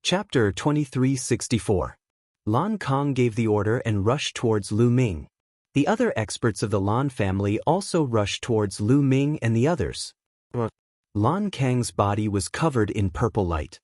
Chapter 2364. Lan Kong gave the order and rushed towards Lu Ming. The other experts of the Lan family also rushed towards Lu Ming and the others. Lan Kang's body was covered in purple light.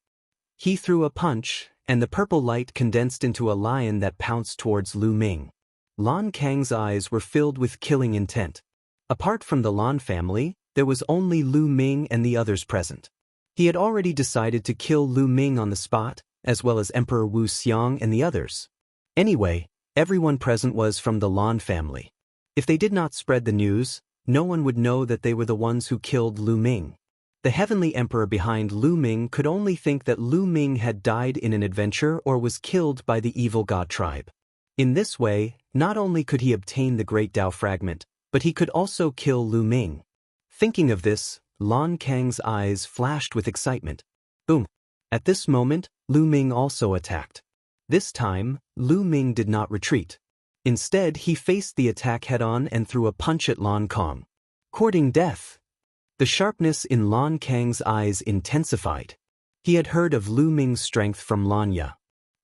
He threw a punch, and the purple light condensed into a lion that pounced towards Lu Ming. Lan Kang's eyes were filled with killing intent. Apart from the Lan family, there was only Lu Ming and the others present. He had already decided to kill Lu Ming on the spot, as well as Emperor Wu Xiang and the others. Anyway, everyone present was from the Lan family. If they did not spread the news, no one would know that they were the ones who killed Lu Ming. The heavenly emperor behind Lu Ming could only think that Lu Ming had died in an adventure or was killed by the evil god tribe. In this way, not only could he obtain the great Dao fragment, but he could also kill Lu Ming. Thinking of this, Lan Kang's eyes flashed with excitement. Boom! At this moment, Lu Ming also attacked. This time, Lu Ming did not retreat. Instead, he faced the attack head-on and threw a punch at Lan Kang. Courting death. The sharpness in Lan Kang's eyes intensified. He had heard of Lu Ming's strength from Lan Ya.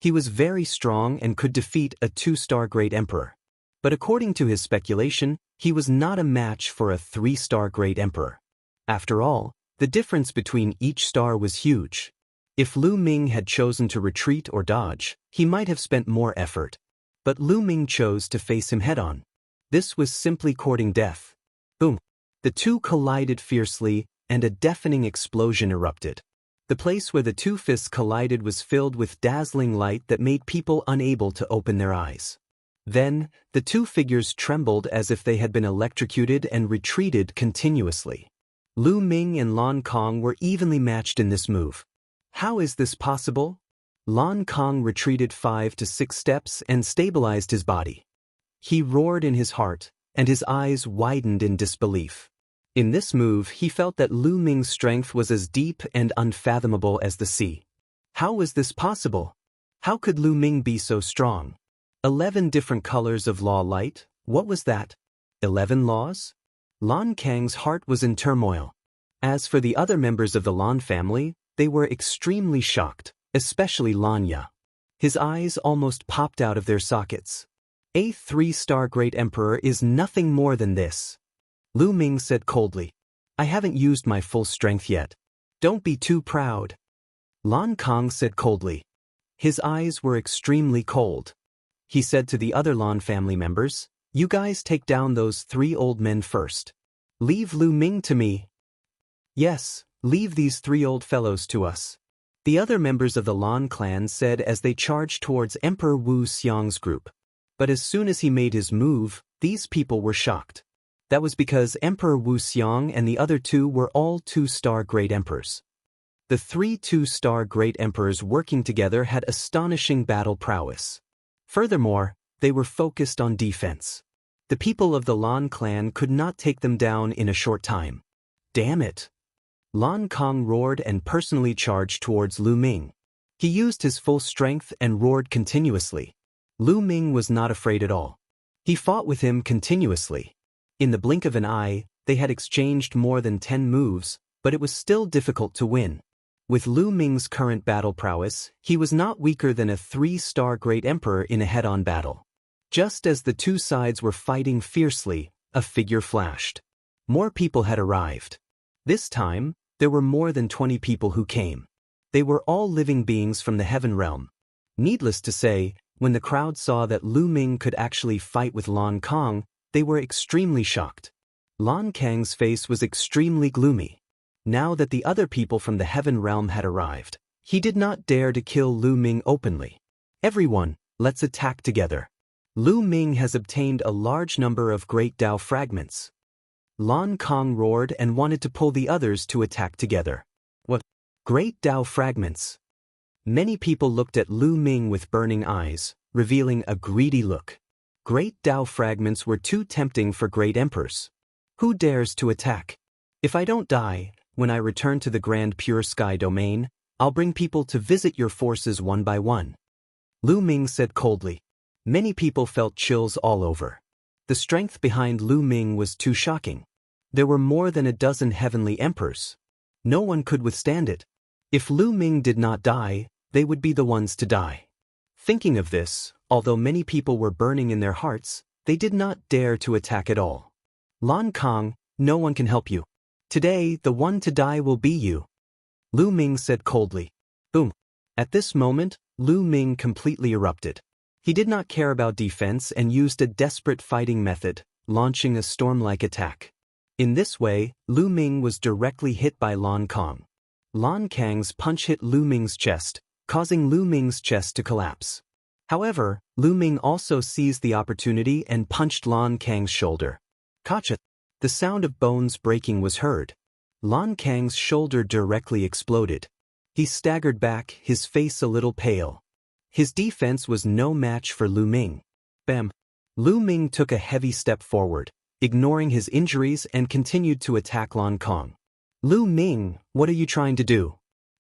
He was very strong and could defeat a 2-star great emperor. But according to his speculation, he was not a match for a 3-star great emperor. After all, the difference between each star was huge. If Lu Ming had chosen to retreat or dodge, he might have spent more effort. But Lu Ming chose to face him head-on. This was simply courting death. Boom! The two collided fiercely, and a deafening explosion erupted. The place where the two fists collided was filled with dazzling light that made people unable to open their eyes. Then, the two figures trembled as if they had been electrocuted and retreated continuously. Lu Ming and Lan Kang were evenly matched in this move. How is this possible? Lan Kang retreated 5 to 6 steps and stabilized his body. He roared in his heart, and his eyes widened in disbelief. In this move, he felt that Lu Ming's strength was as deep and unfathomable as the sea. How was this possible? How could Lu Ming be so strong? 11 different colors of law light, what was that? 11 laws? Lan Kang's heart was in turmoil. As for the other members of the Lan family, they were extremely shocked, especially Lan Ya. His eyes almost popped out of their sockets. A 3-star great emperor is nothing more than this. Lu Ming said coldly, I haven't used my full strength yet. Don't be too proud. Lan Kang said coldly. His eyes were extremely cold. He said to the other Lan family members, You guys take down those 3 old men first. Leave Lu Ming to me. Yes, leave these 3 old fellows to us. The other members of the Lan clan said as they charged towards Emperor Wu Xiang's group. But as soon as he made his move, these people were shocked. That was because Emperor Wu Xiang and the other 2 were all 2-star great emperors. The 3 2-star great emperors working together had astonishing battle prowess. Furthermore, they were focused on defense. The people of the Lan clan could not take them down in a short time. Damn it! Lan Kang roared and personally charged towards Lu Ming. He used his full strength and roared continuously. Lu Ming was not afraid at all. He fought with him continuously. In the blink of an eye, they had exchanged more than 10 moves, but it was still difficult to win. With Lu Ming's current battle prowess, he was not weaker than a 3-star great emperor in a head-on battle. Just as the 2 sides were fighting fiercely, a figure flashed. More people had arrived. This time, there were more than 20 people who came. They were all living beings from the heaven realm. Needless to say, when the crowd saw that Lu Ming could actually fight with Lan Kang, they were extremely shocked. Lan Kang's face was extremely gloomy. Now that the other people from the heaven realm had arrived, he did not dare to kill Lu Ming openly. Everyone, let's attack together. Lu Ming has obtained a large number of great Dao fragments. Lan Kang roared and wanted to pull the others to attack together. What? Great Dao fragments? Many people looked at Lu Ming with burning eyes, revealing a greedy look. Great Dao fragments were too tempting for great emperors. Who dares to attack? If I don't die, when I return to the Grand Pure Sky domain, I'll bring people to visit your forces one by one. Lu Ming said coldly. Many people felt chills all over. The strength behind Lu Ming was too shocking. There were more than a dozen heavenly emperors. No one could withstand it. If Lu Ming did not die, they would be the ones to die. Thinking of this, although many people were burning in their hearts, they did not dare to attack at all. Lan Kang, no one can help you. Today, the one to die will be you. Lu Ming said coldly. Boom. At this moment, Lu Ming completely erupted. He did not care about defense and used a desperate fighting method, launching a storm-like attack. In this way, Lu Ming was directly hit by Lan Kang. Lan Kang's punch hit Lu Ming's chest, causing Lu Ming's chest to collapse. However, Lu Ming also seized the opportunity and punched Lan Kang's shoulder. Kacha! The sound of bones breaking was heard. Lan Kang's shoulder directly exploded. He staggered back, his face a little pale. His defense was no match for Lu Ming. Bam! Lu Ming took a heavy step forward, ignoring his injuries and continued to attack Lan Kang. Lu Ming, what are you trying to do?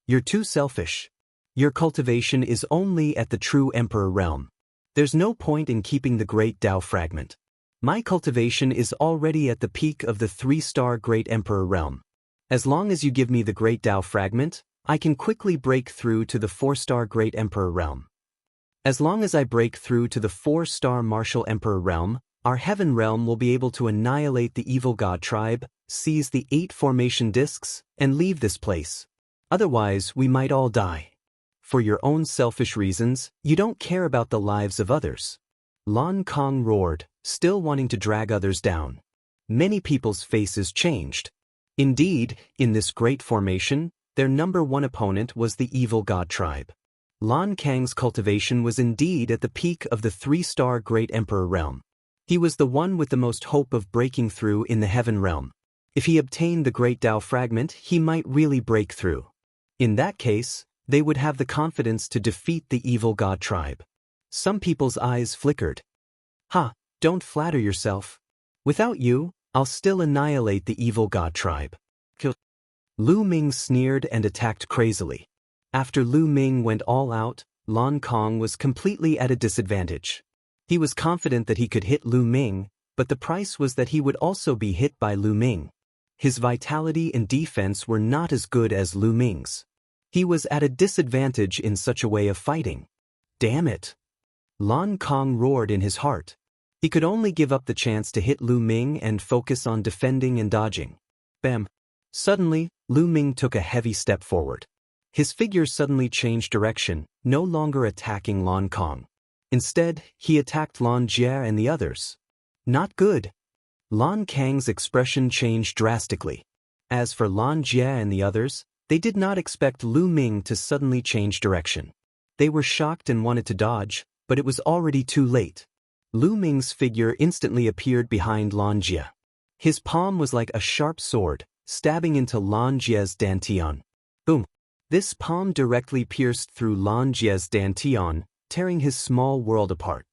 You're too selfish. Your cultivation is only at the true Emperor realm. There's no point in keeping the Great Tao Fragment. My cultivation is already at the peak of the 3-star Great Emperor realm. As long as you give me the Great Tao Fragment, I can quickly break through to the 4-star Great Emperor realm. As long as I break through to the 4-star Martial Emperor realm, our Heaven realm will be able to annihilate the evil god tribe, seize the 8 formation discs, and leave this place. Otherwise, we might all die. For your own selfish reasons, you don't care about the lives of others. Lan Kang roared, still wanting to drag others down. Many people's faces changed. Indeed, in this great formation, their number one opponent was the evil god tribe. Lan Kang's cultivation was indeed at the peak of the 3-star Great Emperor realm. He was the one with the most hope of breaking through in the Heaven realm. If he obtained the Great Tao Fragment, he might really break through. In that case, they would have the confidence to defeat the evil god tribe. Some people's eyes flickered. Ha, don't flatter yourself. Without you, I'll still annihilate the evil god tribe. Kill. Lu Ming sneered and attacked crazily. After Lu Ming went all out, Lan Kang was completely at a disadvantage. He was confident that he could hit Lu Ming, but the price was that he would also be hit by Lu Ming. His vitality and defense were not as good as Lu Ming's. He was at a disadvantage in such a way of fighting. Damn it! Lan Kang roared in his heart. He could only give up the chance to hit Lu Ming and focus on defending and dodging. Bam! Suddenly, Lu Ming took a heavy step forward. His figure suddenly changed direction, no longer attacking Lan Kang. Instead, he attacked Lan Jie and the others. Not good. Lan Kang's expression changed drastically. As for Lan Jie and the others, they did not expect Lu Ming to suddenly change direction. They were shocked and wanted to dodge, but it was already too late. Lu Ming's figure instantly appeared behind Lan Jie. His palm was like a sharp sword, stabbing into Lan Jie's dantian. Boom! This palm directly pierced through Lan Jie's dantian, tearing his small world apart.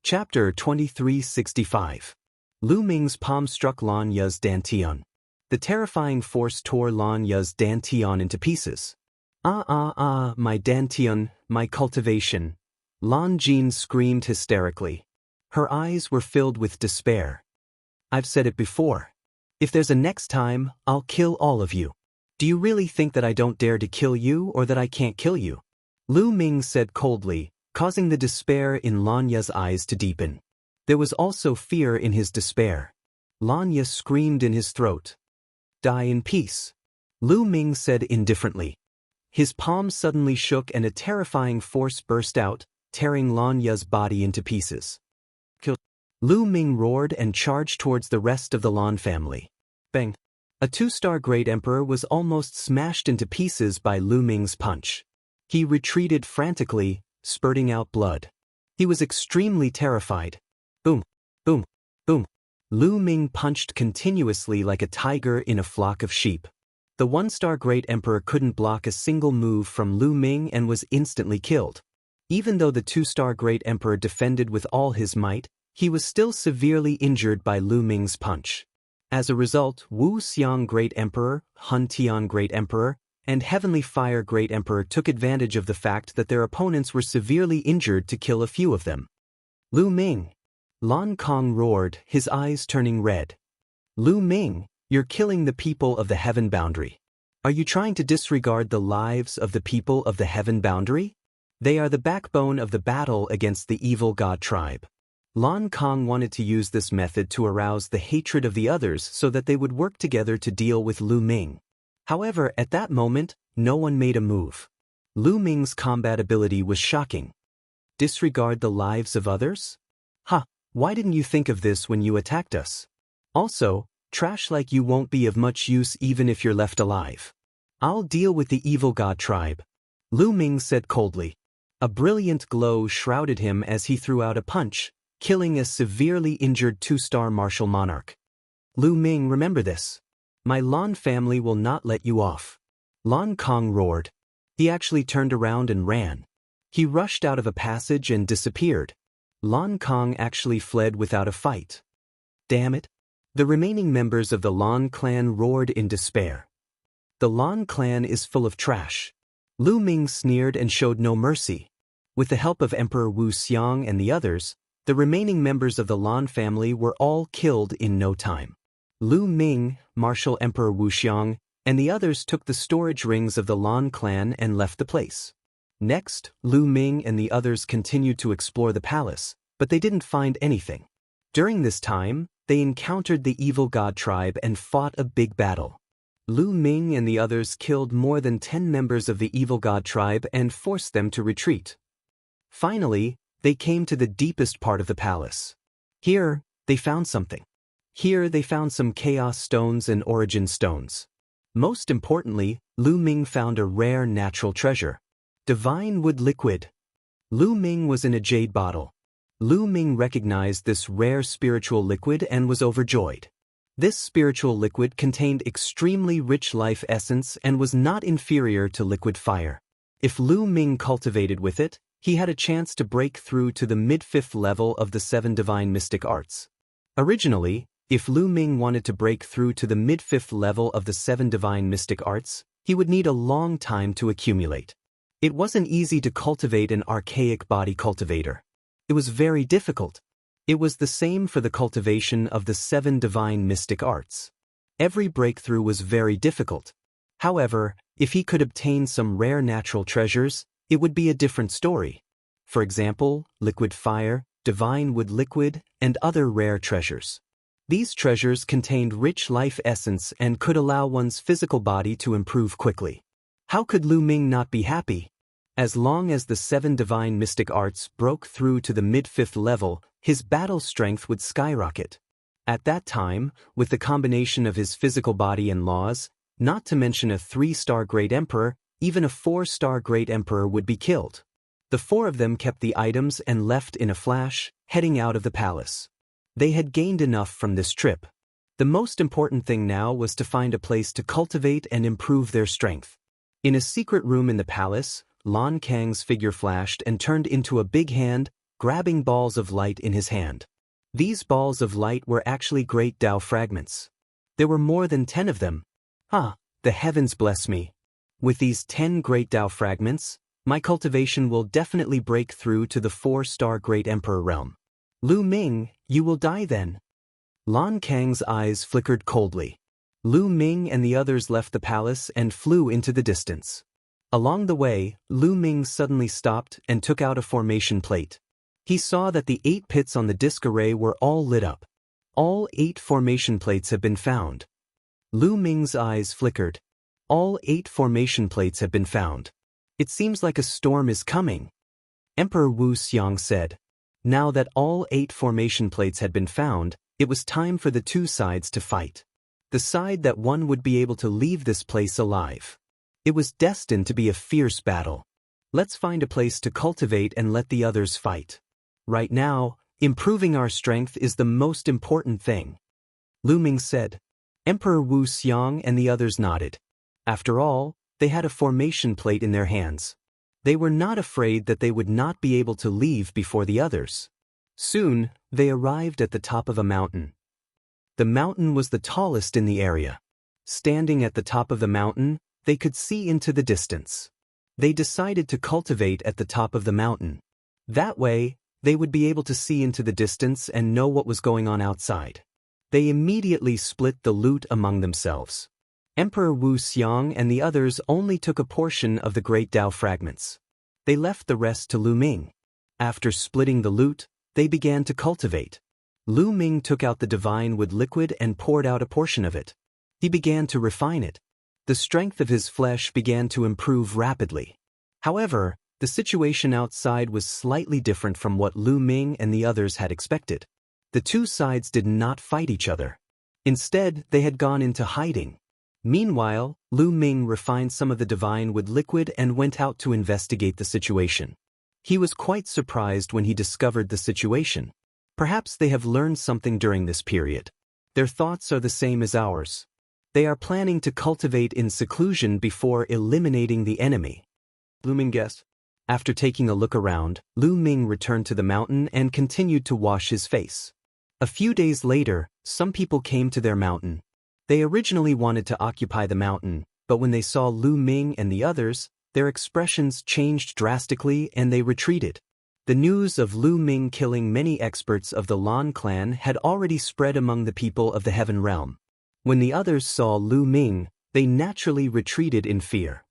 Chapter 2365. Lu Ming's palm struck Lan Ye's dantian. The terrifying force tore Lan Ye's dantian into pieces. My dantian, my cultivation. Lan Jin screamed hysterically. Her eyes were filled with despair. I've said it before. If there's a next time, I'll kill all of you. Do you really think that I don't dare to kill you or that I can't kill you? Lu Ming said coldly, causing the despair in Lan Ye's eyes to deepen. There was also fear in his despair. Lan Ye screamed in his throat. Die in peace. Lu Ming said indifferently. His palm suddenly shook and a terrifying force burst out, tearing Lan Ye's body into pieces. Kill. Lu Ming roared and charged towards the rest of the Lan family. Bang! A 2-star Great Emperor was almost smashed into pieces by Lu Ming's punch. He retreated frantically, spurting out blood. He was extremely terrified. Boom! Boom! Boom! Lu Ming punched continuously like a tiger in a flock of sheep. The 1-star Great Emperor couldn't block a single move from Lu Ming and was instantly killed. Even though the 2-star Great Emperor defended with all his might, he was still severely injured by Lu Ming's punch. As a result, Wu Xiang Great Emperor, Hun Tian Great Emperor, and Heavenly Fire Great Emperor took advantage of the fact that their opponents were severely injured to kill a few of them. Lu Ming! Lan Kang roared, his eyes turning red. Lu Ming, you're killing the people of the Heaven boundary. Are you trying to disregard the lives of the people of the heaven boundary? They are the backbone of the battle against the evil god tribe. Lan Kong wanted to use this method to arouse the hatred of the others so that they would work together to deal with Lu Ming. However, at that moment, no one made a move. Lu Ming's combat ability was shocking. Disregard the lives of others? Why didn't you think of this when you attacked us? Also, trash like you won't be of much use even if you're left alive. I'll deal with the evil god tribe, Lu Ming said coldly. A brilliant glow shrouded him as he threw out a punch, killing a severely injured 2-star martial monarch. Lu Ming, remember this. My Lan family will not let you off. Lan Kong roared. He actually turned around and ran. He rushed out of a passage and disappeared. Lan Kong actually fled without a fight. Damn it. The remaining members of the Lan clan roared in despair. The Lan clan is full of trash. Lu Ming sneered and showed no mercy. With the help of Emperor Wu Xiang and the others, the remaining members of the Lan family were all killed in no time. Lu Ming, Martial Emperor Wu Xiang, and the others took the storage rings of the Lan clan and left the place. Next, Lu Ming and the others continued to explore the palace, but they didn't find anything. During this time, they encountered the evil god tribe and fought a big battle. Lu Ming and the others killed more than 10 members of the evil god tribe and forced them to retreat. Finally, they came to the deepest part of the palace. Here, they found something. Here they found some chaos stones and origin stones. Most importantly, Lu Ming found a rare natural treasure. Divine wood liquid. Lu Ming was in a jade bottle. Lu Ming recognized this rare spiritual liquid and was overjoyed. This spiritual liquid contained extremely rich life essence and was not inferior to liquid fire. If Lu Ming cultivated with it, he had a chance to break through to the mid-5th level of the 7 divine mystic arts. Originally, if Lu Ming wanted to break through to the mid-5th level of the 7 divine mystic arts, he would need a long time to accumulate. It wasn't easy to cultivate an archaic body cultivator. It was very difficult. It was the same for the cultivation of the 7 divine mystic arts. Every breakthrough was very difficult. However, if he could obtain some rare natural treasures, it would be a different story. For example, liquid fire, divine wood liquid, and other rare treasures. These treasures contained rich life essence and could allow one's physical body to improve quickly. How could Lu Ming not be happy? As long as the 7 divine mystic arts broke through to the mid-5th level, his battle strength would skyrocket. At that time, with the combination of his physical body and laws, not to mention a 3-star Great Emperor, even a 4-star Great Emperor would be killed. The 4 of them kept the items and left in a flash, heading out of the palace. They had gained enough from this trip. The most important thing now was to find a place to cultivate and improve their strength. In a secret room in the palace, Lan Kang's figure flashed and turned into a big hand, grabbing balls of light in his hand. These balls of light were actually great Tao fragments. There were more than 10 of them. The heavens bless me. With these 10 great Tao fragments, my cultivation will definitely break through to the 4-star Great Emperor realm. Lu Ming, you will die then. Lan Kang's eyes flickered coldly. Lu Ming and the others left the palace and flew into the distance. Along the way, Lu Ming suddenly stopped and took out a formation plate. He saw that the 8 pits on the disc array were all lit up. All 8 formation plates have been found. Lu Ming's eyes flickered. All 8 formation plates have been found. It seems like a storm is coming. Emperor Wu Xiang said. Now that all 8 formation plates had been found, it was time for the 2 sides to fight. The side that won would be able to leave this place alive. It was destined to be a fierce battle. Let's find a place to cultivate and let the others fight. Right now, improving our strength is the most important thing. Lu Ming said. Emperor Wu Xiang and the others nodded. After all, they had a formation plate in their hands. They were not afraid that they would not be able to leave before the others. Soon, they arrived at the top of a mountain. The mountain was the tallest in the area. Standing at the top of the mountain, they could see into the distance. They decided to cultivate at the top of the mountain. That way, they would be able to see into the distance and know what was going on outside. They immediately split the loot among themselves. Emperor Wu Xiang and the others only took a portion of the great Tao fragments. They left the rest to Lu Ming. After splitting the loot, they began to cultivate. Lu Ming took out the divine wood liquid and poured out a portion of it. He began to refine it. The strength of his flesh began to improve rapidly. However, the situation outside was slightly different from what Lu Ming and the others had expected. The two sides did not fight each other. Instead, they had gone into hiding. Meanwhile, Lu Ming refined some of the divine wood liquid and went out to investigate the situation. He was quite surprised when he discovered the situation. Perhaps they have learned something during this period. Their thoughts are the same as ours. They are planning to cultivate in seclusion before eliminating the enemy. Lu Ming guessed. After taking a look around, Lu Ming returned to the mountain and continued to wash his face. A few days later, some people came to their mountain. They originally wanted to occupy the mountain, but when they saw Lu Ming and the others, their expressions changed drastically and they retreated. The news of Lu Ming killing many experts of the Lan clan had already spread among the people of the Heaven Realm. When the others saw Lu Ming, they naturally retreated in fear.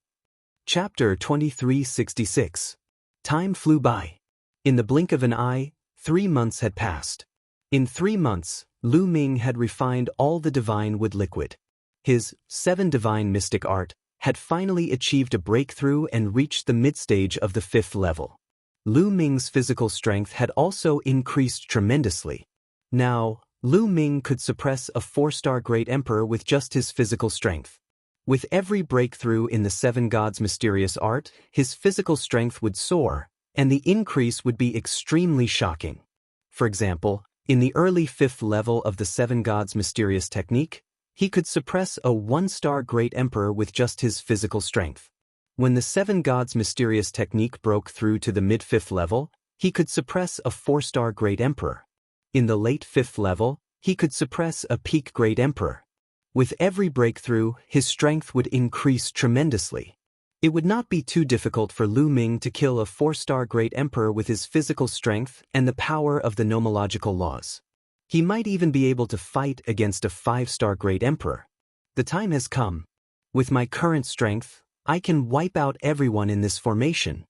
Chapter 2366. Time flew by. In the blink of an eye, 3 months had passed. In 3 months, Lu Ming had refined all the divine wood liquid. His 7 divine mystic art had finally achieved a breakthrough and reached the mid-stage of the 5th level. Lu Ming's physical strength had also increased tremendously. Now, Lu Ming could suppress a 4-star Great Emperor with just his physical strength. With every breakthrough in the 7 gods' mysterious art, his physical strength would soar, and the increase would be extremely shocking. For example, in the early 5th level of the 7 gods' mysterious technique, he could suppress a 1-star Great Emperor with just his physical strength. When the 7 gods' mysterious technique broke through to the mid-5th level, he could suppress a 4-star Great Emperor. In the late 5th level, he could suppress a peak Great Emperor. With every breakthrough, his strength would increase tremendously. It would not be too difficult for Lu Ming to kill a 4-star Great Emperor with his physical strength and the power of the nomological laws. He might even be able to fight against a 5-star Great Emperor. The time has come. With my current strength, I can wipe out everyone in this formation.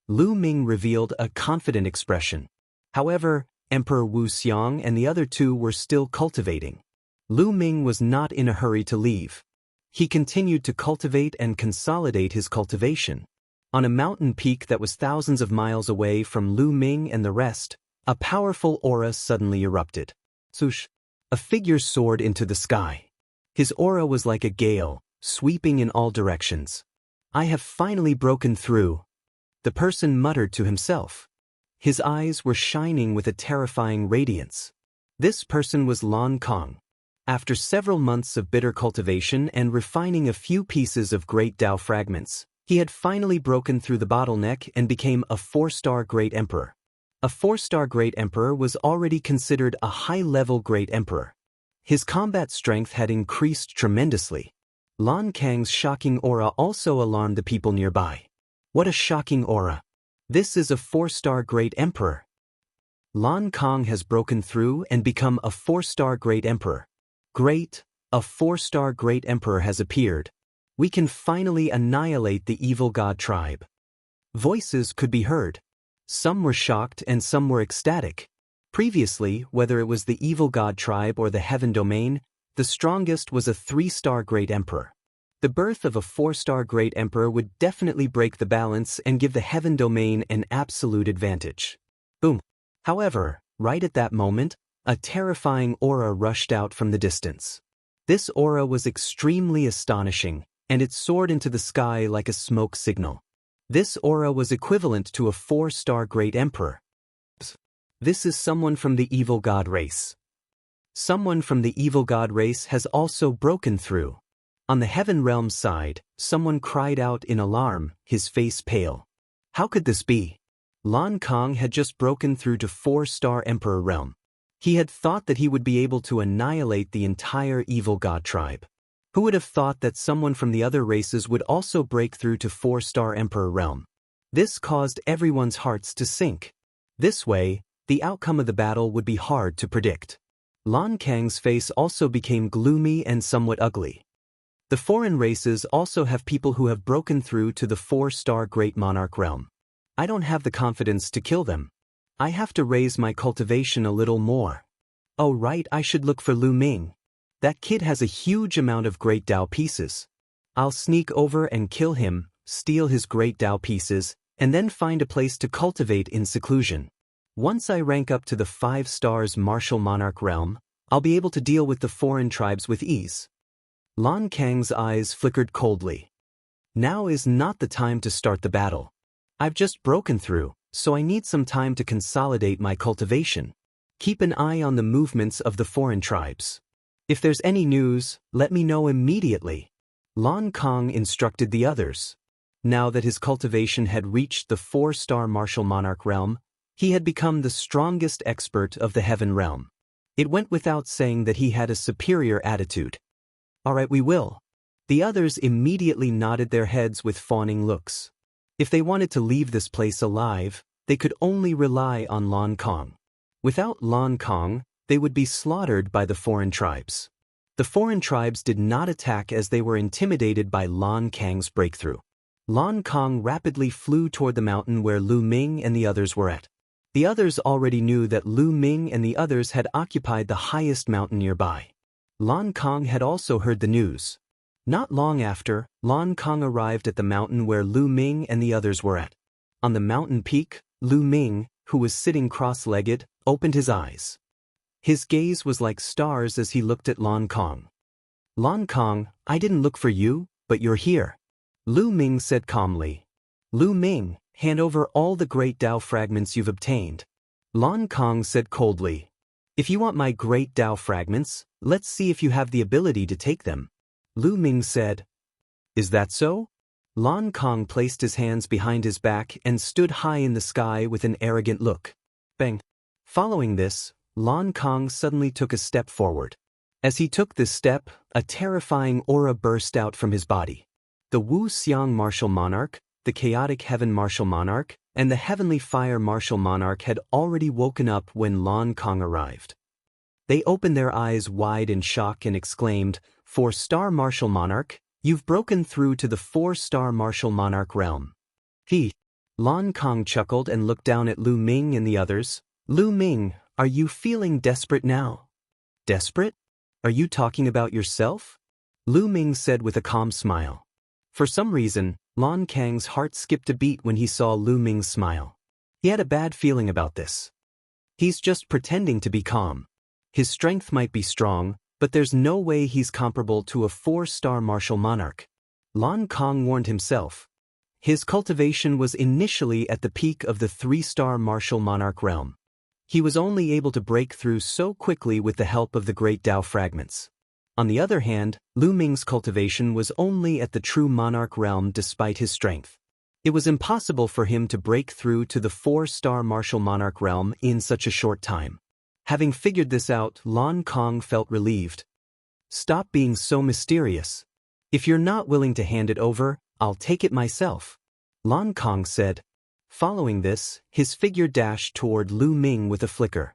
Lu Ming revealed a confident expression. However, Emperor Wu Xiang and the other two were still cultivating. Lu Ming was not in a hurry to leave. He continued to cultivate and consolidate his cultivation. On a mountain peak that was thousands of miles away from Lu Ming and the rest, a powerful aura suddenly erupted. Swoosh! A figure soared into the sky. His aura was like a gale, sweeping in all directions. I have finally broken through, the person muttered to himself. His eyes were shining with a terrifying radiance. This person was Lan Kong. After several months of bitter cultivation and refining a few pieces of great Tao fragments, he had finally broken through the bottleneck and became a 4-star Great Emperor. A 4-star Great Emperor was already considered a high-level Great Emperor. His combat strength had increased tremendously. Lan Kang's shocking aura also alarmed the people nearby. What a shocking aura! This is a 4-star Great Emperor. Lan Kang has broken through and become a 4-star Great Emperor. Great! A 4-star Great Emperor has appeared. We can finally annihilate the evil god tribe. Voices could be heard. Some were shocked and some were ecstatic. Previously, whether it was the evil god tribe or the heaven domain, the strongest was a 3-star Great Emperor. The birth of a 4-star Great Emperor would definitely break the balance and give the heaven domain an absolute advantage. Boom! However, right at that moment, a terrifying aura rushed out from the distance. This aura was extremely astonishing, and it soared into the sky like a smoke signal. This aura was equivalent to a 4-star Great Emperor. This is someone from the evil god race. Someone from the evil god race has also broken through. On the heaven realm side, someone cried out in alarm, his face pale. How could this be? Lan Kang had just broken through to 4-star Emperor realm. He had thought that he would be able to annihilate the entire evil god tribe. Who would have thought that someone from the other races would also break through to 4-star Emperor realm? This caused everyone's hearts to sink. This way, the outcome of the battle would be hard to predict. Lan Kang's face also became gloomy and somewhat ugly. The foreign races also have people who have broken through to the 4-star Great Monarch realm. I don't have the confidence to kill them. I have to raise my cultivation a little more. Oh right, I should look for Lu Ming. That kid has a huge amount of Great Dao pieces. I'll sneak over and kill him, steal his Great Dao pieces, and then find a place to cultivate in seclusion. Once I rank up to the 5 stars Martial Monarch realm, I'll be able to deal with the foreign tribes with ease. Lan Kang's eyes flickered coldly. Now is not the time to start the battle. I've just broken through, so I need some time to consolidate my cultivation. Keep an eye on the movements of the foreign tribes. If there's any news, let me know immediately. Lan Kang instructed the others. Now that his cultivation had reached the 4-star Martial Monarch realm, he had become the strongest expert of the Heaven realm. It went without saying that he had a superior attitude. All right, we will. The others immediately nodded their heads with fawning looks. If they wanted to leave this place alive, they could only rely on Lan Kang. Without Lan Kang, they would be slaughtered by the foreign tribes. The foreign tribes did not attack as they were intimidated by Lan Kang's breakthrough. Lan Kang rapidly flew toward the mountain where Lu Ming and the others were at. The others already knew that Lu Ming and the others had occupied the highest mountain nearby. Lan Kang had also heard the news. Not long after, Lan Kang arrived at the mountain where Lu Ming and the others were at. On the mountain peak, Lu Ming, who was sitting cross-legged, opened his eyes. His gaze was like stars as he looked at Lan Kang. Lan Kang, I didn't look for you, but you're here. Lu Ming said calmly. Lu Ming, hand over all the Great Dao fragments you've obtained. Lan Kang said coldly. If you want my Great Dao fragments, let's see if you have the ability to take them. Lu Ming said. Is that so? Lan Kang placed his hands behind his back and stood high in the sky with an arrogant look. Bang. Following this, Lan Kang suddenly took a step forward. As he took this step, a terrifying aura burst out from his body. The Wu Xiang Martial Monarch, the Chaotic Heaven Martial Monarch, and the Heavenly Fire Martial Monarch had already woken up when Lan Kang arrived. They opened their eyes wide in shock and exclaimed, 4-star Martial Monarch, you've broken through to the 4-star Martial Monarch realm. Lan Kang chuckled and looked down at Lu Ming and the others. Lu Ming, are you feeling desperate now? Desperate? Are you talking about yourself? Lu Ming said with a calm smile. For some reason, Lan Kang's heart skipped a beat when he saw Lu Ming's smile. He had a bad feeling about this. He's just pretending to be calm. His strength might be strong, but there's no way he's comparable to a 4-star Martial Monarch. Lan Kang warned himself. His cultivation was initially at the peak of the 3-star Martial Monarch realm. He was only able to break through so quickly with the help of the Great Dao fragments. On the other hand, Lu Ming's cultivation was only at the true Monarch realm despite his strength. It was impossible for him to break through to the 4-star Martial Monarch realm in such a short time. Having figured this out, Lan Kang felt relieved. Stop being so mysterious. If you're not willing to hand it over, I'll take it myself. Lan Kang said. Following this, his figure dashed toward Lu Ming with a flicker.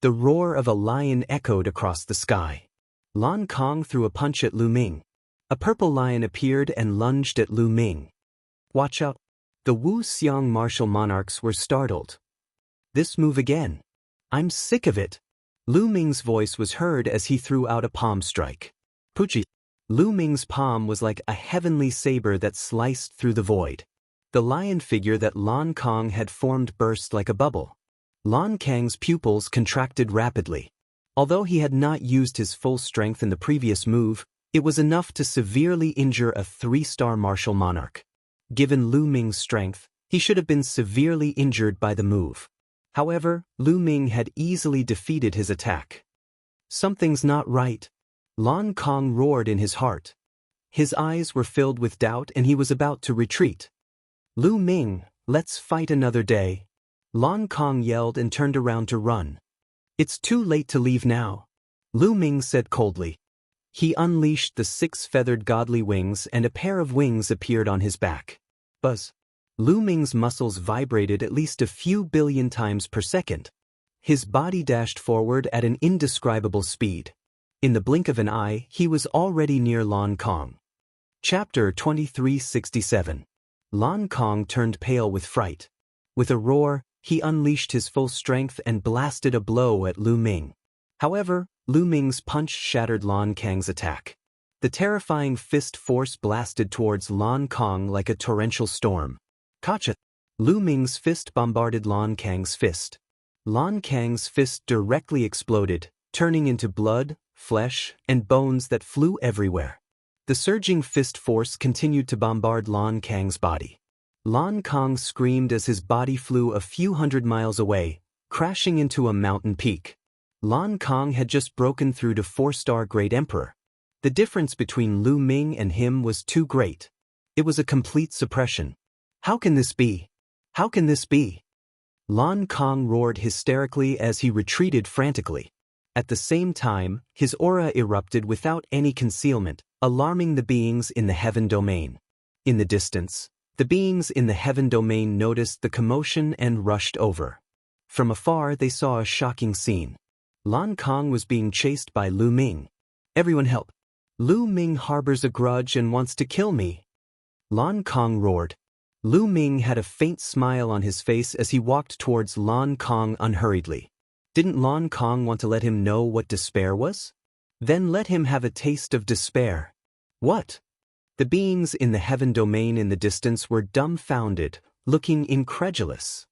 The roar of a lion echoed across the sky. Lan Kang threw a punch at Lu Ming. A purple lion appeared and lunged at Lu Ming. Watch out. The Wu Xiang Martial Monarchs were startled. This move again. I'm sick of it. Lu Ming's voice was heard as he threw out a palm strike. Puchi. Lu Ming's palm was like a heavenly saber that sliced through the void. The lion figure that Lan Kang had formed burst like a bubble. Lan Kang's pupils contracted rapidly. Although he had not used his full strength in the previous move, it was enough to severely injure a 3-star Martial Monarch. Given Lu Ming's strength, he should have been severely injured by the move. However, Lu Ming had easily defeated his attack. Something's not right. Lan Kang roared in his heart. His eyes were filled with doubt and he was about to retreat. Lu Ming, let's fight another day. Lan Kang yelled and turned around to run. It's too late to leave now. Lu Ming said coldly. He unleashed the 6-feathered godly wings and a pair of wings appeared on his back. Buzz. Lu Ming's muscles vibrated at least a few billion times per second. His body dashed forward at an indescribable speed. In the blink of an eye, he was already near Lan Kong. Chapter 2367. Lan Kong turned pale with fright. With a roar, he unleashed his full strength and blasted a blow at Lu Ming. However, Lu Ming's punch shattered Lan Kang's attack. The terrifying fist force blasted towards Lan Kong like a torrential storm. Kacha! Lu Ming's fist bombarded Lan Kang's fist. Lan Kang's fist directly exploded, turning into blood, flesh, and bones that flew everywhere. The surging fist force continued to bombard Lan Kang's body. Lan Kong screamed as his body flew a few hundred miles away, crashing into a mountain peak. Lan Kong had just broken through to 4-star Great Emperor. The difference between Lu Ming and him was too great. It was a complete suppression. How can this be? How can this be? Lan Kong roared hysterically as he retreated frantically. At the same time, his aura erupted without any concealment, alarming the beings in the heaven domain. In the distance, the beings in the heaven domain noticed the commotion and rushed over. From afar they saw a shocking scene. Lan Kong was being chased by Lu Ming. Everyone help! Lu Ming harbors a grudge and wants to kill me. Lan Kong roared. Lu Ming had a faint smile on his face as he walked towards Lan Kong unhurriedly. Didn't Lan Kong want to let him know what despair was? Then let him have a taste of despair. What? The beings in the heaven domain in the distance were dumbfounded, looking incredulous.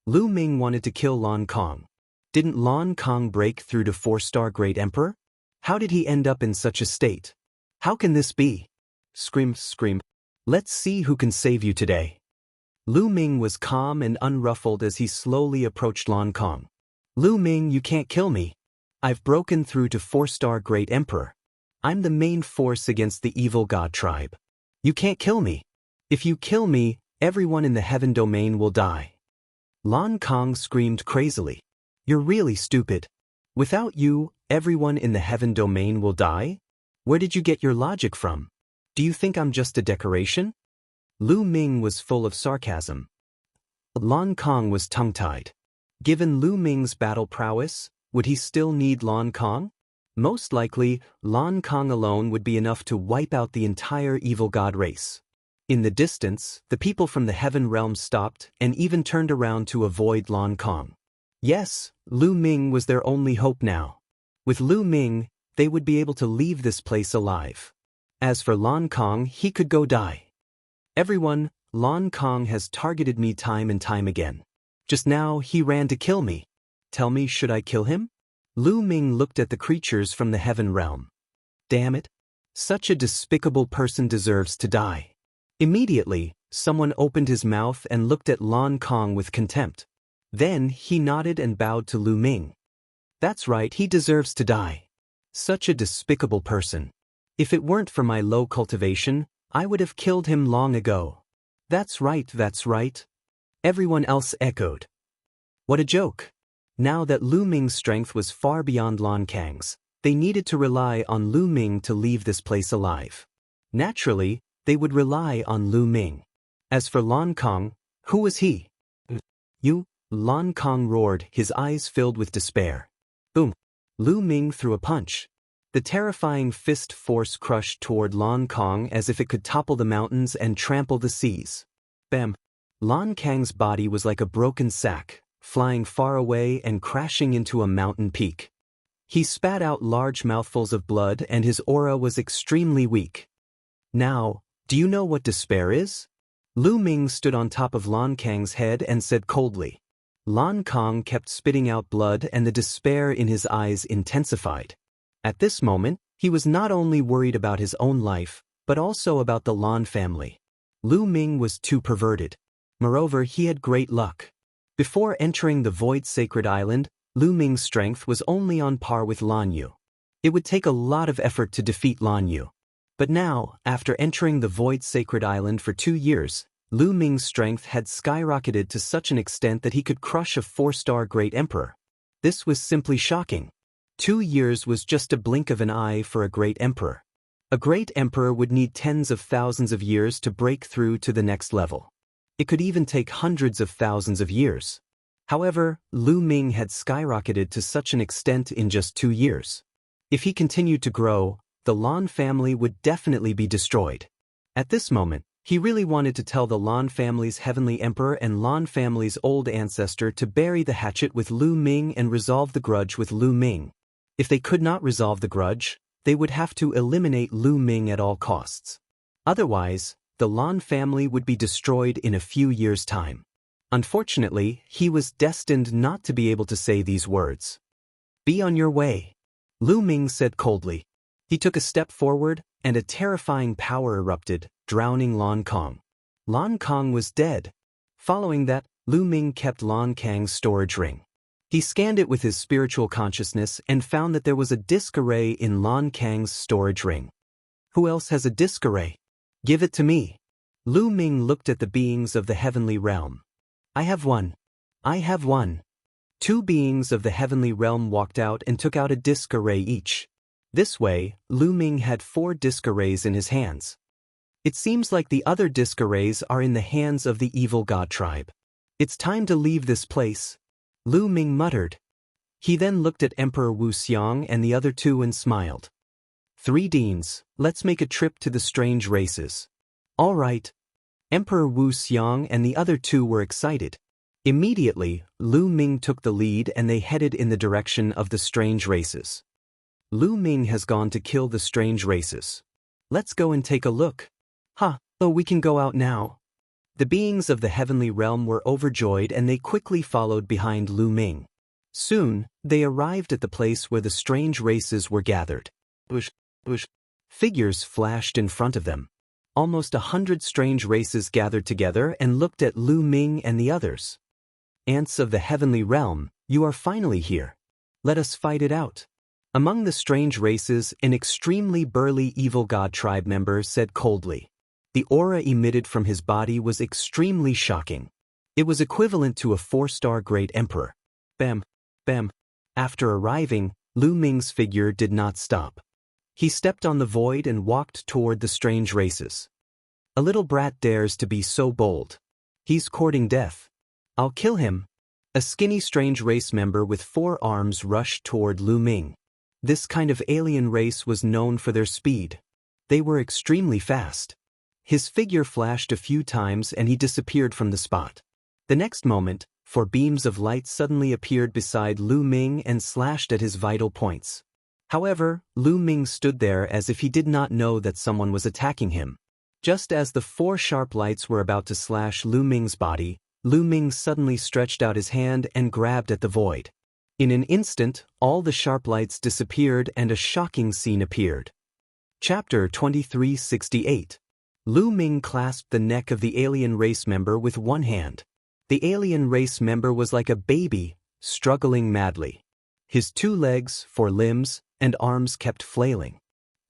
Lu Ming wanted to kill Lan Kong. Didn't Lan Kong break through to 4-star Great Emperor? How did he end up in such a state? How can this be? Scream, scream. Let's see who can save you today. Lu Ming was calm and unruffled as he slowly approached Lan Kong. Lu Ming, you can't kill me. I've broken through to 4-star Great Emperor. I'm the main force against the evil god tribe. You can't kill me. If you kill me, everyone in the heaven domain will die. Lan Kong screamed crazily. You're really stupid. Without you, everyone in the heaven domain will die? Where did you get your logic from? Do you think I'm just a decoration? Lu Ming was full of sarcasm. Lan Kong was tongue-tied. Given Lu Ming's battle prowess, would he still need Lan Kong? Most likely, Lan Kong alone would be enough to wipe out the entire evil god race. In the distance, the people from the heaven realm stopped and even turned around to avoid Lan Kong. Yes, Lu Ming was their only hope now. With Lu Ming, they would be able to leave this place alive. As for Lan Kong, he could go die. Everyone, Lan Kong has targeted me time and time again. Just now, he ran to kill me. Tell me, should I kill him? Lu Ming looked at the creatures from the heaven realm. Damn it. Such a despicable person deserves to die. Immediately, someone opened his mouth and looked at Lan Kong with contempt. Then he nodded and bowed to Lu Ming. That's right, he deserves to die. Such a despicable person. If it weren't for my low cultivation, I would have killed him long ago. That's right, that's right. Everyone else echoed. What a joke. Now that Lu Ming's strength was far beyond Lan Kang's, they needed to rely on Lu Ming to leave this place alive. Naturally, they would rely on Lu Ming. As for Lan Kong, who was he? You? Lan Kong roared, his eyes filled with despair. Boom! Lu Ming threw a punch. The terrifying fist force crushed toward Lan Kong as if it could topple the mountains and trample the seas. Bam! Lan Kang's body was like a broken sack, flying far away and crashing into a mountain peak. He spat out large mouthfuls of blood and his aura was extremely weak. Now, do you know what despair is? Lu Ming stood on top of Lan Kang's head and said coldly. Lan Kong kept spitting out blood and the despair in his eyes intensified. At this moment, he was not only worried about his own life, but also about the Lan family. Lu Ming was too perverted. Moreover, he had great luck. Before entering the Void Sacred Island, Lu Ming's strength was only on par with Lan Yu. It would take a lot of effort to defeat Lan Yu. But now, after entering the Void Sacred Island for 2 years, Lu Ming's strength had skyrocketed to such an extent that he could crush a 4-star Great Emperor. This was simply shocking. 2 years was just a blink of an eye for a Great Emperor. A Great Emperor would need tens of thousands of years to break through to the next level. It could even take hundreds of thousands of years. However, Lu Ming had skyrocketed to such an extent in just 2 years. If he continued to grow, the Lan family would definitely be destroyed. At this moment, he really wanted to tell the Lan family's heavenly emperor and Lan family's old ancestor to bury the hatchet with Lu Ming and resolve the grudge with Lu Ming. If they could not resolve the grudge, they would have to eliminate Lu Ming at all costs. Otherwise, the Lan family would be destroyed in a few years' time. Unfortunately, he was destined not to be able to say these words. "Be on your way," Lu Ming said coldly. He took a step forward, and a terrifying power erupted, drowning Lan Kang. Lan Kang was dead. Following that, Lu Ming kept Lan Kang's storage ring. He scanned it with his spiritual consciousness and found that there was a disk array in Lan Kang's storage ring. "Who else has a disk array? Give it to me." Lu Ming looked at the beings of the heavenly realm. "I have one. I have one." Two beings of the heavenly realm walked out and took out a disk array each. This way, Lu Ming had 4 disk arrays in his hands. It seems like the other disk arrays are in the hands of the evil god tribe. "It's time to leave this place," Lu Ming muttered. He then looked at Emperor Wu Xiang and the other 2 and smiled. "3 deans, let's make a trip to the strange races." "All right." Emperor Wu Xiang and the other 2 were excited. Immediately, Lu Ming took the lead and they headed in the direction of the strange races. "Lu Ming has gone to kill the strange races. Let's go and take a look." "Oh, we can go out now." The beings of the heavenly realm were overjoyed and they quickly followed behind Lu Ming. Soon, they arrived at the place where the strange races were gathered. Figures flashed in front of them. Almost 100 strange races gathered together and looked at Lu Ming and the others. "Ants of the heavenly realm, you are finally here. Let us fight it out." Among the strange races, an extremely burly evil god tribe member said coldly. The aura emitted from his body was extremely shocking. It was equivalent to a 4-star great emperor. Bam, bam. After arriving, Lu Ming's figure did not stop. He stepped on the void and walked toward the strange races. "A little brat dares to be so bold. He's courting death. I'll kill him." A skinny strange race member with 4 arms rushed toward Lu Ming. This kind of alien race was known for their speed. They were extremely fast. His figure flashed a few times and he disappeared from the spot. The next moment, 4 beams of light suddenly appeared beside Lu Ming and slashed at his vital points. However, Lu Ming stood there as if he did not know that someone was attacking him. Just as the 4 sharp lights were about to slash Lu Ming's body, Lu Ming suddenly stretched out his hand and grabbed at the void. In an instant, all the sharp lights disappeared and a shocking scene appeared. Chapter 2368. Lu Ming clasped the neck of the alien race member with one hand. The alien race member was like a baby, struggling madly. His 2 legs, 4 limbs, and arms kept flailing.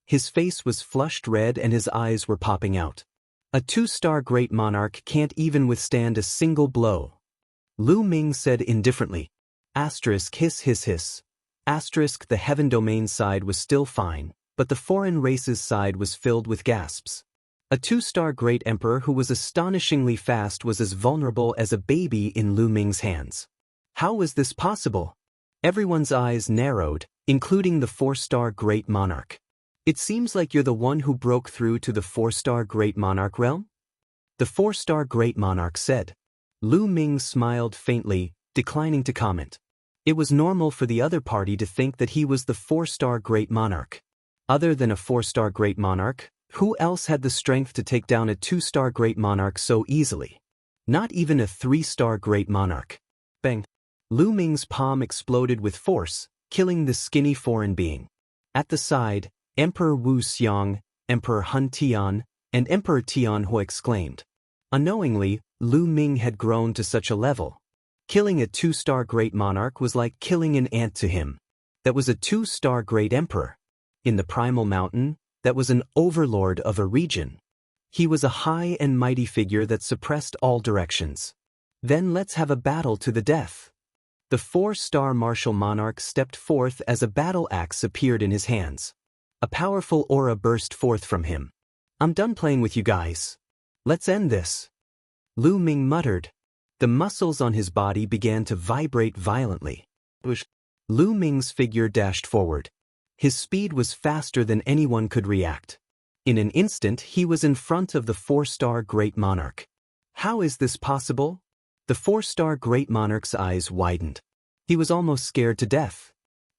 His face was flushed red and his eyes were popping out. A 2-star great monarch can't even withstand a single blow. Lu Ming said indifferently. Asterisk hiss hiss hiss. Asterisk the heaven domain side was still fine, but the foreign races side was filled with gasps. A 2-star great emperor who was astonishingly fast was as vulnerable as a baby in Lu Ming's hands. How was this possible? Everyone's eyes narrowed, including the 4-star great monarch. "It seems like you're the one who broke through to the 4-star great monarch realm?" The 4-star great monarch said. Lu Ming smiled faintly, declining to comment. It was normal for the other party to think that he was the 4-star great monarch. Other than a 4-star great monarch, who else had the strength to take down a 2-star great monarch so easily? Not even a 3-star great monarch. Bang! Lu Ming's palm exploded with force, killing the skinny foreign being. At the side, Emperor Wu Xiang, Emperor Han Tian, and Emperor Tianhui exclaimed. Unknowingly, Lu Ming had grown to such a level. Killing a 2-star great monarch was like killing an ant to him. That was a 2-star great emperor. In the primal mountain, that was an overlord of a region. He was a high and mighty figure that suppressed all directions. Then let's have a battle to the death. The 4-star martial monarch stepped forth as a battle axe appeared in his hands. A powerful aura burst forth from him. "I'm done playing with you guys. Let's end this." Lu Ming muttered. The muscles on his body began to vibrate violently. Lu Ming's figure dashed forward. His speed was faster than anyone could react. In an instant he was in front of the 4-star Great Monarch. How is this possible? The 4-star Great Monarch's eyes widened. He was almost scared to death.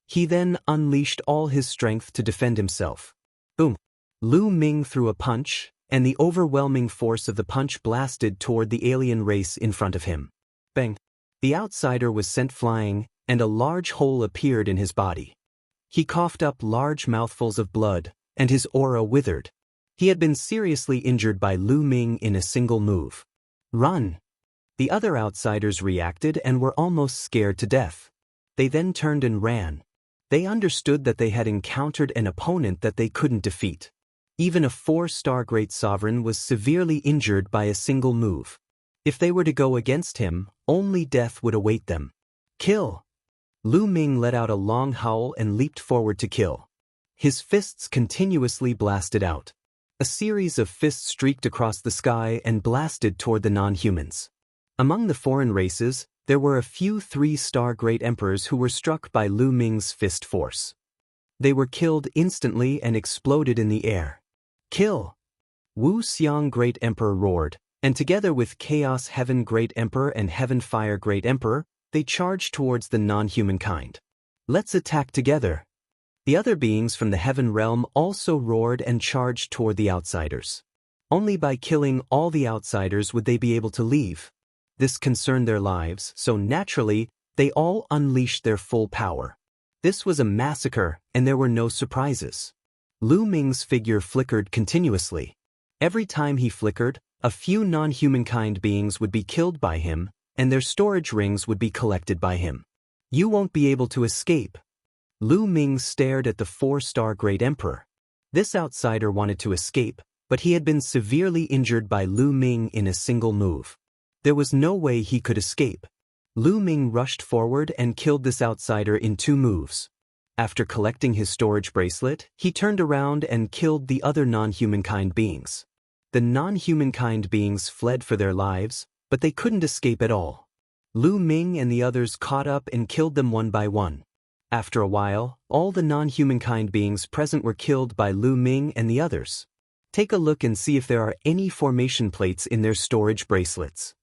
He then unleashed all his strength to defend himself. Boom! Lu Ming threw a punch, and the overwhelming force of the punch blasted toward the alien race in front of him. Bang! The outsider was sent flying, and a large hole appeared in his body. He coughed up large mouthfuls of blood, and his aura withered. He had been seriously injured by Lu Ming in a single move. Run! The other outsiders reacted and were almost scared to death. They then turned and ran. They understood that they had encountered an opponent that they couldn't defeat. Even a 4-star Great Sovereign was severely injured by a single move. If they were to go against him, only death would await them. Kill! Lu Ming let out a long howl and leaped forward to kill. His fists continuously blasted out. A series of fists streaked across the sky and blasted toward the non-humans. Among the foreign races, there were a few 3-star Great Emperors who were struck by Lu Ming's fist force. They were killed instantly and exploded in the air. Kill! Wu Xiang Great Emperor roared, and together with Chaos Heaven Great Emperor and Heaven Fire Great Emperor, they charged towards the non-human kind. Let's attack together! The other beings from the Heaven Realm also roared and charged toward the outsiders. Only by killing all the outsiders would they be able to leave. This concerned their lives, so naturally, they all unleashed their full power. This was a massacre, and there were no surprises. Lu Ming's figure flickered continuously. Every time he flickered, a few non-humankind beings would be killed by him, and their storage rings would be collected by him. You won't be able to escape. Lu Ming stared at the 4-star Great Emperor. This outsider wanted to escape, but he had been severely injured by Lu Ming in a single move. There was no way he could escape. Lu Ming rushed forward and killed this outsider in 2 moves. After collecting his storage bracelet, he turned around and killed the other non-humankind beings. The non-humankind beings fled for their lives, but they couldn't escape at all. Lu Ming and the others caught up and killed them one by one. After a while, all the non-humankind beings present were killed by Lu Ming and the others. Take a look and see if there are any formation plates in their storage bracelets.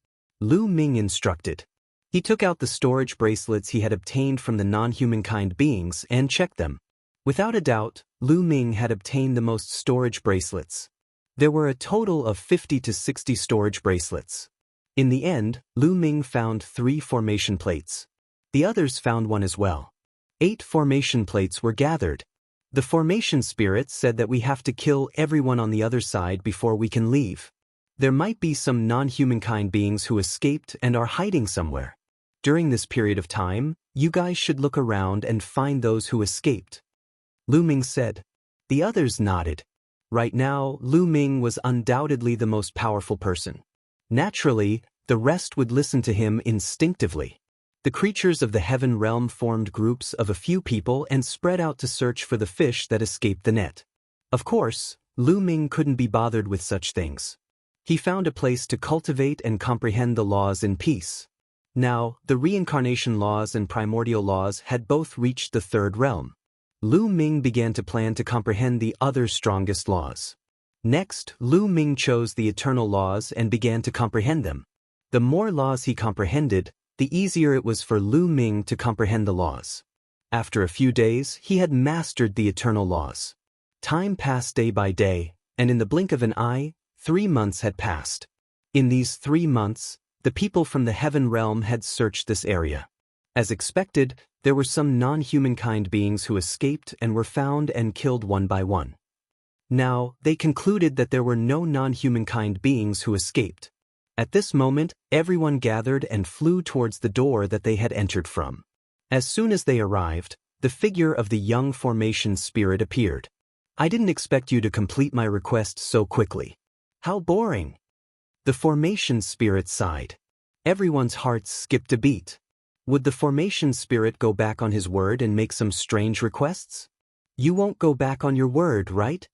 Lu Ming instructed. He took out the storage bracelets he had obtained from the non-humankind beings and checked them. Without a doubt, Lu Ming had obtained the most storage bracelets. There were a total of 50 to 60 storage bracelets. In the end, Lu Ming found 3 formation plates. The others found one as well. 8 formation plates were gathered. The formation spirit said that we have to kill everyone on the other side before we can leave. There might be some non-humankind beings who escaped and are hiding somewhere. During this period of time, you guys should look around and find those who escaped. Lu Ming said. The others nodded. Right now, Lu Ming was undoubtedly the most powerful person. Naturally, the rest would listen to him instinctively. The creatures of the Heaven Realm formed groups of a few people and spread out to search for the fish that escaped the net. Of course, Lu Ming couldn't be bothered with such things. He found a place to cultivate and comprehend the laws in peace. Now, the reincarnation laws and primordial laws had both reached the 3rd realm. Lu Ming began to plan to comprehend the other strongest laws. Next, Lu Ming chose the eternal laws and began to comprehend them. The more laws he comprehended, the easier it was for Lu Ming to comprehend the laws. After a few days, he had mastered the eternal laws. Time passed day by day, and in the blink of an eye, 3 months had passed. In these 3 months, the people from the Heaven Realm had searched this area. As expected, there were some non-humankind beings who escaped and were found and killed one by one. Now, they concluded that there were no non-humankind beings who escaped. At this moment, everyone gathered and flew towards the door that they had entered from. As soon as they arrived, the figure of the young formation spirit appeared. I didn't expect you to complete my request so quickly. How boring! The formation spirit sighed. Everyone's hearts skipped a beat. Would the formation spirit go back on his word and make some strange requests? You won't go back on your word, right?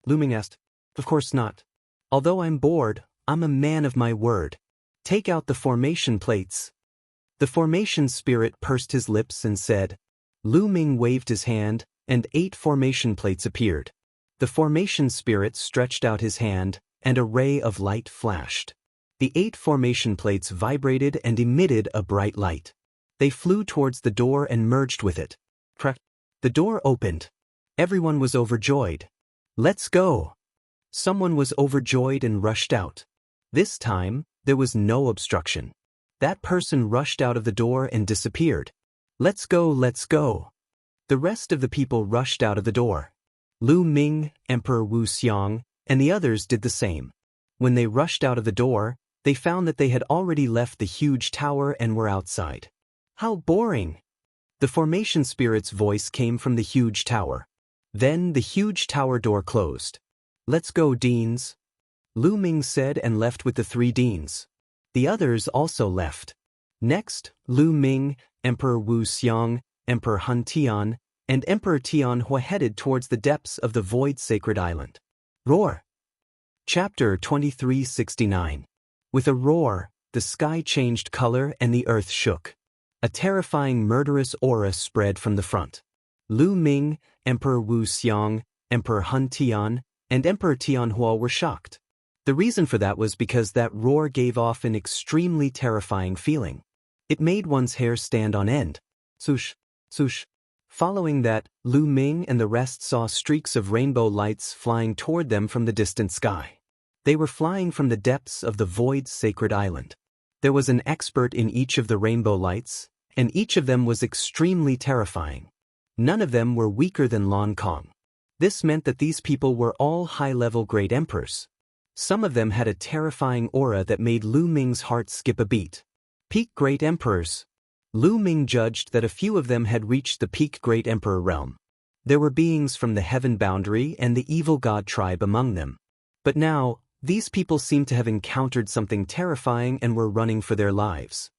Lu Ming asked. Of course not. Although I'm bored, I'm a man of my word. Take out the formation plates. The formation spirit pursed his lips and said. Lu Ming waved his hand, and 8 formation plates appeared. The formation spirit stretched out his hand, and a ray of light flashed. The 8 formation plates vibrated and emitted a bright light. They flew towards the door and merged with it. Crack! The door opened. Everyone was overjoyed. "Let's go!" Someone was overjoyed and rushed out. This time, there was no obstruction. That person rushed out of the door and disappeared. "Let's go, let's go!" The rest of the people rushed out of the door. Lu Ming, Emperor Wu Xiang, and the others did the same. When they rushed out of the door, they found that they had already left the huge tower and were outside. "How boring!" The formation spirit's voice came from the huge tower. Then the huge tower door closed. "Let's go, deans," Lu Ming said and left with the 3 deans. The others also left. Next, Lu Ming, Emperor Wu Xiang, Emperor Han Tian, and Emperor Tianhua headed towards the depths of the Void Sacred Island. Roar! Chapter 2369. With a roar, the sky changed color and the earth shook. A terrifying murderous aura spread from the front. Lu Ming, Emperor Wu Xiang, Emperor Han Tian, and Emperor Tianhua were shocked. The reason for that was because that roar gave off an extremely terrifying feeling. It made one's hair stand on end. Swoosh, swoosh. Following that, Lu Ming and the rest saw streaks of rainbow lights flying toward them from the distant sky. They were flying from the depths of the Void Sacred Island. There was an expert in each of the rainbow lights, and each of them was extremely terrifying. None of them were weaker than Lan Kong. This meant that these people were all high-level great emperors. Some of them had a terrifying aura that made Lu Ming's heart skip a beat. Peak Great Emperors. Lu Ming judged that a few of them had reached the peak Great Emperor realm. There were beings from the heaven boundary and the evil god tribe among them. But now, these people seemed to have encountered something terrifying and were running for their lives.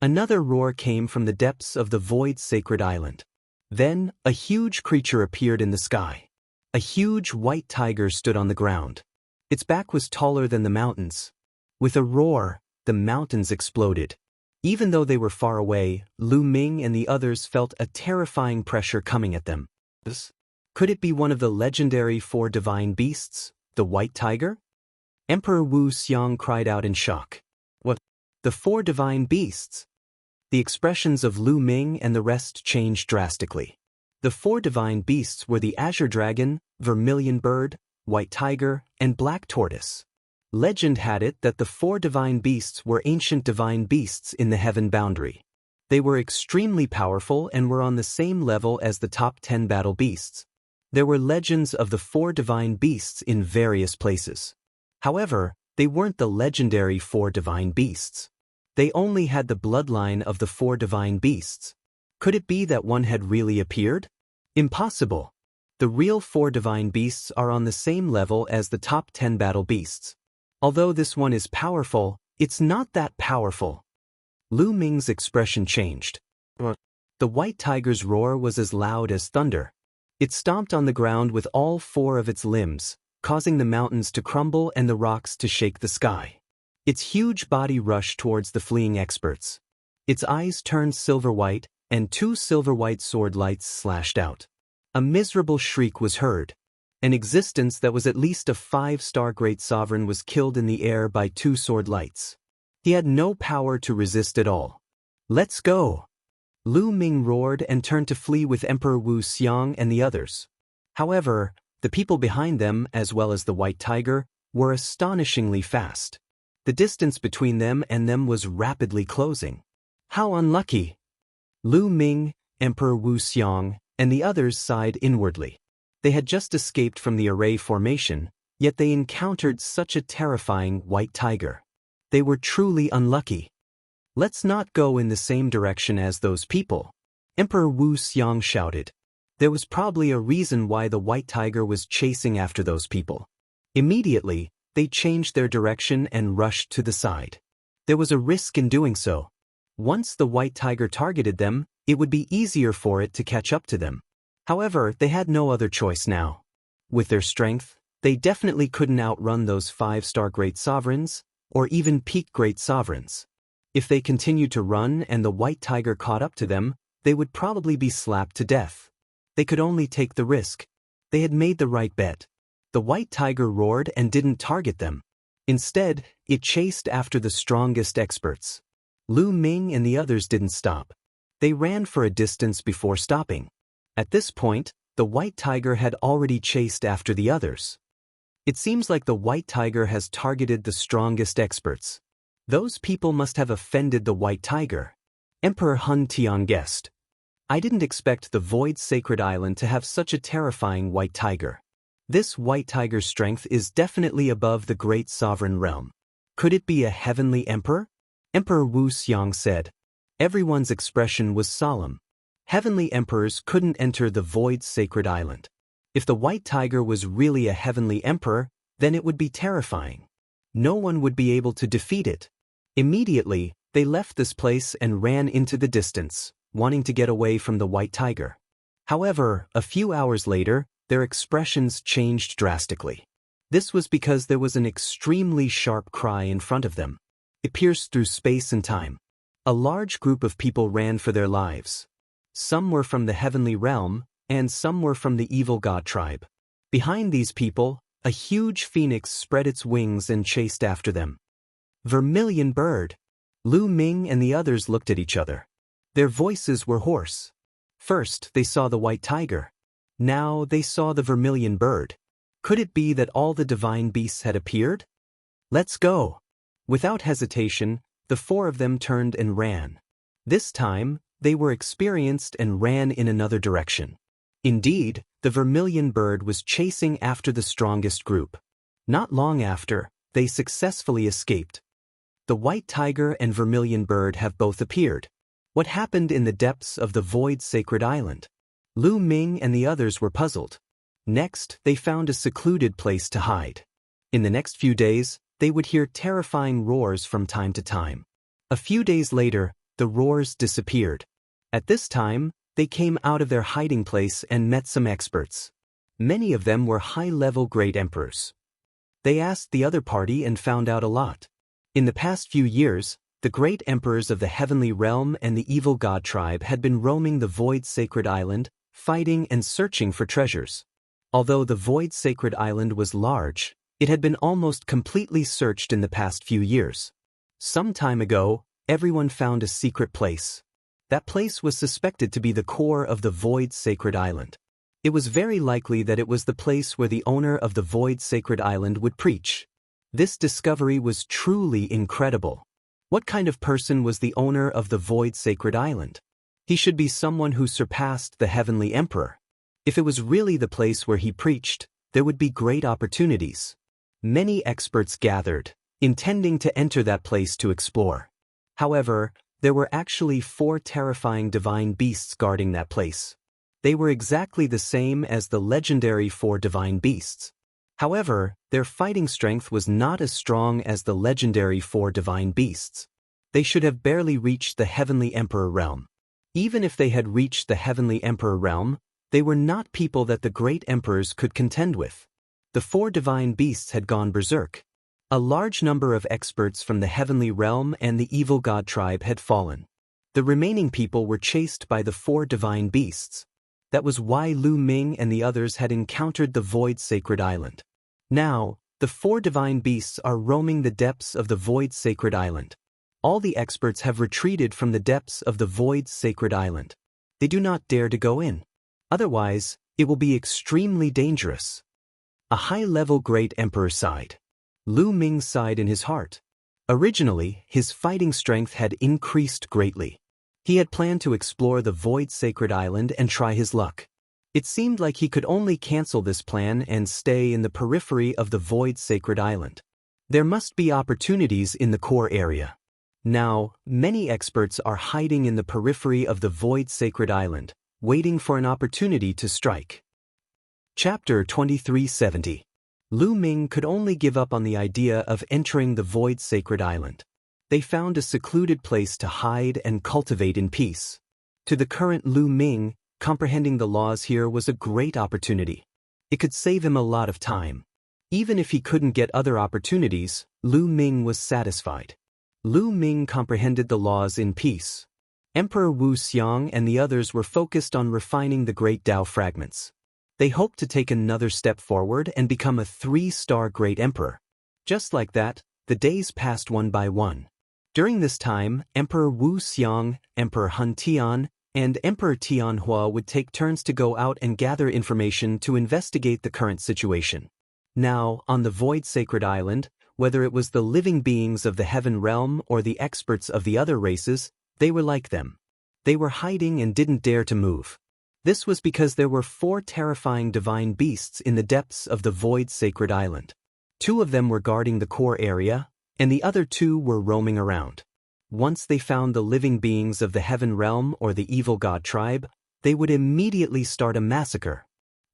Another roar came from the depths of the Void Sacred Island. Then, a huge creature appeared in the sky. A huge white tiger stood on the ground. Its back was taller than the mountains. With a roar, the mountains exploded. Even though they were far away, Lu Ming and the others felt a terrifying pressure coming at them. Could it be one of the legendary 4 divine beasts, the white tiger? Emperor Wu Xiang cried out in shock. What? The 4 divine beasts? The expressions of Lu Ming and the rest changed drastically. The 4 divine beasts were the Azure Dragon, Vermilion Bird, White Tiger, and Black Tortoise. Legend had it that the 4 divine beasts were ancient divine beasts in the heaven boundary. They were extremely powerful and were on the same level as the top 10 battle beasts. There were legends of the 4 divine beasts in various places. However, they weren't the legendary 4 divine beasts. They only had the bloodline of the 4 divine beasts. Could it be that one had really appeared? Impossible. The real 4 divine beasts are on the same level as the top 10 battle beasts. Although this one is powerful, it's not that powerful. Lu Ming's expression changed. The white tiger's roar was as loud as thunder. It stomped on the ground with all 4 of its limbs, causing the mountains to crumble and the rocks to shake the sky. Its huge body rushed towards the fleeing experts. Its eyes turned silver-white, and 2 silver-white sword lights slashed out. A miserable shriek was heard. An existence that was at least a 5-star great sovereign was killed in the air by 2 sword lights. He had no power to resist at all. "Let's go!" Lu Ming roared and turned to flee with Emperor Wu Xiang and the others. However, the people behind them, as well as the white tiger, were astonishingly fast. The distance between them and them was rapidly closing. How unlucky! Lu Ming, Emperor Wu Xiang, and the others sighed inwardly. They had just escaped from the array formation, yet they encountered such a terrifying white tiger. They were truly unlucky. "Let's not go in the same direction as those people," Emperor Wu Xiang shouted. There was probably a reason why the white tiger was chasing after those people. Immediately, they changed their direction and rushed to the side. There was a risk in doing so. Once the white tiger targeted them, it would be easier for it to catch up to them. However, they had no other choice now. With their strength, they definitely couldn't outrun those 5-star great sovereigns, or even peak great sovereigns. If they continued to run and the white tiger caught up to them, they would probably be slapped to death. They could only take the risk. They had made the right bet. The white tiger roared and didn't target them. Instead, it chased after the strongest experts. Lu Ming and the others didn't stop. They ran for a distance before stopping. At this point, the white tiger had already chased after the others. It seems like the white tiger has targeted the strongest experts. Those people must have offended the white tiger. Emperor Hun Tian guessed. I didn't expect the Void Sacred Island to have such a terrifying white tiger. This white tiger's strength is definitely above the great sovereign realm. Could it be a heavenly emperor? Emperor Wu Xiang said. Everyone's expression was solemn. Heavenly emperors couldn't enter the Void Sacred Island. If the white tiger was really a heavenly emperor, then it would be terrifying. No one would be able to defeat it. Immediately, they left this place and ran into the distance, wanting to get away from the white tiger. However, a few hours later, their expressions changed drastically. This was because there was an extremely sharp cry in front of them. It pierced through space and time. A large group of people ran for their lives. Some were from the heavenly realm, and some were from the evil god tribe. Behind these people, a huge phoenix spread its wings and chased after them. Vermilion bird! Lu Ming and the others looked at each other. Their voices were hoarse. First, they saw the white tiger. Now they saw the vermilion bird. Could it be that all the divine beasts had appeared? Let's go! Without hesitation, the four of them turned and ran. This time, they were experienced and ran in another direction. Indeed, the vermilion bird was chasing after the strongest group. Not long after, they successfully escaped. The white tiger and vermilion bird have both appeared. What happened in the depths of the Void Sacred Island? Lu Ming and the others were puzzled. Next, they found a secluded place to hide. In the next few days, they would hear terrifying roars from time to time. A few days later, the roars disappeared. At this time, they came out of their hiding place and met some experts. Many of them were high-level great emperors. They asked the other party and found out a lot. In the past few years, the great emperors of the heavenly realm and the evil god tribe had been roaming the Void Sacred Island, fighting and searching for treasures. Although the Void Sacred Island was large, it had been almost completely searched in the past few years. Some time ago, everyone found a secret place. That place was suspected to be the core of the Void Sacred Island. It was very likely that it was the place where the owner of the Void Sacred Island would preach. This discovery was truly incredible. What kind of person was the owner of the Void Sacred Island? He should be someone who surpassed the Heavenly Emperor. If it was really the place where he preached, there would be great opportunities. Many experts gathered, intending to enter that place to explore. However, there were actually 4 terrifying divine beasts guarding that place. They were exactly the same as the legendary 4 divine beasts. However, their fighting strength was not as strong as the legendary 4 divine beasts. They should have barely reached the Heavenly Emperor realm. Even if they had reached the Heavenly Emperor realm, they were not people that the great emperors could contend with. The 4 divine beasts had gone berserk. A large number of experts from the heavenly realm and the evil god tribe had fallen. The remaining people were chased by the 4 divine beasts. That was why Lu Ming and the others had encountered the Void Sacred Island. Now, the 4 divine beasts are roaming the depths of the Void Sacred Island. All the experts have retreated from the depths of the Void Sacred Island. They do not dare to go in. Otherwise, it will be extremely dangerous. A high-level great emperor sighed. Lu Ming sighed in his heart. Originally, his fighting strength had increased greatly. He had planned to explore the Void Sacred Island and try his luck. It seemed like he could only cancel this plan and stay in the periphery of the Void Sacred Island. There must be opportunities in the core area. Now, many experts are hiding in the periphery of the Void Sacred Island, waiting for an opportunity to strike. Chapter 2370. Lu Ming could only give up on the idea of entering the Void Sacred Island. They found a secluded place to hide and cultivate in peace. To the current Lu Ming, comprehending the laws here was a great opportunity. It could save him a lot of time. Even if he couldn't get other opportunities, Lu Ming was satisfied. Lu Ming comprehended the laws in peace. Emperor Wu Xiang and the others were focused on refining the great Tao fragments. They hoped to take another step forward and become a 3-star great emperor. Just like that, the days passed one by one. During this time, Emperor Wu Xiang, Emperor Han Tian, and Emperor Tianhua would take turns to go out and gather information to investigate the current situation. Now, on the Void Sacred Island, whether it was the living beings of the Heaven Realm or the experts of the other races, they were like them. They were hiding and didn't dare to move. This was because there were 4 terrifying divine beasts in the depths of the Void Sacred Island. 2 of them were guarding the core area, and the other 2 were roaming around. Once they found the living beings of the Heaven Realm or the Evil God tribe, they would immediately start a massacre.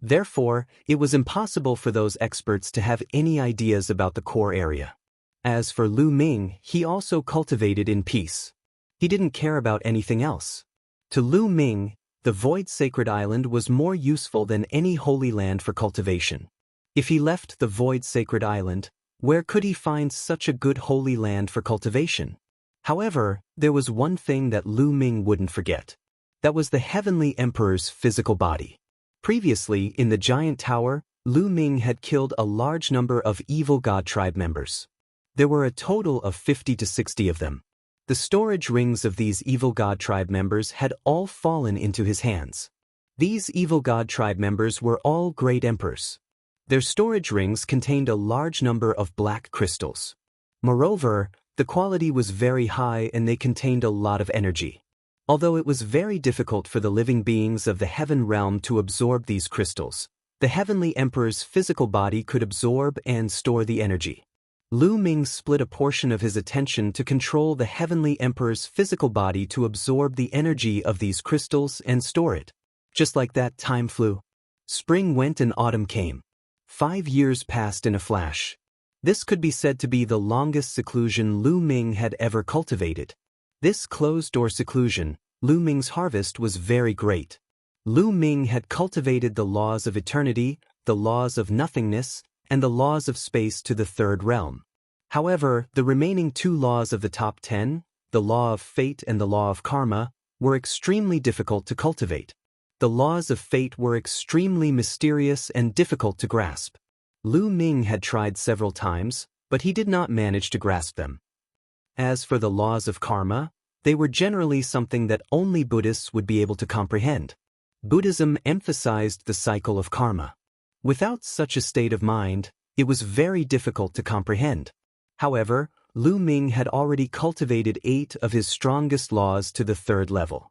Therefore, it was impossible for those experts to have any ideas about the core area. As for Lu Ming, he also cultivated in peace. He didn't care about anything else. To Lu Ming, the Void Sacred Island was more useful than any holy land for cultivation. If he left the Void Sacred Island, where could he find such a good holy land for cultivation? However, there was one thing that Lu Ming wouldn't forget. That was the Heavenly Emperor's physical body. Previously, in the Giant Tower, Lu Ming had killed a large number of Evil God tribe members. There were a total of 50 to 60 of them. The storage rings of these Evil God tribe members had all fallen into his hands. These Evil God tribe members were all great emperors. Their storage rings contained a large number of black crystals. Moreover, the quality was very high and they contained a lot of energy. Although it was very difficult for the living beings of the Heaven Realm to absorb these crystals, the Heavenly Emperor's physical body could absorb and store the energy. Lu Ming split a portion of his attention to control the Heavenly Emperor's physical body to absorb the energy of these crystals and store it. Just like that, time flew. Spring went and autumn came. 5 years passed in a flash. This could be said to be the longest seclusion Lu Ming had ever cultivated. This closed-door seclusion, Lu Ming's harvest was very great. Lu Ming had cultivated the laws of eternity, the laws of nothingness, and the laws of space to the 3rd realm. However, the remaining 2 laws of the top 10, the law of fate and the law of karma, were extremely difficult to cultivate. The laws of fate were extremely mysterious and difficult to grasp. Lu Ming had tried several times, but he did not manage to grasp them. As for the laws of karma, they were generally something that only Buddhists would be able to comprehend. Buddhism emphasized the cycle of karma. Without such a state of mind, it was very difficult to comprehend. However, Lu Ming had already cultivated 8 of his strongest laws to the 3rd level.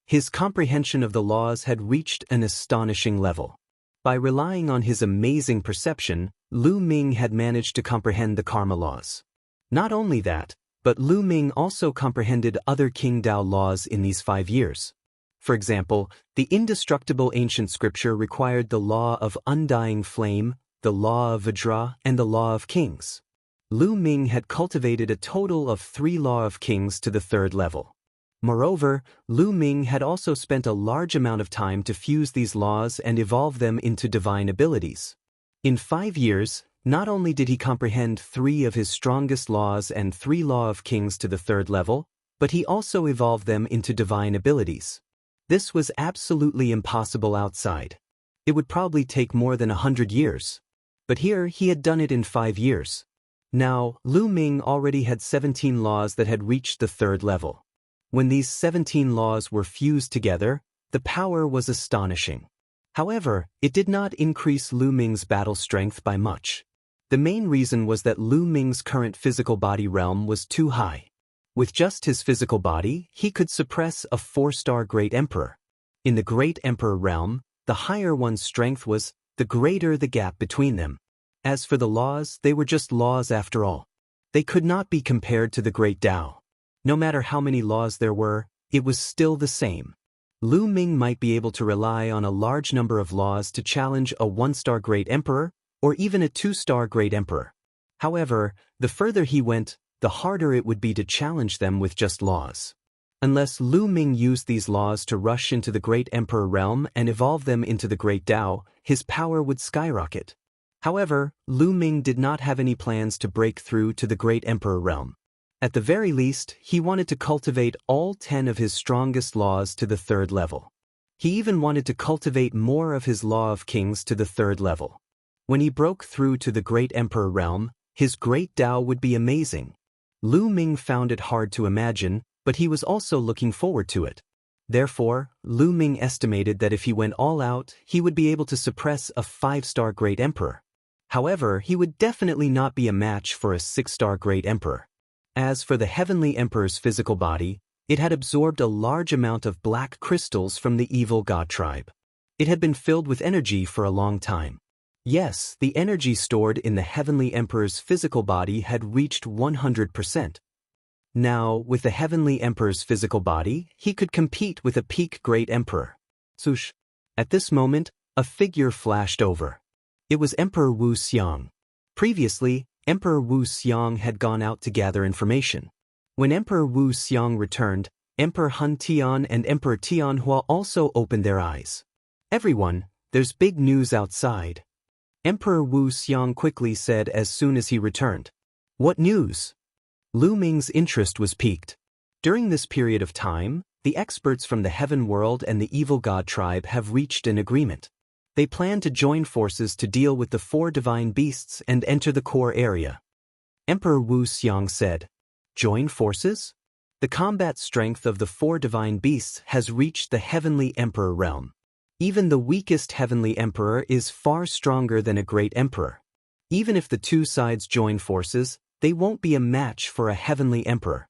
His comprehension of the laws had reached an astonishing level. By relying on his amazing perception, Lu Ming had managed to comprehend the karma laws. Not only that, but Lu Ming also comprehended other King Tao laws in these 5 years. For example, the indestructible ancient scripture required the law of undying flame, the law of Vajra, and the law of kings. Lu Ming had cultivated a total of 3 law of kings to the 3rd level. Moreover, Lu Ming had also spent a large amount of time to fuse these laws and evolve them into divine abilities. In 5 years, not only did he comprehend 3 of his strongest laws and 3 law of kings to the 3rd level, but he also evolved them into divine abilities. This was absolutely impossible outside. It would probably take more than 100 years. But here he had done it in 5 years. Now, Lu Ming already had 17 laws that had reached the 3rd level. When these 17 laws were fused together, the power was astonishing. However, it did not increase Lu Ming's battle strength by much. The main reason was that Lu Ming's current physical body realm was too high. With just his physical body, he could suppress a 4-star Great Emperor. In the Great Emperor realm, the higher one's strength was, the greater the gap between them. As for the laws, they were just laws after all. They could not be compared to the Great Tao. No matter how many laws there were, it was still the same. Lu Ming might be able to rely on a large number of laws to challenge a 1-star Great Emperor, or even a 2-star Great Emperor. However, the further he went, the harder it would be to challenge them with just laws. Unless Lu Ming used these laws to rush into the Great Emperor realm and evolve them into the Great Tao, his power would skyrocket. However, Lu Ming did not have any plans to break through to the Great Emperor realm. At the very least, he wanted to cultivate all 10 of his strongest laws to the 3rd level. He even wanted to cultivate more of his Law of Kings to the 3rd level. When he broke through to the Great Emperor realm, his great Tao would be amazing. Lu Ming found it hard to imagine, but he was also looking forward to it. Therefore, Lu Ming estimated that if he went all out, he would be able to suppress a 5-star Great Emperor. However, he would definitely not be a match for a 6-star Great Emperor. As for the Heavenly Emperor's physical body, it had absorbed a large amount of black crystals from the evil god tribe. It had been filled with energy for a long time. Yes, the energy stored in the Heavenly Emperor's physical body had reached 100%. Now, with the Heavenly Emperor's physical body, he could compete with a peak Great Emperor. Swoosh! At this moment, a figure flashed over. It was Emperor Wu Xiang. Previously, Emperor Wu Xiang had gone out to gather information. When Emperor Wu Xiang returned, Emperor Han Tian and Emperor Tianhua also opened their eyes. "Everyone, there's big news outside," Emperor Wu Xiang quickly said as soon as he returned. "What news?" Lu Ming's interest was piqued. During this period of time, the experts from the Heaven World and the Evil God Tribe have reached an agreement. They plan to join forces to deal with the 4 divine beasts and enter the core area. Emperor Wu Xiang said, "Join forces?" The combat strength of the 4 divine beasts has reached the Heavenly Emperor realm. Even the weakest Heavenly Emperor is far stronger than a Great Emperor. Even if the 2 sides join forces, they won't be a match for a Heavenly Emperor.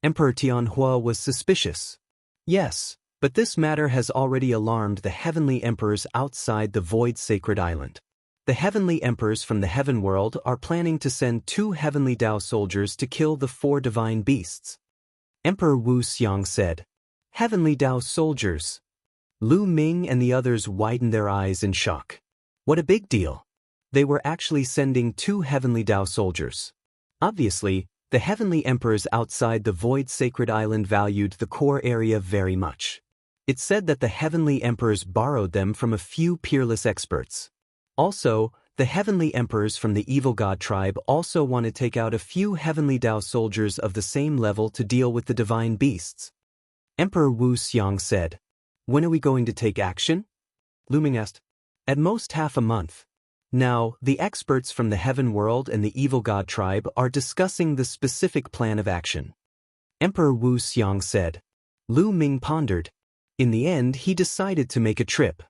Emperor Tianhua was suspicious. Yes, but this matter has already alarmed the Heavenly Emperors outside the Void Sacred Island. The Heavenly Emperors from the Heaven World are planning to send 2 Heavenly Tao soldiers to kill the 4 divine beasts. Emperor Wu Xiang said, "Heavenly Tao soldiers." Lu Ming and the others widened their eyes in shock. What a big deal! They were actually sending 2 Heavenly Tao soldiers. Obviously, the Heavenly Emperors outside the Void Sacred Island valued the core area very much. It's said that the Heavenly Emperors borrowed them from a few peerless experts. Also, the Heavenly Emperors from the Evil God Tribe also want to take out a few Heavenly Tao soldiers of the same level to deal with the divine beasts. Emperor Wu Xiang said, "When are we going to take action?" Lu Ming asked. "At most half a month." Now, the experts from the Heaven World and the Evil God Tribe are discussing the specific plan of action. Emperor Wu Xiang said. Lu Ming pondered. In the end, he decided to make a trip.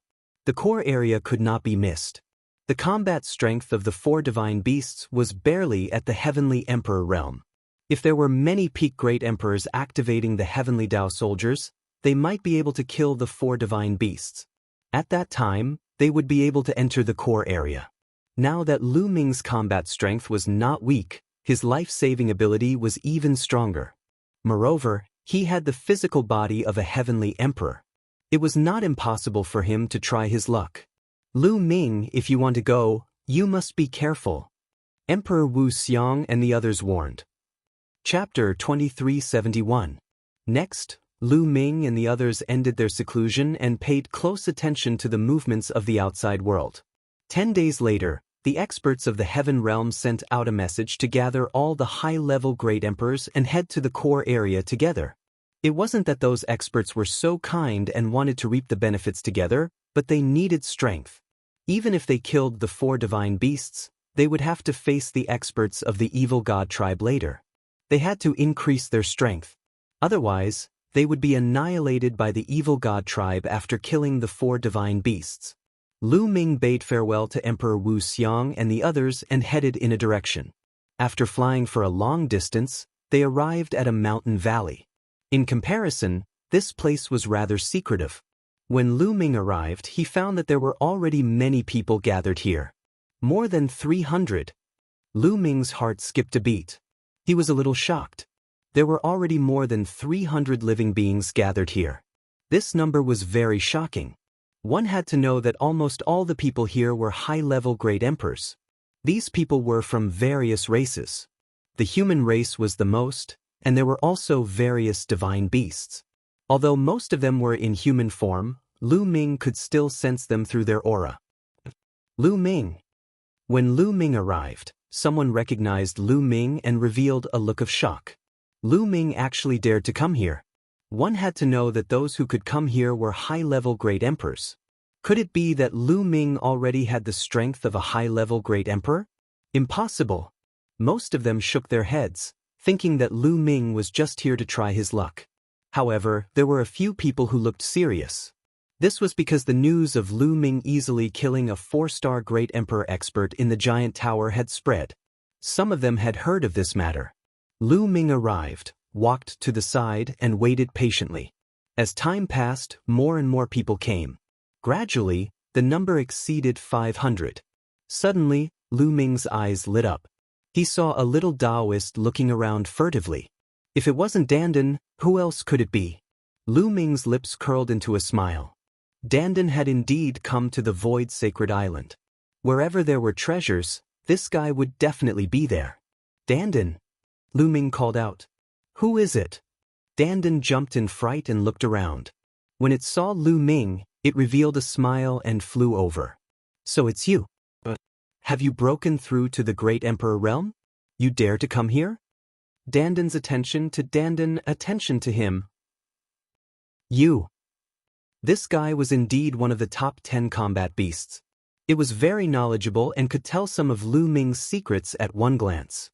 The core area could not be missed. The combat strength of the 4 divine beasts was barely at the Heavenly Emperor realm. If there were many peak Great Emperors activating the Heavenly Tao soldiers, they might be able to kill the 4 divine beasts. At that time, they would be able to enter the core area. Now that Lu Ming's combat strength was not weak, his life-saving ability was even stronger. Moreover, he had the physical body of a Heavenly Emperor. It was not impossible for him to try his luck. "Lu Ming, if you want to go, you must be careful," Emperor Wu Xiang and the others warned. Chapter 2371. Next, Lu Ming and the others ended their seclusion and paid close attention to the movements of the outside world. 10 days later, the experts of the Heaven Realm sent out a message to gather all the high-level Great Emperors and head to the core area together. It wasn't that those experts were so kind and wanted to reap the benefits together, but they needed strength. Even if they killed the 4 divine beasts, they would have to face the experts of the Evil God Tribe later. They had to increase their strength. Otherwise, they would be annihilated by the Evil God Tribe after killing the 4 divine beasts. Lu Ming bade farewell to Emperor Wu Xiang and the others and headed in a direction. After flying for a long distance, they arrived at a mountain valley. In comparison, this place was rather secretive. When Lu Ming arrived, he found that there were already many people gathered here. More than 300. Lu Ming's heart skipped a beat. He was a little shocked. There were already more than 300 living beings gathered here. This number was very shocking. One had to know that almost all the people here were high-level Great Emperors. These people were from various races. The human race was the most, and there were also various divine beasts. Although most of them were in human form, Lu Ming could still sense them through their aura. Lu Ming. When Lu Ming arrived, someone recognized Lu Ming and revealed a look of shock. Lu Ming actually dared to come here. One had to know that those who could come here were high-level great emperors. Could it be that Lu Ming already had the strength of a high-level great emperor? Impossible. Most of them shook their heads, thinking that Lu Ming was just here to try his luck. However, there were a few people who looked serious. This was because the news of Lu Ming easily killing a 4-star great emperor expert in the giant tower had spread. Some of them had heard of this matter. Lu Ming arrived, walked to the side and waited patiently. As time passed, more and more people came. Gradually, the number exceeded 500. Suddenly, Lu Ming's eyes lit up. He saw a little Taoist looking around furtively. If it wasn't Dandan, who else could it be? Lu Ming's lips curled into a smile. Dandan had indeed come to the Void Sacred Island. Wherever there were treasures, this guy would definitely be there. Dandan, Lu Ming called out. Who is it? Dandan jumped in fright and looked around. When it saw Lu Ming, it revealed a smile and flew over. So it's you. Have you broken through to the Great Emperor realm? You dare to come here? Dandan's attention to him. You. This guy was indeed one of the top 10 combat beasts. It was very knowledgeable and could tell some of Lu Ming's secrets at one glance.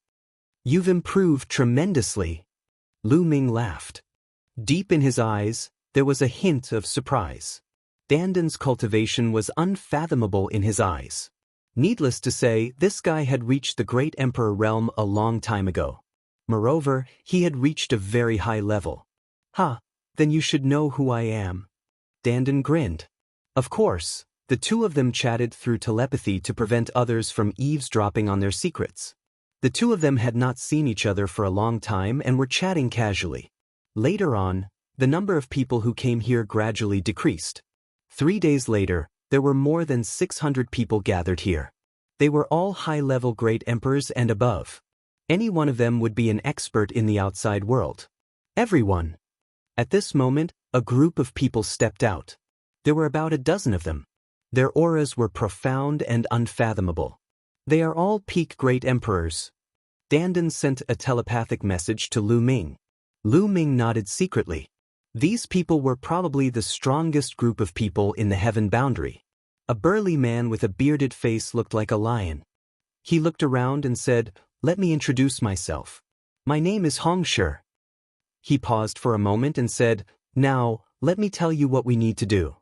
You've improved tremendously. Lu Ming laughed. Deep in his eyes, there was a hint of surprise. Dandan's cultivation was unfathomable in his eyes. Needless to say, this guy had reached the Great Emperor realm a long time ago. Moreover, he had reached a very high level. Then you should know who I am. Dandan grinned. Of course, the two of them chatted through telepathy to prevent others from eavesdropping on their secrets. The two of them had not seen each other for a long time and were chatting casually. Later on, the number of people who came here gradually decreased. 3 days later, there were more than 600 people gathered here. They were all high-level great emperors and above. Any one of them would be an expert in the outside world. Everyone. At this moment, a group of people stepped out. There were about a dozen of them. Their auras were profound and unfathomable. They are all peak great emperors. Dandan sent a telepathic message to Lu Ming. Lu Ming nodded secretly. These people were probably the strongest group of people in the heaven boundary. A burly man with a bearded face looked like a lion. He looked around and said, "Let me introduce myself. My name is Hongshi." He paused for a moment and said, "Now, let me tell you what we need to do.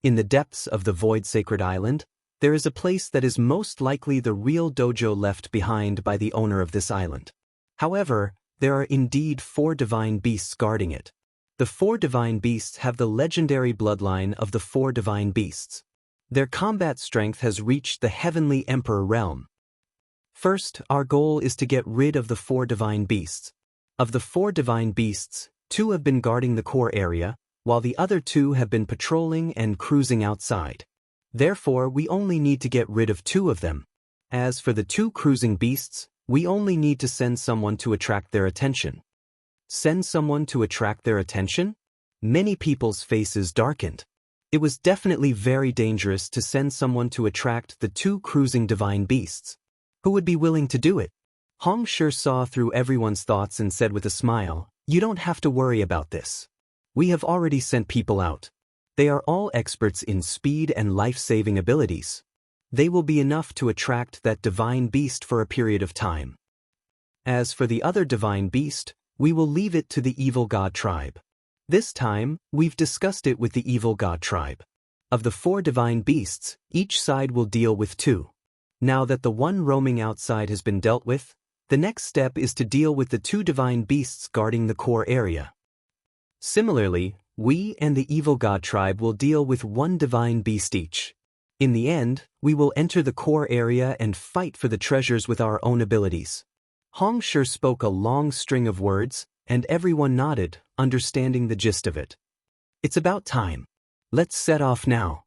In the depths of the Void Sacred Island, there is a place that is most likely the real dojo left behind by the owner of this island. However, there are indeed 4 divine beasts guarding it. The 4 divine beasts have the legendary bloodline of the 4 divine beasts. Their combat strength has reached the Heavenly Emperor realm. First, our goal is to get rid of the 4 divine beasts. Of the 4 divine beasts, 2 have been guarding the core area, while the other 2 have been patrolling and cruising outside. Therefore, we only need to get rid of 2 of them. As for the 2 cruising beasts, we only need to send someone to attract their attention." Send someone to attract their attention? Many people's faces darkened. It was definitely very dangerous to send someone to attract the 2 cruising divine beasts. Who would be willing to do it? Hongshi saw through everyone's thoughts and said with a smile, "You don't have to worry about this. We have already sent people out. They are all experts in speed and life-saving abilities. They will be enough to attract that divine beast for a period of time. As for the other divine beast, we will leave it to the evil god tribe. This time, we've discussed it with the evil god tribe. Of the 4 divine beasts, each side will deal with 2. Now that the one roaming outside has been dealt with, the next step is to deal with the 2 divine beasts guarding the core area. Similarly, we and the evil god tribe will deal with 1 divine beast each. In the end, we will enter the core area and fight for the treasures with our own abilities." Hongshi spoke a long string of words, and everyone nodded, understanding the gist of it. "It's about time. Let's set off now."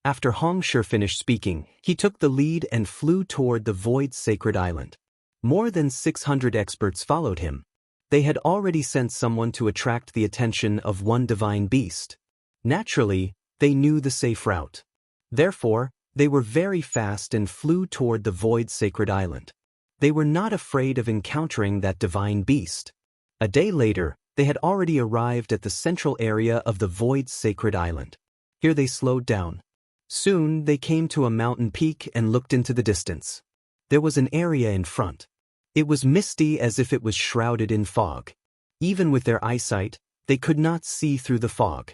After Hongshi finished speaking, he took the lead and flew toward the Void Sacred Island. More than 600 experts followed him. They had already sent someone to attract the attention of 1 divine beast. Naturally, they knew the safe route. Therefore, they were very fast and flew toward the Void Sacred Island. They were not afraid of encountering that divine beast. A day later, they had already arrived at the central area of the Void's sacred island. Here they slowed down. Soon they came to a mountain peak and looked into the distance. There was an area in front. It was misty as if it was shrouded in fog. Even with their eyesight, they could not see through the fog.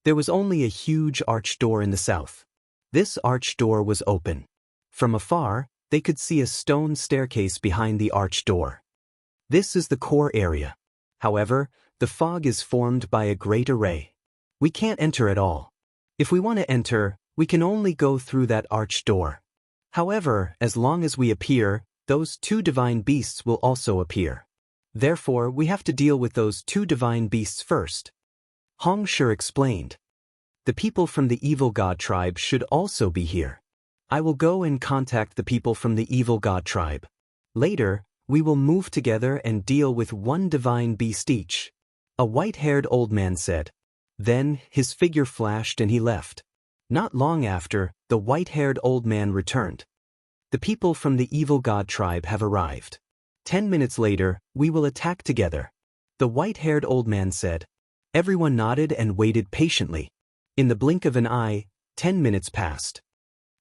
There was only a huge arched door in the south. This arched door was open. From afar, they could see a stone staircase behind the arched door. This is the core area. However, the fog is formed by a great array. We can't enter at all. If we want to enter, we can only go through that arched door. However, as long as we appear, those two divine beasts will also appear. Therefore, we have to deal with those two divine beasts first. Hong Shi explained. The people from the evil god tribe should also be here. I will go and contact the people from the evil god tribe. Later, we will move together and deal with one divine beast each. A white-haired old man said. Then, his figure flashed and he left. Not long after, the white-haired old man returned. The people from the evil god tribe have arrived. 10 minutes later, we will attack together. The white-haired old man said. Everyone nodded and waited patiently. In the blink of an eye, 10 minutes passed.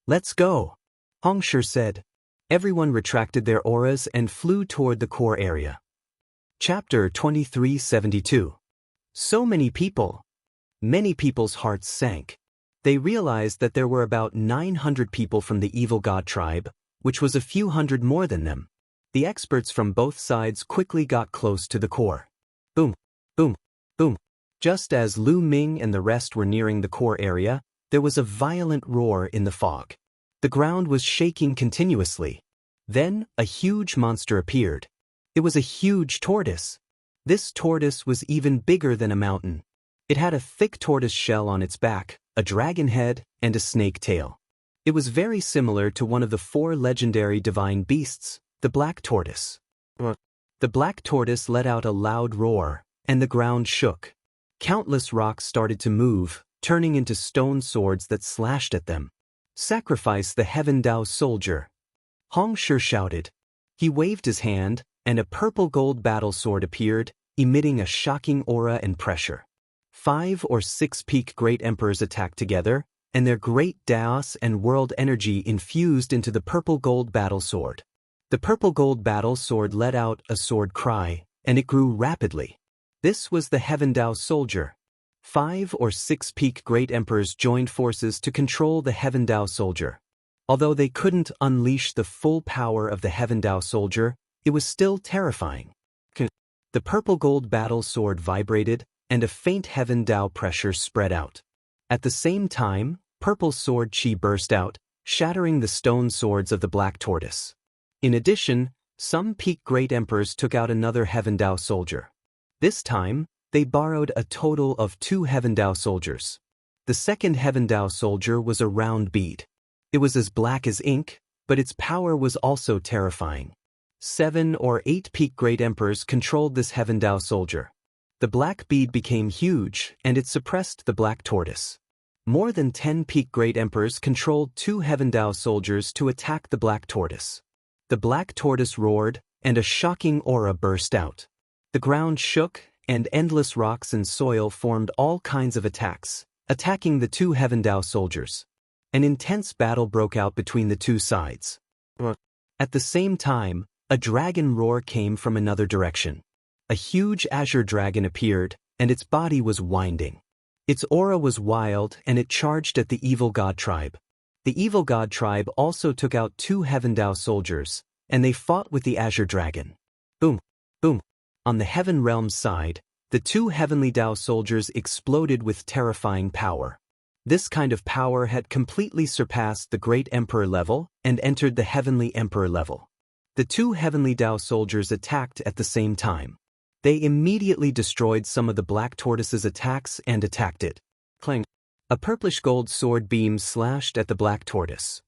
Let's go, Hong Shi said. Everyone retracted their auras and flew toward the core area. Chapter 2372. So many people. Many people's hearts sank. They realized that there were about 900 people from the evil god tribe, which was a few hundred more than them. The experts from both sides quickly got close to the core. Boom, boom, boom. Just as Lu Ming and the rest were nearing the core area, there was a violent roar in the fog. The ground was shaking continuously. Then, a huge monster appeared. It was a huge tortoise. This tortoise was even bigger than a mountain. It had a thick tortoise shell on its back, a dragon head, and a snake tail. It was very similar to one of the 4 legendary divine beasts, the black tortoise. The black tortoise let out a loud roar, and the ground shook. Countless rocks started to move, turning into stone swords that slashed at them. Sacrifice the Heaven Dao soldier. Hong Shi shouted. He waved his hand, and a purple gold battle sword appeared, emitting a shocking aura and pressure. 5 or 6 peak great emperors attacked together, and their great Daos and world energy infused into the purple gold battle sword. The purple gold battle sword let out a sword cry, and it grew rapidly. This was the Heaven Dao soldier. 5 or 6 peak great emperors joined forces to control the Heaven Dao soldier. Although they couldn't unleash the full power of the Heaven Dao soldier, it was still terrifying. The purple gold battle sword vibrated, and a faint Heaven Dao pressure spread out. At the same time, purple sword chi burst out, shattering the stone swords of the black tortoise. In addition, some peak great emperors took out another Heaven Dao soldier. This time, they borrowed a total of 2 Heaven Dao soldiers. The second Heaven Dao soldier was a round bead. It was as black as ink, but its power was also terrifying. 7 or 8 peak great emperors controlled this Heaven Dao soldier. The black bead became huge, and it suppressed the black tortoise. More than 10 peak great emperors controlled 2 Heaven Dao soldiers to attack the black tortoise. The black tortoise roared, and a shocking aura burst out. The ground shook, and endless rocks and soil formed all kinds of attacks, attacking the 2 Heaven Dao soldiers. An intense battle broke out between the 2 sides. At the same time, a dragon roar came from another direction. A huge azure dragon appeared, and its body was winding. Its aura was wild, and it charged at the evil god tribe. The evil god tribe also took out 2 Heaven Dao soldiers, and they fought with the azure dragon. Boom, boom. On the Heaven Realm's side, the 2 Heavenly Dao soldiers exploded with terrifying power. This kind of power had completely surpassed the Great Emperor level and entered the Heavenly Emperor level. The 2 Heavenly Dao soldiers attacked at the same time. They immediately destroyed some of the black tortoise's attacks and attacked it. Clang! A purplish gold sword beam slashed at the black tortoise.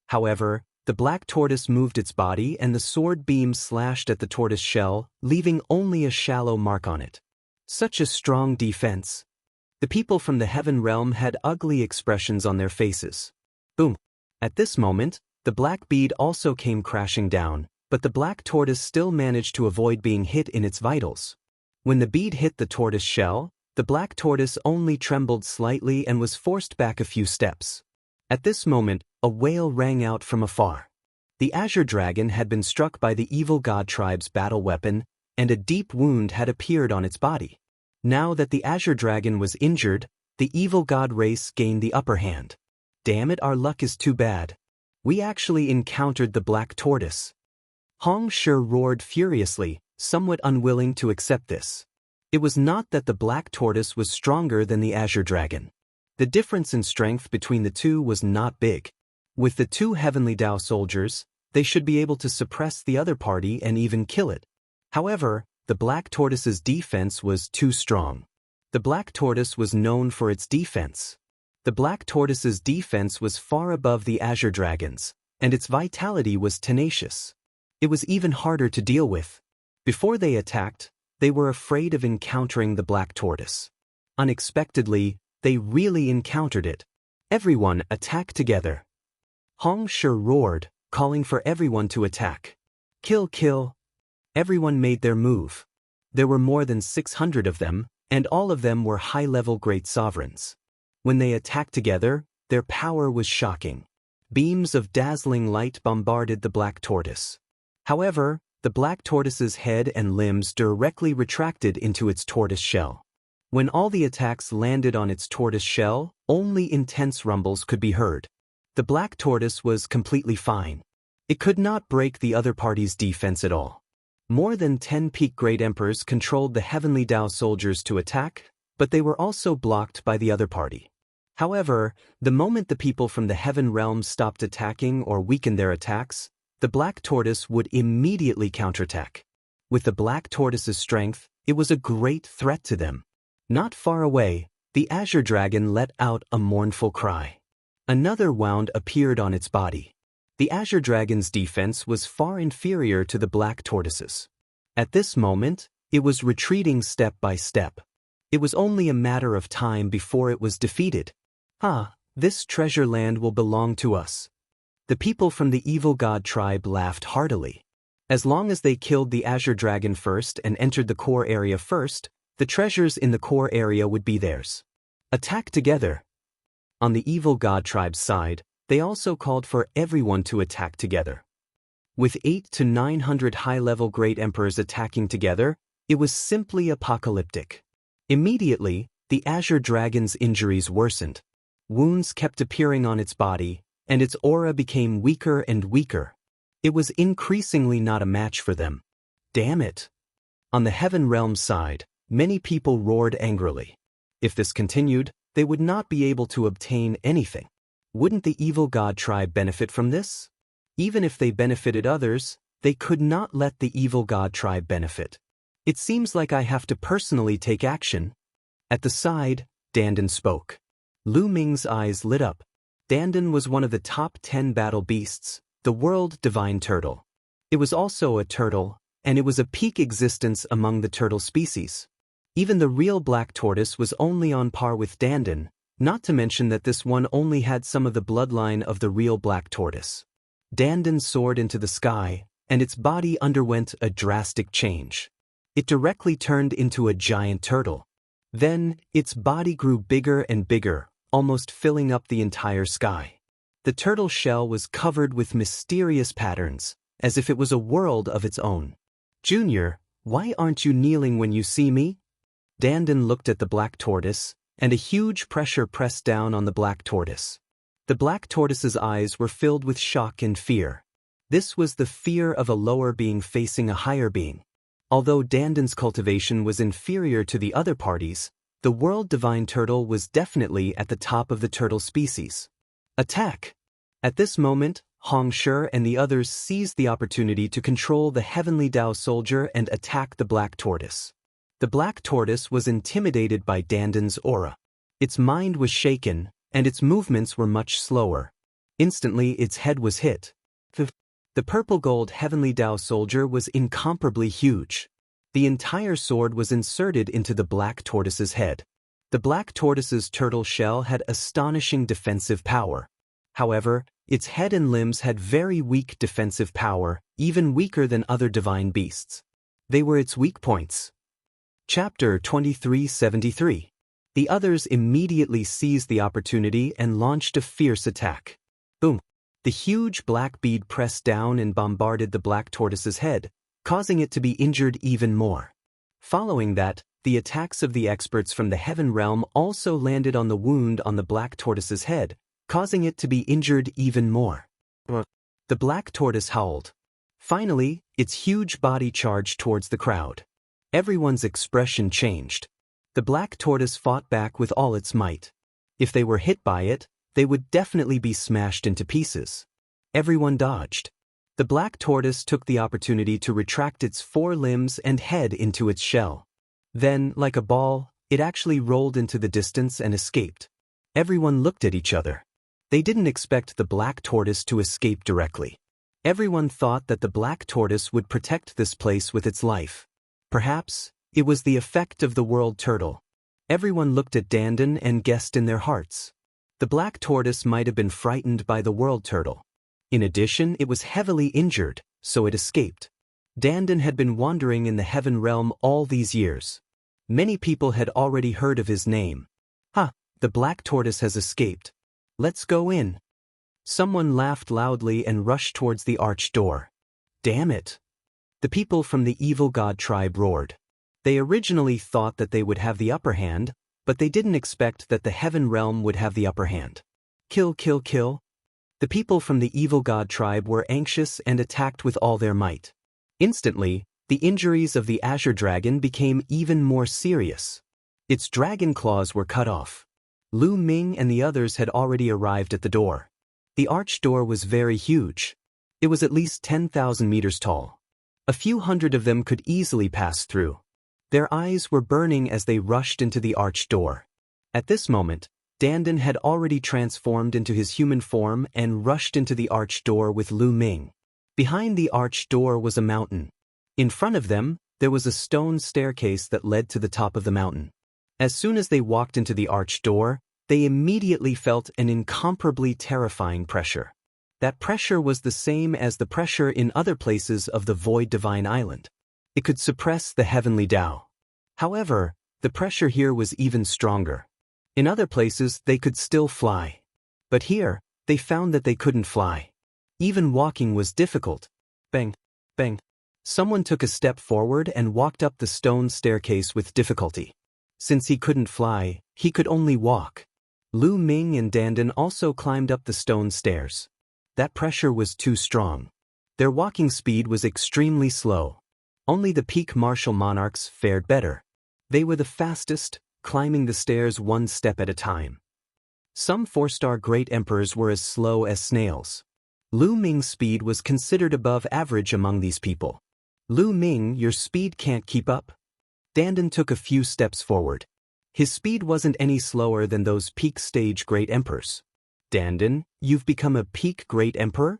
However, the black tortoise moved its body and the sword beam slashed at the tortoise shell, leaving only a shallow mark on it. Such a strong defense. The people from the Heaven Realm had ugly expressions on their faces. Boom! At this moment, the black bead also came crashing down, but the black tortoise still managed to avoid being hit in its vitals. When the bead hit the tortoise shell, the black tortoise only trembled slightly and was forced back a few steps. At this moment, a wail rang out from afar. The azure dragon had been struck by the evil god tribe's battle weapon, and a deep wound had appeared on its body. Now that the azure dragon was injured, the evil god race gained the upper hand. Damn it, our luck is too bad. We actually encountered the black tortoise. Hong Shi roared furiously, somewhat unwilling to accept this. It was not that the black tortoise was stronger than the azure dragon. The difference in strength between the two was not big. With the two heavenly Dao soldiers, they should be able to suppress the other party and even kill it. However, the black tortoise's defense was too strong. The black tortoise was known for its defense. The black tortoise's defense was far above the azure dragon's, and its vitality was tenacious. It was even harder to deal with. Before they attacked, they were afraid of encountering the black tortoise. Unexpectedly, they really encountered it. Everyone attack together. Hong Shi roared, calling for everyone to attack. Kill, kill. Everyone made their move. There were more than 600 of them, and all of them were high-level great sovereigns. When they attacked together, their power was shocking. Beams of dazzling light bombarded the black tortoise. However, the black tortoise's head and limbs directly retracted into its tortoise shell. When all the attacks landed on its tortoise shell, only intense rumbles could be heard. The black tortoise was completely fine. It could not break the other party's defense at all. More than 10 peak great emperors controlled the heavenly Dao soldiers to attack, but they were also blocked by the other party. However, the moment the people from the heaven realm stopped attacking or weakened their attacks, the black tortoise would immediately counterattack. With the black tortoise's strength, it was a great threat to them. Not far away, the azure dragon let out a mournful cry. Another wound appeared on its body. The azure dragon's defense was far inferior to the black tortoise's. At this moment, it was retreating step by step. It was only a matter of time before it was defeated. This treasure land will belong to us. The people from the evil god tribe laughed heartily. As long as they killed the azure dragon first and entered the core area first, the treasures in the core area would be theirs. Attack together. On the evil god tribe's side, they also called for everyone to attack together. With 800 to 900 high-level great emperors attacking together, it was simply apocalyptic. Immediately, the azure dragon's injuries worsened. Wounds kept appearing on its body, and its aura became weaker and weaker. It was increasingly not a match for them. Damn it! On the heaven realm side, many people roared angrily. If this continued, they would not be able to obtain anything. Wouldn't the evil god tribe benefit from this? Even if they benefited others, they could not let the evil god tribe benefit. It seems like I have to personally take action. At the side, Dandan spoke. Lu Ming's eyes lit up. Dandan was one of the top 10 battle beasts, the world divine turtle. It was also a turtle, and it was a peak existence among the turtle species. Even the real black tortoise was only on par with Dandan, not to mention that this one only had some of the bloodline of the real black tortoise. Dandan soared into the sky, and its body underwent a drastic change. It directly turned into a giant turtle. Then, its body grew bigger and bigger, almost filling up the entire sky. The turtle shell was covered with mysterious patterns, as if it was a world of its own. Junior, why aren't you kneeling when you see me? Dandan looked at the black tortoise, and a huge pressure pressed down on the black tortoise. The black tortoise's eyes were filled with shock and fear. This was the fear of a lower being facing a higher being. Although Dandan's cultivation was inferior to the other parties, the world divine turtle was definitely at the top of the turtle species. Attack! At this moment, Hong Shi and the others seized the opportunity to control the heavenly Dao soldier and attack the black tortoise. The black tortoise was intimidated by Dandan's aura. Its mind was shaken, and its movements were much slower. Instantly, its head was hit. The purple-gold heavenly Dao soldier was incomparably huge. The entire sword was inserted into the black tortoise's head. The black tortoise's turtle shell had astonishing defensive power. However, its head and limbs had very weak defensive power, even weaker than other divine beasts. They were its weak points. Chapter 2373. The others immediately seized the opportunity and launched a fierce attack. Boom! The huge black bead pressed down and bombarded the black tortoise's head, causing it to be injured even more. Following that, the attacks of the experts from the heaven realm also landed on the wound on the black tortoise's head, causing it to be injured even more. The black tortoise howled. Finally, its huge body charged towards the crowd. Everyone's expression changed. The black tortoise fought back with all its might. If they were hit by it, they would definitely be smashed into pieces. Everyone dodged. The black tortoise took the opportunity to retract its 4 limbs and head into its shell. Then, like a ball, it actually rolled into the distance and escaped. Everyone looked at each other. They didn't expect the black tortoise to escape directly. Everyone thought that the black tortoise would protect this place with its life. Perhaps it was the effect of the world turtle. Everyone looked at Dandan and guessed in their hearts. The black tortoise might have been frightened by the world turtle. In addition, it was heavily injured, so it escaped. Dandan had been wandering in the heaven realm all these years. Many people had already heard of his name. The black tortoise has escaped. Let's go in. Someone laughed loudly and rushed towards the arched door. Damn it! The people from the evil god tribe roared. They originally thought that they would have the upper hand, but they didn't expect that the heaven realm would have the upper hand. Kill, kill, kill. The people from the evil god tribe were anxious and attacked with all their might. Instantly, the injuries of the Azure Dragon became even more serious. Its dragon claws were cut off. Lu Ming and the others had already arrived at the door. The arched door was very huge. It was at least 10,000 meters tall. A few hundred of them could easily pass through. Their eyes were burning as they rushed into the arched door. At this moment, Dandan had already transformed into his human form and rushed into the arched door with Lu Ming. Behind the arched door was a mountain. In front of them, there was a stone staircase that led to the top of the mountain. As soon as they walked into the arched door, they immediately felt an incomparably terrifying pressure. That pressure was the same as the pressure in other places of the Void Divine Island. It could suppress the heavenly Tao. However, the pressure here was even stronger. In other places, they could still fly. But here, they found that they couldn't fly. Even walking was difficult. Bang, bang. Someone took a step forward and walked up the stone staircase with difficulty. Since he couldn't fly, he could only walk. Lu Ming and Dandan also climbed up the stone stairs. That pressure was too strong. Their walking speed was extremely slow. Only the peak martial monarchs fared better. They were the fastest, climbing the stairs one step at a time. Some 4-star great emperors were as slow as snails. Lu Ming's speed was considered above average among these people. Lu Ming, your speed can't keep up. Dandan took a few steps forward. His speed wasn't any slower than those peak stage great emperors. Dandan, you've become a peak great emperor?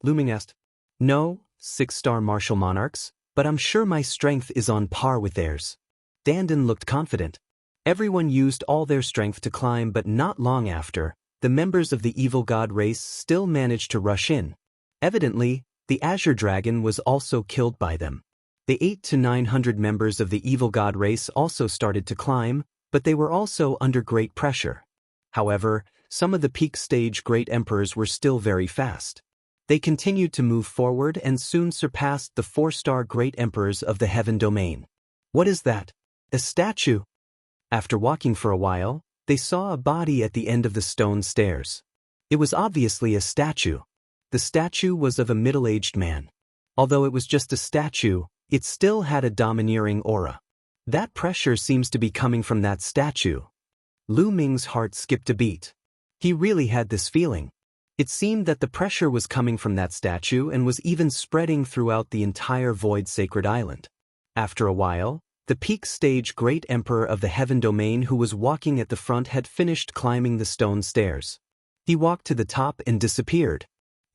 Lu Ming asked. No, 6-star martial monarchs, but I'm sure my strength is on par with theirs. Dandan looked confident. Everyone used all their strength to climb, but not long after, the members of the evil god race still managed to rush in. Evidently, the Azure Dragon was also killed by them. The 800 to 900 members of the evil god race also started to climb, but they were also under great pressure. However, some of the peak stage great emperors were still very fast. They continued to move forward and soon surpassed the 4-star great emperors of the heaven domain. What is that? A statue? After walking for a while, they saw a body at the end of the stone stairs. It was obviously a statue. The statue was of a middle-aged man. Although it was just a statue, it still had a domineering aura. That pressure seems to be coming from that statue. Lu Ming's heart skipped a beat. He really had this feeling. It seemed that the pressure was coming from that statue and was even spreading throughout the entire Void Sacred Island. After a while, the peak stage great emperor of the heaven domain who was walking at the front had finished climbing the stone stairs. He walked to the top and disappeared.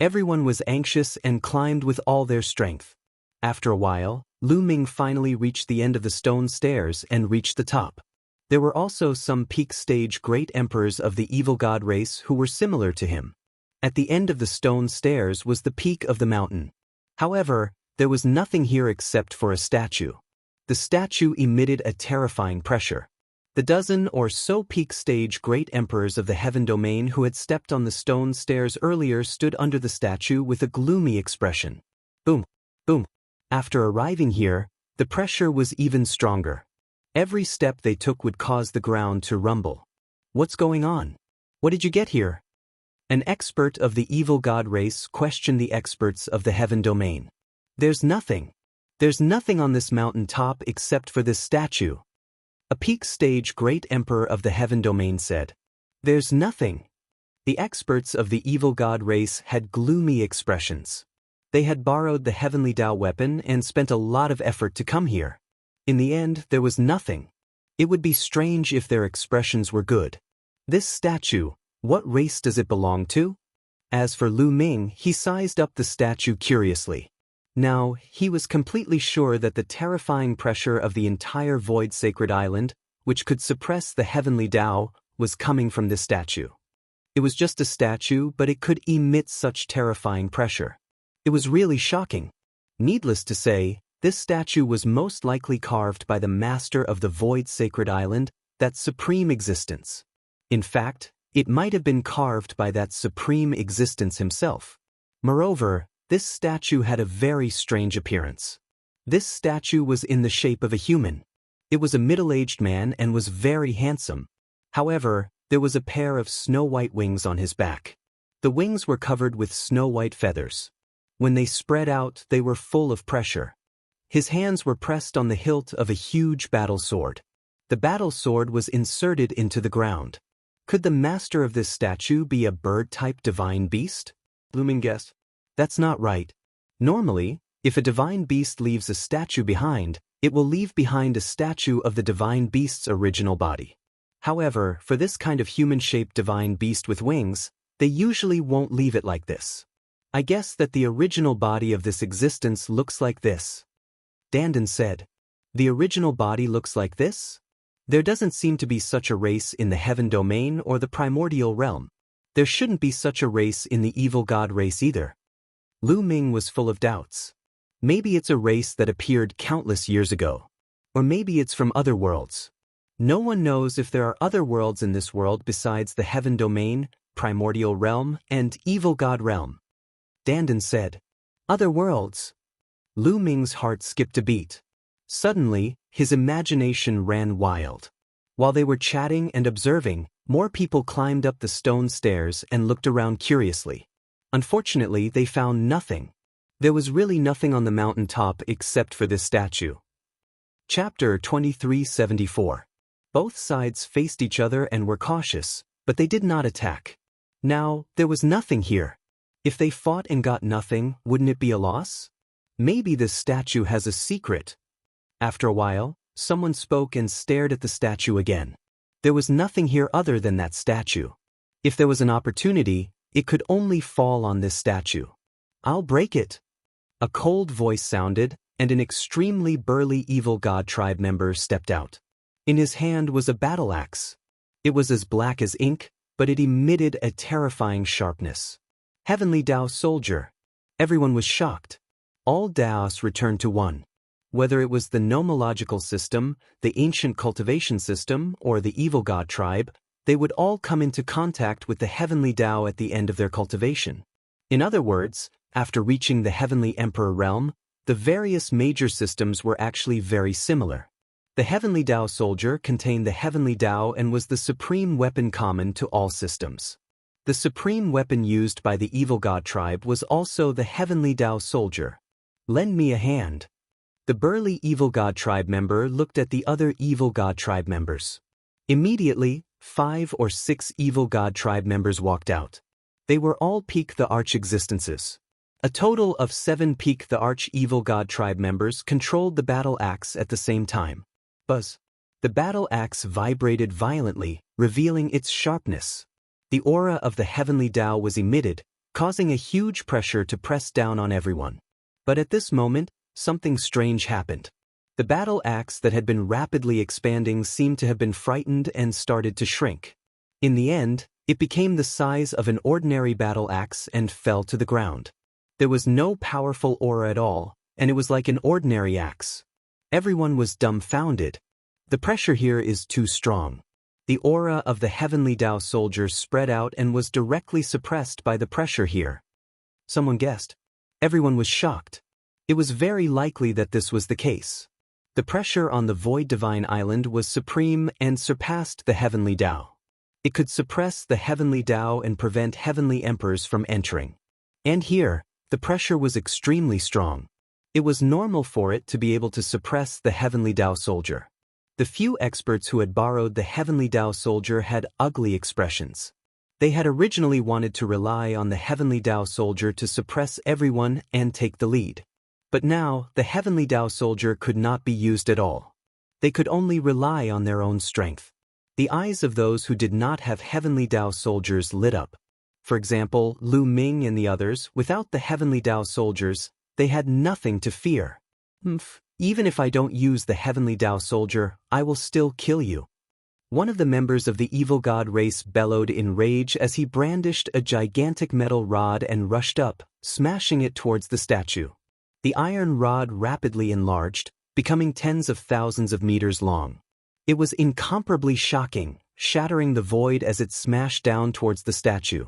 Everyone was anxious and climbed with all their strength. After a while, Lu Ming finally reached the end of the stone stairs and reached the top. There were also some peak stage great emperors of the evil god race who were similar to him. At the end of the stone stairs was the peak of the mountain. However, there was nothing here except for a statue. The statue emitted a terrifying pressure. The dozen or so peak stage great emperors of the heaven domain who had stepped on the stone stairs earlier stood under the statue with a gloomy expression. Boom, boom. After arriving here, the pressure was even stronger. Every step they took would cause the ground to rumble. What's going on? What did you get here? An expert of the evil god race questioned the experts of the heaven domain. There's nothing on this mountain top except for this statue. A peak stage great emperor of the heaven domain said. There's nothing. The experts of the evil god race had gloomy expressions. They had borrowed the heavenly Tao weapon and spent a lot of effort to come here. In the end, there was nothing. It would be strange if their expressions were good. This statue, what race does it belong to? As for Lu Ming, he sized up the statue curiously. Now, he was completely sure that the terrifying pressure of the entire void sacred island, which could suppress the heavenly Tao, was coming from this statue. It was just a statue, but it could emit such terrifying pressure. It was really shocking. Needless to say, this statue was most likely carved by the master of the void sacred island, that supreme existence. In fact, it might have been carved by that supreme existence himself. Moreover, this statue had a very strange appearance. This statue was in the shape of a human. It was a middle-aged man and was very handsome. However, there was a pair of snow-white wings on his back. The wings were covered with snow-white feathers. When they spread out, they were full of pressure. His hands were pressed on the hilt of a huge battle sword. The battle sword was inserted into the ground. Could the master of this statue be a bird-type divine beast? Lu Ming guessed. That's not right. Normally, if a divine beast leaves a statue behind, it will leave behind a statue of the divine beast's original body. However, for this kind of human-shaped divine beast with wings, they usually won't leave it like this. I guess that the original body of this existence looks like this. Dandan said. The original body looks like this? There doesn't seem to be such a race in the heaven domain or the primordial realm. There shouldn't be such a race in the evil god race either. Lu Ming was full of doubts. Maybe it's a race that appeared countless years ago. Or maybe it's from other worlds. No one knows if there are other worlds in this world besides the heaven domain, primordial realm, and evil god realm. Dandan said. Other worlds? Lu Ming's heart skipped a beat. Suddenly, his imagination ran wild. While they were chatting and observing, more people climbed up the stone stairs and looked around curiously. Unfortunately, they found nothing. There was really nothing on the mountain top except for this statue. Chapter 2374. Both sides faced each other and were cautious, but they did not attack. Now, there was nothing here. If they fought and got nothing, wouldn't it be a loss? Maybe this statue has a secret. After a while, someone spoke and stared at the statue again. There was nothing here other than that statue. If there was an opportunity, it could only fall on this statue. I'll break it. A cold voice sounded, and an extremely burly evil god tribe member stepped out. In his hand was a battle axe. It was as black as ink, but it emitted a terrifying sharpness. Heavenly Tao soldier. Everyone was shocked. All Taos returned to one. Whether it was the nomological system, the ancient cultivation system, or the evil god tribe, they would all come into contact with the heavenly Tao at the end of their cultivation. In other words, after reaching the heavenly emperor realm, the various major systems were actually very similar. The heavenly Tao soldier contained the heavenly Tao and was the supreme weapon common to all systems. The supreme weapon used by the evil god tribe was also the heavenly Tao soldier. Lend me a hand. The burly evil god tribe member looked at the other evil god tribe members. Immediately, 5 or 6 evil god tribe members walked out. They were all Peak the Arch existences. A total of 7 Peak the Arch evil god tribe members controlled the battle axe at the same time. Buzz. The battle axe vibrated violently, revealing its sharpness. The aura of the heavenly Tao was emitted, causing a huge pressure to press down on everyone. But at this moment, something strange happened. The battle axe that had been rapidly expanding seemed to have been frightened and started to shrink. In the end, it became the size of an ordinary battle axe and fell to the ground. There was no powerful aura at all, and it was like an ordinary axe. Everyone was dumbfounded. The pressure here is too strong. The aura of the heavenly Tao soldier spread out and was directly suppressed by the pressure here. Someone guessed. Everyone was shocked. It was very likely that this was the case. The pressure on the Void Divine Island was supreme and surpassed the heavenly Tao. It could suppress the heavenly Tao and prevent heavenly emperors from entering. And here, the pressure was extremely strong. It was normal for it to be able to suppress the heavenly Tao soldier. The few experts who had borrowed the heavenly Tao soldier had ugly expressions. They had originally wanted to rely on the heavenly Tao soldier to suppress everyone and take the lead. But now, the heavenly Tao soldier could not be used at all. They could only rely on their own strength. The eyes of those who did not have heavenly Tao soldiers lit up. For example, Lu Ming and the others, without the heavenly Tao soldiers, they had nothing to fear. Even if I don't use the heavenly Tao soldier, I will still kill you. One of the members of the evil god race bellowed in rage as he brandished a gigantic metal rod and rushed up, smashing it towards the statue. The iron rod rapidly enlarged, becoming tens of thousands of meters long. It was incomparably shocking, shattering the void as it smashed down towards the statue.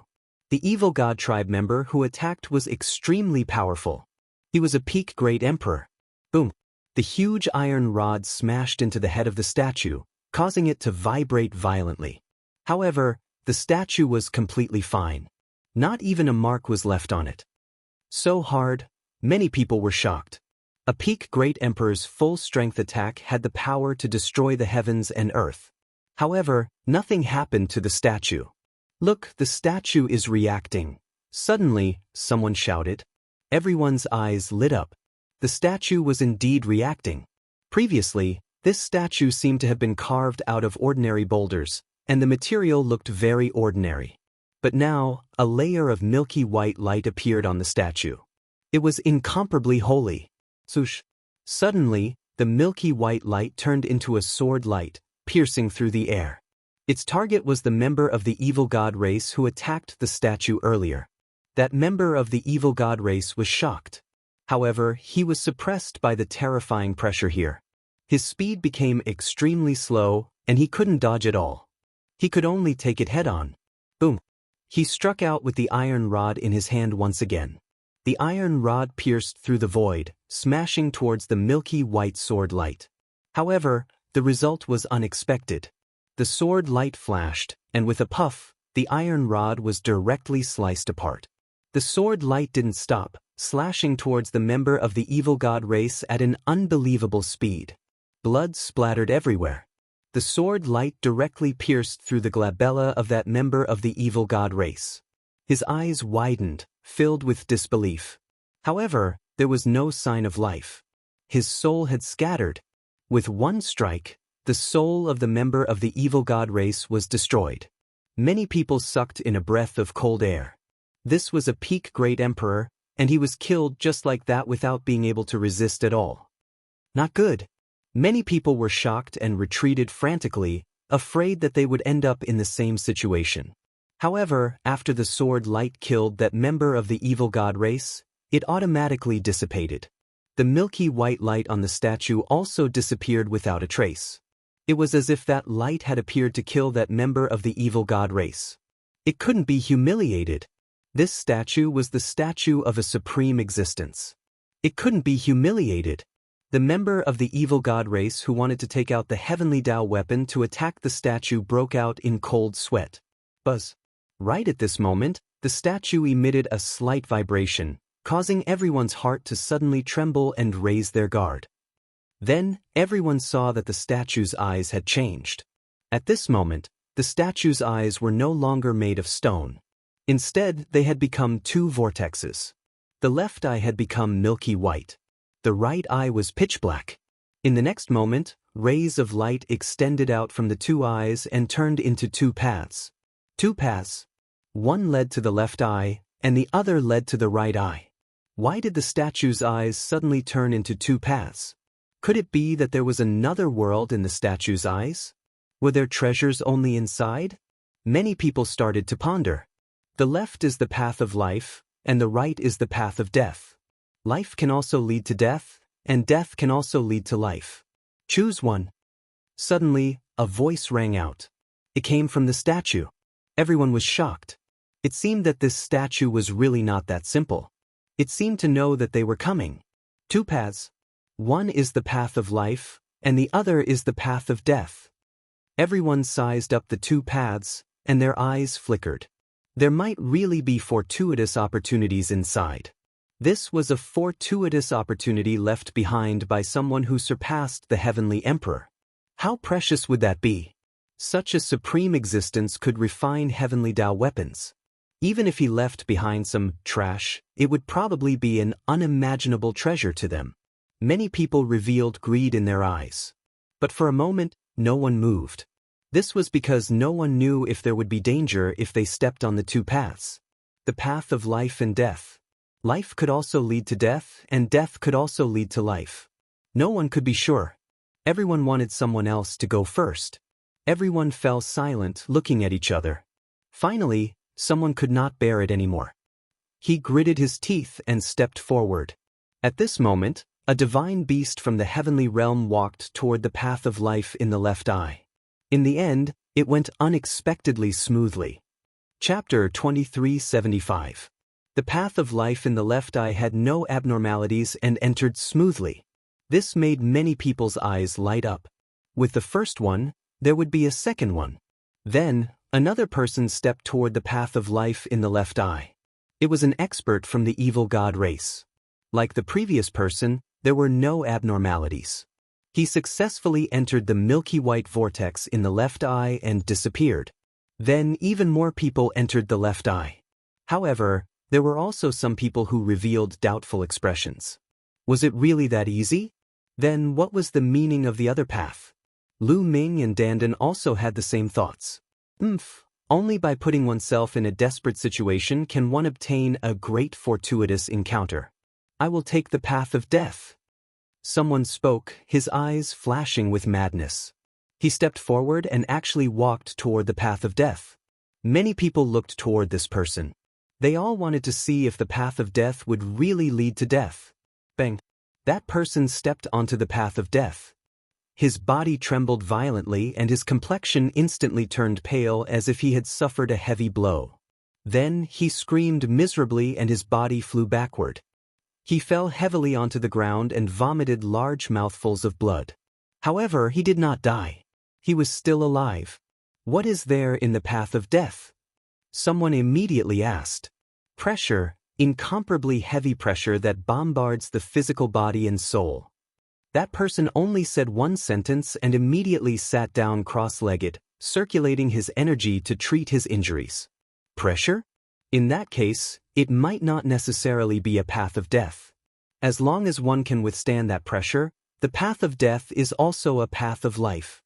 The evil god tribe member who attacked was extremely powerful. He was a peak great emperor. Boom! The huge iron rod smashed into the head of the statue, causing it to vibrate violently. However, the statue was completely fine. Not even a mark was left on it. So hard, many people were shocked. A peak great emperor's full-strength attack had the power to destroy the heavens and earth. However, nothing happened to the statue. Look, the statue is reacting. Suddenly, someone shouted. Everyone's eyes lit up. The statue was indeed reacting. Previously, this statue seemed to have been carved out of ordinary boulders, and the material looked very ordinary. But now, a layer of milky white light appeared on the statue. It was incomparably holy. Swoosh! Suddenly, the milky white light turned into a sword light, piercing through the air. Its target was the member of the evil god race who attacked the statue earlier. That member of the evil god race was shocked. However, he was suppressed by the terrifying pressure here. His speed became extremely slow, and he couldn't dodge at all. He could only take it head-on. Boom! He struck out with the iron rod in his hand once again. The iron rod pierced through the void, smashing towards the milky white sword light. However, the result was unexpected. The sword light flashed, and with a puff, the iron rod was directly sliced apart. The sword light didn't stop, slashing towards the member of the evil god race at an unbelievable speed. Blood splattered everywhere. The sword light directly pierced through the glabella of that member of the evil god race. His eyes widened, filled with disbelief. However, there was no sign of life. His soul had scattered. With one strike, the soul of the member of the evil god race was destroyed. Many people sucked in a breath of cold air. This was a peak great emperor, and he was killed just like that without being able to resist at all. Not good. Many people were shocked and retreated frantically, afraid that they would end up in the same situation. However, after the sword light killed that member of the evil god race, it automatically dissipated. The milky white light on the statue also disappeared without a trace. It was as if that light had appeared to kill that member of the evil god race. It couldn't be humiliated. This statue was the statue of a supreme existence. It couldn't be humiliated. The member of the evil god race who wanted to take out the heavenly Tao weapon to attack the statue broke out in cold sweat. Buzz. Right at this moment, the statue emitted a slight vibration, causing everyone's heart to suddenly tremble and raise their guard. Then, everyone saw that the statue's eyes had changed. At this moment, the statue's eyes were no longer made of stone. Instead, they had become two vortexes. The left eye had become milky white. The right eye was pitch black. In the next moment, rays of light extended out from the two eyes and turned into two paths. Two paths. One led to the left eye, and the other led to the right eye. Why did the statue's eyes suddenly turn into two paths? Could it be that there was another world in the statue's eyes? Were there treasures only inside? Many people started to ponder. The left is the path of life, and the right is the path of death. Life can also lead to death, and death can also lead to life. Choose one. Suddenly, a voice rang out. It came from the statue. Everyone was shocked. It seemed that this statue was really not that simple. It seemed to know that they were coming. Two paths. One is the path of life, and the other is the path of death. Everyone sized up the two paths, and their eyes flickered. There might really be fortuitous opportunities inside. This was a fortuitous opportunity left behind by someone who surpassed the heavenly emperor. How precious would that be? Such a supreme existence could refine heavenly Tao weapons. Even if he left behind some trash, it would probably be an unimaginable treasure to them. Many people revealed greed in their eyes. But for a moment, no one moved. This was because no one knew if there would be danger if they stepped on the two paths. The path of life and death. Life could also lead to death, and death could also lead to life. No one could be sure. Everyone wanted someone else to go first. Everyone fell silent, looking at each other. Finally, someone could not bear it anymore. He gritted his teeth and stepped forward. At this moment, a divine beast from the heavenly realm walked toward the path of life in the left eye. In the end, it went unexpectedly smoothly. Chapter 2375. The path of life in the left eye had no abnormalities and entered smoothly. This made many people's eyes light up. With the first one, there would be a second one. Then, another person stepped toward the path of life in the left eye. It was an expert from the evil god race. Like the previous person, there were no abnormalities. He successfully entered the milky white vortex in the left eye and disappeared. Then even more people entered the left eye. However, there were also some people who revealed doubtful expressions. Was it really that easy? Then what was the meaning of the other path? Lu Ming and Dandan also had the same thoughts. Only by putting oneself in a desperate situation can one obtain a great fortuitous encounter. I will take the path of death. Someone spoke, his eyes flashing with madness. He stepped forward and actually walked toward the path of death. Many people looked toward this person. They all wanted to see if the path of death would really lead to death. Bang! That person stepped onto the path of death. His body trembled violently and his complexion instantly turned pale as if he had suffered a heavy blow. Then he screamed miserably and his body flew backward. He fell heavily onto the ground and vomited large mouthfuls of blood. However, he did not die. He was still alive. What is there in the path of death? Someone immediately asked. Pressure, incomparably heavy pressure that bombards the physical body and soul. That person only said one sentence and immediately sat down cross-legged, circulating his energy to treat his injuries. Pressure? In that case, it might not necessarily be a path of death. As long as one can withstand that pressure, the path of death is also a path of life.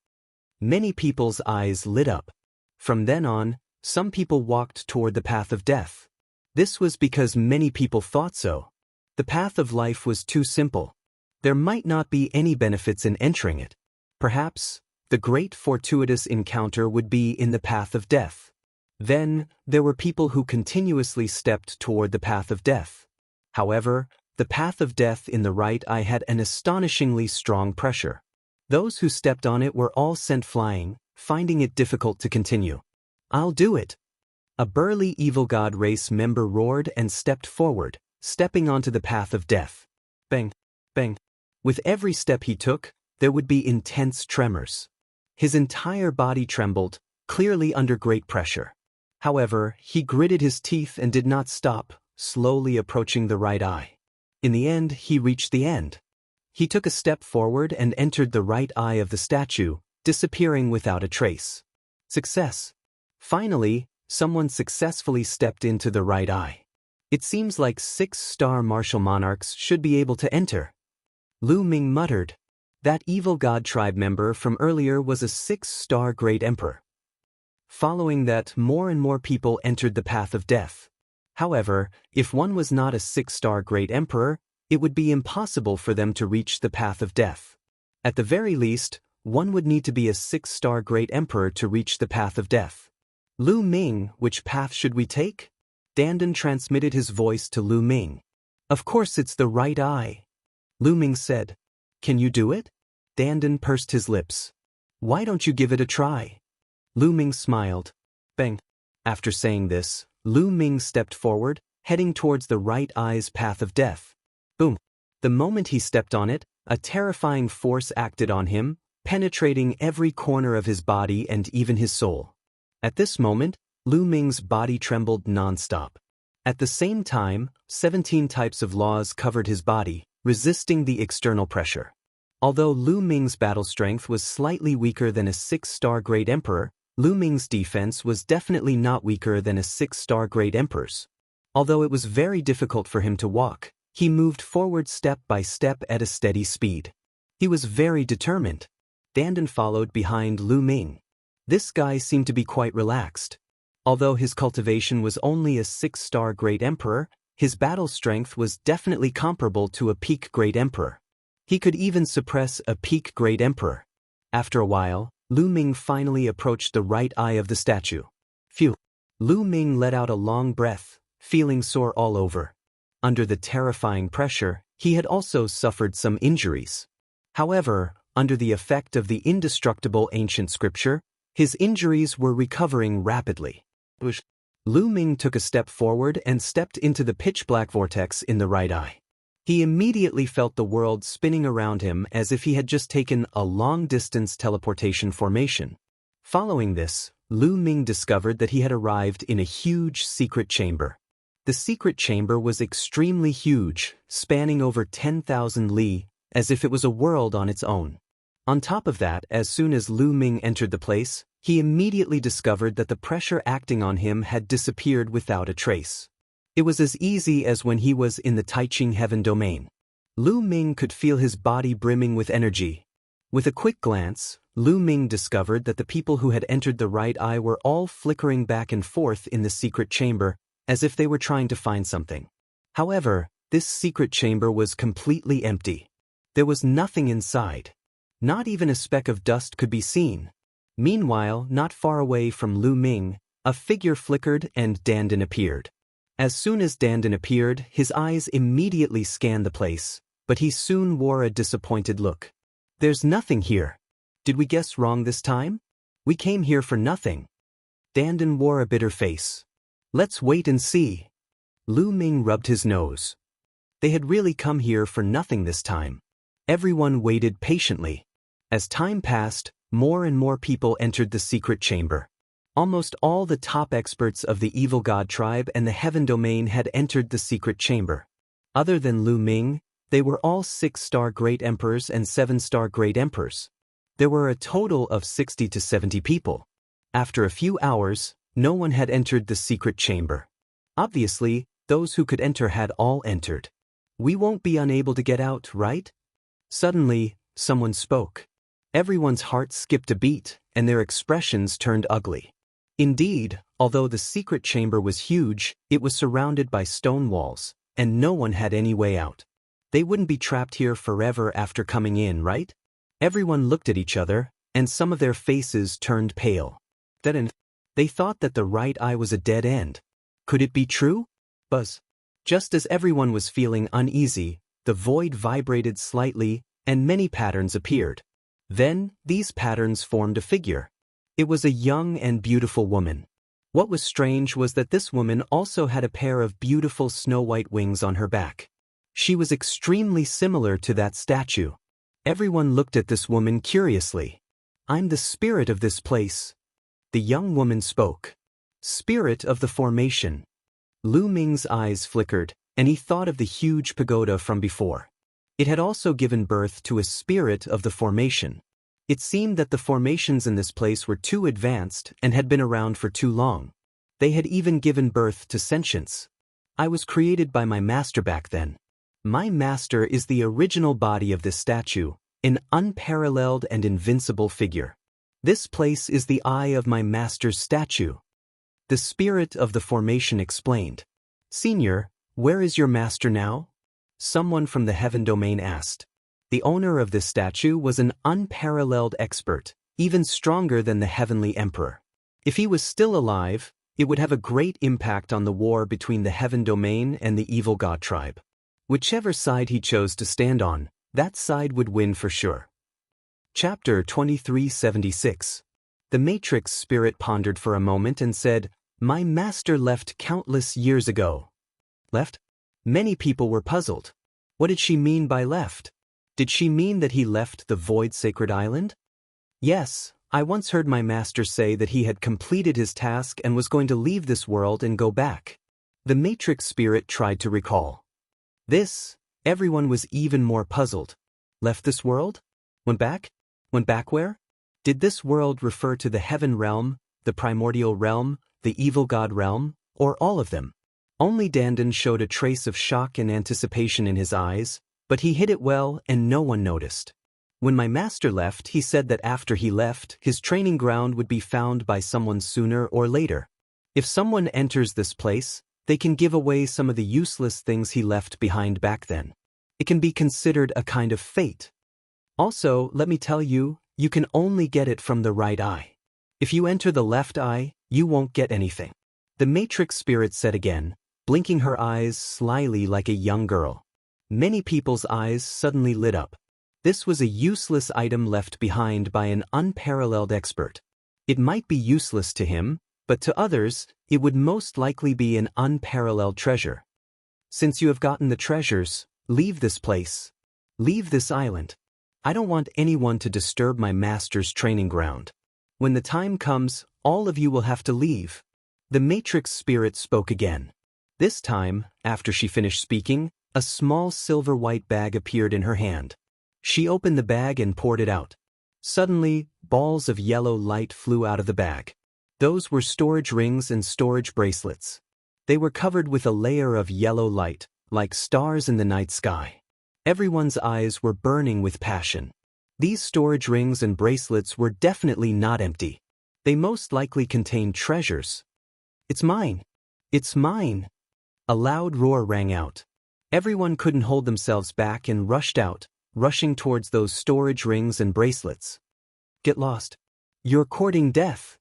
Many people's eyes lit up. From then on, some people walked toward the path of death. This was because many people thought so. The path of life was too simple. There might not be any benefits in entering it. Perhaps, the great fortuitous encounter would be in the path of death. Then, there were people who continuously stepped toward the path of death. However, the path of death in the right eye had an astonishingly strong pressure. Those who stepped on it were all sent flying, finding it difficult to continue. I'll do it. A burly evil god race member roared and stepped forward, stepping onto the path of death. Bang, bang. With every step he took, there would be intense tremors. His entire body trembled, clearly under great pressure. However, he gritted his teeth and did not stop, slowly approaching the right eye. In the end, he reached the end. He took a step forward and entered the right eye of the statue, disappearing without a trace. Success. Finally, someone successfully stepped into the right eye. It seems like 6-star martial monarchs should be able to enter. Lu Ming muttered. That evil god tribe member from earlier was a 6-star great emperor. Following that, more and more people entered the path of death. However, if one was not a 6-star great emperor, it would be impossible for them to reach the path of death. At the very least, one would need to be a 6-star great emperor to reach the path of death. Lu Ming, which path should we take? Dandan transmitted his voice to Lu Ming. Of course it's the right eye. Lu Ming said. Can you do it? Dandan pursed his lips. Why don't you give it a try? Lu Ming smiled. Bang. After saying this, Lu Ming stepped forward, heading towards the right eye's path of death. Boom. The moment he stepped on it, a terrifying force acted on him, penetrating every corner of his body and even his soul. At this moment, Lu Ming's body trembled non-stop. At the same time, 17 types of laws covered his body, resisting the external pressure. Although Lu Ming's battle strength was slightly weaker than a 6-star Great Emperor, Lu Ming's defense was definitely not weaker than a 6-star Great Emperor's. Although it was very difficult for him to walk, he moved forward step by step at a steady speed. He was very determined. Dandan followed behind Lu Ming. This guy seemed to be quite relaxed. Although his cultivation was only a 6-star Great Emperor, his battle strength was definitely comparable to a peak Great Emperor. He could even suppress a peak Great Emperor. After a while, Lu Ming finally approached the right eye of the statue. Phew! Lu Ming let out a long breath, feeling sore all over. Under the terrifying pressure, he had also suffered some injuries. However, under the effect of the indestructible ancient scripture, his injuries were recovering rapidly. Lu Ming took a step forward and stepped into the pitch-black vortex in the right eye. He immediately felt the world spinning around him as if he had just taken a long-distance teleportation formation. Following this, Lu Ming discovered that he had arrived in a huge secret chamber. The secret chamber was extremely huge, spanning over 10,000 li, as if it was a world on its own. On top of that, as soon as Lu Ming entered the place, he immediately discovered that the pressure acting on him had disappeared without a trace. It was as easy as when he was in the Taiching Heaven domain. Lu Ming could feel his body brimming with energy. With a quick glance, Lu Ming discovered that the people who had entered the right eye were all flickering back and forth in the secret chamber, as if they were trying to find something. However, this secret chamber was completely empty. There was nothing inside. Not even a speck of dust could be seen. Meanwhile, not far away from Lu Ming, a figure flickered and Dandan appeared. As soon as Dandan appeared, his eyes immediately scanned the place, but he soon wore a disappointed look. There's nothing here. Did we guess wrong this time? We came here for nothing. Dandan wore a bitter face. Let's wait and see. Lu Ming rubbed his nose. They had really come here for nothing this time. Everyone waited patiently. As time passed, more and more people entered the secret chamber. Almost all the top experts of the Evil God tribe and the Heaven domain had entered the secret chamber. Other than Lu Ming, they were all 6-star Great Emperors and 7-star Great Emperors. There were a total of 60 to 70 people. After a few hours, no one had entered the secret chamber. Obviously, those who could enter had all entered. We won't be unable to get out, right? Suddenly, someone spoke. Everyone's heart skipped a beat, and their expressions turned ugly. Indeed, although the secret chamber was huge, it was surrounded by stone walls, and no one had any way out. They wouldn't be trapped here forever after coming in, right? Everyone looked at each other, and some of their faces turned pale. They thought that the right eye was a dead end. Could it be true? Buzz. Just as everyone was feeling uneasy, the void vibrated slightly, and many patterns appeared. Then, these patterns formed a figure. It was a young and beautiful woman. What was strange was that this woman also had a pair of beautiful snow-white wings on her back. She was extremely similar to that statue. Everyone looked at this woman curiously. I'm the spirit of this place. The young woman spoke. Spirit of the formation. Lu Ming's eyes flickered, and he thought of the huge pagoda from before. It had also given birth to a spirit of the formation. It seemed that the formations in this place were too advanced and had been around for too long. They had even given birth to sentience. I was created by my master back then. My master is the original body of this statue, an unparalleled and invincible figure. This place is the eye of my master's statue. The spirit of the formation explained. Senior, where is your master now? Someone from the Heaven domain asked. The owner of this statue was an unparalleled expert, even stronger than the Heavenly Emperor. If he was still alive, it would have a great impact on the war between the Heaven domain and the Evil God tribe. Whichever side he chose to stand on, that side would win for sure. Chapter 2376. The Matrix spirit pondered for a moment and said, "My master left countless years ago." Left? Many people were puzzled. What did she mean by left? Did she mean that he left the void sacred island? Yes, I once heard my master say that he had completed his task and was going to leave this world and go back. The Matrix spirit tried to recall. Everyone was even more puzzled. Left this world? Went back? Went back where? Did this world refer to the heaven realm, the primordial realm, the evil god realm, or all of them? Only Dandan showed a trace of shock and anticipation in his eyes, but he hid it well and no one noticed. When my master left, he said that after he left, his training ground would be found by someone sooner or later. If someone enters this place, they can give away some of the useless things he left behind back then. It can be considered a kind of fate. Also, let me tell you, you can only get it from the right eye. If you enter the left eye, you won't get anything. The Matrix spirit said again, blinking her eyes slyly like a young girl. Many people's eyes suddenly lit up. This was a useless item left behind by an unparalleled expert. It might be useless to him, but to others, it would most likely be an unparalleled treasure. Since you have gotten the treasures, leave this place. Leave this island. I don't want anyone to disturb my master's training ground. When the time comes, all of you will have to leave. The Matrix spirit spoke again. This time, after she finished speaking, a small silver-white bag appeared in her hand. She opened the bag and poured it out. Suddenly, balls of yellow light flew out of the bag. Those were storage rings and storage bracelets. They were covered with a layer of yellow light, like stars in the night sky. Everyone's eyes were burning with passion. These storage rings and bracelets were definitely not empty. They most likely contained treasures. "It's mine! It's mine!" A loud roar rang out. Everyone couldn't hold themselves back and rushed out, rushing towards those storage rings and bracelets. "Get lost! You're courting death!"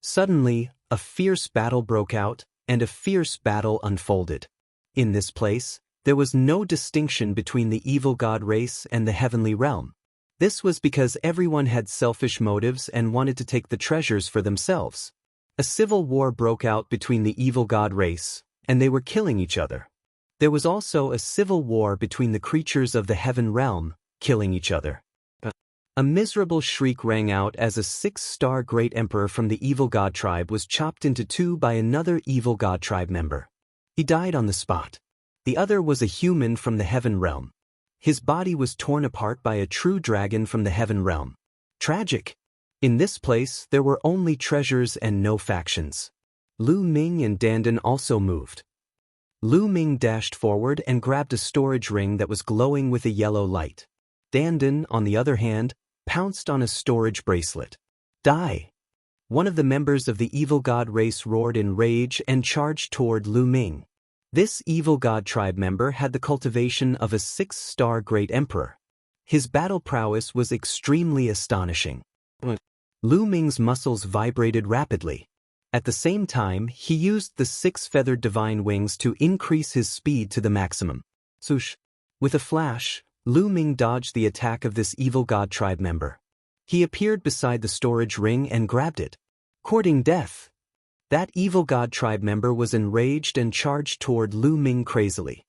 Suddenly, a fierce battle broke out, and a fierce battle unfolded. In this place, there was no distinction between the evil god race and the heavenly realm. This was because everyone had selfish motives and wanted to take the treasures for themselves. A civil war broke out between the evil god race, and they were killing each other. There was also a civil war between the creatures of the heaven realm, killing each other. A miserable shriek rang out as a 6-star great emperor from the evil god tribe was chopped into two by another evil god tribe member. He died on the spot. The other was a human from the heaven realm. His body was torn apart by a true dragon from the heaven realm. Tragic. In this place, there were only treasures and no factions. Lu Ming and Dandan also moved. Lu Ming dashed forward and grabbed a storage ring that was glowing with a yellow light. Dandan, on the other hand, pounced on a storage bracelet. "Die!" One of the members of the evil god race roared in rage and charged toward Lu Ming. This evil god tribe member had the cultivation of a 6-star great emperor. His battle prowess was extremely astonishing. Lu Ming's muscles vibrated rapidly. At the same time, he used the 6-feathered divine wings to increase his speed to the maximum. Swoosh! With a flash, Lu Ming dodged the attack of this evil god tribe member. He appeared beside the storage ring and grabbed it. Courting death. That evil god tribe member was enraged and charged toward Lu Ming crazily.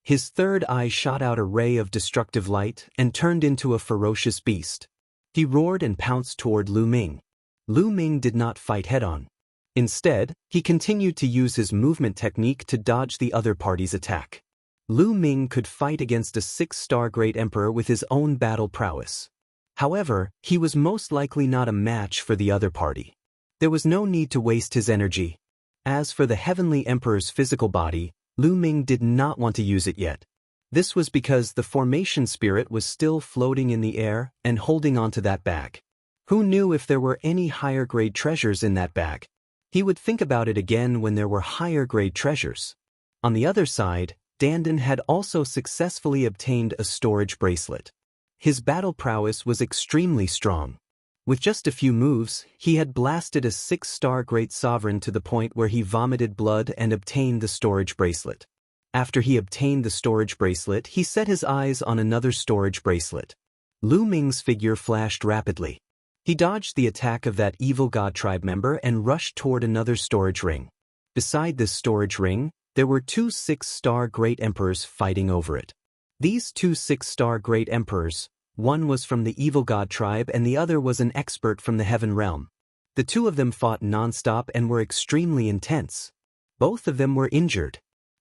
His third eye shot out a ray of destructive light and turned into a ferocious beast. He roared and pounced toward Lu Ming. Lu Ming did not fight head-on. Instead, he continued to use his movement technique to dodge the other party's attack. Lu Ming could fight against a 6-star great emperor with his own battle prowess. However, he was most likely not a match for the other party. There was no need to waste his energy. As for the heavenly emperor's physical body, Lu Ming did not want to use it yet. This was because the formation spirit was still floating in the air and holding onto that bag. Who knew if there were any higher-grade treasures in that bag? He would think about it again when there were higher-grade treasures. On the other side, Dandan had also successfully obtained a storage bracelet. His battle prowess was extremely strong. With just a few moves, he had blasted a 6-star great sovereign to the point where he vomited blood and obtained the storage bracelet. After he obtained the storage bracelet, he set his eyes on another storage bracelet. Lu Ming's figure flashed rapidly. He dodged the attack of that evil god tribe member and rushed toward another storage ring. Beside this storage ring, there were two 6-star great emperors fighting over it. These two 6-star great emperors, one was from the evil god tribe and the other was an expert from the heaven realm. The two of them fought nonstop and were extremely intense. Both of them were injured.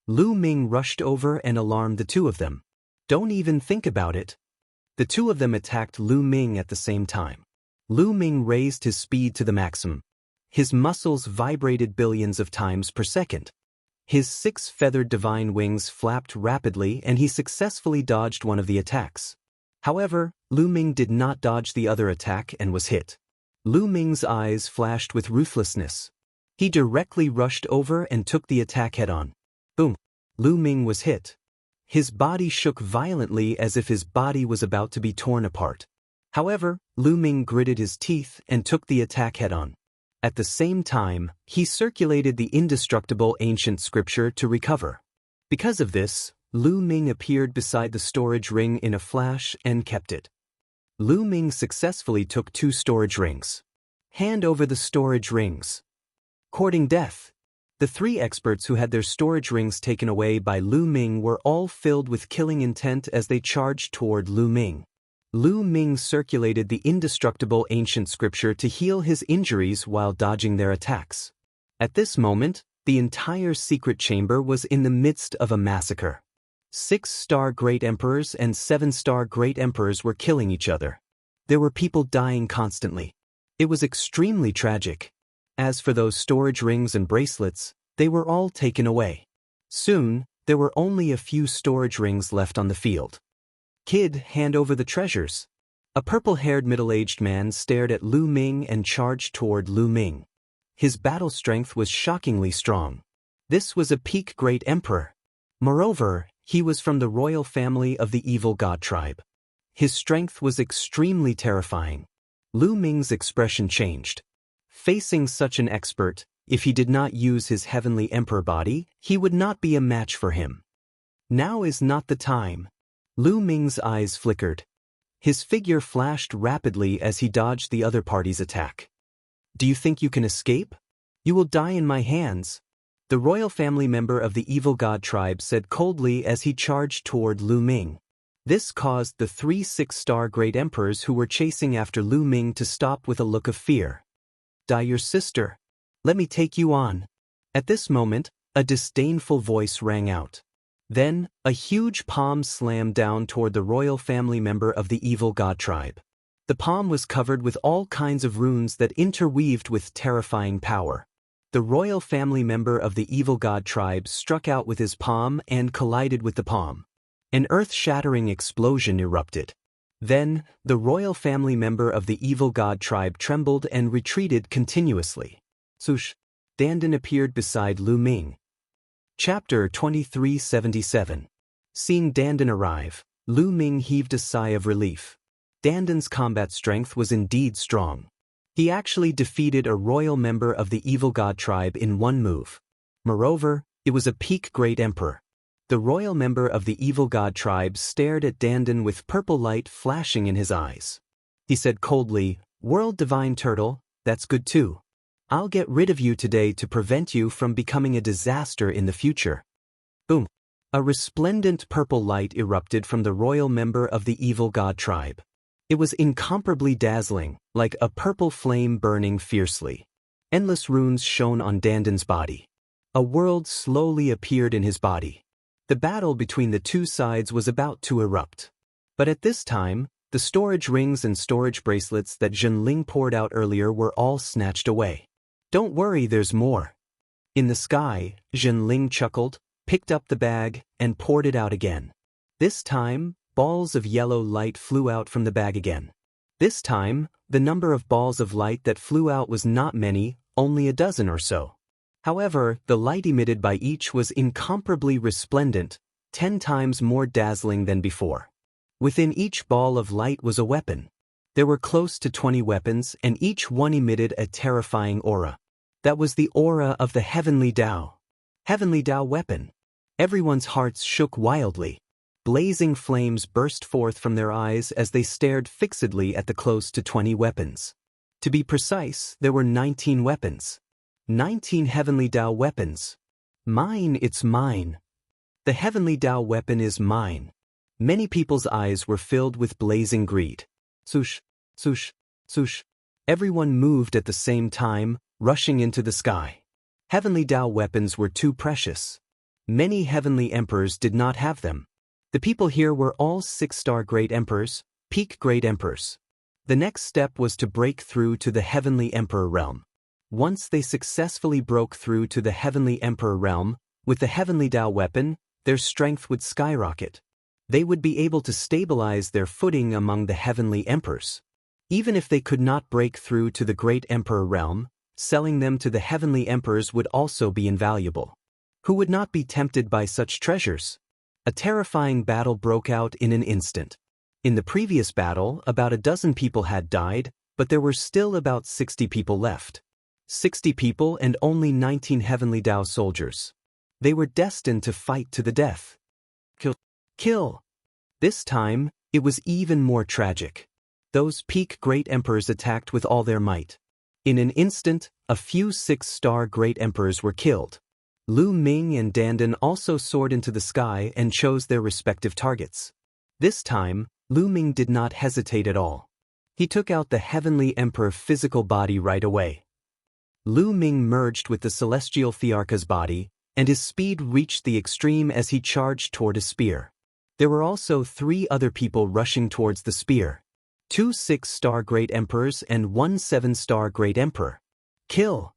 Lu Ming rushed over and alarmed the two of them. Don't even think about it. The two of them attacked Lu Ming at the same time. Lu Ming raised his speed to the maximum. His muscles vibrated billions of times per second. His 6-feathered divine wings flapped rapidly and he successfully dodged one of the attacks. However, Lu Ming did not dodge the other attack and was hit. Lu Ming's eyes flashed with ruthlessness. He directly rushed over and took the attack head-on. Boom! Lu Ming was hit. His body shook violently as if his body was about to be torn apart. However, Lu Ming gritted his teeth and took the attack head-on. At the same time, he circulated the indestructible ancient scripture to recover. Because of this, Lu Ming appeared beside the storage ring in a flash and kept it. Lu Ming successfully took 2 storage rings. Hand over the storage rings. Courting death. The 3 experts who had their storage rings taken away by Lu Ming were all filled with killing intent as they charged toward Lu Ming. Lu Ming circulated the indestructible ancient scripture to heal his injuries while dodging their attacks. At this moment, the entire secret chamber was in the midst of a massacre. 6-star great emperors and 7-star great emperors were killing each other. There were people dying constantly. It was extremely tragic. As for those storage rings and bracelets, they were all taken away. Soon, there were only a few storage rings left on the field. Kid, hand over the treasures. A purple-haired middle-aged man stared at Lu Ming and charged toward Lu Ming. His battle strength was shockingly strong. This was a peak great emperor. Moreover, he was from the royal family of the evil god tribe. His strength was extremely terrifying. Lu Ming's expression changed. Facing such an expert, if he did not use his heavenly emperor body, he would not be a match for him. Now is not the time. Lu Ming's eyes flickered. His figure flashed rapidly as he dodged the other party's attack. Do you think you can escape? You will die in my hands. The royal family member of the evil god tribe said coldly as he charged toward Lu Ming. This caused the 3 6-star great emperors who were chasing after Lu Ming to stop with a look of fear. Die your sister. Let me take you on. At this moment, a disdainful voice rang out. Then, a huge palm slammed down toward the royal family member of the evil god tribe. The palm was covered with all kinds of runes that interweaved with terrifying power. The royal family member of the evil god tribe struck out with his palm and collided with the palm. An earth-shattering explosion erupted. Then, the royal family member of the evil god tribe trembled and retreated continuously. Swoosh! Dandan appeared beside Lu Ming. Chapter 2377. Seeing Dandan arrive, Lu Ming heaved a sigh of relief. Dandan's combat strength was indeed strong. He actually defeated a royal member of the evil god tribe in one move. Moreover, it was a peak great emperor. The royal member of the evil god tribe stared at Dandan with purple light flashing in his eyes. He said coldly, "World Divine Turtle, that's good too. I'll get rid of you today to prevent you from becoming a disaster in the future." Boom! A resplendent purple light erupted from the royal member of the evil god tribe. It was incomparably dazzling, like a purple flame burning fiercely. Endless runes shone on Dandan's body. A world slowly appeared in his body. The battle between the two sides was about to erupt. But at this time, the storage rings and storage bracelets that Zhenling poured out earlier were all snatched away. Don't worry, there's more. In the sky, Zhenling chuckled, picked up the bag, and poured it out again. This time, balls of yellow light flew out from the bag again. This time, the number of balls of light that flew out was not many, only a dozen or so. However, the light emitted by each was incomparably resplendent, 10 times more dazzling than before. Within each ball of light was a weapon. There were close to 20 weapons, and each one emitted a terrifying aura. That was the aura of the Heavenly Tao. Heavenly Tao weapon. Everyone's hearts shook wildly. Blazing flames burst forth from their eyes as they stared fixedly at the close to 20 weapons. To be precise, there were 19 weapons. 19 heavenly Tao weapons. Mine, it's mine. The heavenly Tao weapon is mine. Many people's eyes were filled with blazing greed. Swoosh, swoosh, swoosh. Everyone moved at the same time, rushing into the sky. Heavenly Tao weapons were too precious. Many heavenly emperors did not have them. The people here were all 6-star great emperors, peak great emperors. The next step was to break through to the heavenly emperor realm. Once they successfully broke through to the heavenly emperor realm, with the heavenly Tao weapon, their strength would skyrocket. They would be able to stabilize their footing among the heavenly emperors. Even if they could not break through to the great emperor realm, selling them to the heavenly emperors would also be invaluable. Who would not be tempted by such treasures? A terrifying battle broke out in an instant. In the previous battle, about a dozen people had died, but there were still about 60 people left. 60 people and only 19 heavenly Tao soldiers. They were destined to fight to the death. Kill. Kill. This time, it was even more tragic. Those peak great emperors attacked with all their might. In an instant, a few 6-star great emperors were killed. Lu Ming and Dandan also soared into the sky and chose their respective targets. This time, Lu Ming did not hesitate at all. He took out the heavenly emperor physical body right away. Lu Ming merged with the celestial Thearka's body, and his speed reached the extreme as he charged toward a spear. There were also 3 other people rushing towards the spear. 2 6-star great emperors and 1 7-star great emperor. Kill!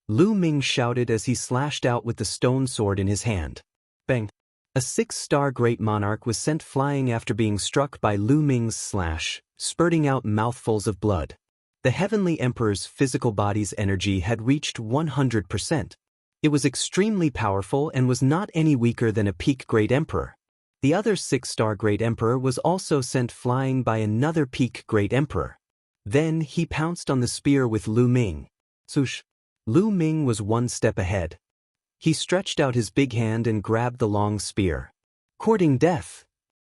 Lu Ming shouted as he slashed out with the stone sword in his hand. Bang! A 6-star great monarch was sent flying after being struck by Lu Ming's slash, spurting out mouthfuls of blood. The heavenly emperor's physical body's energy had reached 100%. It was extremely powerful and was not any weaker than a peak great emperor. The other 6-star great emperor was also sent flying by another peak great emperor. Then he pounced on the spear with Lu Ming. Swoosh! Lu Ming was 1 step ahead. He stretched out his big hand and grabbed the long spear. Courting death!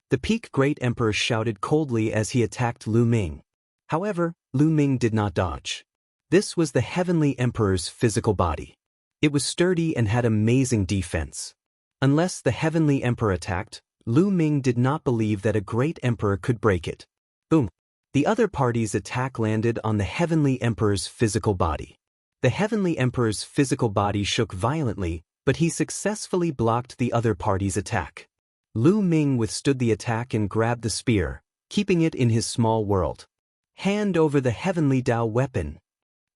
The peak great emperor shouted coldly as he attacked Lu Ming. However, Lu Ming did not dodge. This was the heavenly emperor's physical body. It was sturdy and had amazing defense. Unless the heavenly emperor attacked, Lu Ming did not believe that a great emperor could break it. Boom! The other party's attack landed on the heavenly emperor's physical body. The heavenly emperor's physical body shook violently, but he successfully blocked the other party's attack. Lu Ming withstood the attack and grabbed the spear, keeping it in his small world. Hand over the heavenly Tao weapon.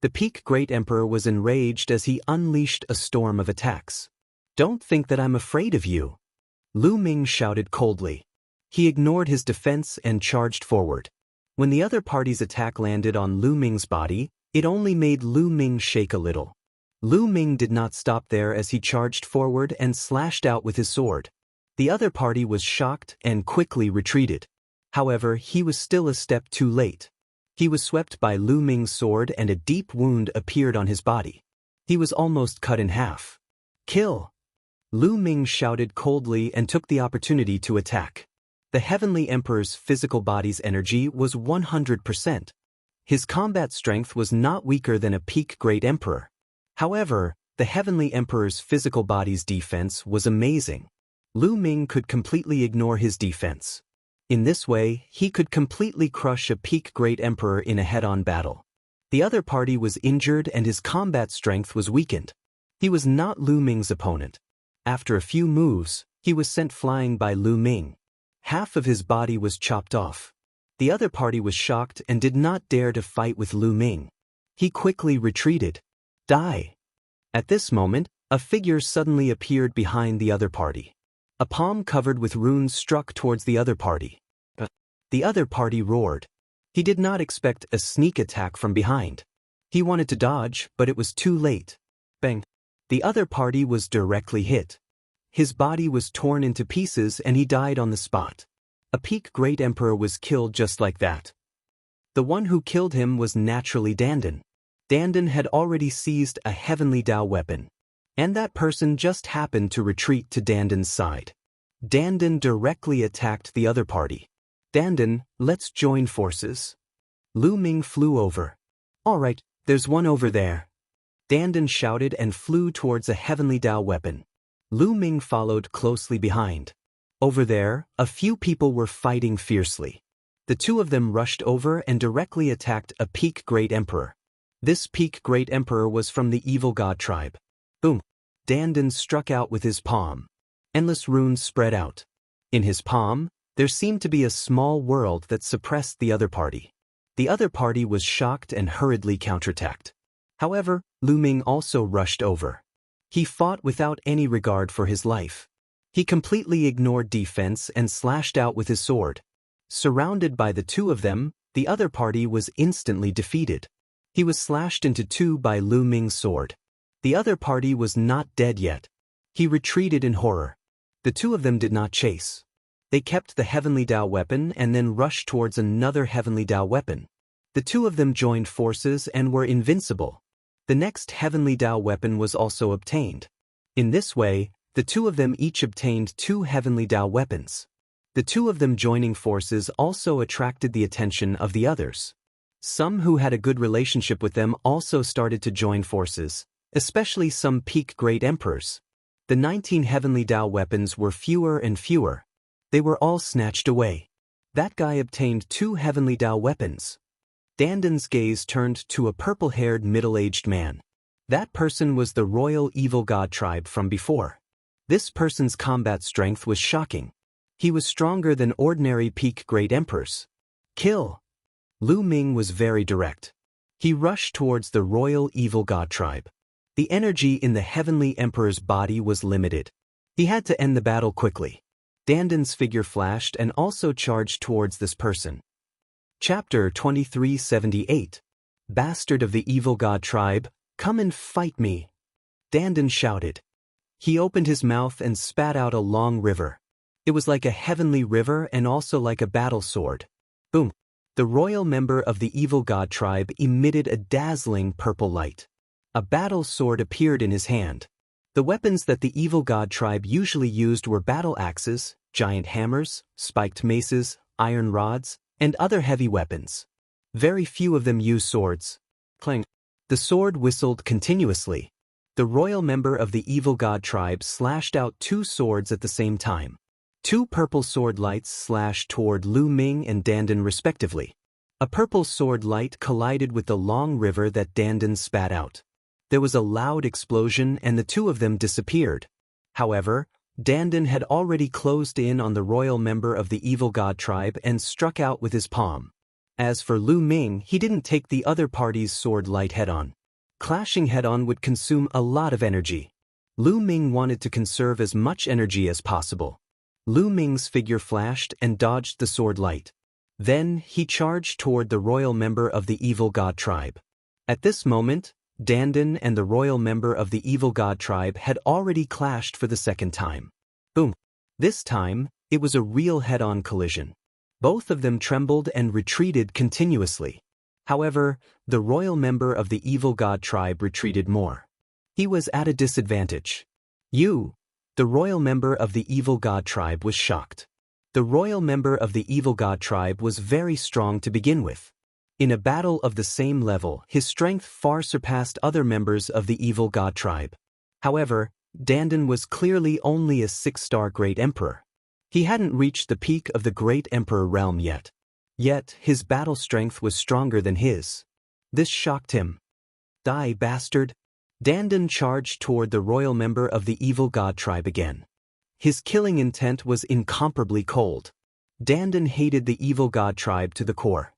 The peak great emperor was enraged as he unleashed a storm of attacks. Don't think that I'm afraid of you. Lu Ming shouted coldly. He ignored his defense and charged forward. When the other party's attack landed on Lu Ming's body, it only made Lu Ming shake a little. Lu Ming did not stop there as he charged forward and slashed out with his sword. The other party was shocked and quickly retreated. However, he was still a step too late. He was swept by Lu Ming's sword and a deep wound appeared on his body. He was almost cut in half. Kill! Lu Ming shouted coldly and took the opportunity to attack. The heavenly emperor's physical body's energy was 100%. His combat strength was not weaker than a peak great emperor. However, the heavenly emperor's physical body's defense was amazing. Lu Ming could completely ignore his defense. In this way, he could completely crush a peak great emperor in a head-on battle. The other party was injured and his combat strength was weakened. He was not Lu Ming's opponent. After a few moves, he was sent flying by Lu Ming. Half of his body was chopped off. The other party was shocked and did not dare to fight with Lu Ming. He quickly retreated. Die! At this moment, a figure suddenly appeared behind the other party. A palm covered with runes struck towards the other party. The other party roared. He did not expect a sneak attack from behind. He wanted to dodge, but it was too late. Bang! The other party was directly hit. His body was torn into pieces and he died on the spot. A peak great emperor was killed just like that. The one who killed him was naturally Dandan. Dandan had already seized a heavenly Tao weapon. And that person just happened to retreat to Danden's side. Dandan directly attacked the other party. Dandan, let's join forces. Lu Ming flew over. All right, there's one over there. Dandan shouted and flew towards a heavenly Dao weapon. Lu Ming followed closely behind. Over there, a few people were fighting fiercely. The two of them rushed over and directly attacked a Peak Great Emperor. This Peak Great Emperor was from the evil god tribe. Boom! Dandan struck out with his palm. Endless runes spread out. In his palm, there seemed to be a small world that suppressed the other party. The other party was shocked and hurriedly counterattacked. However, Lu Ming also rushed over. He fought without any regard for his life. He completely ignored defense and slashed out with his sword. Surrounded by the two of them, the other party was instantly defeated. He was slashed into two by Lu Ming's sword. The other party was not dead yet. He retreated in horror. The two of them did not chase. They kept the Heavenly Dao weapon and then rushed towards another Heavenly Dao weapon. The two of them joined forces and were invincible. The next Heavenly Dao weapon was also obtained. In this way, the two of them each obtained two Heavenly Dao weapons. The two of them joining forces also attracted the attention of the others. Some who had a good relationship with them also started to join forces, especially some Peak Great Emperors. The 19 Heavenly Dao weapons were fewer and fewer. They were all snatched away. That guy obtained two Heavenly Dao weapons. Dandan's gaze turned to a purple-haired middle-aged man. That person was the royal evil god tribe from before. This person's combat strength was shocking. He was stronger than ordinary Peak Great Emperors. Kill! Lu Ming was very direct. He rushed towards the royal evil god tribe. The energy in the Heavenly Emperor's body was limited. He had to end the battle quickly. Dandan's figure flashed and also charged towards this person. Chapter 2378. Bastard of the Evil God Tribe, come and fight me. Dandan shouted. He opened his mouth and spat out a long river. It was like a heavenly river and also like a battle sword. Boom! The royal member of the Evil God Tribe emitted a dazzling purple light. A battle sword appeared in his hand. The weapons that the Evil God Tribe usually used were battle axes, giant hammers, spiked maces, iron rods, and other heavy weapons. Very few of them used swords. Clang! The sword whistled continuously. The royal member of the Evil God Tribe slashed out two swords at the same time. Two purple sword lights slashed toward Lu Ming and Dandan respectively. A purple sword light collided with the long river that Dandan spat out. There was a loud explosion and the two of them disappeared. However, Dandan had already closed in on the royal member of the Evil God Tribe and struck out with his palm. As for Lu Ming, he didn't take the other party's sword light head-on. Clashing head-on would consume a lot of energy. Lu Ming wanted to conserve as much energy as possible. Lu Ming's figure flashed and dodged the sword light. Then, he charged toward the royal member of the Evil God Tribe. At this moment, Dandan and the royal member of the Evil God Tribe had already clashed for the second time. Boom! This time, it was a real head-on collision. Both of them trembled and retreated continuously. However, the royal member of the Evil God Tribe retreated more. He was at a disadvantage. The royal member of the Evil God Tribe was shocked. The royal member of the Evil God Tribe was very strong to begin with. In a battle of the same level, his strength far surpassed other members of the Evil God Tribe. However, Dandan was clearly only a 6-star Great Emperor. He hadn't reached the peak of the Great Emperor realm yet. Yet, his battle strength was stronger than his. This shocked him. Die, bastard! Dandan charged toward the royal member of the Evil God Tribe again. His killing intent was incomparably cold. Dandan hated the Evil God Tribe to the core.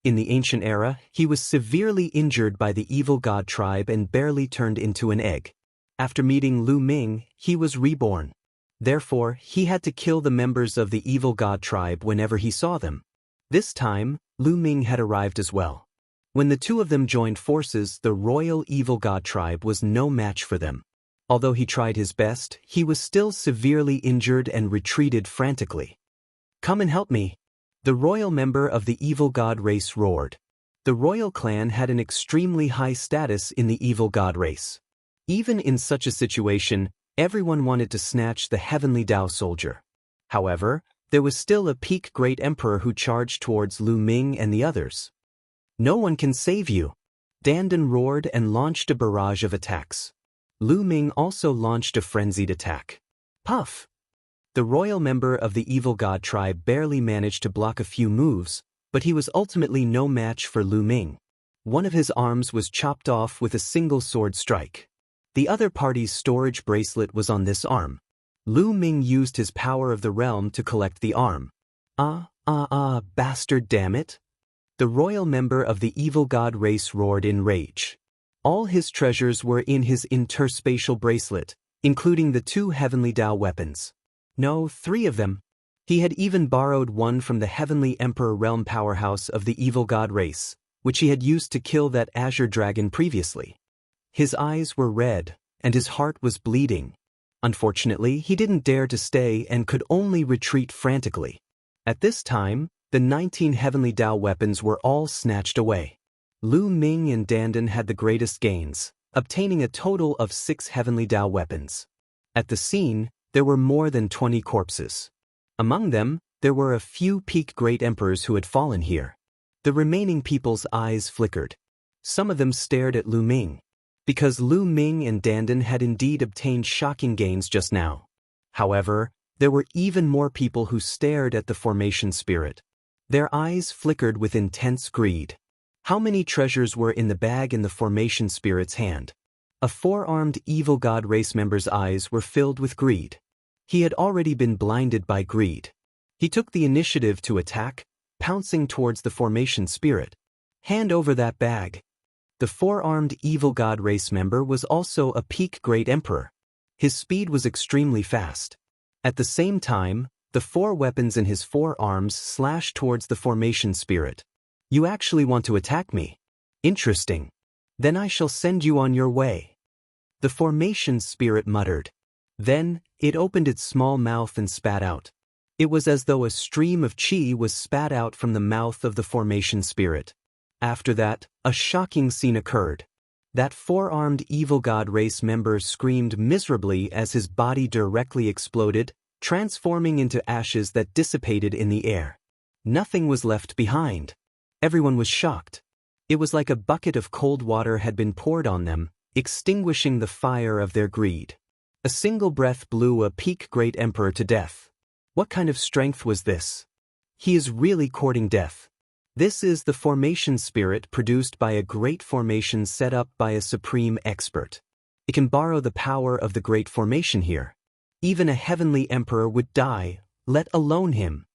In the ancient era, he was severely injured by the Evil God Tribe and barely turned into an egg. After meeting Lu Ming, he was reborn. Therefore, he had to kill the members of the Evil God Tribe whenever he saw them. This time, Lu Ming had arrived as well. When the two of them joined forces, the royal Evil God Tribe was no match for them. Although he tried his best, he was still severely injured and retreated frantically. Come and help me! The royal member of the Evil God race roared. The royal clan had an extremely high status in the Evil God race. Even in such a situation, everyone wanted to snatch the heavenly Tao soldier. However, there was still a peak great emperor who charged towards Lu Ming and the others. "No one can save you!" Dandan roared and launched a barrage of attacks. Lu Ming also launched a frenzied attack. Puff! The royal member of the evil god tribe barely managed to block a few moves, but he was ultimately no match for Lu Ming. One of his arms was chopped off with a single sword strike. The other party's storage bracelet was on this arm. Lu Ming used his power of the realm to collect the arm. Bastard, damn it! The royal member of the evil god race roared in rage. All his treasures were in his interspatial bracelet, including the 2 heavenly Tao weapons. No, 3 of them. He had even borrowed one from the heavenly emperor realm powerhouse of the evil god race, which he had used to kill that azure dragon previously. His eyes were red, and his heart was bleeding. Unfortunately, he didn't dare to stay and could only retreat frantically. At this time, the 19 heavenly Tao weapons were all snatched away. Lu Ming and Dandan had the greatest gains, obtaining a total of 6 heavenly Tao weapons. At the scene, there were more than 20 corpses. Among them, there were a few peak great emperors who had fallen here. The remaining people's eyes flickered. Some of them stared at Lu Ming, because Lu Ming and Dandan had indeed obtained shocking gains just now. However, there were even more people who stared at the formation spirit. Their eyes flickered with intense greed. How many treasures were in the bag in the formation spirit's hand? A 4-armed evil god race member's eyes were filled with greed. He had already been blinded by greed. He took the initiative to attack, pouncing towards the formation spirit. "Hand over that bag." The 4-armed evil god race member was also a peak great emperor. His speed was extremely fast. At the same time, the 4 weapons in his 4 arms slashed towards the formation spirit. "You actually want to attack me? Interesting. Then I shall send you on your way." The formation spirit muttered. Then, it opened its small mouth and spat out. It was as though a stream of chi was spat out from the mouth of the formation spirit. After that, a shocking scene occurred. That 4-armed evil god race member screamed miserably as his body directly exploded, transforming into ashes that dissipated in the air. Nothing was left behind. Everyone was shocked. It was like a bucket of cold water had been poured on them, extinguishing the fire of their greed. A single breath blew a peak great emperor to death. What kind of strength was this? He is really courting death. This is the formation spirit produced by a great formation set up by a supreme expert. It can borrow the power of the great formation here. Even a heavenly emperor would die, let alone him.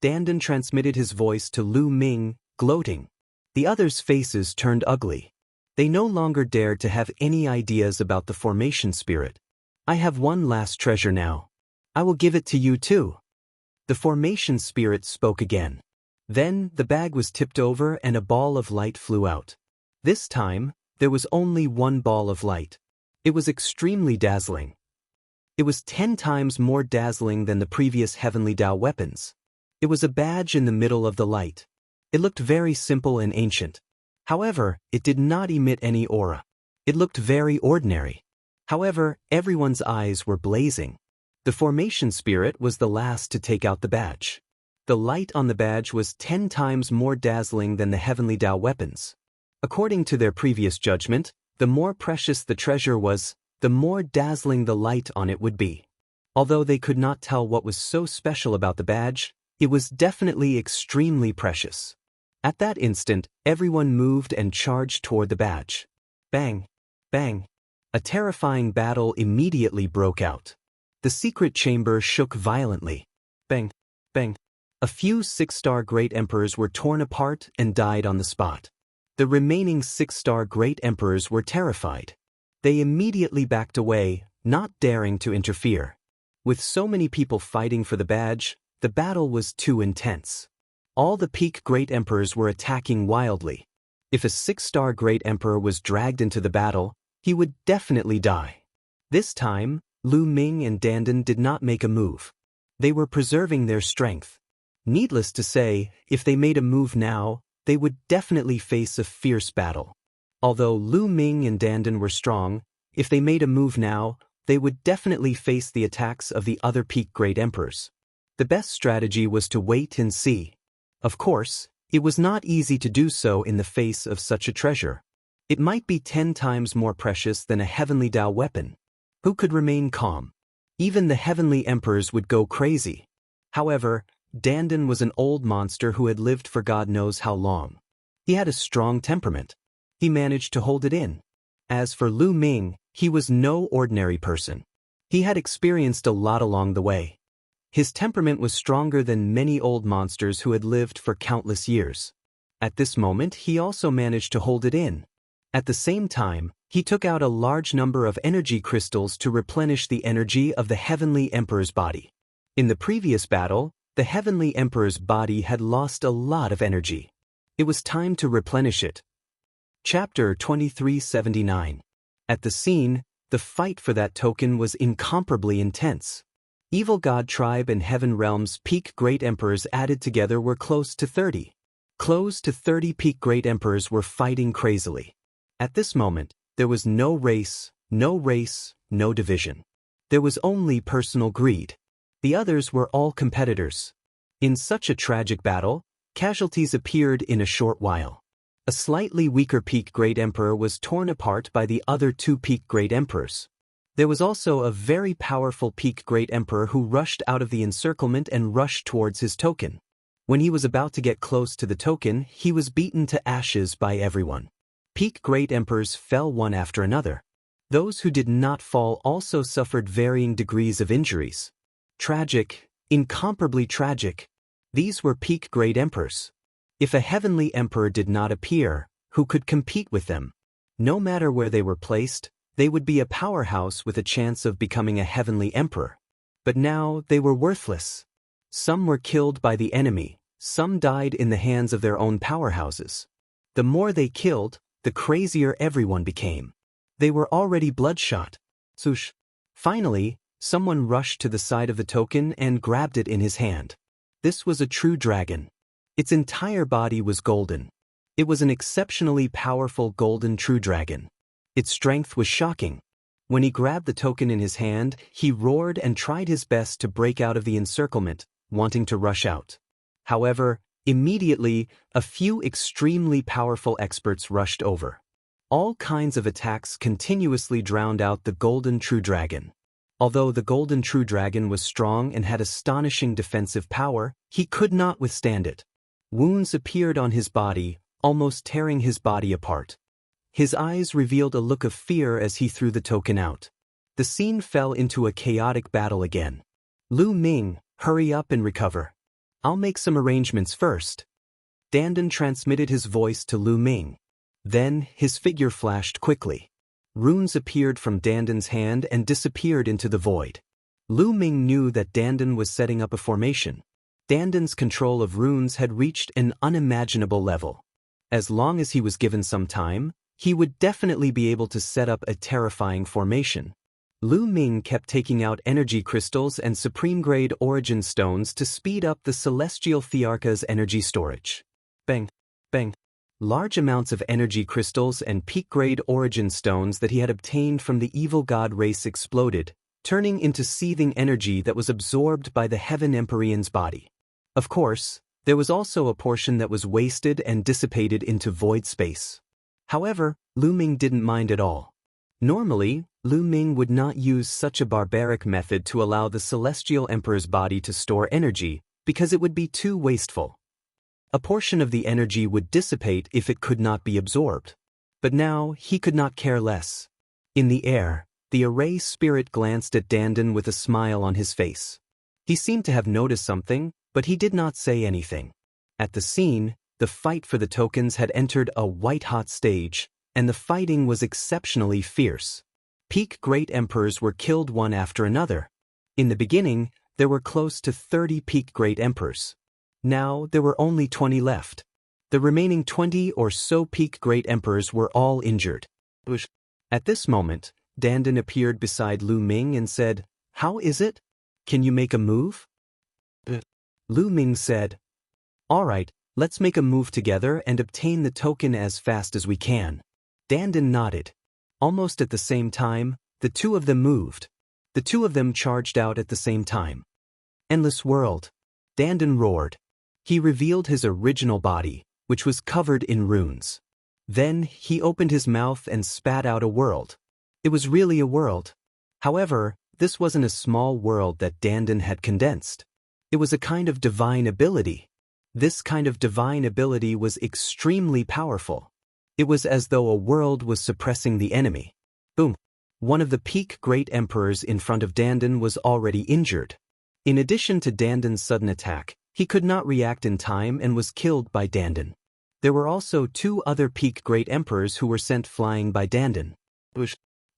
Dandan transmitted his voice to Lu Ming, gloating. The others' faces turned ugly. They no longer dared to have any ideas about the formation spirit. "I have one last treasure now. I will give it to you too." The formation spirit spoke again. Then, the bag was tipped over and a ball of light flew out. This time, there was only one ball of light. It was extremely dazzling. It was 10 times more dazzling than the previous heavenly Tao weapons. It was a badge in the middle of the light. It looked very simple and ancient. However, it did not emit any aura. It looked very ordinary. However, everyone's eyes were blazing. The formation spirit was the last to take out the badge. The light on the badge was 10 times more dazzling than the heavenly Tao weapons. According to their previous judgment, the more precious the treasure was, the more dazzling the light on it would be. Although they could not tell what was so special about the badge, it was definitely extremely precious. At that instant, everyone moved and charged toward the badge. Bang! Bang! A terrifying battle immediately broke out. The secret chamber shook violently. Bang! Bang! A few 6-star great emperors were torn apart and died on the spot. The remaining 6-star great emperors were terrified. They immediately backed away, not daring to interfere. With so many people fighting for the badge, the battle was too intense. All the peak great emperors were attacking wildly. If a 6-star great emperor was dragged into the battle, he would definitely die. This time, Lu Ming and Dandan did not make a move. They were preserving their strength. Needless to say, if they made a move now, they would definitely face a fierce battle. Although Lu Ming and Dandan were strong, If they made a move now, they would definitely face the attacks of the other peak great emperors. The best strategy was to wait and see. Of course, it was not easy to do so in the face of such a treasure. It might be 10 times more precious than a heavenly Tao weapon. Who could remain calm? Even the heavenly emperors would go crazy. However, Dandan was an old monster who had lived for God knows how long. He had a strong temperament. He managed to hold it in. As for Lu Ming, he was no ordinary person. He had experienced a lot along the way. His temperament was stronger than many old monsters who had lived for countless years. At this moment, he also managed to hold it in. At the same time, he took out a large number of energy crystals to replenish the energy of the Heavenly Emperor's body. In the previous battle, the Heavenly Emperor's body had lost a lot of energy. It was time to replenish it. Chapter 2379. At the scene, the fight for that token was incomparably intense. Evil God Tribe and Heaven Realm's peak great emperors added together were close to 30. Close to 30 peak great emperors were fighting crazily. At this moment, there was no race, no division. There was only personal greed. The others were all competitors. In such a tragic battle, casualties appeared in a short while. A slightly weaker peak great emperor was torn apart by the other 2 peak great emperors. There was also a very powerful peak great emperor who rushed out of the encirclement and rushed towards his token. When he was about to get close to the token, he was beaten to ashes by everyone. Peak great emperors fell one after another. Those who did not fall also suffered varying degrees of injuries. Tragic, incomparably tragic. These were peak great emperors. If a heavenly emperor did not appear, who could compete with them? No matter where they were placed, they would be a powerhouse with a chance of becoming a heavenly emperor. But now they were worthless. Some were killed by the enemy, some died in the hands of their own powerhouses. The more they killed, the crazier everyone became. They were already bloodshot. Swoosh. Finally, someone rushed to the side of the token and grabbed it in his hand. This was a true dragon. Its entire body was golden. It was an exceptionally powerful golden true dragon. Its strength was shocking. When he grabbed the token in his hand, he roared and tried his best to break out of the encirclement, wanting to rush out. However, immediately, a few extremely powerful experts rushed over. All kinds of attacks continuously drowned out the golden true dragon. Although the golden true dragon was strong and had astonishing defensive power, he could not withstand it. Wounds appeared on his body, almost tearing his body apart. His eyes revealed a look of fear as he threw the token out. The scene fell into a chaotic battle again. Lu Ming, hurry up and recover. I'll make some arrangements first. Dandan transmitted his voice to Lu Ming. Then, his figure flashed quickly. Runes appeared from Dandan's hand and disappeared into the void. Lu Ming knew that Dandan was setting up a formation. Dandan's control of runes had reached an unimaginable level. As long as he was given some time, he would definitely be able to set up a terrifying formation. Lu Ming kept taking out energy crystals and supreme-grade origin stones to speed up the Celestial Thearka's energy storage. Bang, bang. Large amounts of energy crystals and peak-grade origin stones that he had obtained from the evil god race exploded, turning into seething energy that was absorbed by the Heaven Empyrean's body. Of course, there was also a portion that was wasted and dissipated into void space. However, Lu Ming didn't mind at all. Normally, Lu Ming would not use such a barbaric method to allow the Celestial Emperor's body to store energy, because it would be too wasteful. A portion of the energy would dissipate if it could not be absorbed. But now, he could not care less. In the air, the array spirit glanced at Dandan with a smile on his face. He seemed to have noticed something, but he did not say anything. At the scene, the fight for the tokens had entered a white-hot stage, and the fighting was exceptionally fierce. Peak great emperors were killed one after another. In the beginning, there were close to 30 peak great emperors. Now, there were only 20 left. The remaining 20 or so peak great emperors were all injured. At this moment, Dandan appeared beside Lu Ming and said, "How is it? Can you make a move?" Lu Ming said, "All right, let's make a move together and obtain the token as fast as we can." Dandan nodded. Almost at the same time, the two of them moved. The two of them charged out at the same time. Endless world. Dandan roared. He revealed his original body, which was covered in runes. Then, he opened his mouth and spat out a world. It was really a world. However, this wasn't a small world that Dandan had condensed. It was a kind of divine ability. This kind of divine ability was extremely powerful. It was as though a world was suppressing the enemy. Boom. One of the peak great emperors in front of Dandan was already injured. In addition to Dandan's sudden attack, he could not react in time and was killed by Dandan. There were also two other peak great emperors who were sent flying by Dandan.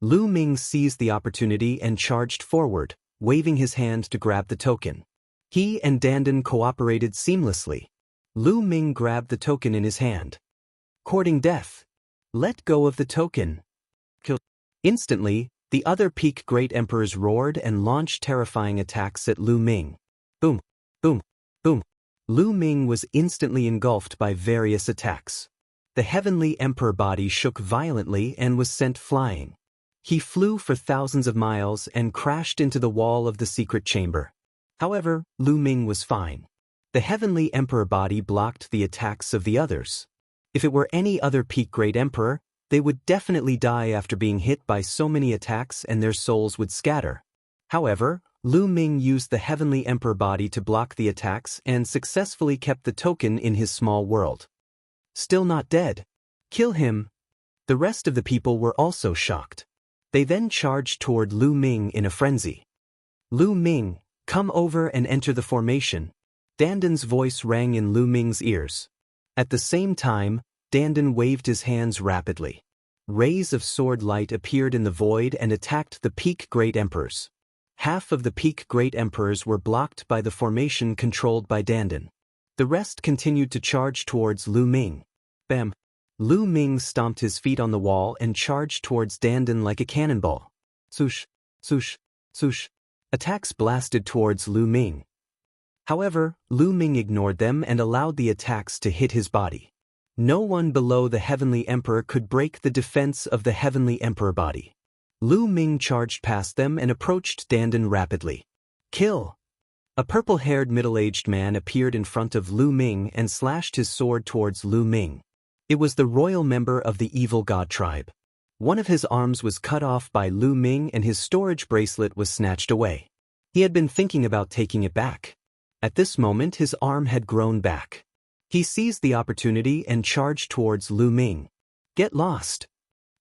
Lu Ming seized the opportunity and charged forward, waving his hand to grab the token. He and Dandan cooperated seamlessly. Lu Ming grabbed the token in his hand. Courting death. Let go of the token. Kill. Instantly, the other peak great emperors roared and launched terrifying attacks at Lu Ming. Boom, boom, boom. Lu Ming was instantly engulfed by various attacks. The heavenly emperor body shook violently and was sent flying. He flew for thousands of miles and crashed into the wall of the secret chamber. However, Lu Ming was fine. The heavenly emperor body blocked the attacks of the others. If it were any other peak great emperor, they would definitely die after being hit by so many attacks and their souls would scatter. However, Lu Ming used the heavenly emperor body to block the attacks and successfully kept the token in his small world. Still not dead. Kill him. The rest of the people were also shocked. They then charged toward Lu Ming in a frenzy. Lu Ming, come over and enter the formation. Dandan's voice rang in Lu Ming's ears. At the same time, Dandan waved his hands rapidly. Rays of sword light appeared in the void and attacked the peak great emperors. Half of the peak great emperors were blocked by the formation controlled by Dandan. The rest continued to charge towards Lu Ming. Bam! Lu Ming stomped his feet on the wall and charged towards Dandan like a cannonball. Swoosh, swoosh, swoosh. Attacks blasted towards Lu Ming. However, Lu Ming ignored them and allowed the attacks to hit his body. No one below the Heavenly Emperor could break the defense of the Heavenly Emperor body. Lu Ming charged past them and approached Dandan rapidly. Kill! A purple-haired middle-aged man appeared in front of Lu Ming and slashed his sword towards Lu Ming. It was the royal member of the evil god tribe. One of his arms was cut off by Lu Ming and his storage bracelet was snatched away. He had been thinking about taking it back. At this moment his arm had grown back. He seized the opportunity and charged towards Lu Ming. Get lost!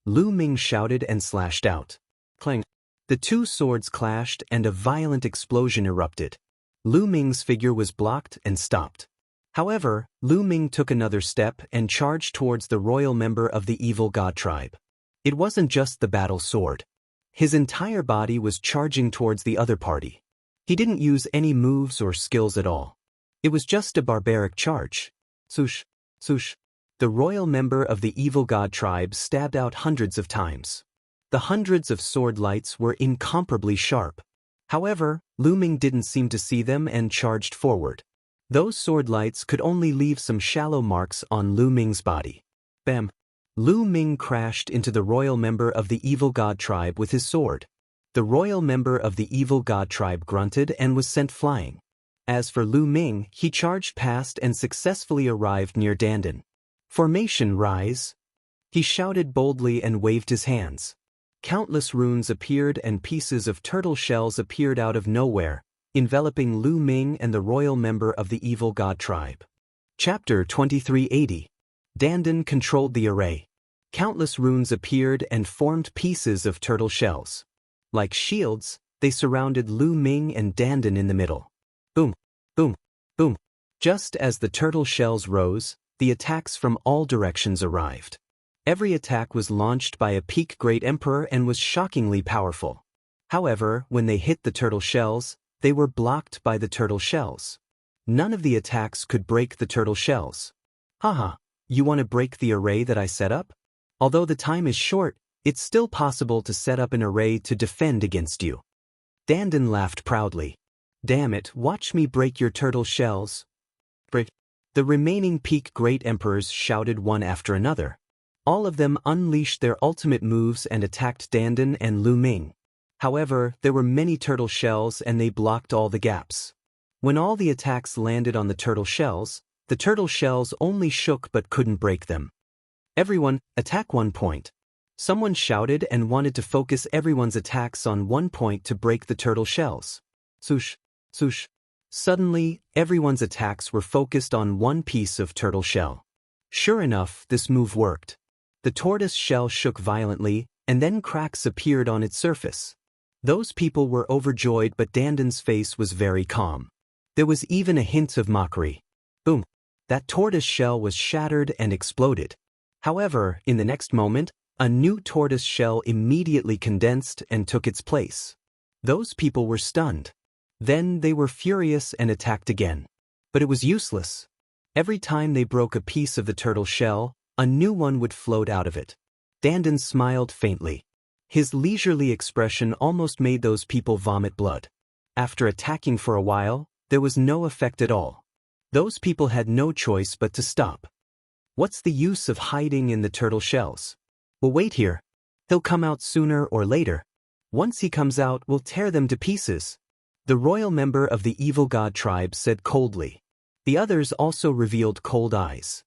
Lu Ming shouted and slashed out. Clang! The two swords clashed and a violent explosion erupted. Lu Ming's figure was blocked and stopped. However, Lu Ming took another step and charged towards the royal member of the evil god tribe. It wasn't just the battle sword. His entire body was charging towards the other party. He didn't use any moves or skills at all. It was just a barbaric charge. Swoosh, swoosh. The royal member of the evil god tribe stabbed out hundreds of times. The hundreds of sword lights were incomparably sharp. However, Lu Ming didn't seem to see them and charged forward. Those sword lights could only leave some shallow marks on Lu Ming's body. Bam! Lu Ming crashed into the royal member of the evil god tribe with his sword. The royal member of the evil god tribe grunted and was sent flying. As for Lu Ming, he charged past and successfully arrived near Dandan. Formation rise! He shouted boldly and waved his hands. Countless runes appeared and pieces of turtle shells appeared out of nowhere, enveloping Lu Ming and the royal member of the evil god tribe. Chapter 2380. Dandan controlled the array. Countless runes appeared and formed pieces of turtle shells. Like shields, they surrounded Lu Ming and Dandan in the middle. Boom, boom, boom. Just as the turtle shells rose, the attacks from all directions arrived. Every attack was launched by a peak great emperor and was shockingly powerful. However, when they hit the turtle shells, they were blocked by the turtle shells. None of the attacks could break the turtle shells. Haha, you want to break the array that I set up? Although the time is short, it's still possible to set up an array to defend against you. Dandan laughed proudly. Damn it, watch me break your turtle shells. Break. The remaining peak great emperors shouted one after another. All of them unleashed their ultimate moves and attacked Dandan and Lu Ming. However, there were many turtle shells and they blocked all the gaps. When all the attacks landed on the turtle shells only shook but couldn't break them. Everyone, attack one point. Someone shouted and wanted to focus everyone's attacks on one point to break the turtle shells. Swoosh, swoosh. Suddenly, everyone's attacks were focused on one piece of turtle shell. Sure enough, this move worked. The tortoise shell shook violently, and then cracks appeared on its surface. Those people were overjoyed, but Dandan's face was very calm. There was even a hint of mockery. Boom! That tortoise shell was shattered and exploded. However, in the next moment, a new tortoise shell immediately condensed and took its place. Those people were stunned. Then they were furious and attacked again. But it was useless. Every time they broke a piece of the turtle shell, a new one would float out of it. Dandan smiled faintly. His leisurely expression almost made those people vomit blood. After attacking for a while, there was no effect at all. Those people had no choice but to stop. What's the use of hiding in the turtle shells? We'll wait here. He'll come out sooner or later. Once he comes out, we'll tear them to pieces. The royal member of the evil god tribe said coldly. The others also revealed cold eyes.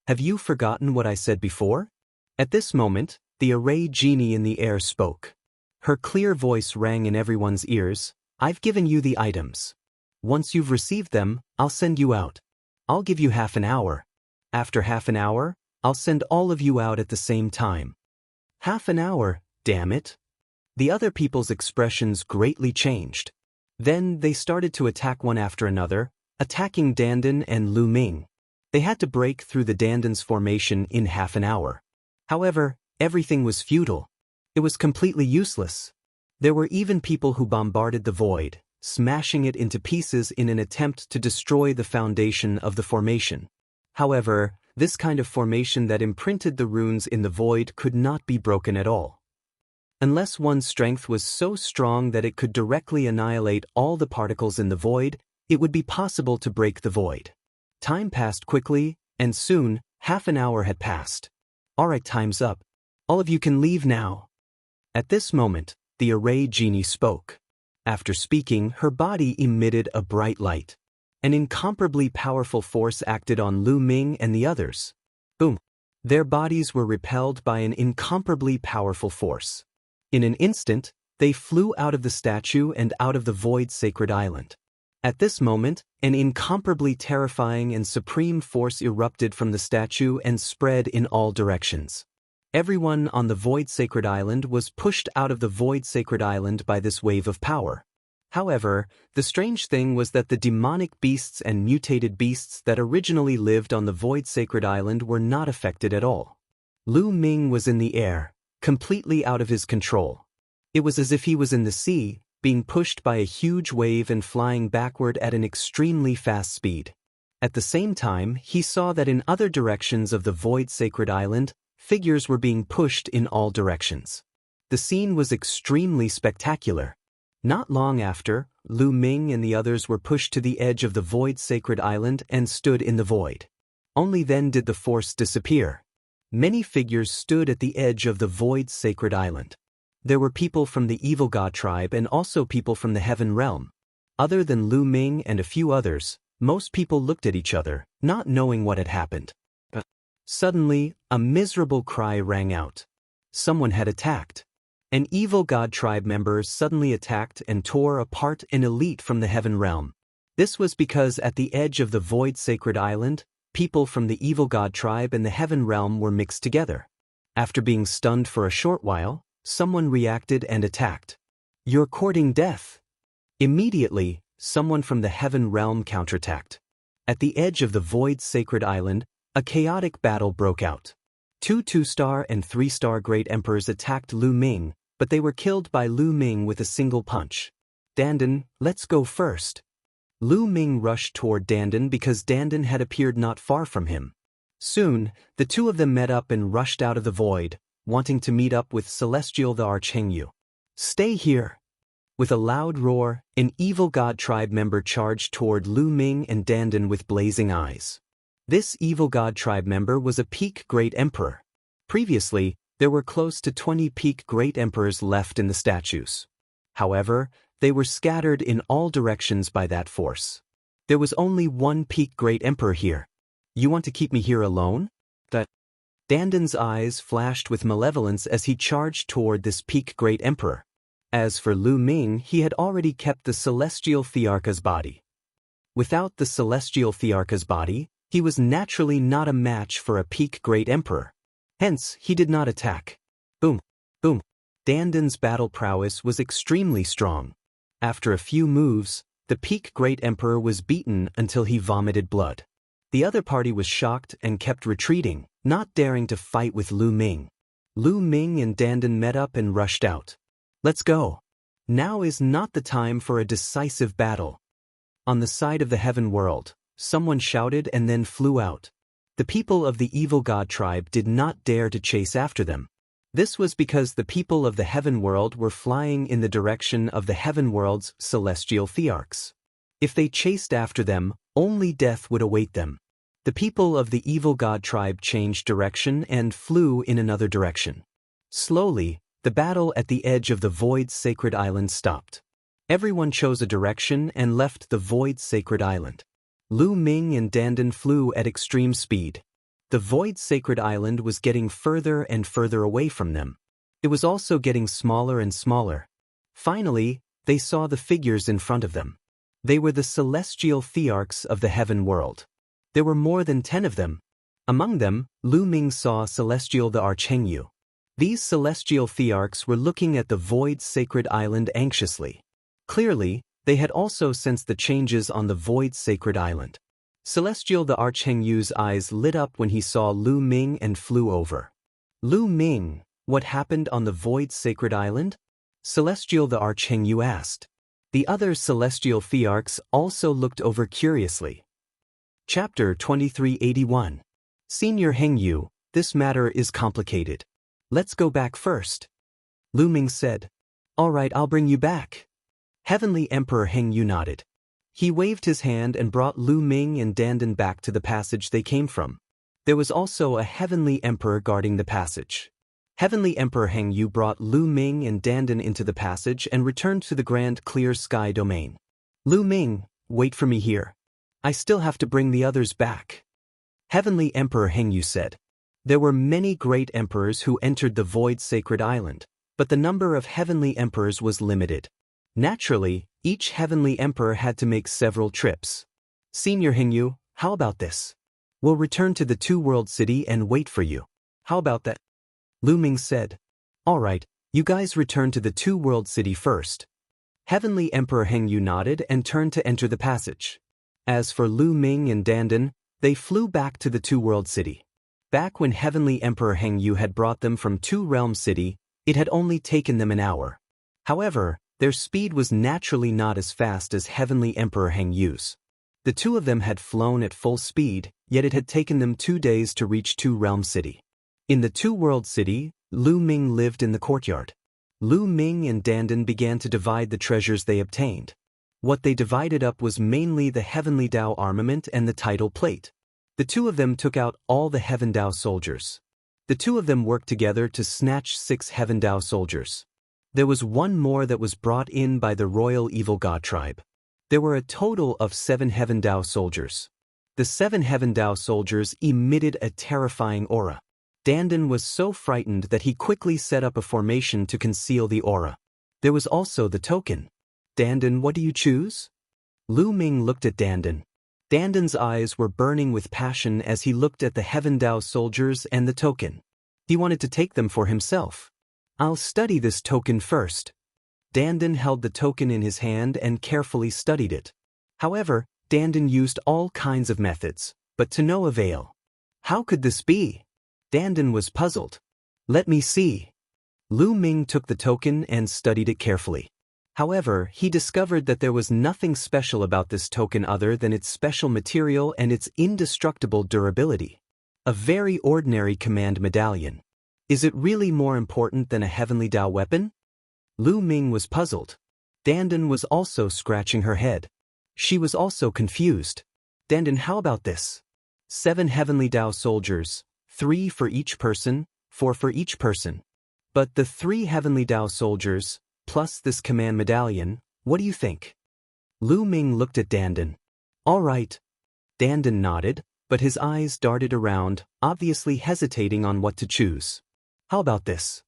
Have you forgotten what I said before? At this moment, the array genie in the air spoke. Her clear voice rang in everyone's ears. I've given you the items. Once you've received them, I'll send you out. I'll give you half an hour. After half an hour, I'll send all of you out at the same time. Half an hour, damn it. The other people's expressions greatly changed. Then they started to attack one after another, attacking Dandan and Lu Ming. They had to break through the Dandan's formation in half an hour. However, everything was futile. It was completely useless. There were even people who bombarded the void, smashing it into pieces in an attempt to destroy the foundation of the formation. However, this kind of formation that imprinted the runes in the void could not be broken at all. Unless one's strength was so strong that it could directly annihilate all the particles in the void, it would be possible to break the void. Time passed quickly, and soon, half an hour had passed. Alright, time's up. All of you can leave now. At this moment, the array genie spoke. After speaking, her body emitted a bright light. An incomparably powerful force acted on Lu Ming and the others. Boom! Their bodies were repelled by an incomparably powerful force. In an instant, they flew out of the statue and out of the void sacred island. At this moment, an incomparably terrifying and supreme force erupted from the statue and spread in all directions. Everyone on the void sacred island was pushed out of the void sacred island by this wave of power. However, the strange thing was that the demonic beasts and mutated beasts that originally lived on the void sacred island were not affected at all. Lu Ming was in the air, completely out of his control. It was as if he was in the sea, being pushed by a huge wave and flying backward at an extremely fast speed. At the same time, he saw that in other directions of the void sacred island, figures were being pushed in all directions. The scene was extremely spectacular. Not long after, Lu Ming and the others were pushed to the edge of the void sacred island and stood in the void. Only then did the force disappear. Many figures stood at the edge of the void sacred island. There were people from the evil god tribe and also people from the heaven realm. Other than Lu Ming and a few others, most people looked at each other, not knowing what had happened. Suddenly, a miserable cry rang out. Someone had attacked. An evil god tribe member suddenly attacked and tore apart an elite from the heaven realm. This was because at the edge of the void sacred island, people from the evil god tribe and the heaven realm were mixed together. After being stunned for a short while, someone reacted and attacked. You're courting death. Immediately, someone from the heaven realm counterattacked. At the edge of the void sacred island, a chaotic battle broke out. 2 2-star and 3-star great emperors attacked Lu Ming, but they were killed by Lu Ming with a single punch. Dandan, let's go first. Lu Ming rushed toward Dandan because Dandan had appeared not far from him. Soon, the two of them met up and rushed out of the void, wanting to meet up with Celestial the Archangel. Stay here. With a loud roar, an evil god tribe member charged toward Lu Ming and Dandan with blazing eyes. This evil god tribe member was a peak great emperor. Previously, there were close to 20 peak great emperors left in the statues. However, they were scattered in all directions by that force. There was only one peak great emperor here. You want to keep me here alone? Danden's eyes flashed with malevolence as he charged toward this peak great emperor. As for Lu Ming, he had already kept the celestial Thearcha's body. Without the celestial Thearcha's body, he was naturally not a match for a peak great emperor. Hence, he did not attack. Boom, boom. Danden's battle prowess was extremely strong. After a few moves, the peak great emperor was beaten until he vomited blood. The other party was shocked and kept retreating, not daring to fight with Lu Ming. Lu Ming and Danden met up and rushed out. Let's go. Now is not the time for a decisive battle. On the side of the heaven world, someone shouted and then flew out. The people of the evil god tribe did not dare to chase after them. This was because the people of the heaven world were flying in the direction of the heaven world's celestial Thearchs. If they chased after them, only death would await them. The people of the evil god tribe changed direction and flew in another direction. Slowly, the battle at the edge of the Void's sacred island stopped. Everyone chose a direction and left the Void's sacred island. Lu Ming and Danden flew at extreme speed. The Void's sacred island was getting further and further away from them. It was also getting smaller and smaller. Finally, they saw the figures in front of them. They were the celestial Thearchs of the heaven world. There were more than 10 of them. Among them, Lu Ming saw Celestial the Archengyu. These celestial Thearchs were looking at the Void's sacred island anxiously. Clearly, they had also sensed the changes on the Void's sacred island. Celestial the Archengyu's eyes lit up when he saw Lu Ming and flew over. Lu Ming, what happened on the Void's sacred island? Celestial the Archengyu asked. The other celestial Thearchs also looked over curiously. Chapter 2381. Senior Hengyu, this matter is complicated. Let's go back first. Lu Ming said. All right, I'll bring you back. Heavenly Emperor Hengyu nodded. He waved his hand and brought Lu Ming and Danden back to the passage they came from. There was also a Heavenly Emperor guarding the passage. Heavenly Emperor Hengyu brought Lu Ming and Danden into the passage and returned to the Grand Clear Sky domain. Lu Ming, wait for me here. I still have to bring the others back. Heavenly Emperor Hengyu said. There were many great emperors who entered the Void Sacred Island, but the number of heavenly emperors was limited. Naturally, each heavenly emperor had to make several trips. Senior Hengyu, how about this? We'll return to the Two-World City and wait for you. How about that? Lu Ming said. All right, you guys return to the Two-World City first. Heavenly Emperor Hengyu nodded and turned to enter the passage. As for Lu Ming and Danden, they flew back to the Two-World City. Back when Heavenly Emperor Hengyu had brought them from Two-Realm City, it had only taken them an hour. However, their speed was naturally not as fast as Heavenly Emperor Hengyu's. The two of them had flown at full speed, yet it had taken them 2 days to reach Two-Realm City. In the Two-World City, Lu Ming lived in the courtyard. Lu Ming and Danden began to divide the treasures they obtained. What they divided up was mainly the Heavenly Dao armament and the title plate. The two of them took out all the Heaven Dao soldiers. The two of them worked together to snatch 6 Heaven Dao soldiers. There was one more that was brought in by the Royal Evil God tribe. There were a total of 7 Heaven Dao soldiers. The 7 Heaven Dao soldiers emitted a terrifying aura. Danden was so frightened that he quickly set up a formation to conceal the aura. There was also the token. Danden, what do you choose? Lu Ming looked at Danden. Danden's eyes were burning with passion as he looked at the Heaven Dao soldiers and the token. He wanted to take them for himself. I'll study this token first. Danden held the token in his hand and carefully studied it. However, Danden used all kinds of methods, but to no avail. How could this be? Danden was puzzled. Let me see. Lu Ming took the token and studied it carefully. However, he discovered that there was nothing special about this token other than its special material and its indestructible durability. A very ordinary command medallion. Is it really more important than a Heavenly Dao weapon? Lu Ming was puzzled. Danden was also scratching her head. She was also confused. Danden, how about this? 7 Heavenly Dao soldiers, 3 for each person, 4 for each person. But the 3 heavenly Tao soldiers, plus this command medallion, what do you think? Lu Ming looked at Dandan. All right. Dandan nodded, but his eyes darted around, obviously hesitating on what to choose. How about this?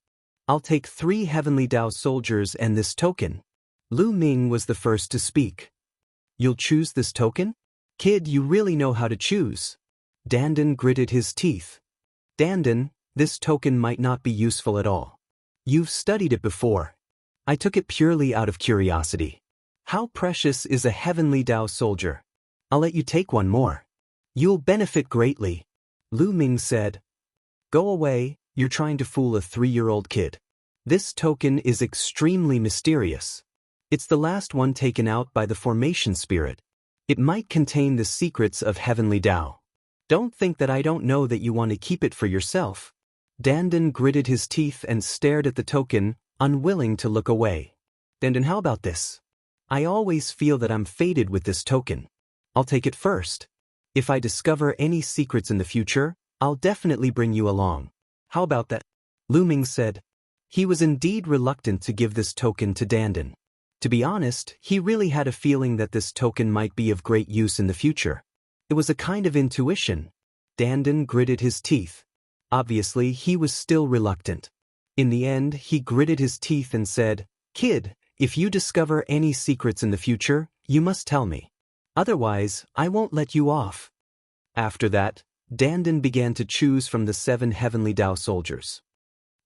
I'll take 3 heavenly Tao soldiers and this token. Lu Ming was the first to speak. You'll choose this token? Kid, you really know how to choose. Dandan gritted his teeth. Dandan, this token might not be useful at all. You've studied it before. I took it purely out of curiosity. How precious is a heavenly Tao soldier? I'll let you take one more. You'll benefit greatly. Lu Ming said. Go away, you're trying to fool a 3-year-old kid. This token is extremely mysterious. It's the last one taken out by the formation spirit. It might contain the secrets of heavenly Tao. Don't think that I don't know that you want to keep it for yourself. Dandan gritted his teeth and stared at the token, unwilling to look away. Dandan, how about this? I always feel that I'm fated with this token. I'll take it first. If I discover any secrets in the future, I'll definitely bring you along. How about that? Lu Ming said. He was indeed reluctant to give this token to Dandan. To be honest, he really had a feeling that this token might be of great use in the future. It was a kind of intuition. Dandan gritted his teeth. Obviously, he was still reluctant. In the end, he gritted his teeth and said, Kid, if you discover any secrets in the future, you must tell me. Otherwise, I won't let you off. After that, Dandan began to choose from the 7 heavenly Tao soldiers.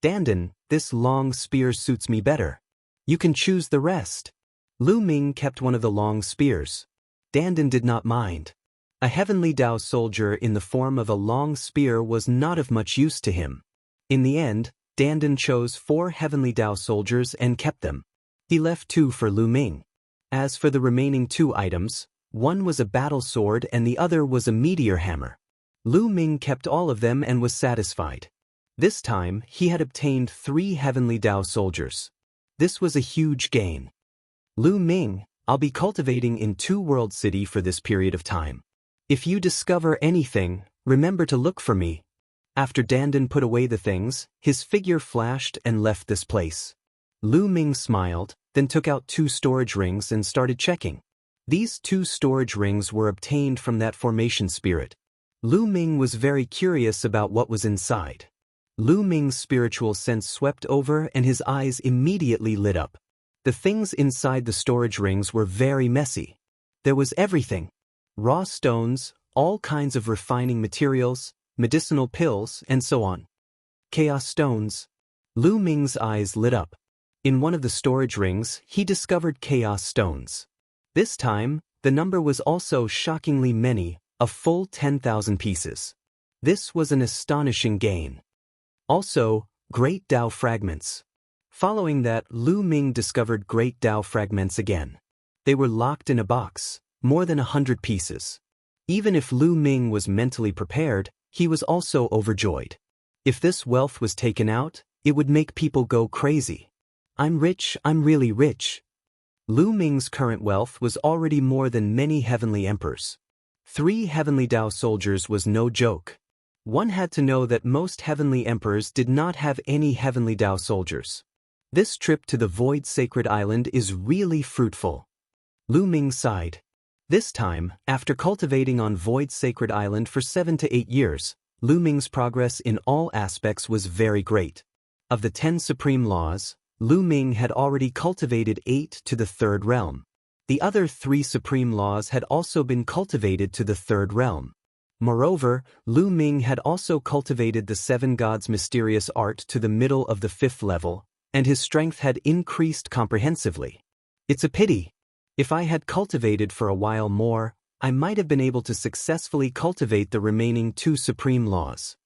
Dandan, this long spear suits me better. You can choose the rest. Lu Ming kept one of the long spears. Dandan did not mind. A heavenly Tao soldier in the form of a long spear was not of much use to him. In the end, Dandan chose 4 heavenly Tao soldiers and kept them. He left 2 for Lu Ming. As for the remaining 2 items, one was a battle sword and the other was a meteor hammer. Lu Ming kept all of them and was satisfied. This time, he had obtained 3 heavenly Tao soldiers. This was a huge gain. Lu Ming, I'll be cultivating in 2 World City for this period of time. If you discover anything, remember to look for me. After Dandan put away the things, his figure flashed and left this place. Lu Ming smiled, then took out 2 storage rings and started checking. These 2 storage rings were obtained from that formation spirit. Lu Ming was very curious about what was inside. Lu Ming's spiritual sense swept over and his eyes immediately lit up. The things inside the storage rings were very messy. There was everything. Raw stones, all kinds of refining materials, medicinal pills, and so on. Chaos stones. Lu Ming's eyes lit up. In one of the storage rings, he discovered chaos stones. This time, the number was also shockingly many, a full 10,000 pieces. This was an astonishing gain. Also, great Tao fragments. Following that, Lu Ming discovered great Tao fragments again. They were locked in a box, more than 100 pieces. Even if Lu Ming was mentally prepared, he was also overjoyed. If this wealth was taken out, it would make people go crazy. I'm rich, I'm really rich. Lu Ming's current wealth was already more than many heavenly emperors. 3 heavenly Tao soldiers was no joke. One had to know that most heavenly emperors did not have any heavenly Tao soldiers. This trip to the Void Sacred Island is really fruitful. Lu Ming sighed. This time, after cultivating on Void Sacred Island for 7 to 8 years, Lu Ming's progress in all aspects was very great. Of the 10 supreme laws, Lu Ming had already cultivated 8 to the 3rd realm. The other 3 supreme laws had also been cultivated to the 3rd realm. Moreover, Lu Ming had also cultivated the 7 gods' mysterious art to the middle of the 5th level, and his strength had increased comprehensively. It's a pity. If I had cultivated for a while more, I might have been able to successfully cultivate the remaining 2 supreme laws.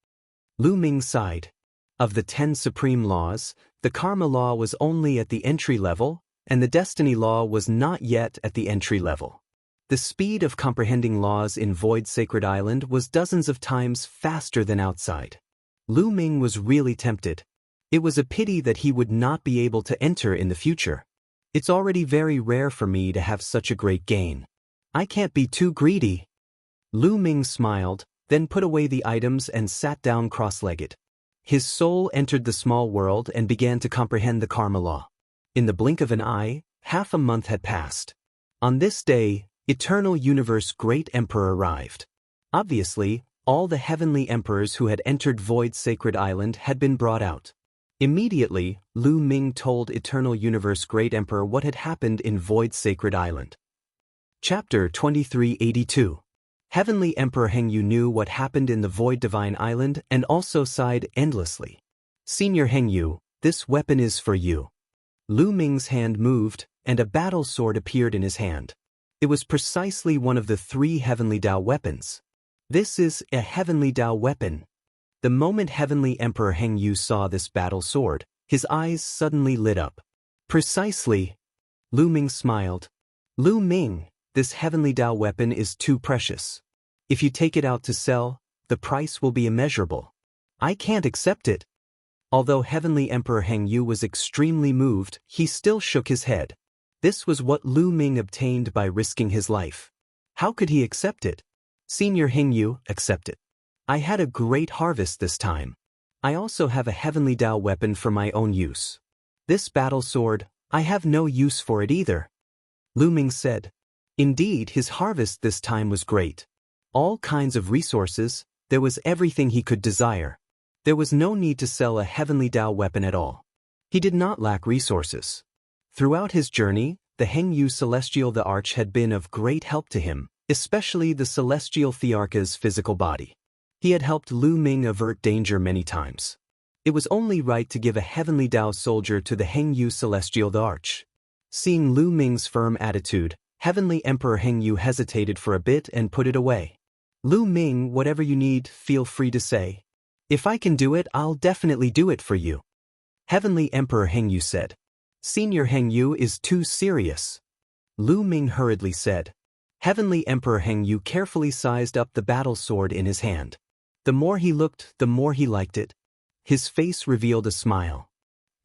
Lu Ming sighed. Of the 10 supreme laws, the karma law was only at the entry level, and the destiny law was not yet at the entry level. The speed of comprehending laws in Void Sacred Island was dozens of times faster than outside. Lu Ming was really tempted. It was a pity that he would not be able to enter in the future. It's already very rare for me to have such a great gain. I can't be too greedy. Lu Ming smiled, then put away the items and sat down cross-legged. His soul entered the small world and began to comprehend the karma law. In the blink of an eye, half a month had passed. On this day, Eternal Universe Great Emperor arrived. Obviously, all the heavenly emperors who had entered Void Sacred Island had been brought out. Immediately, Lu Ming told Eternal Universe Great Emperor what had happened in Void Sacred Island. Chapter 2382. Heavenly Emperor Hengyu knew what happened in the Void Divine Island and also sighed endlessly. Senior Hengyu, this weapon is for you. Lu Ming's hand moved, and a battle sword appeared in his hand. It was precisely one of the 3 Heavenly Tao weapons. This is a Heavenly Tao weapon. The moment Heavenly Emperor Hengyu saw this battle sword, his eyes suddenly lit up. Precisely. Lu Ming smiled. Lu Ming, this Heavenly Tao weapon is too precious. If you take it out to sell, the price will be immeasurable. I can't accept it. Although Heavenly Emperor Hengyu was extremely moved, he still shook his head. This was what Lu Ming obtained by risking his life. How could he accept it? Senior Hengyu, accept it. I had a great harvest this time. I also have a Heavenly Tao weapon for my own use. This battle sword, I have no use for it either. Lu Ming said. Indeed, his harvest this time was great. All kinds of resources, there was everything he could desire. There was no need to sell a Heavenly Tao weapon at all. He did not lack resources. Throughout his journey, the Hengyu Celestial the Arch had been of great help to him, especially the Celestial Thearcha's physical body. He had helped Lu Ming avert danger many times. It was only right to give a Heavenly Tao soldier to the Hengyu Celestial the Arch. Seeing Lu Ming's firm attitude, Heavenly Emperor Hengyu hesitated for a bit and put it away. Lu Ming, whatever you need, feel free to say. If I can do it, I'll definitely do it for you. Heavenly Emperor Hengyu said. Senior Hengyu is too serious. Lu Ming hurriedly said. Heavenly Emperor Hengyu carefully sized up the battle sword in his hand. The more he looked, the more he liked it. His face revealed a smile.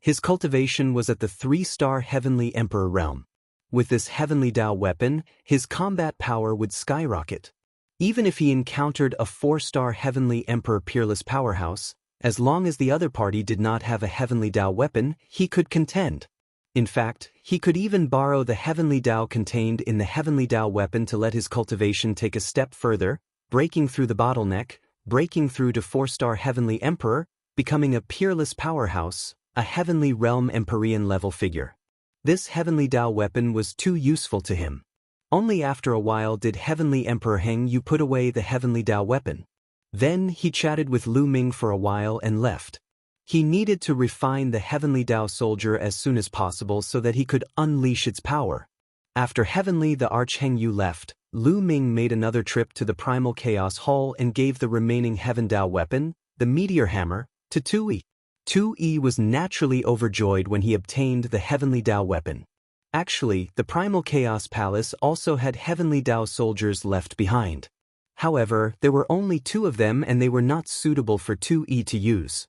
His cultivation was at the 3-star Heavenly Emperor realm. With this Heavenly Tao weapon, his combat power would skyrocket. Even if he encountered a 4-star Heavenly Emperor peerless powerhouse, as long as the other party did not have a Heavenly Tao weapon, he could contend. In fact, he could even borrow the Heavenly Tao contained in the Heavenly Tao weapon to let his cultivation take a step further, breaking through the bottleneck, breaking through to 4-star Heavenly Emperor, becoming a peerless powerhouse, a Heavenly Realm Empyrean level figure. This Heavenly Tao weapon was too useful to him. Only after a while did Heavenly Emperor Hengyu put away the Heavenly Tao weapon. Then he chatted with Lu Ming for a while and left. He needed to refine the Heavenly Tao soldier as soon as possible so that he could unleash its power. After Heavenly the Arch Hengyu left, Lu Ming made another trip to the Primal Chaos Hall and gave the remaining Heaven Tao weapon, the Meteor Hammer, to Tui. Tui was naturally overjoyed when he obtained the Heavenly Tao weapon. Actually, the Primal Chaos Palace also had Heavenly Tao soldiers left behind. However, there were only 2 of them and they were not suitable for Tui to use.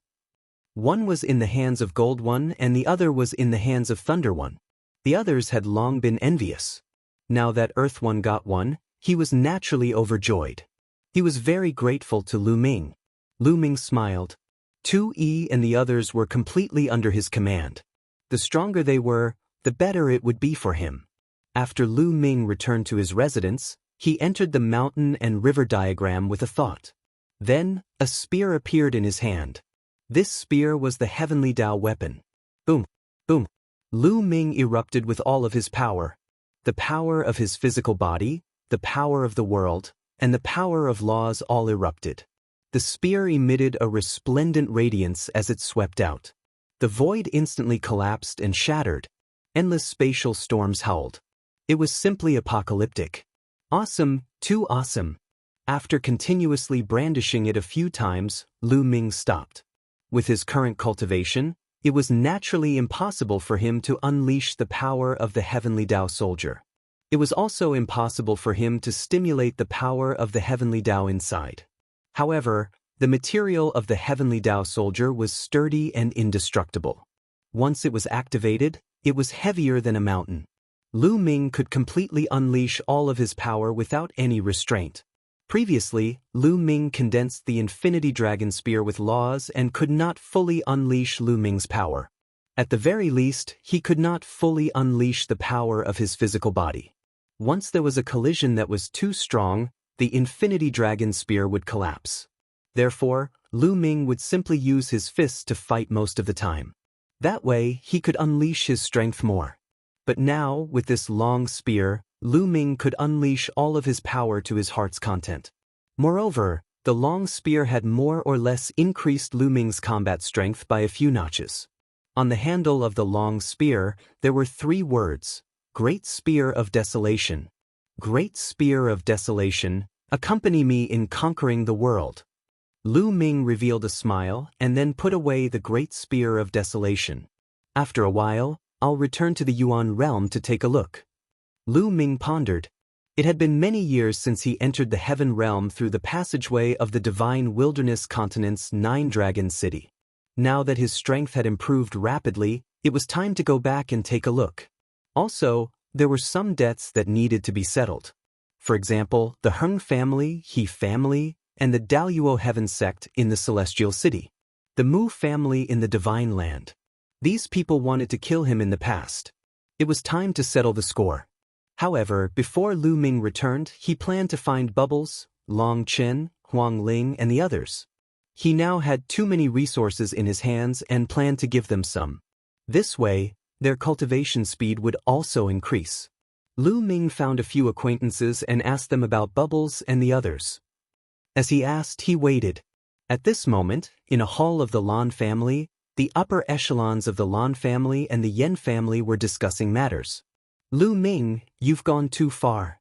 One was in the hands of Gold One and the other was in the hands of Thunder One. The others had long been envious. Now that Earth One got one, he was naturally overjoyed. He was very grateful to Lu Ming. Lu Ming smiled. 2E and the others were completely under his command. The stronger they were, the better it would be for him. After Lu Ming returned to his residence, he entered the mountain and river diagram with a thought. Then, a spear appeared in his hand. This spear was the Heavenly Tao weapon. Boom! Boom! Lu Ming erupted with all of his power. The power of his physical body, the power of the world, and the power of laws all erupted. The spear emitted a resplendent radiance as it swept out. The void instantly collapsed and shattered. Endless spatial storms howled. It was simply apocalyptic. Awesome, too awesome. After continuously brandishing it a few times, Lu Ming stopped. With his current cultivation, it was naturally impossible for him to unleash the power of the Heavenly Tao soldier. It was also impossible for him to stimulate the power of the Heavenly Tao inside. However, the material of the Heavenly Tao soldier was sturdy and indestructible. Once it was activated, it was heavier than a mountain. Lu Ming could completely unleash all of his power without any restraint. Previously, Lu Ming condensed the Infinity Dragon Spear with laws and could not fully unleash Lu Ming's power. At the very least, he could not fully unleash the power of his physical body. Once there was a collision that was too strong, the Infinity Dragon Spear would collapse. Therefore, Lu Ming would simply use his fists to fight most of the time. That way, he could unleash his strength more. But now, with this long spear, Lu Ming could unleash all of his power to his heart's content. Moreover, the long spear had more or less increased Lu Ming's combat strength by a few notches. On the handle of the long spear, there were 3 words: Great Spear of Desolation. Great Spear of Desolation, accompany me in conquering the world. Lu Ming revealed a smile and then put away the Great Spear of Desolation. After a while, I'll return to the Yuan realm to take a look. Lu Ming pondered. It had been many years since he entered the Heaven realm through the passageway of the Divine Wilderness Continent's 9-Dragon City. Now that his strength had improved rapidly, it was time to go back and take a look. Also, there were some debts that needed to be settled. For example, the Heng family, He family, and the Daluo Heaven sect in the Celestial City. The Mu family in the Divine Land. These people wanted to kill him in the past. It was time to settle the score. However, before Lu Ming returned, he planned to find Bubbles, Long Chen, Huang Ling, and the others. He now had too many resources in his hands and planned to give them some. This way, their cultivation speed would also increase. Lu Ming found a few acquaintances and asked them about Bubbles and the others. As he asked, he waited. At this moment, in a hall of the Lan family, the upper echelons of the Lan family and the Yen family were discussing matters. Lu Ming, you've gone too far.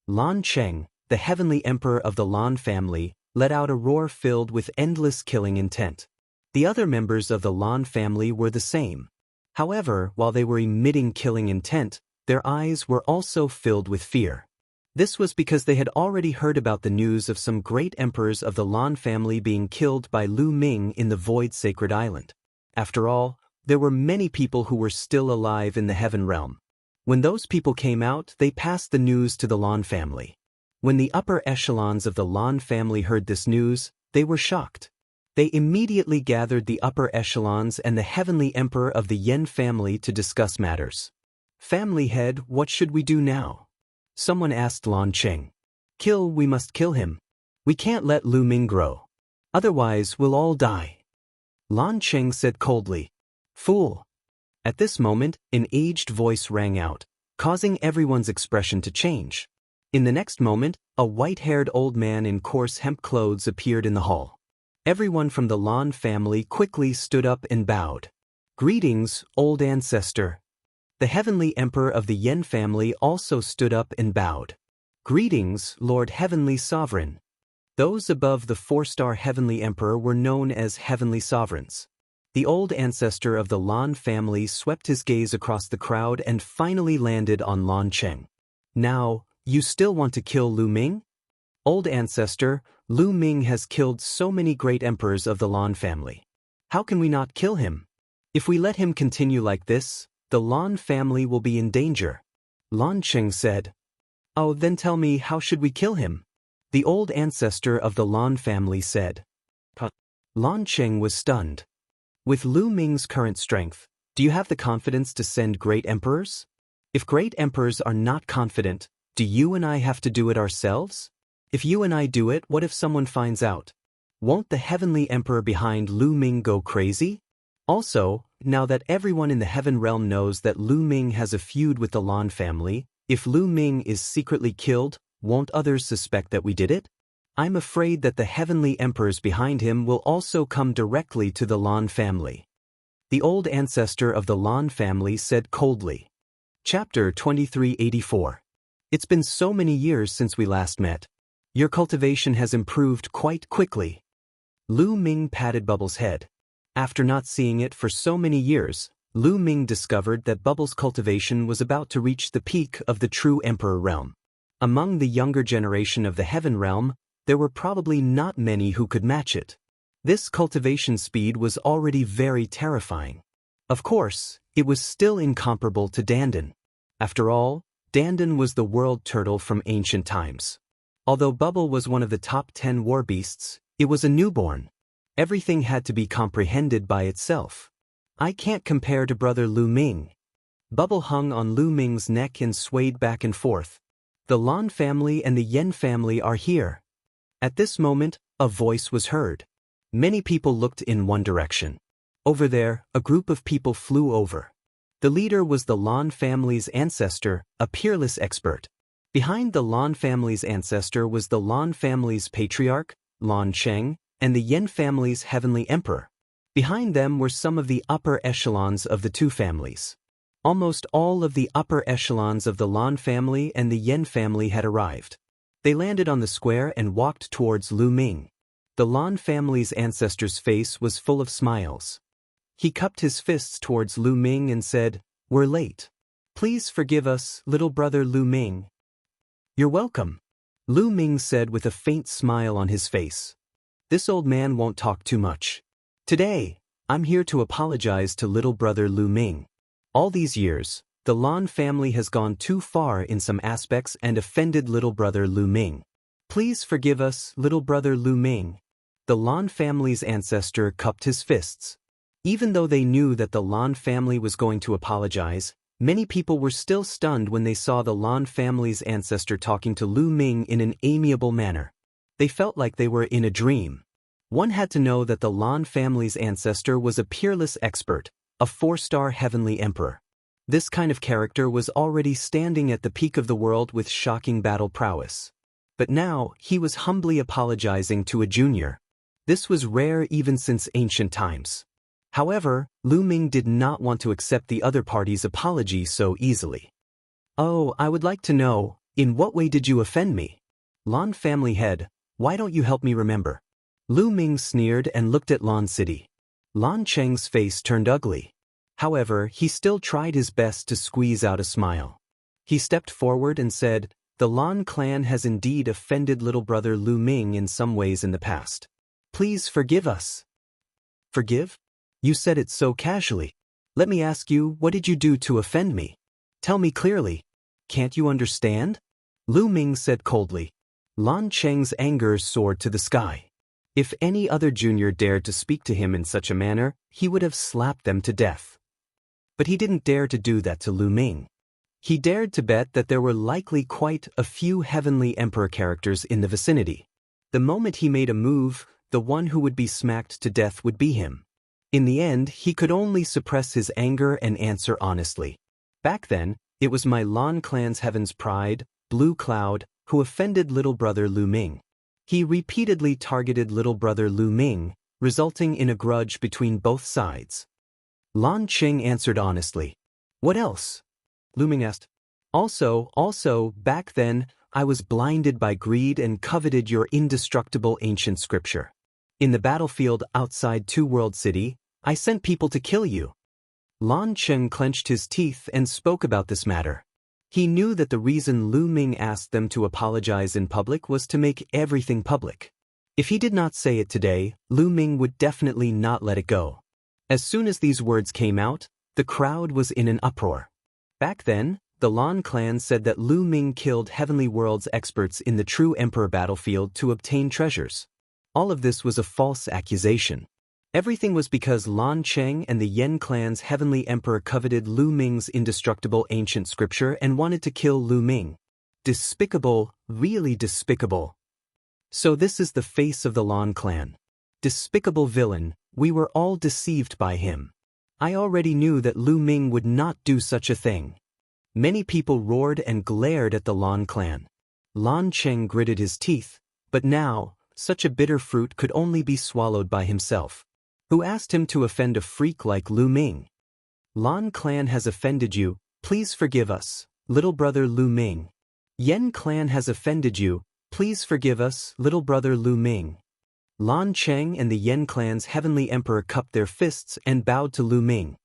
Lan Cheng, the heavenly emperor of the Lan family, let out a roar filled with endless killing intent. The other members of the Lan family were the same. However, while they were emitting killing intent, their eyes were also filled with fear. This was because they had already heard about the news of some great emperors of the Lan family being killed by Lu Ming in the Void Sacred Island. After all, there were many people who were still alive in the Heaven realm. When those people came out, they passed the news to the Lan family. When the upper echelons of the Lan family heard this news, they were shocked. They immediately gathered the upper echelons and the heavenly emperor of the Yen family to discuss matters. Family head, what should we do now? Someone asked Lan Cheng. We must kill him. We can't let Lu Ming grow. Otherwise, we'll all die. Lan Cheng said coldly. Fool. At this moment, an aged voice rang out, causing everyone's expression to change. In the next moment, a white-haired old man in coarse hemp clothes appeared in the hall. Everyone from the Lan family quickly stood up and bowed. Greetings, old ancestor. The heavenly emperor of the Yen family also stood up and bowed. Greetings, Lord Heavenly Sovereign. Those above the 4-star heavenly emperor were known as heavenly sovereigns. The old ancestor of the Lan family swept his gaze across the crowd and finally landed on Lan Cheng. Now, you still want to kill Lu Ming? Old ancestor, Lu Ming has killed so many great emperors of the Lan family. How can we not kill him? If we let him continue like this, the Lan family will be in danger. Lan Cheng said. Oh, then tell me, how should we kill him? The old ancestor of the Lan family said. Lan Cheng was stunned. With Lu Ming's current strength, do you have the confidence to send great emperors? If great emperors are not confident, do you and I have to do it ourselves? If you and I do it, what if someone finds out? Won't the heavenly emperor behind Lu Ming go crazy? Also, now that everyone in the Heaven realm knows that Lu Ming has a feud with the Lan family, if Lu Ming is secretly killed, won't others suspect that we did it? I'm afraid that the heavenly emperors behind him will also come directly to the Lan family. The old ancestor of the Lan family said coldly. Chapter 2384. It's been so many years since we last met. Your cultivation has improved quite quickly. Lu Ming patted Bubbles' head. After not seeing it for so many years, Lu Ming discovered that Bubbles' cultivation was about to reach the peak of the true Emperor realm. Among the younger generation of the Heaven realm, there were probably not many who could match it. This cultivation speed was already very terrifying. Of course, it was still incomparable to Dandan. After all, Dandan was the world turtle from ancient times. Although Bubble was one of the top 10 war beasts, it was a newborn. Everything had to be comprehended by itself. I can't compare to brother Lu Ming. Bubble hung on Lu Ming's neck and swayed back and forth. The Lan family and the Yen family are here. At this moment, a voice was heard. Many people looked in one direction. Over there, a group of people flew over. The leader was the Lan family's ancestor, a peerless expert. Behind the Lan family's ancestor was the Lan family's patriarch, Lan Cheng, and the Yen family's heavenly emperor. Behind them were some of the upper echelons of the two families. Almost all of the upper echelons of the Lan family and the Yen family had arrived. They landed on the square and walked towards Lu Ming. The Lan family's ancestor's face was full of smiles. He cupped his fists towards Lu Ming and said, "We're late. Please forgive us, little brother Lu Ming." "You're welcome," Lu Ming said with a faint smile on his face. "This old man won't talk too much. Today, I'm here to apologize to little brother Lu Ming. All these years, the Lan family has gone too far in some aspects and offended little brother Lu Ming. Please forgive us, little brother Lu Ming." The Lan family's ancestor cupped his fists. Even though they knew that the Lan family was going to apologize, many people were still stunned when they saw the Lan family's ancestor talking to Lu Ming in an amiable manner. They felt like they were in a dream. One had to know that the Lan family's ancestor was a peerless expert, a 4-star heavenly emperor. This kind of character was already standing at the peak of the world with shocking battle prowess. But now, he was humbly apologizing to a junior. This was rare even since ancient times. However, Lu Ming did not want to accept the other party's apology so easily. "Oh, I would like to know, in what way did you offend me? Lan family head, why don't you help me remember?" Lu Ming sneered and looked at Lan City. Lan Cheng's face turned ugly. However, he still tried his best to squeeze out a smile. He stepped forward and said, "The Lan clan has indeed offended little brother Lu Ming in some ways in the past. Please forgive us." "Forgive? You said it so casually. Let me ask you, what did you do to offend me? Tell me clearly. Can't you understand?" Lu Ming said coldly. Lan Cheng's anger soared to the sky. If any other junior dared to speak to him in such a manner, he would have slapped them to death. But he didn't dare to do that to Lu Ming. He dared to bet that there were likely quite a few heavenly emperor characters in the vicinity. The moment he made a move, the one who would be smacked to death would be him. In the end, he could only suppress his anger and answer honestly. "Back then, it was my Lan clan's heaven's pride, Blue Cloud, who offended little brother Lu Ming. He repeatedly targeted little brother Lu Ming, resulting in a grudge between both sides." Lan Cheng answered honestly. "What else?" Lu Ming asked. Also, back then, I was blinded by greed and coveted your indestructible ancient scripture. In the battlefield outside Two World City, I sent people to kill you." Lan Cheng clenched his teeth and spoke about this matter. He knew that the reason Lu Ming asked them to apologize in public was to make everything public. If he did not say it today, Lu Ming would definitely not let it go. As soon as these words came out, the crowd was in an uproar. Back then, the Lan clan said that Lu Ming killed Heavenly World's experts in the True Emperor battlefield to obtain treasures. All of this was a false accusation. Everything was because Lan Cheng and the Yen clan's heavenly emperor coveted Lu Ming's indestructible ancient scripture and wanted to kill Lu Ming. Despicable, really despicable. So this is the face of the Lan clan. Despicable villain, we were all deceived by him. I already knew that Lu Ming would not do such a thing. Many people roared and glared at the Lan clan. Lan Cheng gritted his teeth, but now, such a bitter fruit could only be swallowed by himself. Who asked him to offend a freak like Lu Ming? Lan clan has offended you, please forgive us, little brother Lu Ming. Yen clan has offended you, please forgive us, little brother Lu Ming. Lan Cheng and the Yen clan's heavenly emperor cupped their fists and bowed to Lu Ming.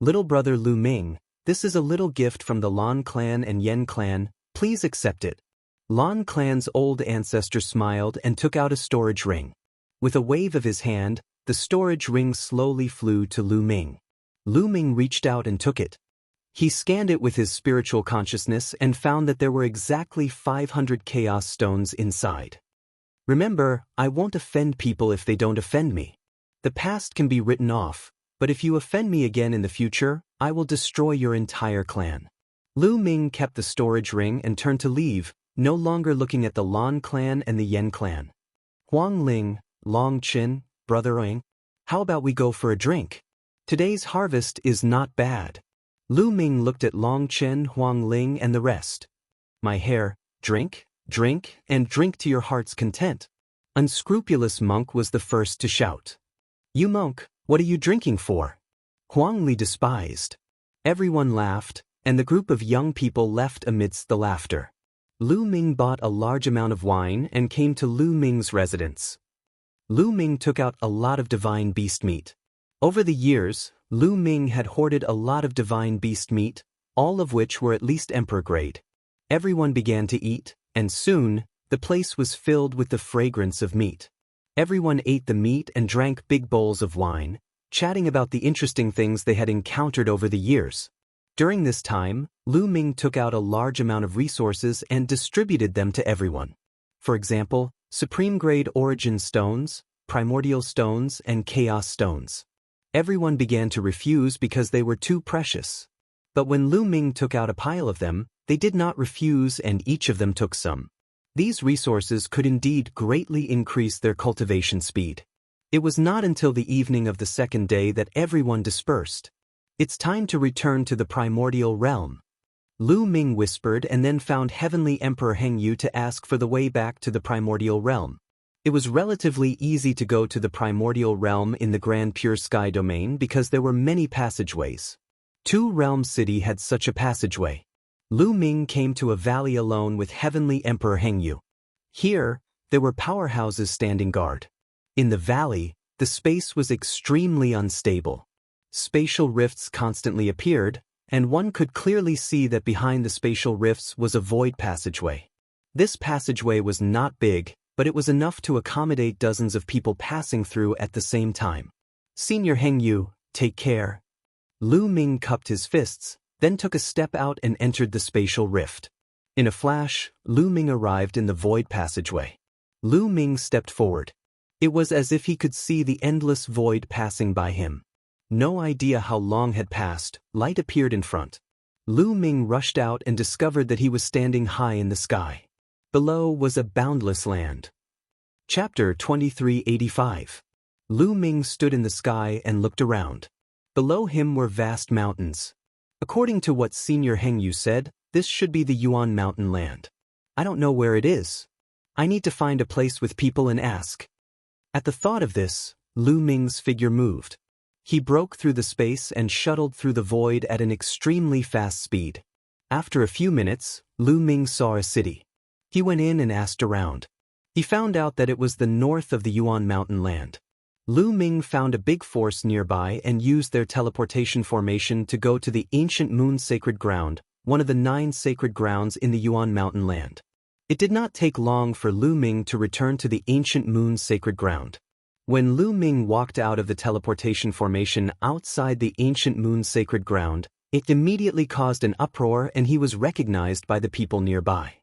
Little brother Lu Ming, this is a little gift from the Lan clan and Yen clan, please accept it. Lan clan's old ancestor smiled and took out a storage ring. With a wave of his hand, the storage ring slowly flew to Lu Ming. Lu Ming reached out and took it. He scanned it with his spiritual consciousness and found that there were exactly 500 chaos stones inside. Remember, I won't offend people if they don't offend me. The past can be written off, but if you offend me again in the future, I will destroy your entire clan. Lu Ming kept the storage ring and turned to leave, no longer looking at the Lan clan and the Yen clan. Huang Ling, Long Qin, Brother Ing, how about we go for a drink? Today's harvest is not bad. Lu Ming looked at Long Qin, Huang Ling and the rest. My hair, drink, drink, and drink to your heart's content. Unscrupulous monk was the first to shout. You monk, what are you drinking for? Huang Li despised. Everyone laughed, and the group of young people left amidst the laughter. Lu Ming bought a large amount of wine and came to Lu Ming's residence. Lu Ming took out a lot of divine beast meat. Over the years, Lu Ming had hoarded a lot of divine beast meat, all of which were at least emperor grade. Everyone began to eat, and soon, the place was filled with the fragrance of meat. Everyone ate the meat and drank big bowls of wine, chatting about the interesting things they had encountered over the years. During this time, Lu Ming took out a large amount of resources and distributed them to everyone. For example, supreme-grade origin stones, primordial stones, and chaos stones. Everyone began to refuse because they were too precious. But when Lu Ming took out a pile of them, they did not refuse and each of them took some. These resources could indeed greatly increase their cultivation speed. It was not until the evening of the second day that everyone dispersed. It's time to return to the primordial realm. Lu Ming whispered and then found Heavenly Emperor Heng Yu to ask for the way back to the primordial realm. It was relatively easy to go to the primordial realm in the Grand Pure Sky domain because there were many passageways. Two Realm City had such a passageway. Lu Ming came to a valley alone with Heavenly Emperor Heng Yu. Here, there were powerhouses standing guard. In the valley, the space was extremely unstable. Spatial rifts constantly appeared, and one could clearly see that behind the spatial rifts was a void passageway. This passageway was not big, but it was enough to accommodate dozens of people passing through at the same time. Senior Heng Yu, take care. Lu Ming cupped his fists, then took a step out and entered the spatial rift. In a flash, Lu Ming arrived in the void passageway. Lu Ming stepped forward. It was as if he could see the endless void passing by him. No idea how long had passed, light appeared in front. Lu Ming rushed out and discovered that he was standing high in the sky. Below was a boundless land. Chapter 2385. Lu Ming stood in the sky and looked around. Below him were vast mountains. According to what Senior Heng Yu said, this should be the Yuan Mountain land. I don't know where it is. I need to find a place with people and ask. At the thought of this, Lu Ming's figure moved. He broke through the space and shuttled through the void at an extremely fast speed. After a few minutes, Lu Ming saw a city. He went in and asked around. He found out that it was the north of the Yuan Mountain land. Lu Ming found a big force nearby and used their teleportation formation to go to the ancient Moon Sacred Ground, one of the 9 sacred grounds in the Yuan Mountain land. It did not take long for Lu Ming to return to the ancient Moon Sacred Ground. When Lu Ming walked out of the teleportation formation outside the ancient Moon Sacred Ground, it immediately caused an uproar and he was recognized by the people nearby.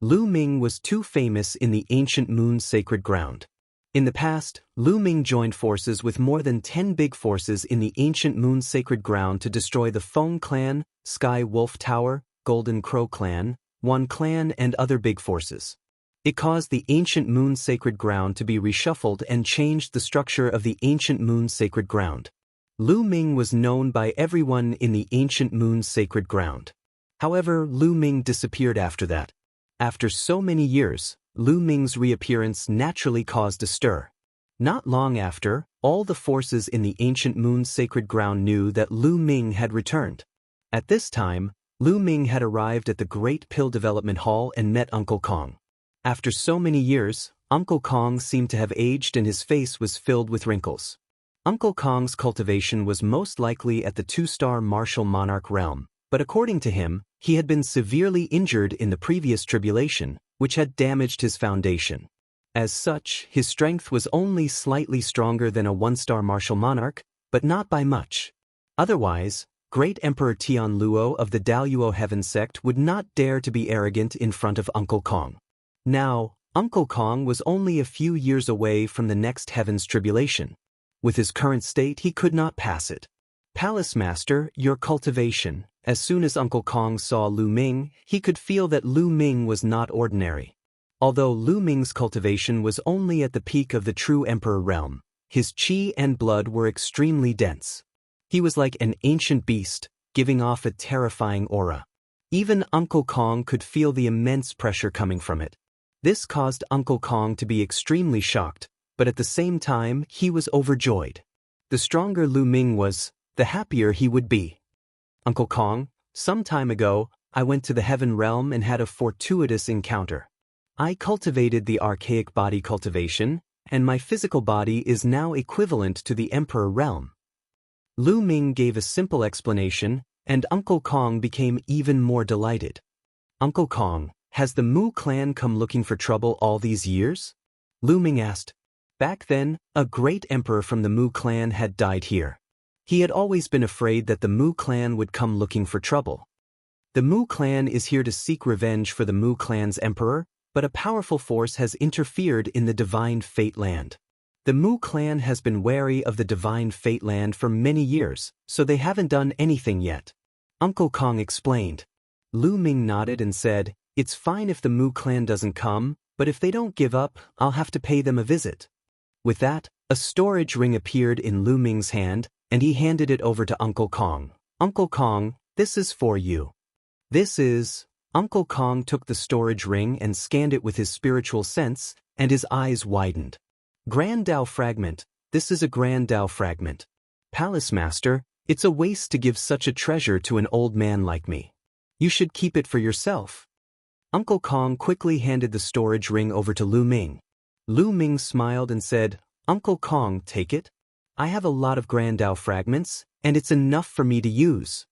Lu Ming was too famous in the ancient Moon Sacred Ground. In the past, Lu Ming joined forces with more than 10 big forces in the ancient Moon Sacred Ground to destroy the Feng Clan, Sky Wolf Tower, Golden Crow Clan, Wan Clan and other big forces. It caused the ancient Moon Sacred Ground to be reshuffled and changed the structure of the ancient Moon Sacred Ground. Lu Ming was known by everyone in the ancient Moon Sacred Ground. However, Lu Ming disappeared after that. After so many years, Lu Ming's reappearance naturally caused a stir. Not long after, all the forces in the ancient Moon Sacred Ground knew that Lu Ming had returned. At this time, Lu Ming had arrived at the Great Pill Development Hall and met Uncle Kong. After so many years, Uncle Kong seemed to have aged and his face was filled with wrinkles. Uncle Kong's cultivation was most likely at the 2-star martial monarch realm, but according to him, he had been severely injured in the previous tribulation, which had damaged his foundation. As such, his strength was only slightly stronger than a 1-star martial monarch, but not by much. Otherwise, Great Emperor Tianluo of the Daluo Heaven sect would not dare to be arrogant in front of Uncle Kong. Now, Uncle Kong was only a few years away from the next heaven's tribulation. With his current state, he could not pass it. Palace Master, your cultivation. As soon as Uncle Kong saw Lu Ming, he could feel that Lu Ming was not ordinary. Although Lu Ming's cultivation was only at the peak of the true emperor realm, his qi and blood were extremely dense. He was like an ancient beast, giving off a terrifying aura. Even Uncle Kong could feel the immense pressure coming from it. This caused Uncle Kong to be extremely shocked, but at the same time he was overjoyed. The stronger Lu Ming was, the happier he would be. Uncle Kong, some time ago, I went to the heaven realm and had a fortuitous encounter. I cultivated the archaic body cultivation, and my physical body is now equivalent to the emperor realm. Lu Ming gave a simple explanation, and Uncle Kong became even more delighted. Uncle Kong, has the Mu clan come looking for trouble all these years? Lu Ming asked. Back then, a great emperor from the Mu clan had died here. He had always been afraid that the Mu clan would come looking for trouble. The Mu clan is here to seek revenge for the Mu clan's emperor, but a powerful force has interfered in the Divine Fate Land. The Mu clan has been wary of the Divine Fate Land for many years, so they haven't done anything yet. Uncle Kong explained. Lu Ming nodded and said, It's fine if the Mu clan doesn't come, but if they don't give up, I'll have to pay them a visit. With that, a storage ring appeared in Lu Ming's hand, and he handed it over to Uncle Kong. Uncle Kong, this is for you. This is... Uncle Kong took the storage ring and scanned it with his spiritual sense, and his eyes widened. Grand Dao Fragment, this is a Grand Dao Fragment. Palace Master, it's a waste to give such a treasure to an old man like me. You should keep it for yourself. Uncle Kong quickly handed the storage ring over to Lu Ming. Lu Ming smiled and said, Uncle Kong, take it. I have a lot of Grand Dao Fragments, and it's enough for me to use.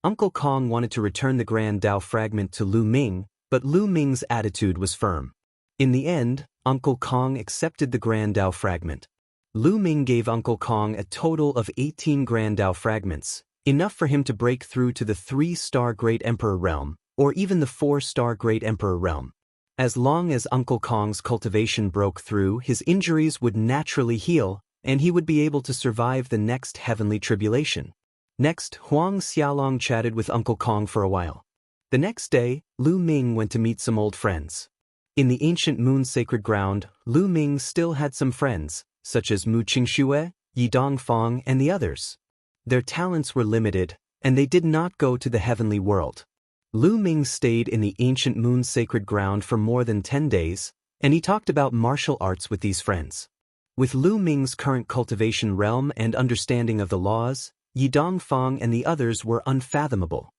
Uncle Kong wanted to return the Grand Dao Fragment to Lu Ming, but Lu Ming's attitude was firm. In the end, Uncle Kong accepted the Grand Dao Fragment. Lu Ming gave Uncle Kong a total of 18 Grand Dao Fragments, enough for him to break through to the 3-star Great Emperor realm, or even the 4-star Great Emperor realm. As long as Uncle Kong's cultivation broke through, his injuries would naturally heal, and he would be able to survive the next heavenly tribulation. Next, Huang Xiaolong chatted with Uncle Kong for a while. The next day, Lu Ming went to meet some old friends. In the ancient moon sacred ground, Lu Ming still had some friends, such as Mu Qingxue, Yi Dongfang, and the others. Their talents were limited, and they did not go to the heavenly world. Lu Ming stayed in the ancient moon sacred ground for more than 10 days, and he talked about martial arts with these friends. With Lu Ming's current cultivation realm and understanding of the laws, Yi Dongfang and the others were unfathomable.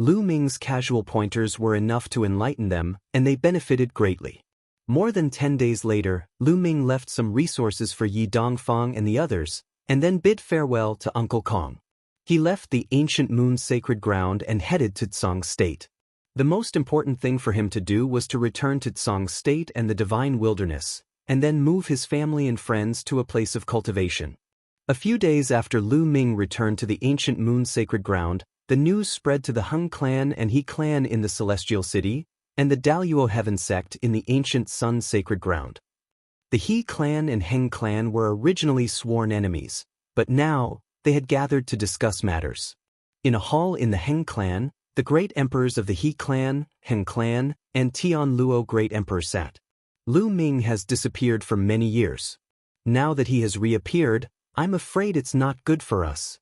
Lu Ming's casual pointers were enough to enlighten them, and they benefited greatly. More than 10 days later, Lu Ming left some resources for Yi Dongfang and the others, and then bid farewell to Uncle Kong. He left the ancient moon sacred ground and headed to Tsang State. The most important thing for him to do was to return to Tsang State and the Divine Wilderness, and then move his family and friends to a place of cultivation. A few days after Lu Ming returned to the ancient moon sacred ground, the news spread to the Hung clan and He clan in the Celestial City, and the Daluo Heaven sect in the ancient Sun sacred ground. The He clan and Heng clan were originally sworn enemies, but now they had gathered to discuss matters. In a hall in the Heng clan, the great emperors of the He clan, Heng clan, and Tianluo great emperor sat. Lu Ming has disappeared for many years. Now that he has reappeared, I'm afraid it's not good for us.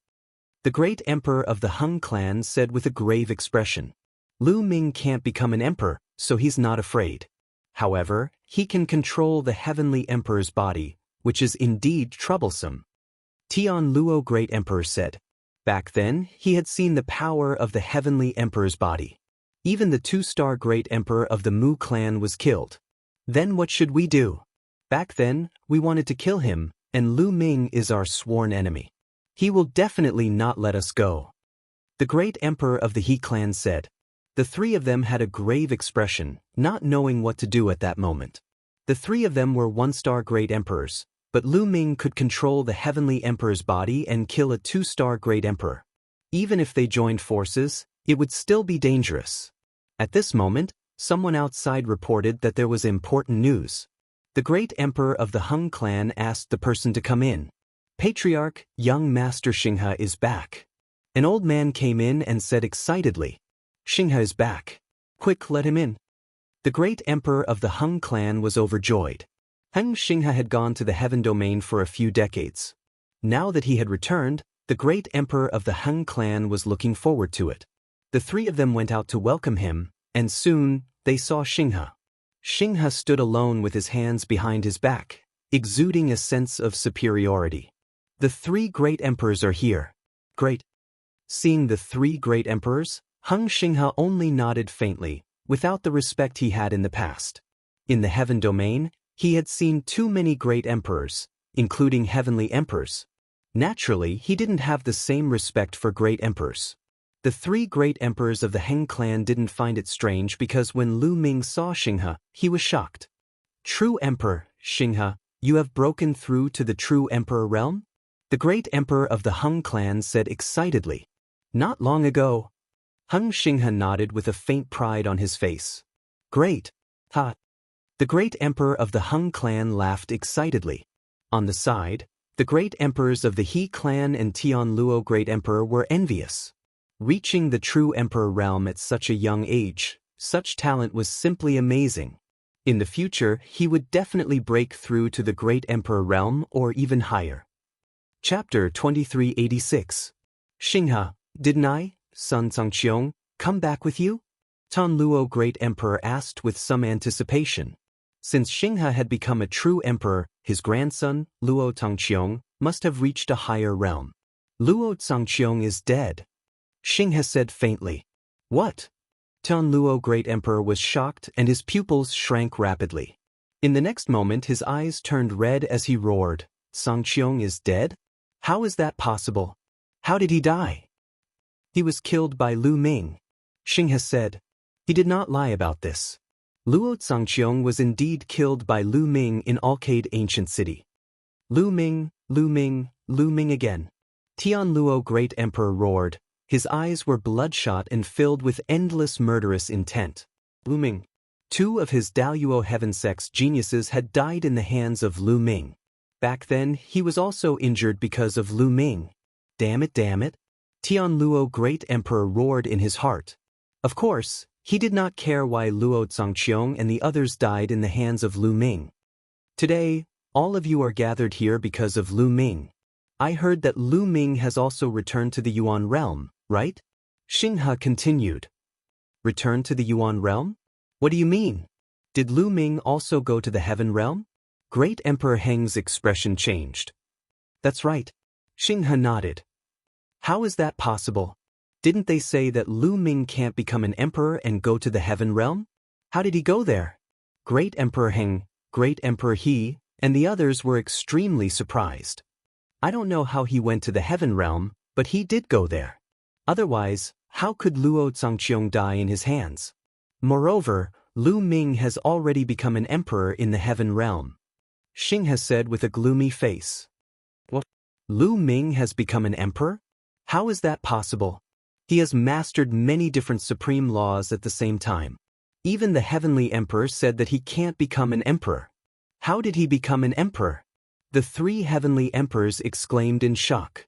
The great emperor of the Hung clan said with a grave expression. Lu Ming can't become an emperor, so he's not afraid. However, he can control the heavenly emperor's body, which is indeed troublesome. Tianluo great emperor said. Back then, he had seen the power of the heavenly emperor's body. Even the 2-star great emperor of the Mu clan was killed. Then what should we do? Back then, we wanted to kill him, and Lu Ming is our sworn enemy. He will definitely not let us go. The great emperor of the He clan said. The three of them had a grave expression, not knowing what to do at that moment. The three of them were 1-star great emperors, but Lu Ming could control the heavenly emperor's body and kill a 2-star great emperor. Even if they joined forces, it would still be dangerous. At this moment, someone outside reported that there was important news. The great emperor of the Hung clan asked the person to come in. Patriarch, young Master Xinghe is back. An old man came in and said excitedly, Xinghe is back. Quick, let him in. The great emperor of the Hung clan was overjoyed. Xinghe had gone to the heaven domain for a few decades. Now that he had returned, the great emperor of the Hung clan was looking forward to it. The three of them went out to welcome him, and soon, they saw Xinghe. Xinghe stood alone with his hands behind his back, exuding a sense of superiority. The three great emperors are here. Great. Seeing the three great emperors, Xinghe only nodded faintly, without the respect he had in the past. In the heaven domain, he had seen too many great emperors, including heavenly emperors. Naturally, he didn't have the same respect for great emperors. The three great emperors of the Heng clan didn't find it strange because when Lu Ming saw Xinghe, he was shocked. True Emperor, Xinghe, you have broken through to the true Emperor realm? The great emperor of the Heng clan said excitedly. Not long ago. Xinghe nodded with a faint pride on his face. Great. Ha. The great emperor of the Heng clan laughed excitedly. On the side, the great emperors of the He clan and Tianluo great emperor were envious. Reaching the true emperor realm at such a young age, such talent was simply amazing. In the future, he would definitely break through to the great emperor realm or even higher. Chapter 2386. Xinghe, didn't I, Sun Zhangqiong, come back with you? Tianluo great emperor asked with some anticipation. Since Xinghe had become a true emperor, his grandson, Luo Zhangqiong, must have reached a higher realm. Luo Zhangqiong is dead. Xinghe said faintly. What? Tianluo great emperor was shocked and his pupils shrank rapidly. In the next moment his eyes turned red as he roared. Zhangqiong is dead? How is that possible? How did he die? He was killed by Lu Ming. Xinghe said. He did not lie about this. Luo Zhangqiong was indeed killed by Lu Ming in Alcade Ancient City. Lu Ming, Lu Ming, Lu Ming again. Tianluo great emperor roared. His eyes were bloodshot and filled with endless murderous intent. Lu Ming. Two of his Daluo Heaven Sex geniuses had died in the hands of Lu Ming. Back then, he was also injured because of Lu Ming. Damn it, damn it. Tianluo great emperor roared in his heart. Of course, he did not care why Luo Zhangqiong and the others died in the hands of Lu Ming. Today, all of you are gathered here because of Lu Ming. I heard that Lu Ming has also returned to the Yuan realm, right? Xinghe continued. Return to the Yuan realm? What do you mean? Did Lu Ming also go to the heaven realm? Great Emperor Heng's expression changed. That's right. Xinghe nodded. How is that possible? Didn't they say that Lu Ming can't become an emperor and go to the heaven realm? How did he go there? Great Emperor Heng, Great Emperor He, and the others were extremely surprised. I don't know how he went to the heaven realm, but he did go there. Otherwise, how could Luo Zhangqiong die in his hands? Moreover, Lu Ming has already become an emperor in the heaven realm. Xinghe said with a gloomy face. What? Lu Ming has become an emperor? How is that possible? He has mastered many different supreme laws at the same time. Even the heavenly emperor said that he can't become an emperor. How did he become an emperor? The three heavenly emperors exclaimed in shock.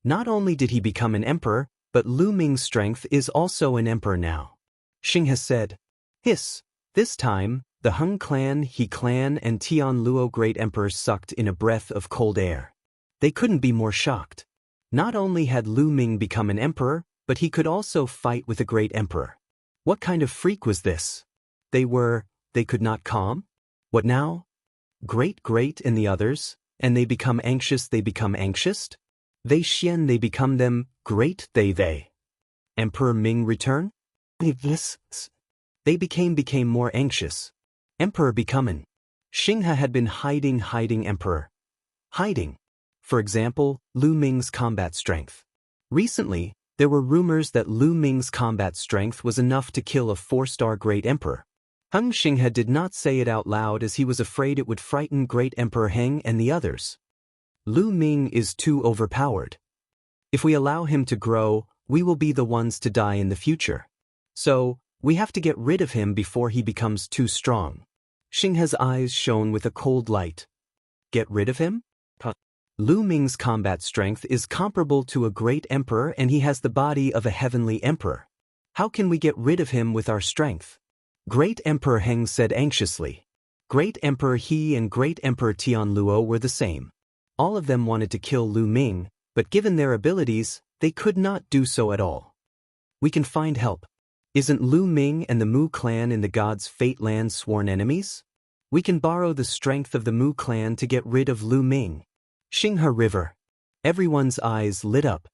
Not only did he become an emperor, but Lu Ming's strength is also an emperor now. Xinghe said. Hiss. This time, the Heng clan, He clan, and Tianluo great emperors sucked in a breath of cold air. They couldn't be more shocked. Not only had Lu Ming become an emperor, but he could also fight with a great emperor. What kind of freak was this? They could not calm? What now? Great and the others, and they become anxious. They become them, great they. Emperor Ming return? They became more anxious. Emperor becoming. Xinghe had been hiding emperor. Hiding. For example, Lu Ming's combat strength. Recently, there were rumors that Lu Ming's combat strength was enough to kill a 4-star great emperor. Xinghe did not say it out loud as he was afraid it would frighten Great Emperor Heng and the others. Lu Ming is too overpowered. If we allow him to grow, we will be the ones to die in the future. So, we have to get rid of him before he becomes too strong. Xinghe's eyes shone with a cold light. Get rid of him? Lu Ming's combat strength is comparable to a great emperor and he has the body of a heavenly emperor. How can we get rid of him with our strength? Great Emperor Heng said anxiously. Great Emperor He and Great Emperor Tianluo were the same. All of them wanted to kill Lu Ming, but given their abilities, they could not do so at all. We can find help. Isn't Lu Ming and the Mu clan in the God's Fate Land sworn enemies? We can borrow the strength of the Mu clan to get rid of Lu Ming. Xinghe River. Everyone's eyes lit up.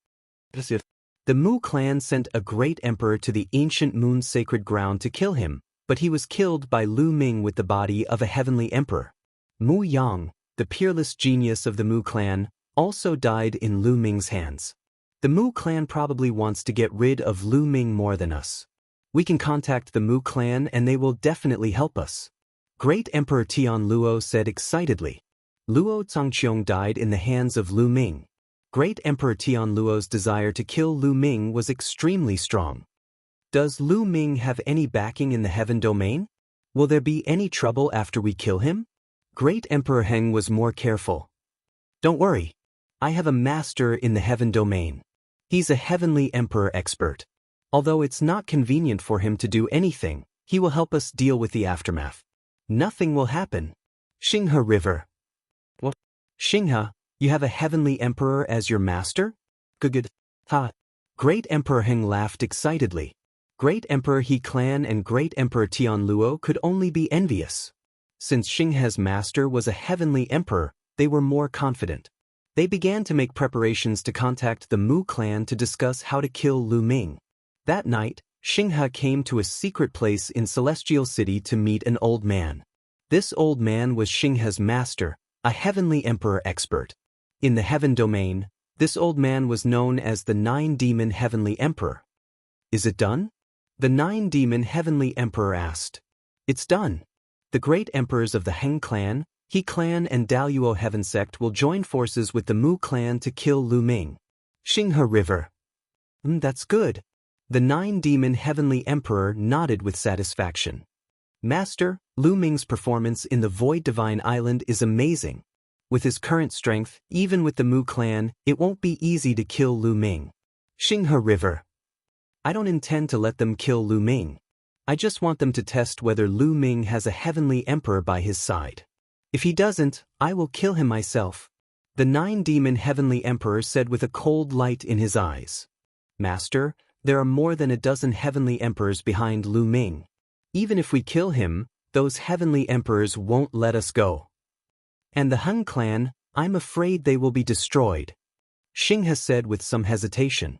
The Mu clan sent a great emperor to the ancient moon's sacred ground to kill him, but he was killed by Lu Ming with the body of a heavenly emperor. Mu Yang, the peerless genius of the Mu clan, also died in Lu Ming's hands. The Mu clan probably wants to get rid of Lu Ming more than us. We can contact the Mu clan and they will definitely help us. Great Emperor Tianluo said excitedly. Luo Zhangqiong died in the hands of Lu Ming. Great Emperor Tianluo's desire to kill Lu Ming was extremely strong. Does Lu Ming have any backing in the heaven domain? Will there be any trouble after we kill him? Great Emperor Heng was more careful. Don't worry. I have a master in the heaven domain. He's a heavenly emperor expert. Although it's not convenient for him to do anything, he will help us deal with the aftermath. Nothing will happen. Xinghe River. What? Xinghe, you have a heavenly emperor as your master? Good. Ha. Great Emperor Heng laughed excitedly. Great Emperor He clan and Great Emperor Tianluo could only be envious. Since Xinghe's master was a heavenly emperor, they were more confident. They began to make preparations to contact the Mu clan to discuss how to kill Lu Ming. That night, Xinghe came to a secret place in Celestial City to meet an old man. This old man was Xinghe's master, a heavenly emperor expert. In the heaven domain, this old man was known as the Nine-Demon Heavenly Emperor. Is it done? The Nine-Demon Heavenly Emperor asked. It's done. The great emperors of the Heng clan, He clan and Daluo Heaven sect will join forces with the Mu clan to kill Lu Ming. Xinghe River. That's good. The Nine-Demon Heavenly Emperor nodded with satisfaction. Master, Lu Ming's performance in the Void Divine Island is amazing. With his current strength, even with the Mu clan, it won't be easy to kill Lu Ming. Xinghe River. I don't intend to let them kill Lu Ming. I just want them to test whether Lu Ming has a heavenly emperor by his side. If he doesn't, I will kill him myself. The Nine-Demon Heavenly Emperor said with a cold light in his eyes. Master, there are more than a dozen heavenly emperors behind Lu Ming. Even if we kill him, those heavenly emperors won't let us go. And the Heng clan, I'm afraid they will be destroyed. Xinghe said with some hesitation.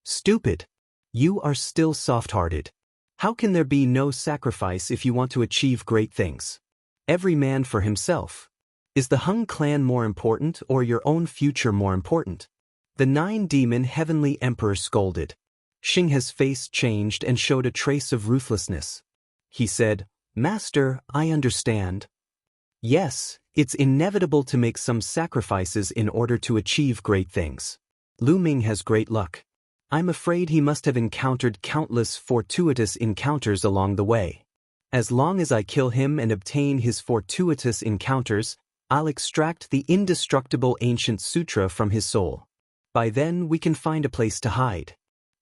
Stupid. You are still soft-hearted. How can there be no sacrifice if you want to achieve great things? Every man for himself. Is the Heng clan more important or your own future more important? The Nine-Demon Heavenly Emperor scolded. Xinghe's face changed and showed a trace of ruthlessness. He said, Master, I understand. Yes, it's inevitable to make some sacrifices in order to achieve great things. Lu Ming has great luck. I'm afraid he must have encountered countless fortuitous encounters along the way. As long as I kill him and obtain his fortuitous encounters, I'll extract the indestructible ancient sutra from his soul. By then we can find a place to hide.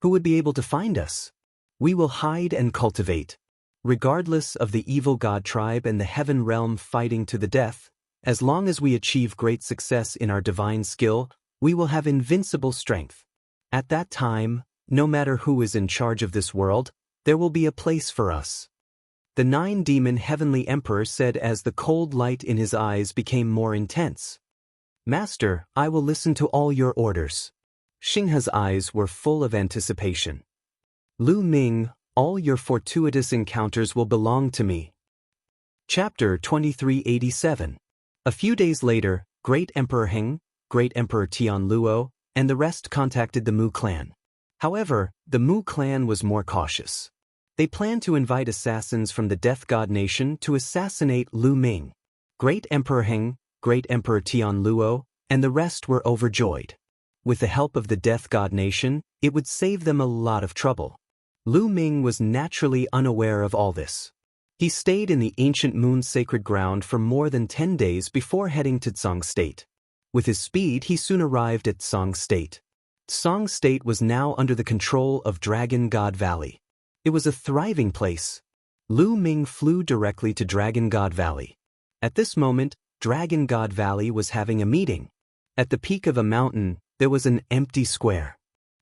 Who would be able to find us? We will hide and cultivate. Regardless of the evil god tribe and the heaven realm fighting to the death, as long as we achieve great success in our divine skill, we will have invincible strength. At that time, no matter who is in charge of this world, there will be a place for us. The Nine-Demon Heavenly Emperor said as the cold light in his eyes became more intense. Master, I will listen to all your orders. Xinghe's eyes were full of anticipation. Lu Ming, all your fortuitous encounters will belong to me. Chapter 2387. A few days later, Great Emperor Heng, Great Emperor Tianluo, and the rest contacted the Mu clan. However, the Mu clan was more cautious. They planned to invite assassins from the Death God Nation to assassinate Lu Ming. Great Emperor Heng, Great Emperor Tianluo, and the rest were overjoyed. With the help of the Death God Nation, it would save them a lot of trouble. Lu Ming was naturally unaware of all this. He stayed in the ancient moon's sacred ground for more than 10 days before heading to Tsang State. With his speed, he soon arrived at Tsang State. Tsang State was now under the control of Dragon God Valley. It was a thriving place. Lu Ming flew directly to Dragon God Valley. At this moment, Dragon God Valley was having a meeting. At the peak of a mountain, there was an empty square.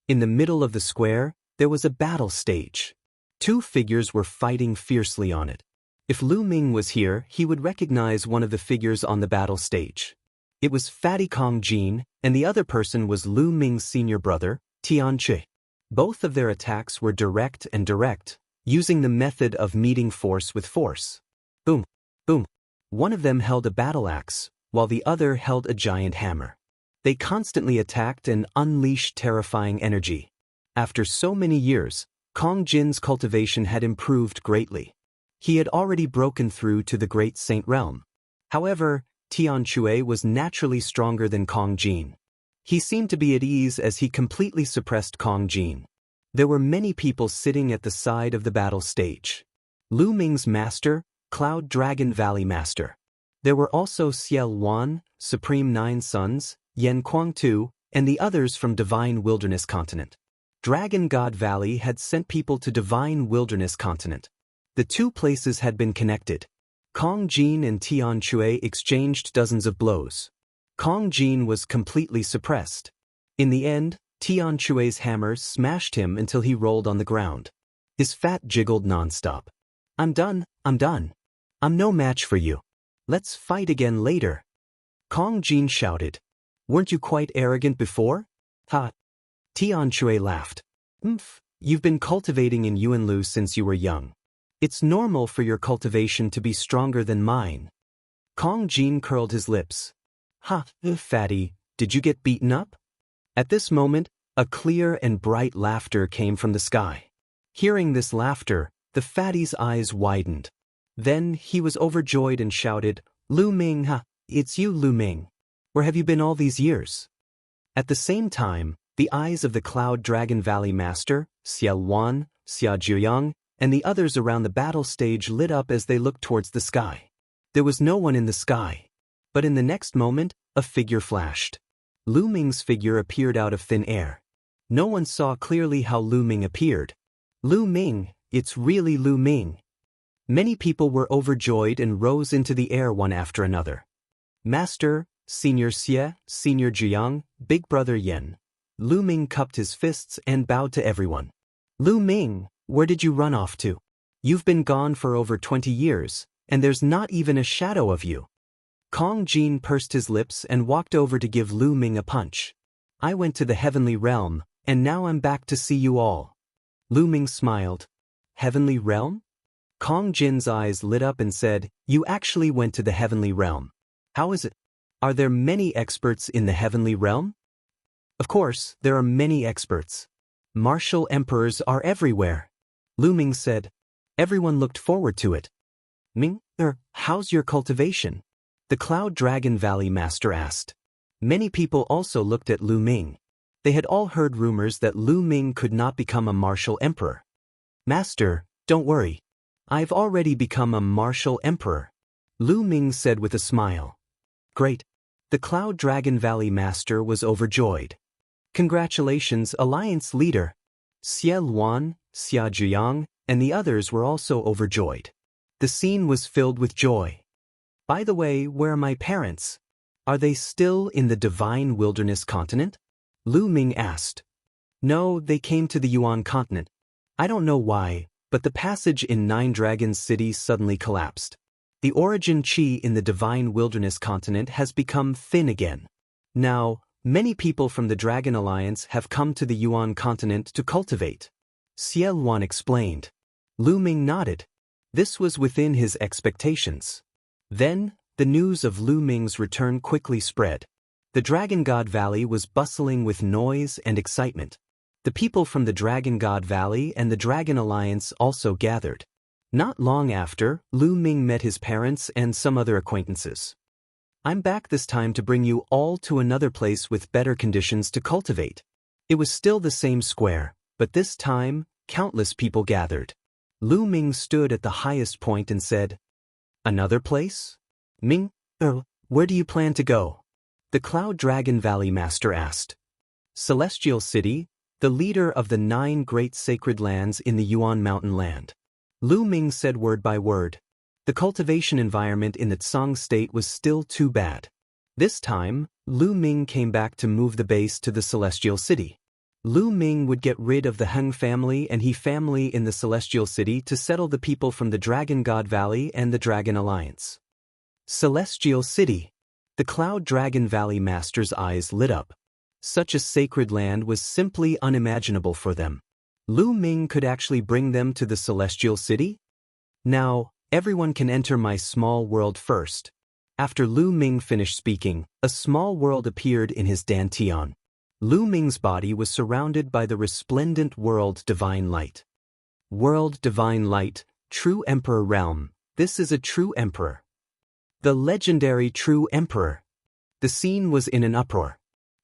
In the middle of the square, there was a battle stage. Two figures were fighting fiercely on it. If Lu Ming was here, he would recognize one of the figures on the battle stage. It was Fatty Kong Jin, and the other person was Lu Ming's senior brother, Tian Chui. Both of their attacks were direct, using the method of meeting force with force. Boom, boom. One of them held a battle axe, while the other held a giant hammer. They constantly attacked and unleashed terrifying energy. After so many years, Kong Jin's cultivation had improved greatly. He had already broken through to the Great Saint Realm. However, Tian Chui was naturally stronger than Kong Jin. He seemed to be at ease as he completely suppressed Kong Jin. There were many people sitting at the side of the battle stage. Lu Ming's master, Cloud Dragon Valley Master. There were also Xiel Wan, Supreme Nine Sons, Yen Kuang Tu, and the others from Divine Wilderness Continent. Dragon God Valley had sent people to Divine Wilderness Continent. The two places had been connected. Kong Jin and Tian Chui exchanged dozens of blows. Kong Jin was completely suppressed. In the end, Tian Chui's hammer smashed him until he rolled on the ground. His fat jiggled nonstop. I'm done. I'm no match for you. Let's fight again later. Kong Jin shouted. Weren't you quite arrogant before? Ha! Tian Chui laughed. You've been cultivating in Yuanlu since you were young. It's normal for your cultivation to be stronger than mine. Kong Jin curled his lips. Ha, fatty, did you get beaten up? At this moment, a clear and bright laughter came from the sky. Hearing this laughter, the fatty's eyes widened. Then he was overjoyed and shouted, Lu Ming, it's you, Lu Ming. Where have you been all these years? At the same time, the eyes of the Cloud Dragon Valley Master, Xiel Wan, Xia Jiuyang, and the others around the battle stage lit up as they looked towards the sky. There was no one in the sky. But in the next moment, a figure flashed. Lu Ming's figure appeared out of thin air. No one saw clearly how Lu Ming appeared. Lu Ming, it's really Lu Ming. Many people were overjoyed and rose into the air one after another. Master, Senior Xie, Senior Jiang, Big Brother Yen. Lu Ming cupped his fists and bowed to everyone. Lu Ming, where did you run off to? You've been gone for over 20 years, and there's not even a shadow of you. Kong Jin pursed his lips and walked over to give Lu Ming a punch. I went to the heavenly realm, and now I'm back to see you all. Lu Ming smiled. Heavenly realm? Kong Jin's eyes lit up and said, You actually went to the heavenly realm. How is it? Are there many experts in the heavenly realm? Of course, there are many experts. Martial emperors are everywhere. Lu Ming said. Everyone looked forward to it. Ming, how's your cultivation? The Cloud Dragon Valley Master asked. Many people also looked at Lu Ming. They had all heard rumors that Lu Ming could not become a martial emperor. Master, don't worry. I've already become a martial emperor. Lu Ming said with a smile. Great. The Cloud Dragon Valley Master was overjoyed. Congratulations, Alliance Leader. Xiel Wan, Xia Jiuyang, and the others were also overjoyed. The scene was filled with joy. By the way, where are my parents? Are they still in the Divine Wilderness Continent? Lu Ming asked. No, they came to the Yuan continent. I don't know why, but the passage in Nine Dragons City suddenly collapsed. The origin chi in the Divine Wilderness Continent has become thin again. Now, many people from the Dragon Alliance have come to the Yuan continent to cultivate. Xiel Wan explained. Lu Ming nodded. This was within his expectations. Then, the news of Lu Ming's return quickly spread. The Dragon God Valley was bustling with noise and excitement. The people from the Dragon God Valley and the Dragon Alliance also gathered. Not long after, Lu Ming met his parents and some other acquaintances. I'm back this time to bring you all to another place with better conditions to cultivate. It was still the same square, but this time, countless people gathered. Lu Ming stood at the highest point and said, "Another place? Ming, where do you plan to go?" The Cloud Dragon Valley Master asked. "Celestial City, the leader of the 9 great sacred lands in the Yuan Mountain land." Lu Ming said word by word. The cultivation environment in the Tsang state was still too bad. This time, Lu Ming came back to move the base to the Celestial City. Lu Ming would get rid of the Heng family and He family in the Celestial City to settle the people from the Dragon God Valley and the Dragon Alliance. Celestial City. The Cloud Dragon Valley Master's eyes lit up. Such a sacred land was simply unimaginable for them. Lu Ming could actually bring them to the Celestial City? Now, everyone can enter my small world first. After Lu Ming finished speaking, a small world appeared in his dantian. Lu Ming's body was surrounded by the resplendent world divine light. World divine light, true emperor realm, this is a true emperor. The legendary true emperor. The scene was in an uproar.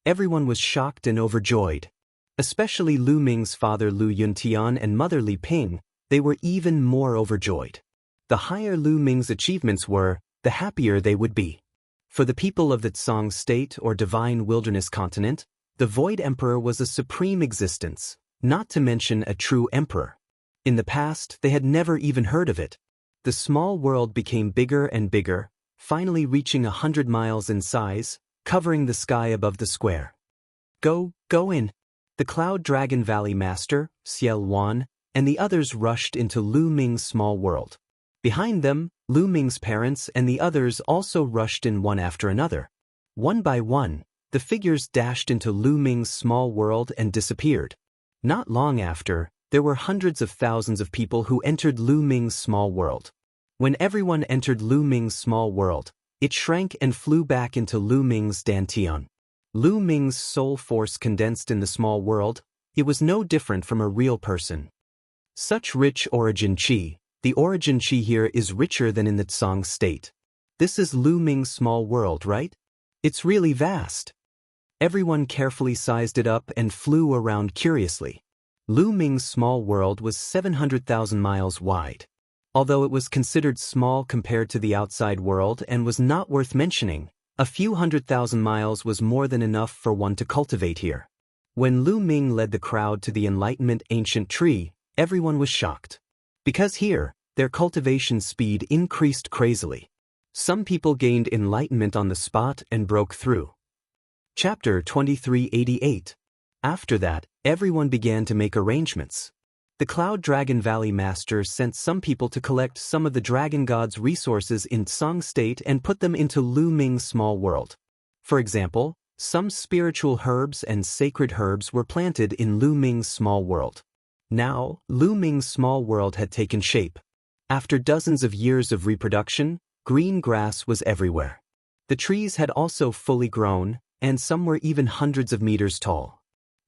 Everyone was shocked and overjoyed. Especially Lu Ming's father Lu Yuntian and mother Li Ping, they were even more overjoyed. The higher Lu Ming's achievements were, the happier they would be. For the people of the Tsang state or divine wilderness continent, the Void Emperor was a supreme existence, not to mention a true emperor. In the past, they had never even heard of it. The small world became bigger and bigger, finally reaching 100 miles in size, covering the sky above the square. Go in. The Cloud Dragon Valley Master, Xiel Wan, and the others rushed into Lu Ming's small world. Behind them, Lu Ming's parents and the others also rushed in one after another. One by one, the figures dashed into Lu Ming's small world and disappeared. Not long after, there were hundreds of thousands of people who entered Lu Ming's small world. When everyone entered Lu Ming's small world, it shrank and flew back into Lu Ming's dantian. Lu Ming's soul force condensed in the small world, it was no different from a real person. Such rich origin chi, the origin chi here is richer than in the Tsang state. This is Lu Ming's small world, right? It's really vast. Everyone carefully sized it up and flew around curiously. Lu Ming's small world was 700,000 miles wide. Although it was considered small compared to the outside world and was not worth mentioning, a few 100,000 miles was more than enough for one to cultivate here. When Lu Ming led the crowd to the Enlightenment Ancient Tree, everyone was shocked. Because here, their cultivation speed increased crazily. Some people gained enlightenment on the spot and broke through. Chapter 2388. After that, everyone began to make arrangements. The Cloud Dragon Valley Master sent some people to collect some of the Dragon God's resources in Tsang state and put them into Lu Ming's small world. For example, some spiritual herbs and sacred herbs were planted in Lu Ming's small world. Now, Lu Ming's small world had taken shape. After dozens of years of reproduction, green grass was everywhere. The trees had also fully grown, and some were even hundreds of meters tall.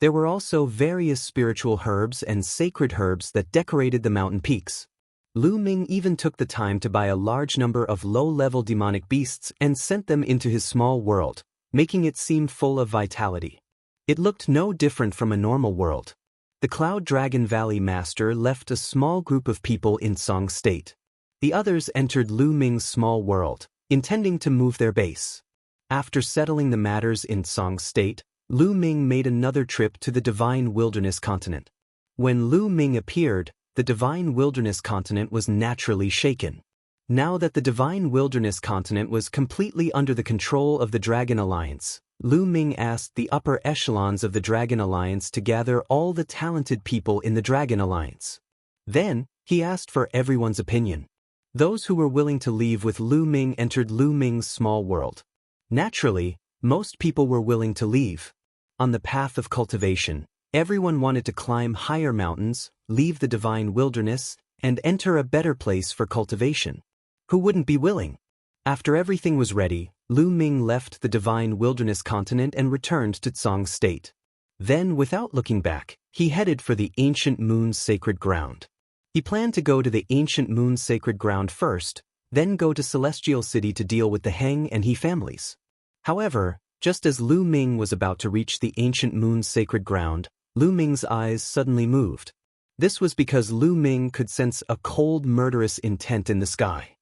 There were also various spiritual herbs and sacred herbs that decorated the mountain peaks. Lu Ming even took the time to buy a large number of low-level demonic beasts and sent them into his small world, making it seem full of vitality. It looked no different from a normal world. The Cloud Dragon Valley Master left a small group of people in Tsang state. The others entered Lu Ming's small world, intending to move their base. After settling the matters in Tsang state, Lu Ming made another trip to the Divine Wilderness Continent. When Lu Ming appeared, the Divine Wilderness Continent was naturally shaken. Now that the Divine Wilderness Continent was completely under the control of the Dragon Alliance, Lu Ming asked the upper echelons of the Dragon Alliance to gather all the talented people in the Dragon Alliance. Then, he asked for everyone's opinion. Those who were willing to leave with Lu Ming entered Lu Ming's small world. Naturally, most people were willing to leave. On the path of cultivation, everyone wanted to climb higher mountains, leave the divine wilderness, and enter a better place for cultivation. Who wouldn't be willing? After everything was ready, Lu Ming left the divine wilderness continent and returned to Tsang state. Then, without looking back, he headed for the ancient moon's sacred ground. He planned to go to the ancient moon's sacred ground first, then go to Celestial City to deal with the Heng and He families. However, just as Lu Ming was about to reach the ancient moon's sacred ground, Lu Ming's eyes suddenly moved. This was because Lu Ming could sense a cold, murderous intent in the sky.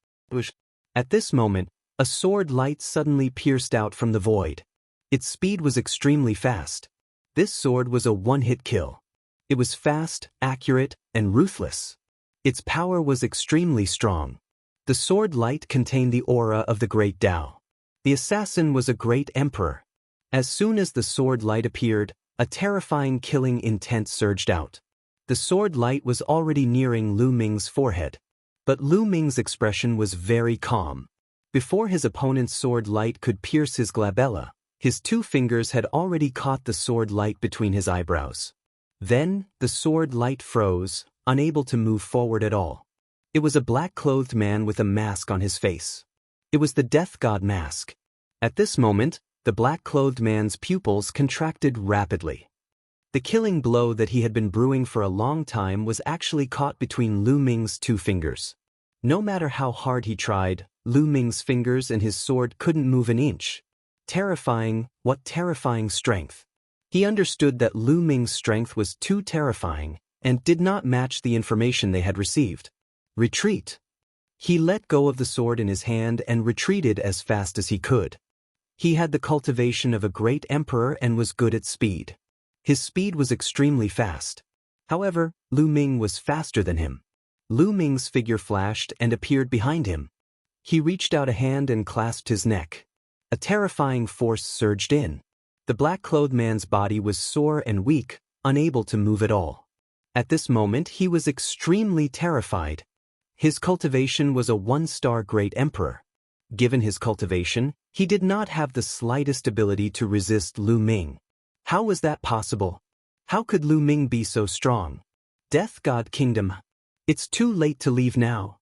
At this moment, a sword light suddenly pierced out from the void. Its speed was extremely fast. This sword was a one-hit kill. It was fast, accurate, and ruthless. Its power was extremely strong. The sword light contained the aura of the great Tao. The assassin was a great emperor. As soon as the sword light appeared, a terrifying killing intent surged out. The sword light was already nearing Lu Ming's forehead. But Lu Ming's expression was very calm. Before his opponent's sword light could pierce his glabella, his 2 fingers had already caught the sword light between his eyebrows. Then, the sword light froze, unable to move forward at all. It was a black-clothed man with a mask on his face. It was the death god mask. At this moment, the black-clothed man's pupils contracted rapidly. The killing blow that he had been brewing for a long time was actually caught between Lu Ming's 2 fingers. No matter how hard he tried, Lu Ming's fingers and his sword couldn't move an inch. Terrifying, what terrifying strength. He understood that Lu Ming's strength was too terrifying and did not match the information they had received. Retreat. He let go of the sword in his hand and retreated as fast as he could. He had the cultivation of a great emperor and was good at speed. His speed was extremely fast. However, Lu Ming was faster than him. Lu Ming's figure flashed and appeared behind him. He reached out a hand and clasped his neck. A terrifying force surged in. The black-clothed man's body was sore and weak, unable to move at all. At this moment he was extremely terrified. His cultivation was a 1-star great emperor. Given his cultivation, he did not have the slightest ability to resist Lu Ming. How was that possible? How could Lu Ming be so strong? Death God Kingdom. It's too late to leave now.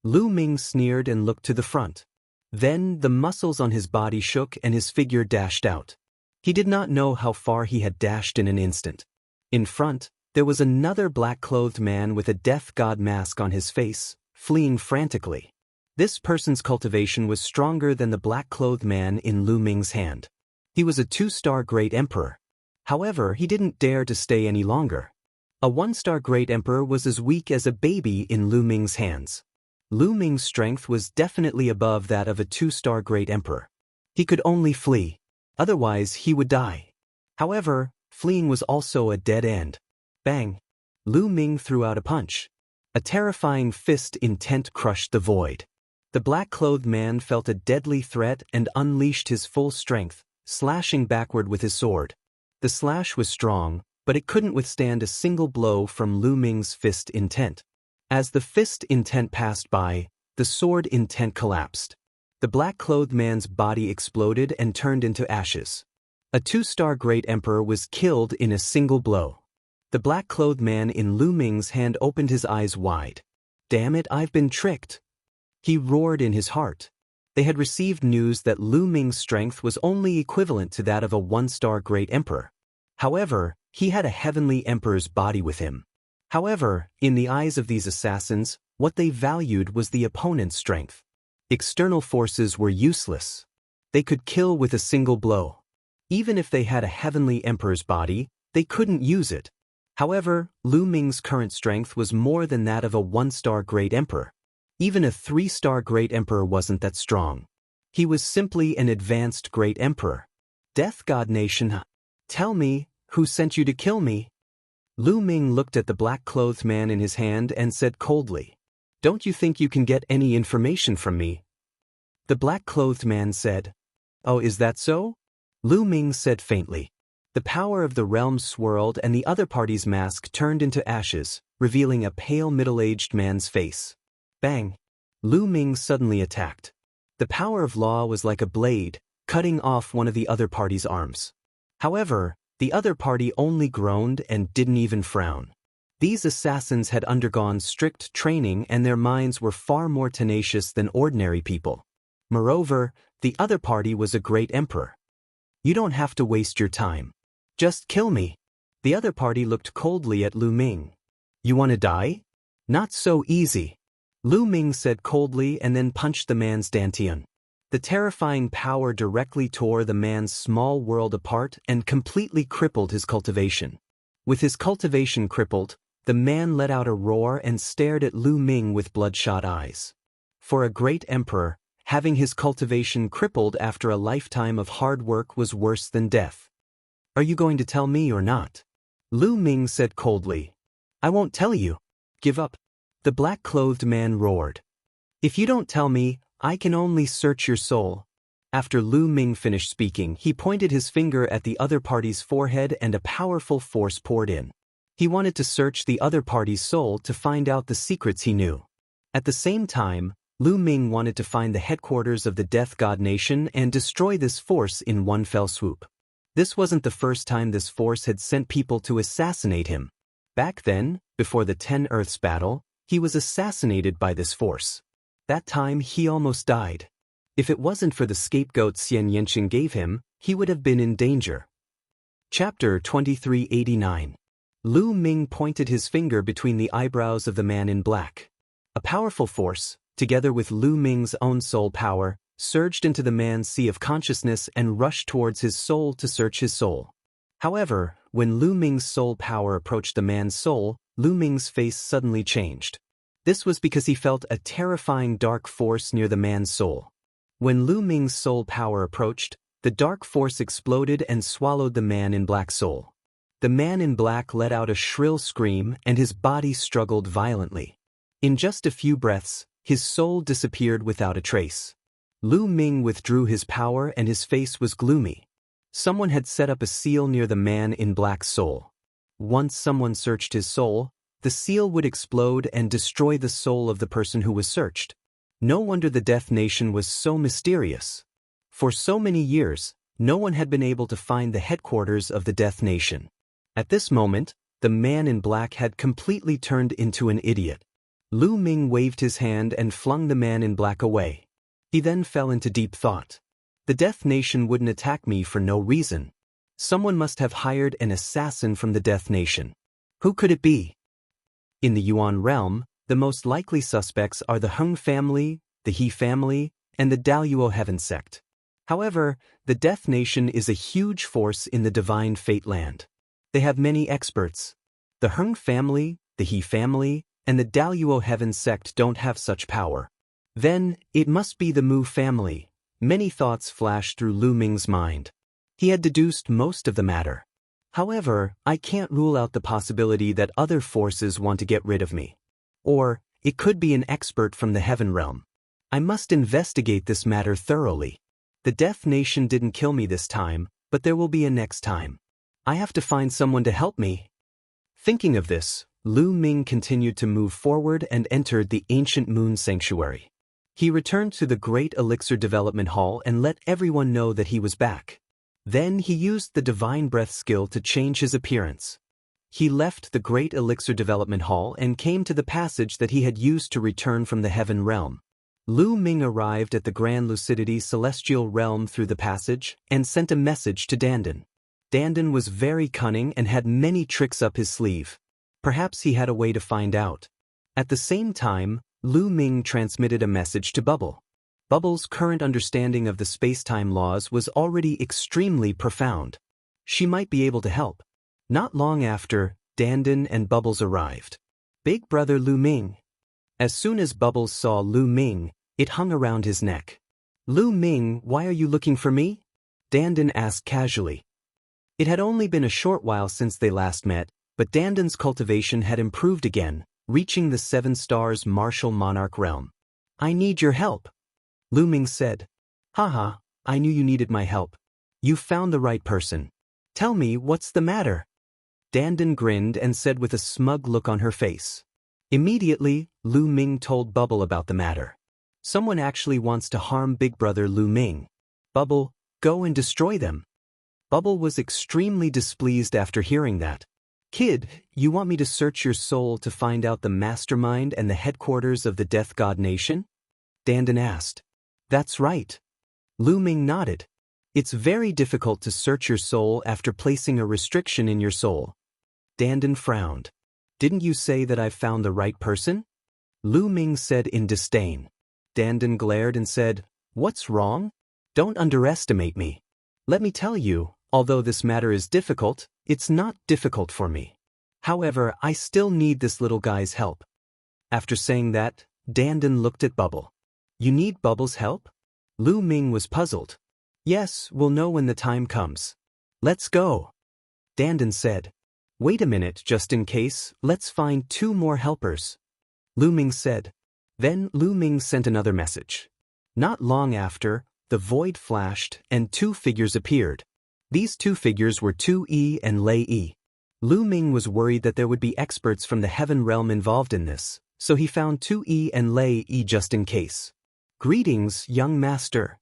Lu Ming sneered and looked to the front. Then the muscles on his body shook and his figure dashed out. He did not know how far he had dashed in an instant. In front, there was another black-clothed man with a death god mask on his face, fleeing frantically. This person's cultivation was stronger than the black-clothed man in Lu Ming's hand. He was a 2-star great emperor. However, he didn't dare to stay any longer. A 1-star great emperor was as weak as a baby in Lu Ming's hands. Lu Ming's strength was definitely above that of a 2-star great emperor. He could only flee. Otherwise, he would die. However, fleeing was also a dead end. Bang! Lu Ming threw out a punch. A terrifying fist intent crushed the void. The black-clothed man felt a deadly threat and unleashed his full strength, slashing backward with his sword. The slash was strong, but it couldn't withstand a single blow from Lu Ming's fist intent. As the fist intent passed by, the sword intent collapsed. The black-clothed man's body exploded and turned into ashes. A 2-star great emperor was killed in a single blow. The black-clothed man in Lu Ming's hand opened his eyes wide. Damn it, I've been tricked. He roared in his heart. They had received news that Lu Ming's strength was only equivalent to that of a 1-star great emperor. However, he had a heavenly emperor's body with him. However, in the eyes of these assassins, what they valued was the opponent's strength. External forces were useless. They could kill with a single blow. Even if they had a heavenly emperor's body, they couldn't use it. However, Lu Ming's current strength was more than that of a 1-star great emperor. Even a 3-star great emperor wasn't that strong. He was simply an advanced great emperor. Death God Nation, tell me, who sent you to kill me? Lu Ming looked at the black-clothed man in his hand and said coldly, "Don't you think you can get any information from me?" The black-clothed man said, "Oh, is that so?" Lu Ming said faintly. The power of the realm swirled and the other party's mask turned into ashes, revealing a pale middle-aged man's face. Bang! Lu Ming suddenly attacked. The power of law was like a blade, cutting off one of the other party's arms. However, the other party only groaned and didn't even frown. These assassins had undergone strict training and their minds were far more tenacious than ordinary people. Moreover, the other party was a great emperor. You don't have to waste your time. Just kill me. The other party looked coldly at Lu Ming. You want to die? Not so easy. Lu Ming said coldly and then punched the man's dantian. The terrifying power directly tore the man's small world apart and completely crippled his cultivation. With his cultivation crippled, the man let out a roar and stared at Lu Ming with bloodshot eyes. For a great emperor, having his cultivation crippled after a lifetime of hard work was worse than death. Are you going to tell me or not? Lu Ming said coldly. I won't tell you. Give up. The black-clothed man roared. If you don't tell me, I can only search your soul. After Lu Ming finished speaking, he pointed his finger at the other party's forehead and a powerful force poured in. He wanted to search the other party's soul to find out the secrets he knew. At the same time, Lu Ming wanted to find the headquarters of the Death God Nation and destroy this force in one fell swoop. This wasn't the first time this force had sent people to assassinate him. Back then, before the 10 Earths battle, he was assassinated by this force. That time he almost died. If it wasn't for the scapegoat Xian Yanqing gave him, he would have been in danger. Chapter 2389. Lu Ming pointed his finger between the eyebrows of the man in black. A powerful force, together with Lu Ming's own soul power, surged into the man's sea of consciousness and rushed towards his soul to search his soul. However, when Lu Ming's soul power approached the man's soul, Lu Ming's face suddenly changed. This was because he felt a terrifying dark force near the man's soul. When Lu Ming's soul power approached, the dark force exploded and swallowed the man in black's soul. The man in black let out a shrill scream and his body struggled violently. In just a few breaths, his soul disappeared without a trace. Lu Ming withdrew his power and his face was gloomy. Someone had set up a seal near the man in black's soul. Once someone searched his soul, the seal would explode and destroy the soul of the person who was searched. No wonder the Death Nation was so mysterious. For so many years, no one had been able to find the headquarters of the Death Nation. At this moment, the man in black had completely turned into an idiot. Lu Ming waved his hand and flung the man in black away. He then fell into deep thought. The Death Nation wouldn't attack me for no reason. Someone must have hired an assassin from the Death Nation. Who could it be? In the Yuan realm, the most likely suspects are the Hung family, the He family, and the Daluo Heaven sect. However, the Death Nation is a huge force in the Divine Fate land. They have many experts. The Hung family, the He family, and the Daluo Heaven sect don't have such power. Then, it must be the Mu family. Many thoughts flashed through Lu Ming's mind. He had deduced most of the matter. However, I can't rule out the possibility that other forces want to get rid of me. Or, it could be an expert from the Heaven realm. I must investigate this matter thoroughly. The Death Nation didn't kill me this time, but there will be a next time. I have to find someone to help me. Thinking of this, Lu Ming continued to move forward and entered the ancient moon sanctuary. He returned to the Great Elixir Development Hall and let everyone know that he was back. Then he used the Divine Breath skill to change his appearance. He left the Great Elixir Development Hall and came to the passage that he had used to return from the Heaven realm. Lu Ming arrived at the Grand Lucidity Celestial Realm through the passage and sent a message to Dandan. Dandan was very cunning and had many tricks up his sleeve. Perhaps he had a way to find out. At the same time, Lu Ming transmitted a message to Bubble. Bubble's current understanding of the space-time laws was already extremely profound. She might be able to help. Not long after, Dandan and Bubbles arrived. Big brother Lu Ming. As soon as Bubbles saw Lu Ming, it hung around his neck. Lu Ming, why are you looking for me? Dandan asked casually. It had only been a short while since they last met, but Dandan's cultivation had improved again, reaching the 7 stars martial monarch realm. I need your help. Lu Ming said. Haha, I knew you needed my help. You found the right person. Tell me, what's the matter? Dandan grinned and said with a smug look on her face. Immediately, Lu Ming told Bubble about the matter. Someone actually wants to harm big brother Lu Ming. Bubble, go and destroy them. Bubble was extremely displeased after hearing that. Kid, you want me to search your soul to find out the mastermind and the headquarters of the Death God Nation? Dandan asked. That's right. Lu Ming nodded. It's very difficult to search your soul after placing a restriction in your soul. Dandan frowned. Didn't you say that I've found the right person? Lu Ming said in disdain. Dandan glared and said, "What's wrong? Don't underestimate me. Let me tell you, although this matter is difficult, it's not difficult for me. However, I still need this little guy's help." After saying that, Dandan looked at Bubble. "You need Bubble's help?" Lu Ming was puzzled. "Yes, we'll know when the time comes. Let's go." Dandan said. "Wait a minute, just in case, let's find 2 more helpers." Lu Ming said. Then Lu Ming sent another message. Not long after, the void flashed and 2 figures appeared. These 2 figures were Tu Yi and Lei Yi. Lu Ming was worried that there would be experts from the heaven realm involved in this, so he found Tu Yi and Lei Yi just in case. "Greetings, young master."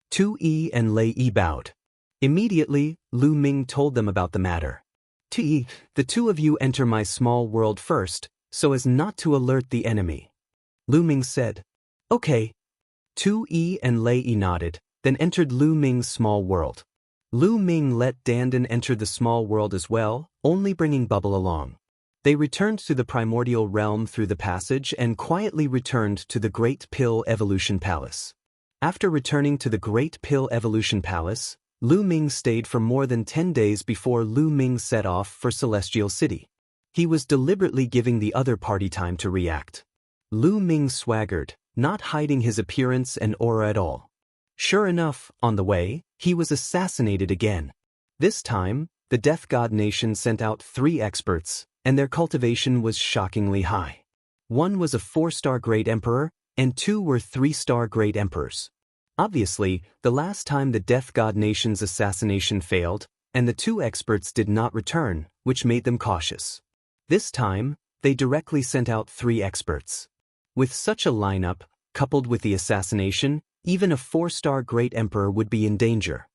Tu Yi and Lei Yi bowed. Immediately, Lu Ming told them about the matter. "Tu Yi, the 2 of you enter my small world first, so as not to alert the enemy." Lu Ming said. "Okay." Tu Yi and Lei Yi nodded, then entered Lu Ming's small world. Lu Ming let Dandan enter the small world as well, only bringing Bubble along. They returned to the primordial realm through the passage and quietly returned to the Great Pill Evolution Palace. After returning to the Great Pill Evolution Palace, Lu Ming stayed for more than 10 days before Lu Ming set off for Celestial City. He was deliberately giving the other party time to react. Lu Ming swaggered, not hiding his appearance and aura at all. Sure enough, on the way, he was assassinated again. This time, the Death God Nation sent out 3 experts, and their cultivation was shockingly high. 1 was a 4-star Great Emperor, and 2 were 3-star Great Emperors. Obviously, the last time the Death God Nation's assassination failed, and the 2 experts did not return, which made them cautious. This time, they directly sent out 3 experts. With such a lineup, coupled with the assassination, even a 4-star Great Emperor would be in danger.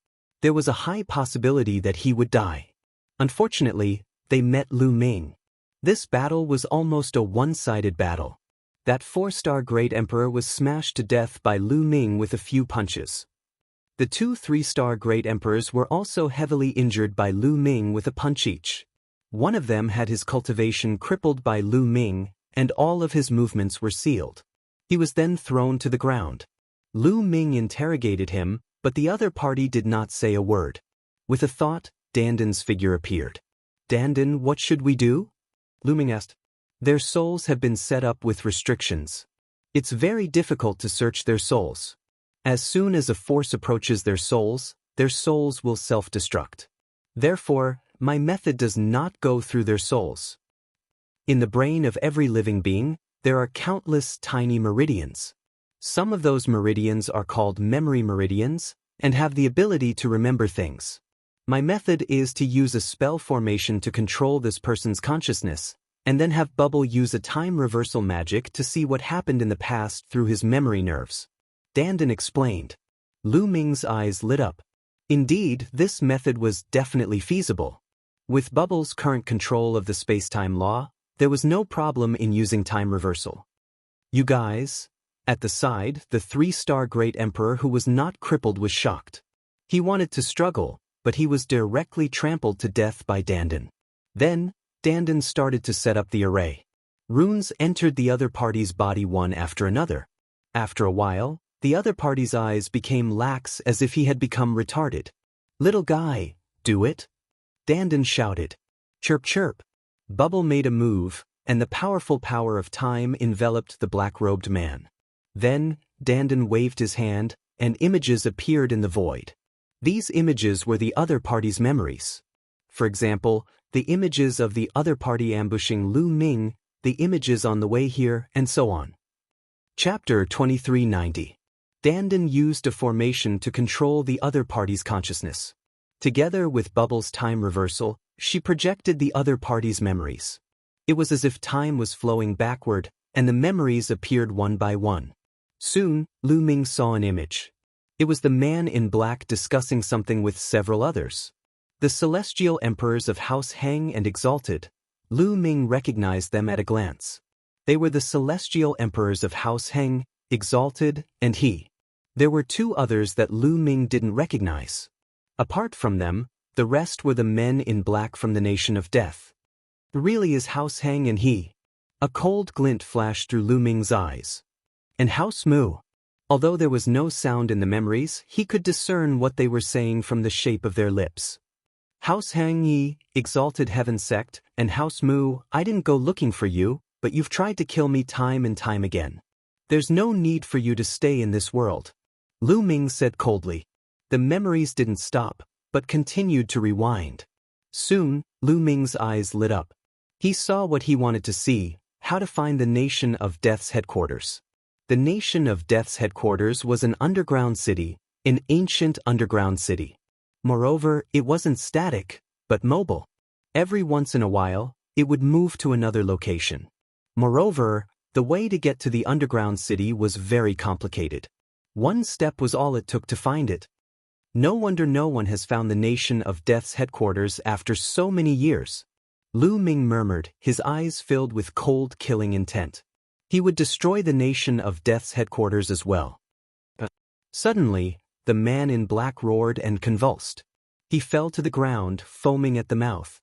There was a high possibility that he would die. Unfortunately, they met Lu Ming. This battle was almost a one-sided battle. That 4-star Great Emperor was smashed to death by Lu Ming with a few punches. The 2 3-star Great Emperors were also heavily injured by Lu Ming with a punch each. One of them had his cultivation crippled by Lu Ming, and all of his movements were sealed. He was then thrown to the ground. Lu Ming interrogated him, but the other party did not say a word. With a thought, Dandan's figure appeared. "Dandan, what should we do?" Lu Ming asked. "Their souls have been set up with restrictions. It's very difficult to search their souls. As soon as a force approaches their souls will self-destruct. Therefore, my method does not go through their souls. In the brain of every living being, there are countless tiny meridians. Some of those meridians are called memory meridians, and have the ability to remember things. My method is to use a spell formation to control this person's consciousness, and then have Bubble use a time reversal magic to see what happened in the past through his memory nerves." Dandan explained. Lu Ming's eyes lit up. Indeed, this method was definitely feasible. With Bubble's current control of the space-time law, there was no problem in using time reversal. "You guys..." At the side, the 3-star Great Emperor who was not crippled was shocked. He wanted to struggle, but he was directly trampled to death by Dandan. Then, Dandan started to set up the array. Runes entered the other party's body one after another. After a while, the other party's eyes became lax as if he had become retarded. "Little guy, do it!" Dandan shouted. "Chirp chirp." Bubble made a move, and the powerful power of time enveloped the black-robed man. Then, Dandan waved his hand, and images appeared in the void. These images were the other party's memories. For example, the images of the other party ambushing Lu Ming, the images on the way here, and so on. Chapter 2390. Dandan used a formation to control the other party's consciousness. Together with Bubble's time reversal, she projected the other party's memories. It was as if time was flowing backward, and the memories appeared one by one. Soon, Lu Ming saw an image. It was the man in black discussing something with several others. The celestial emperors of House Heng and Exalted. Lu Ming recognized them at a glance. They were the celestial emperors of House Heng, Exalted, and He. There were 2 others that Lu Ming didn't recognize. Apart from them, the rest were the men in black from the Nation of Death. Really is House Heng and He. A cold glint flashed through Lu Ming's eyes. And House Mu. Although there was no sound in the memories, he could discern what they were saying from the shape of their lips. House Hang Yi, Exalted Heaven Sect, and House Mu, I didn't go looking for you, but you've tried to kill me time and time again. There's no need for you to stay in this world. Lu Ming said coldly. The memories didn't stop, but continued to rewind. Soon, Lu Ming's eyes lit up. He saw what he wanted to see, how to find the Nation of Death's headquarters. The Nation of Death's headquarters was an underground city, an ancient underground city. Moreover, it wasn't static, but mobile. Every once in a while, it would move to another location. Moreover, the way to get to the underground city was very complicated. One step was all it took to find it. No wonder no one has found the Nation of Death's headquarters after so many years. Lu Ming murmured, his eyes filled with cold, killing intent. He would destroy the Nation of Death's headquarters as well. Suddenly, the man in black roared and convulsed. He fell to the ground, foaming at the mouth.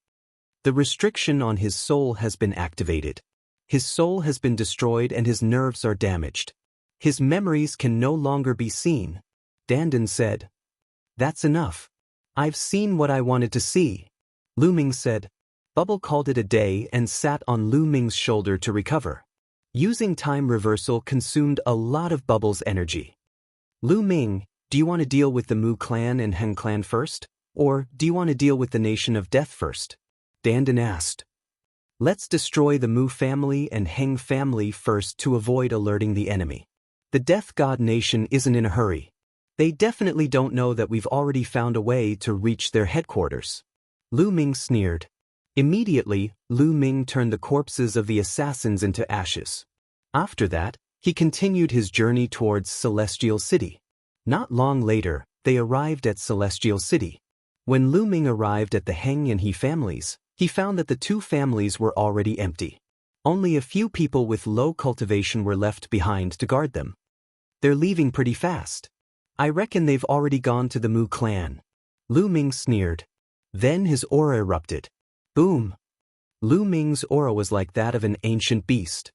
The restriction on his soul has been activated. His soul has been destroyed and his nerves are damaged. His memories can no longer be seen. Dandan said. That's enough. I've seen what I wanted to see. Lu Ming said. Bubble called it a day and sat on Lu Ming's shoulder to recover. Using time reversal consumed a lot of Bubble's energy. Lu Ming, do you want to deal with the Mu clan and Heng clan first? Or do you want to deal with the Nation of Death first? Dandan asked. Let's destroy the Mu family and Heng family first to avoid alerting the enemy. The Death God Nation isn't in a hurry. They definitely don't know that we've already found a way to reach their headquarters. Lu Ming sneered. Immediately, Lu Ming turned the corpses of the assassins into ashes. After that, he continued his journey towards Celestial City. Not long later, they arrived at Celestial City. When Lu Ming arrived at the Heng and He families, he found that the two families were already empty. Only a few people with low cultivation were left behind to guard them. They're leaving pretty fast. I reckon they've already gone to the Mu clan. Lu Ming sneered. Then his aura erupted. Boom! Lu Ming's aura was like that of an ancient beast.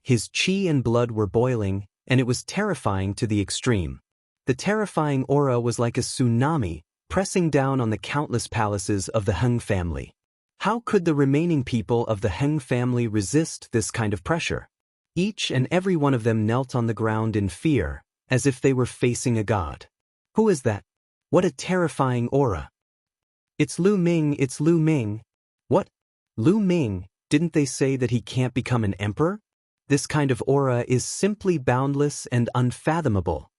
His qi and blood were boiling, and it was terrifying to the extreme. The terrifying aura was like a tsunami, pressing down on the countless palaces of the Heng family. How could the remaining people of the Heng family resist this kind of pressure? Each and every one of them knelt on the ground in fear, as if they were facing a god. Who is that? What a terrifying aura! It's Lu Ming, it's Lu Ming. What? Lu Ming, didn't they say that he can't become an emperor? This kind of aura is simply boundless and unfathomable.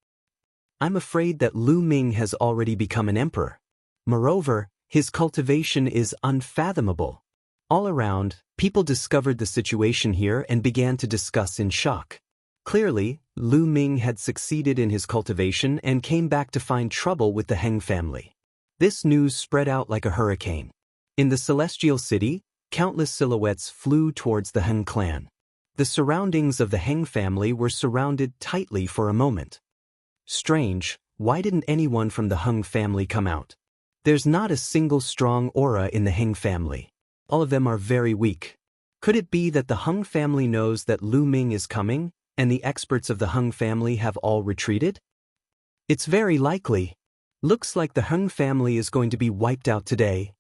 I'm afraid that Lu Ming has already become an emperor. Moreover, his cultivation is unfathomable. All around, people discovered the situation here and began to discuss in shock. Clearly, Lu Ming had succeeded in his cultivation and came back to find trouble with the Heng family. This news spread out like a hurricane. In the Celestial City, countless silhouettes flew towards the Heng clan. The surroundings of the Heng family were surrounded tightly for a moment. Strange, why didn't anyone from the Heng family come out? There's not a single strong aura in the Heng family. All of them are very weak. Could it be that the Heng family knows that Lu Ming is coming, and the experts of the Heng family have all retreated? It's very likely. Looks like the Heng family is going to be wiped out today.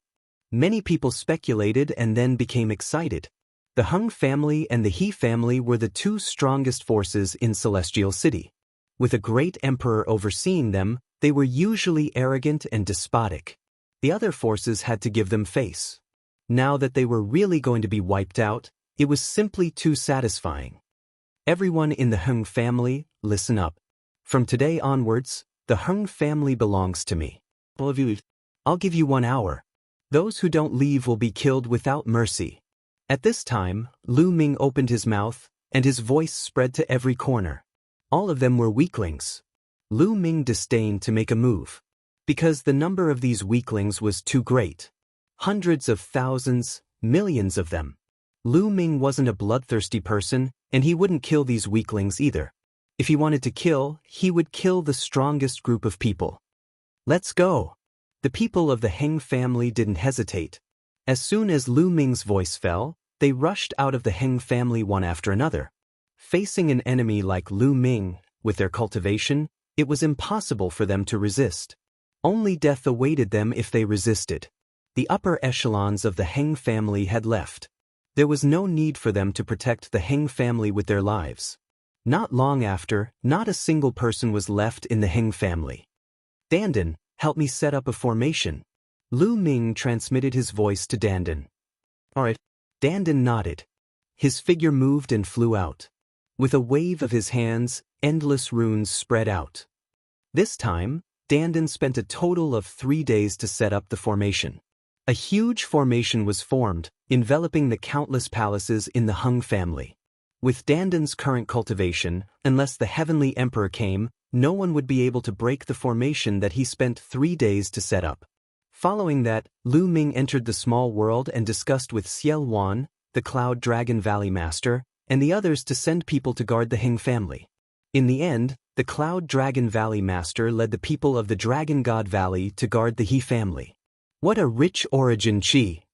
Many people speculated and then became excited. The Heng family and the He family were the two strongest forces in Celestial City. With a great emperor overseeing them, they were usually arrogant and despotic. The other forces had to give them face. Now that they were really going to be wiped out, it was simply too satisfying. Everyone in the Heng family, listen up. From today onwards, the Heng family belongs to me. I'll give you 1 hour. Those who don't leave will be killed without mercy. At this time, Lu Ming opened his mouth, and his voice spread to every corner. All of them were weaklings. Lu Ming disdained to make a move, because the number of these weaklings was too great. Hundreds of thousands, millions of them. Lu Ming wasn't a bloodthirsty person, and he wouldn't kill these weaklings either. If he wanted to kill, he would kill the strongest group of people. Let's go. The people of the Heng family didn't hesitate. As soon as Lu Ming's voice fell, They rushed out of the Heng family one after another. Facing an enemy like Lu Ming, with their cultivation, it was impossible for them to resist. Only death awaited them if they resisted. The upper echelons of the Heng family had left. There was no need for them to protect the Heng family with their lives. Not long after, not a single person was left in the Heng family. Dandan, help me set up a formation. Lu Ming transmitted his voice to Dandan. Alright. Dandan nodded. His figure moved and flew out. With a wave of his hands, endless runes spread out. This time, Dandan spent a total of 3 days to set up the formation. A huge formation was formed, enveloping the countless palaces in the Heng family. With Dandan's current cultivation, unless the Heavenly Emperor came, no one would be able to break the formation that he spent 3 days to set up. Following that, Lu Ming entered the small world and discussed with Xiel Wan, the Cloud Dragon Valley Master, and the others to send people to guard the Heng family. In the end, the Cloud Dragon Valley Master led the people of the Dragon God Valley to guard the He family. What a rich origin chi!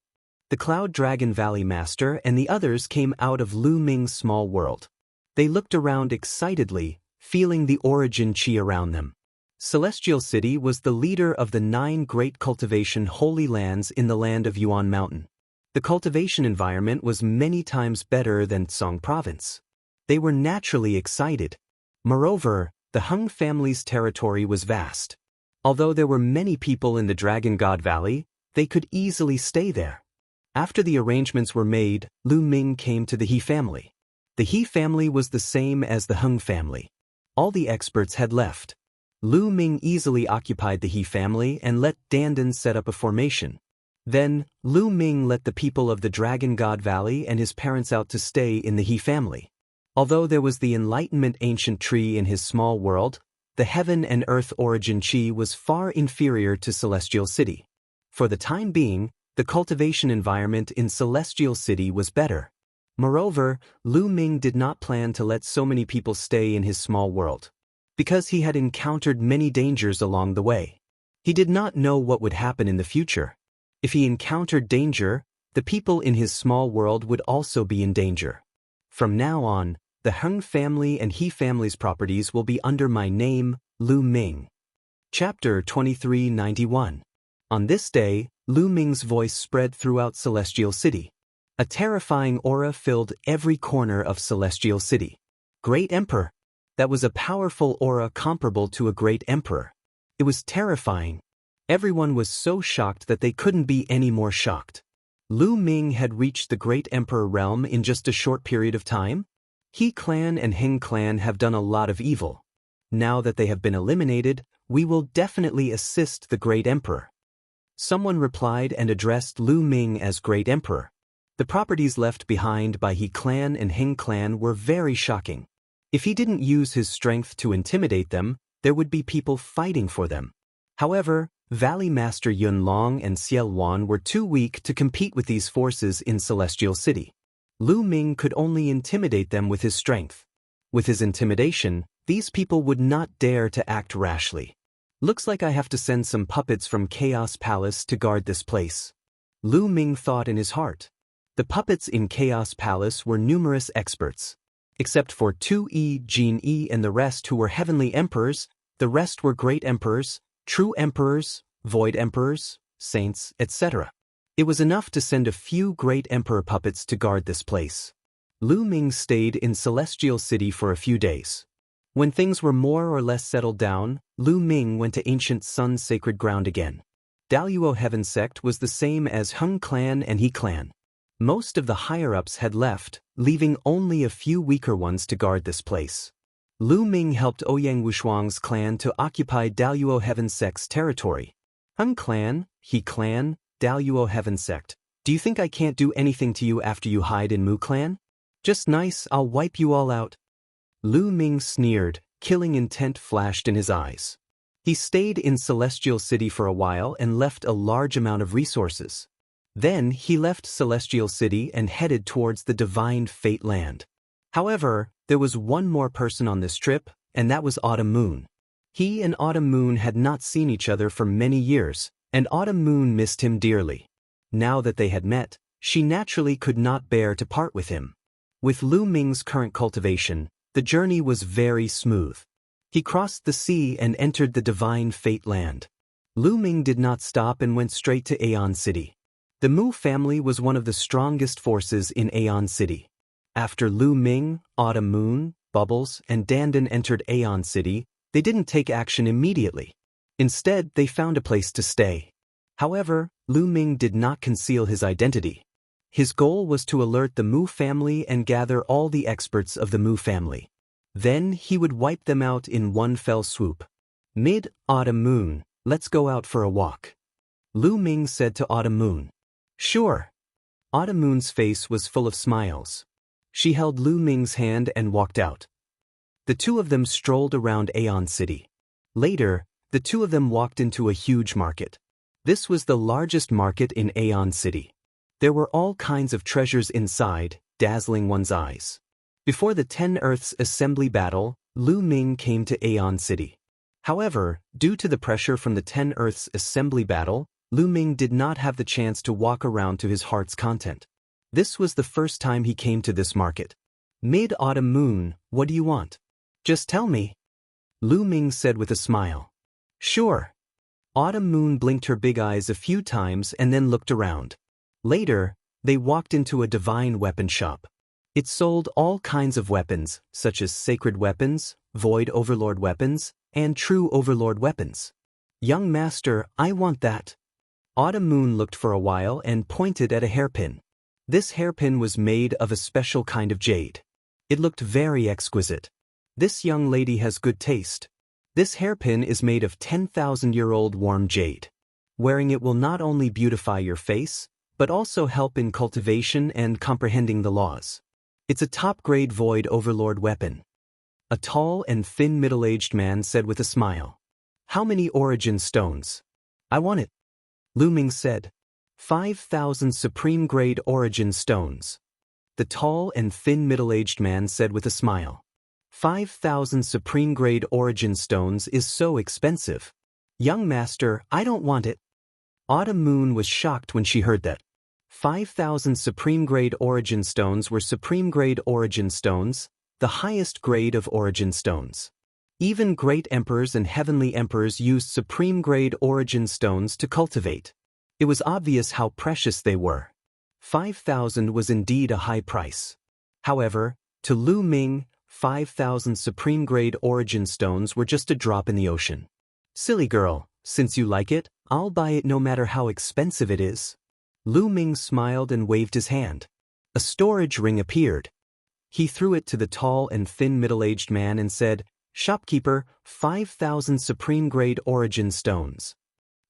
The Cloud Dragon Valley Master and the others came out of Lu Ming's small world. They looked around excitedly, feeling the origin chi around them. Celestial City was the leader of the 9 great cultivation holy lands in the land of Yuan Mountain. The cultivation environment was many times better than Tsong Province. They were naturally excited. Moreover, the Heng family's territory was vast. Although there were many people in the Dragon God Valley, they could easily stay there. After the arrangements were made, Lu Ming came to the He family. The He family was the same as the Heng family. All the experts had left. Lu Ming easily occupied the He family and let Dandan set up a formation. Then, Lu Ming let the people of the Dragon God Valley and his parents out to stay in the He family. Although there was the Enlightenment ancient tree in his small world, the heaven and earth origin chi was far inferior to Celestial City. For the time being, the cultivation environment in Celestial City was better. Moreover, Lu Ming did not plan to let so many people stay in his small world, because he had encountered many dangers along the way. He did not know what would happen in the future. If he encountered danger, the people in his small world would also be in danger. From now on, the Heng family and He family's properties will be under my name, Lu Ming. Chapter 2391. On this day, Lu Ming's voice spread throughout Celestial City. A terrifying aura filled every corner of Celestial City. Great Emperor. That was a powerful aura comparable to a great emperor. It was terrifying. Everyone was so shocked that they couldn't be any more shocked. Lu Ming had reached the great emperor realm in just a short period of time. He clan and Heng clan have done a lot of evil. Now that they have been eliminated, we will definitely assist the great emperor. Someone replied and addressed Lu Ming as great emperor. The properties left behind by He clan and Heng clan were very shocking. If he didn't use his strength to intimidate them, there would be people fighting for them. However, Valley Master Yun Long and Xiel Wan were too weak to compete with these forces in Celestial City. Lu Ming could only intimidate them with his strength. With his intimidation, these people would not dare to act rashly. Looks like I have to send some puppets from Chaos Palace to guard this place. Lu Ming thought in his heart. The puppets in Chaos Palace were numerous experts. Except for 2E, Jin E and the rest who were heavenly emperors, the rest were great emperors, true emperors, void emperors, saints, etc. It was enough to send a few great emperor puppets to guard this place. Lu Ming stayed in Celestial City for a few days. When things were more or less settled down, Lu Ming went to Ancient Sun's sacred ground again. Daluo Heaven Sect was the same as Heng clan and He clan. Most of the higher-ups had left, leaving only a few weaker ones to guard this place. Lu Ming helped Ouyang Wushuang's clan to occupy Daluo Heaven Sect's territory. Heng clan, He clan, Daluo Heaven Sect. Do you think I can't do anything to you after you hide in Mu clan? Just nice, I'll wipe you all out. Lu Ming sneered, killing intent flashed in his eyes. He stayed in Celestial City for a while and left a large amount of resources. Then he left Celestial City and headed towards the Divine Fate Land. However, there was one more person on this trip, and that was Autumn Moon. He and Autumn Moon had not seen each other for many years, and Autumn Moon missed him dearly. Now that they had met, She naturally could not bear to part with him. With Lu Ming's current cultivation, the journey was very smooth. He crossed the sea and entered the divine fate land. Lu Ming did not stop and went straight to Aeon City. The Mu family was one of the strongest forces in Aeon City. After Lu Ming, Autumn Moon, Bubbles, and Dandan entered Aeon City, they didn't take action immediately. Instead, they found a place to stay. However, Lu Ming did not conceal his identity. His goal was to alert the Mu family and gather all the experts of the Mu family. Then he would wipe them out in one fell swoop. Mid-Autumn Moon, let's go out for a walk. Lu Ming said to Autumn Moon. Sure. Autumn Moon's face was full of smiles. She held Lu Ming's hand and walked out. The two of them strolled around Aeon City. Later, the two of them walked into a huge market. This was the largest market in Aeon City. There were all kinds of treasures inside, dazzling one's eyes. Before the 10 Earths Assembly battle, Lu Ming came to Aeon City. However, due to the pressure from the 10 Earths Assembly battle, Lu Ming did not have the chance to walk around to his heart's content. This was the first time he came to this market. Mid-Autumn Moon, what do you want? Just tell me. Lu Ming said with a smile. Sure. Autumn Moon blinked her big eyes a few times and then looked around. Later, they walked into a divine weapon shop. It sold all kinds of weapons, such as sacred weapons, void overlord weapons, and true overlord weapons. Young master, I want that. Autumn Moon looked for a while and pointed at a hairpin. This hairpin was made of a special kind of jade. It looked very exquisite. This young lady has good taste. This hairpin is made of 10,000-year-old warm jade. Wearing it will not only beautify your face, but also help in cultivation and comprehending the laws. It's a top-grade void overlord weapon. A tall and thin middle-aged man said with a smile. How many origin stones? I want it. Lu Ming said. 5,000 supreme-grade origin stones. The tall and thin middle-aged man said with a smile. 5,000 supreme-grade origin stones is so expensive. Young master, I don't want it. Autumn Moon was shocked when she heard that. 5,000 supreme-grade origin stones were supreme-grade origin stones, the highest grade of origin stones. Even great emperors and heavenly emperors used supreme-grade origin stones to cultivate. It was obvious how precious they were. 5,000 was indeed a high price. However, to Lu Ming, 5,000 supreme-grade origin stones were just a drop in the ocean. Silly girl, since you like it, I'll buy it no matter how expensive it is. Lu Ming smiled and waved his hand. A storage ring appeared. He threw it to the tall and thin middle-aged man and said, Shopkeeper, 5,000 supreme-grade origin stones.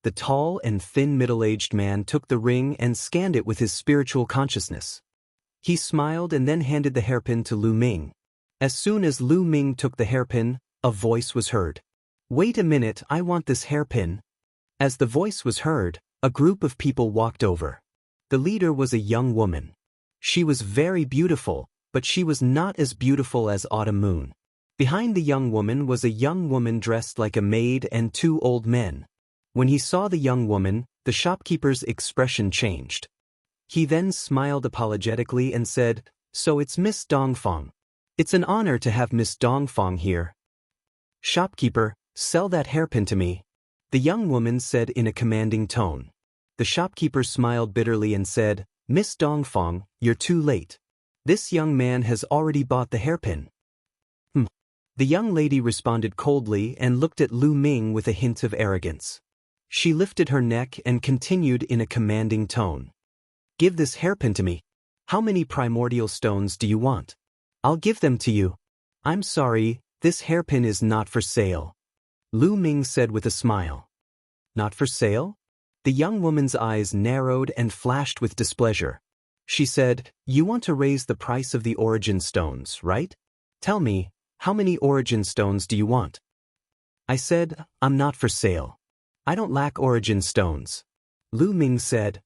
The tall and thin middle-aged man took the ring and scanned it with his spiritual consciousness. He smiled and then handed the hairpin to Lu Ming. As soon as Lu Ming took the hairpin, a voice was heard. Wait a minute, I want this hairpin. As the voice was heard, a group of people walked over. The leader was a young woman. She was very beautiful, but she was not as beautiful as Autumn Moon. Behind the young woman was a young woman dressed like a maid and two old men. When he saw the young woman, the shopkeeper's expression changed. He then smiled apologetically and said, So it's Miss Dongfang. It's an honor to have Miss Dongfang here. Shopkeeper, sell that hairpin to me. The young woman said in a commanding tone. The shopkeeper smiled bitterly and said, Miss Dongfang, you're too late. This young man has already bought the hairpin. The young lady responded coldly and looked at Lu Ming with a hint of arrogance. She lifted her neck and continued in a commanding tone. Give this hairpin to me. How many primordial stones do you want? I'll give them to you. I'm sorry, this hairpin is not for sale. Lu Ming said with a smile. Not for sale? The young woman's eyes narrowed and flashed with displeasure. She said, You want to raise the price of the origin stones, right? Tell me, how many origin stones do you want? I said, I'm not for sale. I don't lack origin stones. Lu Ming said,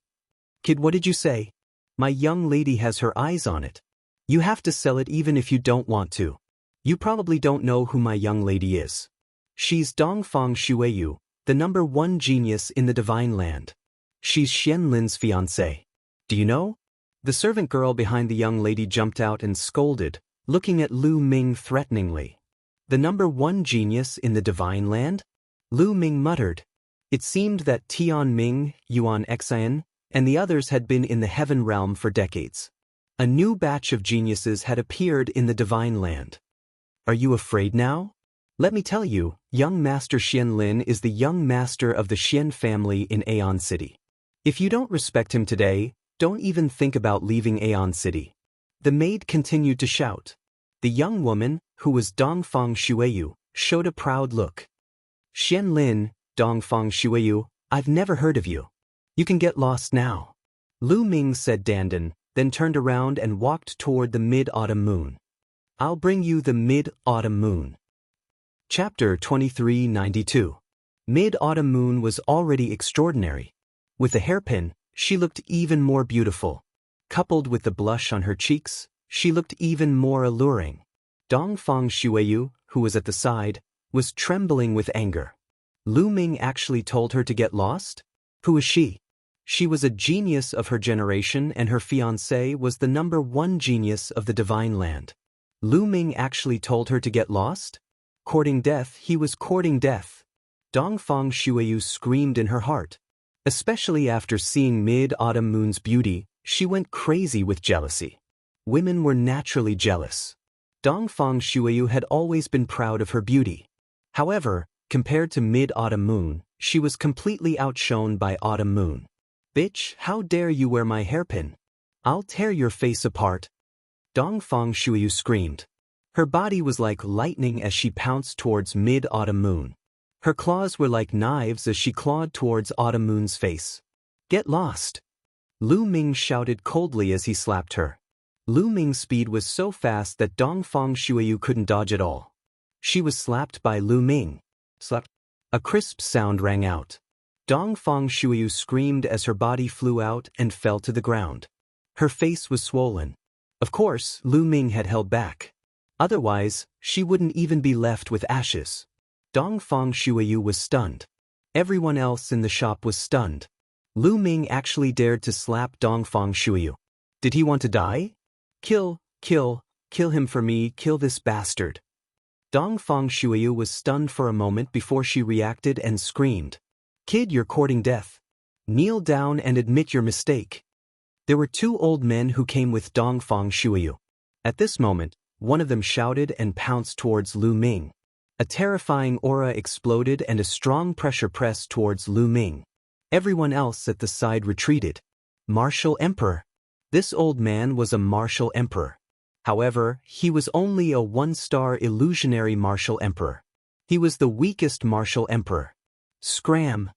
Kid, what did you say? My young lady has her eyes on it. You have to sell it even if you don't want to. You probably don't know who my young lady is. She's Dongfang Shuiyu, the #1 genius in the Divine Land. She's Xianlin's fiancée. Do you know? The servant girl behind the young lady jumped out and scolded, looking at Lu Ming threateningly. The number one genius in the divine land? Lu Ming muttered. It seemed that Tian Ming, Yuan Xian, and the others had been in the heaven realm for decades. A new batch of geniuses had appeared in the divine land. Are you afraid now? Let me tell you, young Master Xian Lin is the young master of the Xian family in Aeon City. If you don't respect him today, don't even think about leaving Aeon City. The maid continued to shout. The young woman, who was Dongfang Shuiyu, showed a proud look. Xian Lin, Dongfang Shuiyu, I've never heard of you. You can get lost now. Lu Ming said Dandan, then turned around and walked toward the mid-autumn moon. I'll bring you the mid-autumn moon. Chapter 2392. Mid-autumn moon was already extraordinary. With a hairpin, she looked even more beautiful. Coupled with the blush on her cheeks, she looked even more alluring. Dongfang Shuiyu, who was at the side, was trembling with anger. Lu Ming actually told her to get lost? Who is she? She was a genius of her generation and her fiancé was the number one genius of the divine land. Lu Ming actually told her to get lost? Courting death, he was courting death. Dongfang Shuiyu screamed in her heart. Especially after seeing mid-autumn moon's beauty, she went crazy with jealousy. Women were naturally jealous. Dongfang Shuiyu had always been proud of her beauty. However, compared to mid-autumn moon, she was completely outshone by autumn moon. Bitch, how dare you wear my hairpin? I'll tear your face apart. Dongfang Shuiyu screamed. Her body was like lightning as she pounced towards mid-autumn moon. Her claws were like knives as she clawed towards autumn moon's face. Get lost! Lu Ming shouted coldly as he slapped her. Lu Ming's speed was so fast that Dongfang Shuiyu couldn't dodge at all. She was slapped by Lu Ming. Slap. A crisp sound rang out. Dongfang Shuiyu screamed as her body flew out and fell to the ground. Her face was swollen. Of course, Lu Ming had held back. Otherwise, she wouldn't even be left with ashes. Dongfang Shuiyu was stunned. Everyone else in the shop was stunned. Lu Ming actually dared to slap Dongfang Shuiyu. Did he want to die? Kill him for me, kill this bastard. Dongfang Shuiyu was stunned for a moment before she reacted and screamed. Kid, you're courting death. Kneel down and admit your mistake. There were two old men who came with Dongfang Shuiyu. At this moment, one of them shouted and pounced towards Lu Ming. A terrifying aura exploded and a strong pressure pressed towards Lu Ming. Everyone else at the side retreated. Martial Emperor. This old man was a martial emperor. However, he was only a one-star illusionary martial emperor. He was the weakest martial emperor. Scram!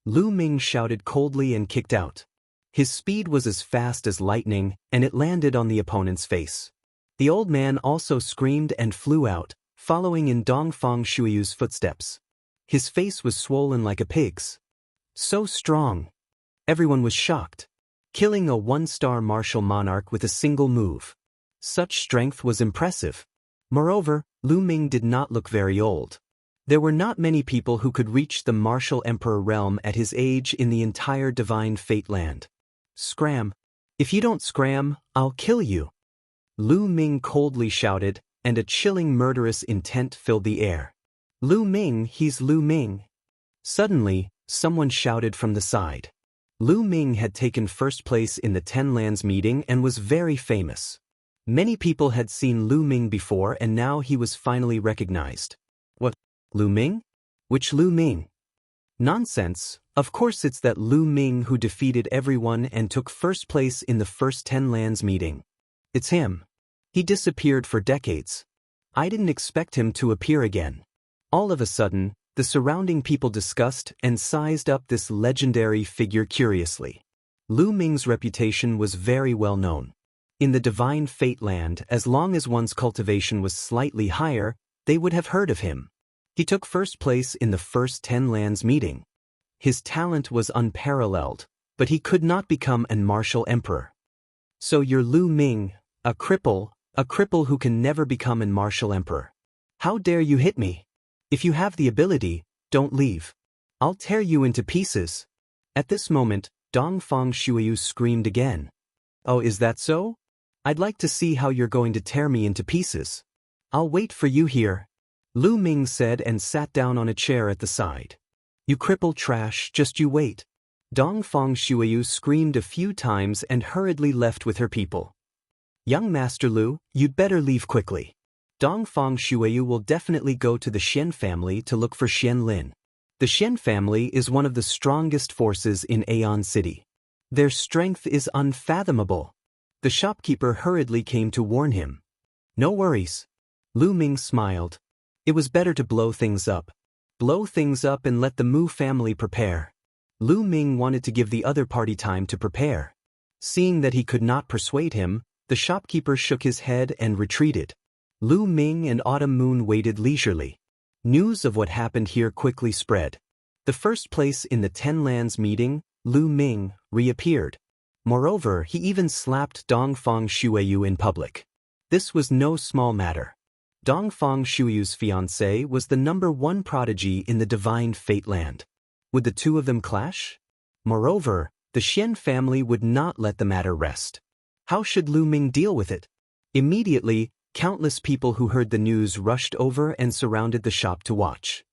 Lu Ming shouted coldly and kicked out. His speed was as fast as lightning, and it landed on the opponent's face. The old man also screamed and flew out, following in Dongfang Shuiyu's footsteps. His face was swollen like a pig's. So strong. Everyone was shocked. Killing a one-star martial monarch with a single move. Such strength was impressive. Moreover, Lu Ming did not look very old. There were not many people who could reach the martial emperor realm at his age in the entire divine fate land. Scram. If you don't scram, I'll kill you. Lu Ming coldly shouted, and a chilling murderous intent filled the air. Lu Ming, he's Lu Ming. Suddenly, someone shouted from the side. Lu Ming had taken first place in the Ten Lands meeting and was very famous. Many people had seen Lu Ming before and now he was finally recognized. What? Lu Ming? Which Lu Ming? Nonsense, of course it's that Lu Ming who defeated everyone and took first place in the first Ten Lands meeting. It's him. He disappeared for decades. I didn't expect him to appear again. All of a sudden, the surrounding people discussed and sized up this legendary figure curiously. Lu Ming's reputation was very well known. In the divine fate land, as long as one's cultivation was slightly higher, they would have heard of him. He took first place in the first Ten Lands meeting. His talent was unparalleled, but he could not become an martial emperor. So you're Lu Ming, a cripple who can never become an martial emperor. How dare you hit me? If you have the ability, don't leave. I'll tear you into pieces. At this moment, Dongfang Shuiyu screamed again. Oh, is that so? I'd like to see how you're going to tear me into pieces. I'll wait for you here, Lu Ming said and sat down on a chair at the side. You crippled trash, just you wait. Dongfang Shuiyu screamed a few times and hurriedly left with her people. Young Master Lu, you'd better leave quickly. Dongfang Shuiyu will definitely go to the Xian family to look for Xian Lin. The Xian family is one of the strongest forces in Aeon City. Their strength is unfathomable. The shopkeeper hurriedly came to warn him. No worries. Lu Ming smiled. It was better to blow things up. Blow things up and let the Mu family prepare. Lu Ming wanted to give the other party time to prepare. Seeing that he could not persuade him, the shopkeeper shook his head and retreated. Lu Ming and Autumn Moon waited leisurely. News of what happened here quickly spread. The first place in the Ten Lands meeting, Lu Ming, reappeared. Moreover, he even slapped Dongfang Shuiyu in public. This was no small matter. Dongfang Shuiyu's fiancée was the #1 prodigy in the Divine Fate Land. Would the two of them clash? Moreover, the Xian family would not let the matter rest. How should Lu Ming deal with it? Immediately, countless people who heard the news rushed over and surrounded the shop to watch.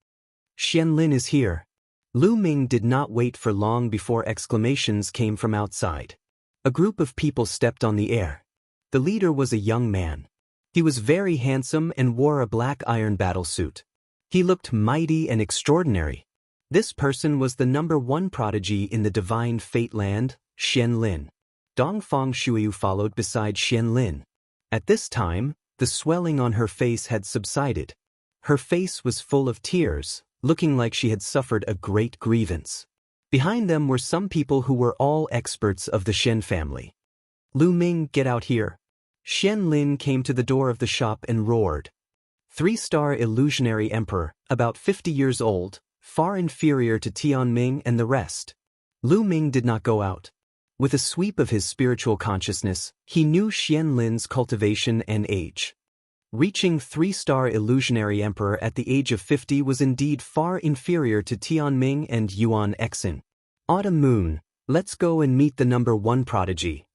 Xian Lin is here. Lu Ming did not wait for long before exclamations came from outside. A group of people stepped on the air. The leader was a young man. He was very handsome and wore a black iron battlesuit. He looked mighty and extraordinary. This person was the #1 prodigy in the Divine Fate Land, Xian Lin. Dongfang Shuiyu followed beside Xian Lin. At this time, the swelling on her face had subsided. Her face was full of tears, looking like she had suffered a great grievance. Behind them were some people who were all experts of the Xian family. Lu Ming, get out here. Xian Lin came to the door of the shop and roared. 3-star illusionary emperor, about 50 years old, far inferior to Tianming and the rest. Lu Ming did not go out. With a sweep of his spiritual consciousness, he knew Xian Lin's cultivation and age. Reaching 3-star illusionary emperor at the age of 50 was indeed far inferior to Tianming and Yuan Exin. Autumn Moon, let's go and meet the #1 prodigy.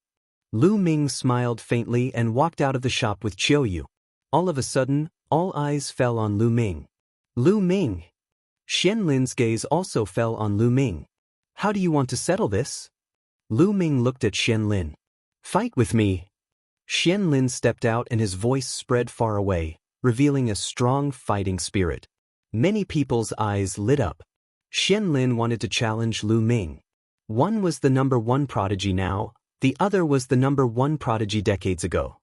Lu Ming smiled faintly and walked out of the shop with Qiuyu. All of a sudden, all eyes fell on Lu Ming. Lu Ming! Xian Lin's gaze also fell on Lu Ming. How do you want to settle this? Lu Ming looked at Xian Lin. Fight with me. Xian Lin stepped out and his voice spread far away, revealing a strong fighting spirit. Many people's eyes lit up. Xian Lin wanted to challenge Lu Ming. One was the #1 prodigy now, the other was the #1 prodigy decades ago.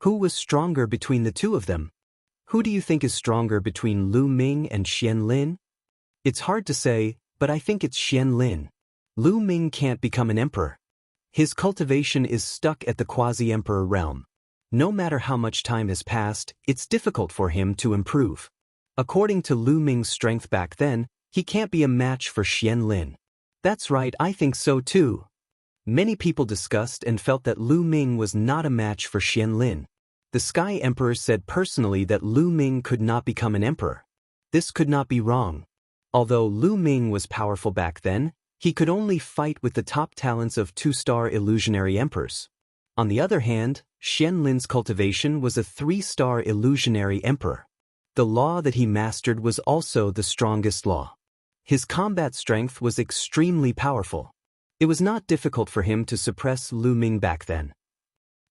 Who was stronger between the two of them? Who do you think is stronger between Lu Ming and Xian Lin? It's hard to say, but I think it's Xian Lin. Lu Ming can't become an emperor. His cultivation is stuck at the quasi-emperor realm. No matter how much time has passed, it's difficult for him to improve. According to Lu Ming's strength back then, he can't be a match for Xian Lin. That's right, I think so too. Many people discussed and felt that Lu Ming was not a match for Xian Lin. The Sky Emperor said personally that Lu Ming could not become an emperor. This could not be wrong. Although Lu Ming was powerful back then, he could only fight with the top talents of 2-star illusionary emperors. On the other hand, Xian Lin's cultivation was a 3-star illusionary emperor. The law that he mastered was also the strongest law. His combat strength was extremely powerful. It was not difficult for him to suppress Lu Ming back then.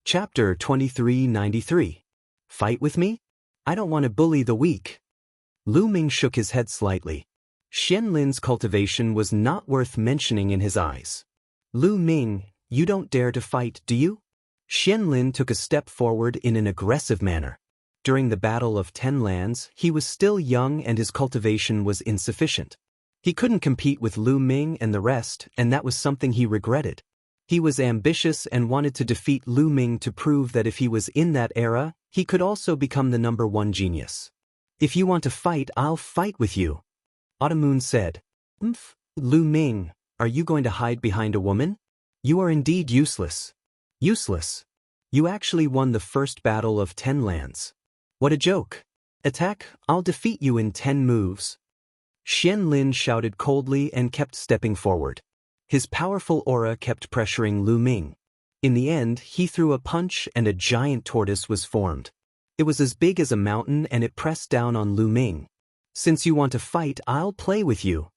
Chapter 2393. Fight with me? I don't want to bully the weak. Lu Ming shook his head slightly. Xian Lin's cultivation was not worth mentioning in his eyes. Lu Ming, you don't dare to fight, do you? Xian Lin took a step forward in an aggressive manner. During the Battle of 10 Lands, he was still young and his cultivation was insufficient. He couldn't compete with Lu Ming and the rest, and that was something he regretted. He was ambitious and wanted to defeat Lu Ming to prove that if he was in that era, he could also become the #1 genius. If you want to fight, I'll fight with you. Autumn Moon said. Lu Ming, are you going to hide behind a woman? You are indeed useless. Useless. You actually won the first battle of 10 Lands. What a joke. Attack, I'll defeat you in 10 moves. Xian Lin shouted coldly and kept stepping forward. His powerful aura kept pressuring Lu Ming. In the end, he threw a punch and a giant tortoise was formed. It was as big as a mountain and it pressed down on Lu Ming. "Since you want to fight, I'll play with you,"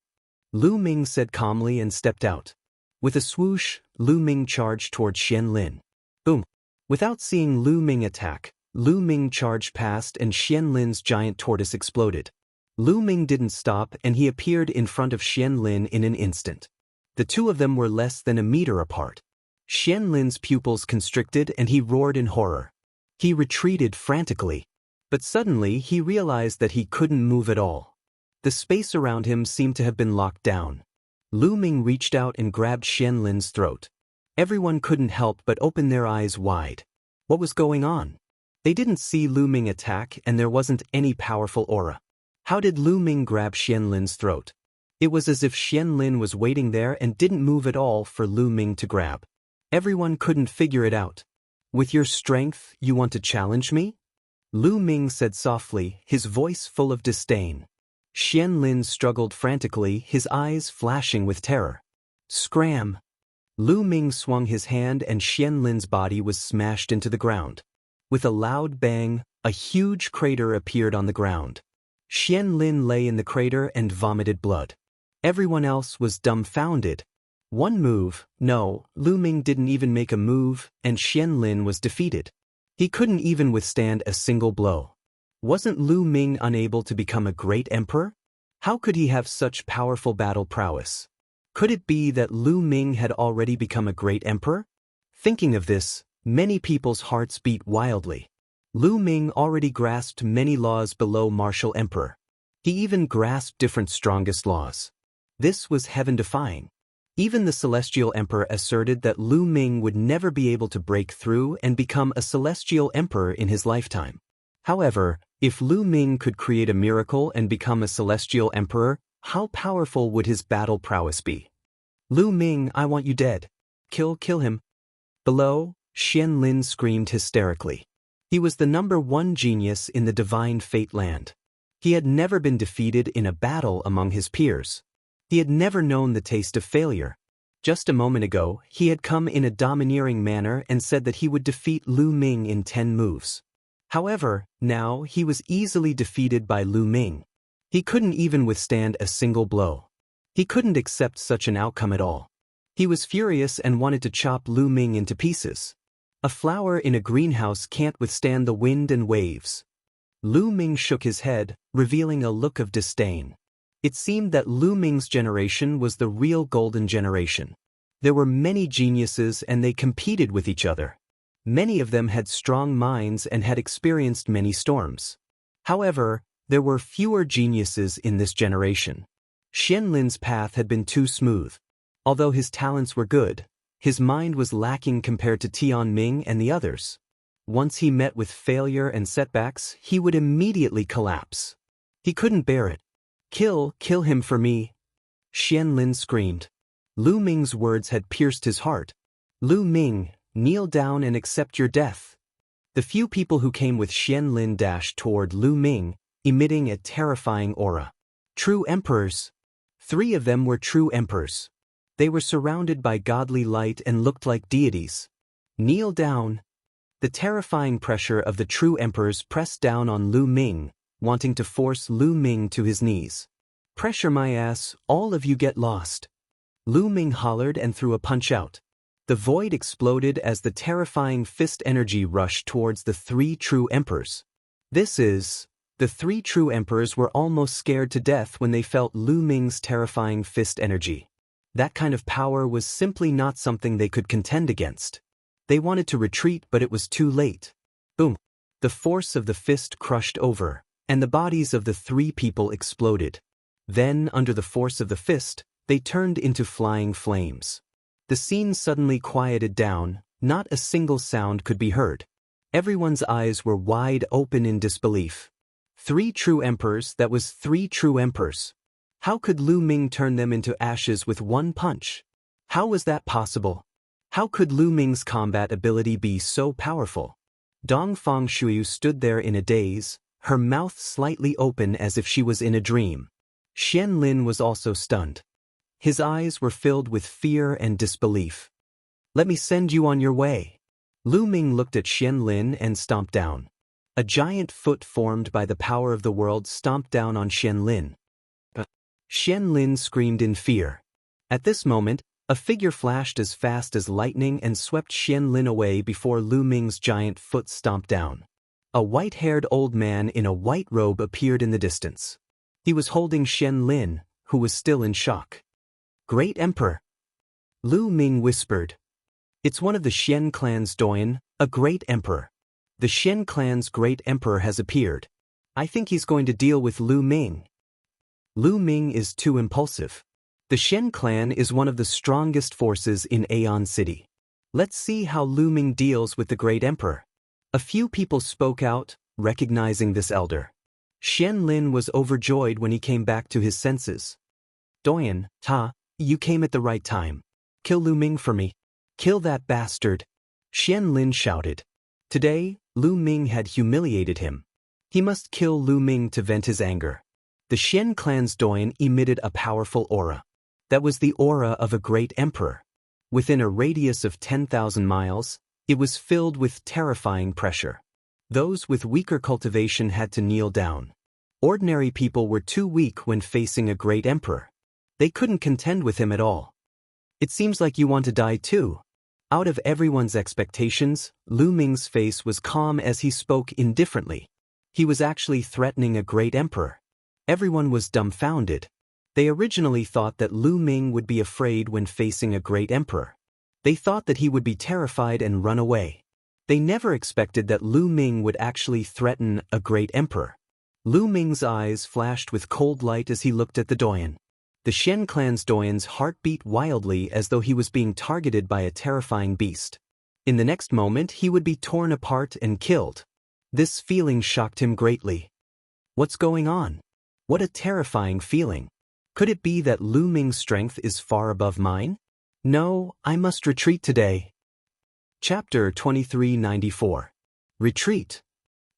Lu Ming said calmly and stepped out. With a swoosh, Lu Ming charged toward Xian Lin. Boom! Without seeing Lu Ming attack, Lu Ming charged past and Xian Lin's giant tortoise exploded. Lu Ming didn't stop and he appeared in front of Xian Lin in an instant. The two of them were less than a meter apart. Xian Lin's pupils constricted and he roared in horror. He retreated frantically. But suddenly he realized that he couldn't move at all. The space around him seemed to have been locked down. Lu Ming reached out and grabbed Xian Lin's throat. Everyone couldn't help but open their eyes wide. What was going on? They didn't see Lu Ming attack and there wasn't any powerful aura. How did Lu Ming grab Xian Lin's throat? It was as if Xian Lin was waiting there and didn't move at all for Lu Ming to grab. Everyone couldn't figure it out. "With your strength, you want to challenge me?" Lu Ming said softly, his voice full of disdain. Xian Lin struggled frantically, his eyes flashing with terror. Scram! Lu Ming swung his hand and Xian Lin's body was smashed into the ground. With a loud bang, a huge crater appeared on the ground. Xian Lin lay in the crater and vomited blood. Everyone else was dumbfounded. One move, no, Lu Ming didn't even make a move, and Xian Lin was defeated. He couldn't even withstand a single blow. Wasn't Lu Ming unable to become a great emperor? How could he have such powerful battle prowess? Could it be that Lu Ming had already become a great emperor? Thinking of this, many people's hearts beat wildly. Lu Ming already grasped many laws below martial emperor. He even grasped different strongest laws. This was heaven-defying. Even the celestial emperor asserted that Lu Ming would never be able to break through and become a celestial emperor in his lifetime. However, if Lu Ming could create a miracle and become a celestial emperor, how powerful would his battle prowess be? "Lu Ming, I want you dead. Kill him." Below, Xian Lin screamed hysterically. He was the #1 genius in the divine fate land. He had never been defeated in a battle among his peers. He had never known the taste of failure. Just a moment ago, he had come in a domineering manner and said that he would defeat Lu Ming in 10 moves. However, now he was easily defeated by Lu Ming. He couldn't even withstand a single blow. He couldn't accept such an outcome at all. He was furious and wanted to chop Lu Ming into pieces. A flower in a greenhouse can't withstand the wind and waves. Lu Ming shook his head, revealing a look of disdain. It seemed that Lu Ming's generation was the real golden generation. There were many geniuses and they competed with each other. Many of them had strong minds and had experienced many storms. However, there were fewer geniuses in this generation. Xian Lin's path had been too smooth. Although his talents were good, his mind was lacking compared to Tian Ming and the others. Once he met with failure and setbacks, he would immediately collapse. He couldn't bear it. Kill him for me," Xian Lin screamed. Lu Ming's words had pierced his heart. "Lu Ming, kneel down and accept your death." The few people who came with Xian Lin dashed toward Lu Ming, emitting a terrifying aura. True emperors. 3 of them were true emperors. They were surrounded by godly light and looked like deities. "Kneel down." The terrifying pressure of the true emperors pressed down on Lu Ming, wanting to force Lu Ming to his knees. "Pressure my ass, all of you get lost." Lu Ming hollered and threw a punch out. The void exploded as the terrifying fist energy rushed towards the 3 true emperors. The 3 true emperors were almost scared to death when they felt Lu Ming's terrifying fist energy. That kind of power was simply not something they could contend against. They wanted to retreat, but it was too late. Boom! The force of the fist crushed over, and the bodies of the 3 people exploded. Then, under the force of the fist, they turned into flying flames. The scene suddenly quieted down, not a single sound could be heard. Everyone's eyes were wide open in disbelief. 3 true emperors, that was 3 true emperors. How could Lu Ming turn them into ashes with one punch? How was that possible? How could Lu Ming's combat ability be so powerful? Dong Fengshui stood there in a daze, her mouth slightly open as if she was in a dream. Xian Lin was also stunned. His eyes were filled with fear and disbelief. Let me send you on your way. Lu Ming looked at Xian Lin and stomped down. A giant foot formed by the power of the world stomped down on Xian Lin. Xian Lin screamed in fear. At this moment, a figure flashed as fast as lightning and swept Xian Lin away before Lu Ming's giant foot stomped down. A white-haired old man in a white robe appeared in the distance. He was holding Xian Lin, who was still in shock. Great Emperor! Lu Ming whispered. It's one of the Xian clan's doyen, a great emperor. The Xian clan's great emperor has appeared. I think he's going to deal with Lu Ming. Lu Ming is too impulsive. The Xian clan is one of the strongest forces in Aeon City. Let's see how Lu Ming deals with the great emperor. A few people spoke out, recognizing this elder. Xian Lin was overjoyed when he came back to his senses. Doyen, you came at the right time. Kill Lu Ming for me. Kill that bastard. Xian Lin shouted. Today, Lu Ming had humiliated him. He must kill Lu Ming to vent his anger. The Xian clan's doyen emitted a powerful aura. That was the aura of a great emperor. Within a radius of 10,000 miles, it was filled with terrifying pressure. Those with weaker cultivation had to kneel down. Ordinary people were too weak when facing a great emperor. They couldn't contend with him at all. It seems like you want to die too. Out of everyone's expectations, Lu Ming's face was calm as he spoke indifferently. He was actually threatening a great emperor. Everyone was dumbfounded. They originally thought that Lu Ming would be afraid when facing a great emperor. They thought that he would be terrified and run away. They never expected that Lu Ming would actually threaten a great emperor. Lu Ming's eyes flashed with cold light as he looked at the doyen. The Xian clan's doyen's heart beat wildly as though he was being targeted by a terrifying beast. In the next moment he would be torn apart and killed. This feeling shocked him greatly. What's going on? What a terrifying feeling. Could it be that Lu Ming's strength is far above mine? No, I must retreat today. Chapter 2394. Retreat.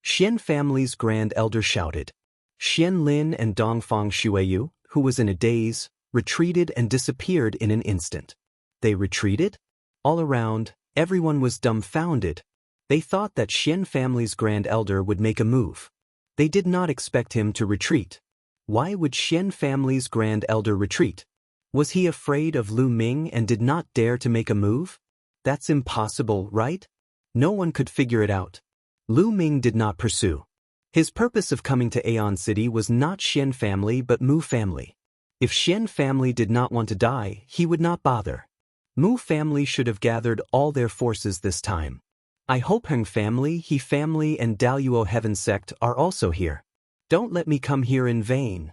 Xian family's grand elder shouted. Xian Lin and Dongfang Xueyu, who was in a daze, retreated and disappeared in an instant. They retreated? All around, everyone was dumbfounded. They thought that Xian family's grand elder would make a move. They did not expect him to retreat. Why would Xian family's grand elder retreat? Was he afraid of Lu Ming and did not dare to make a move? That's impossible, right? No one could figure it out. Lu Ming did not pursue. His purpose of coming to Aeon City was not Xian family but Mu family. If Xian family did not want to die, he would not bother. Mu family should have gathered all their forces this time. I hope Heng family, He family and Daluo Heaven sect are also here. Don't let me come here in vain.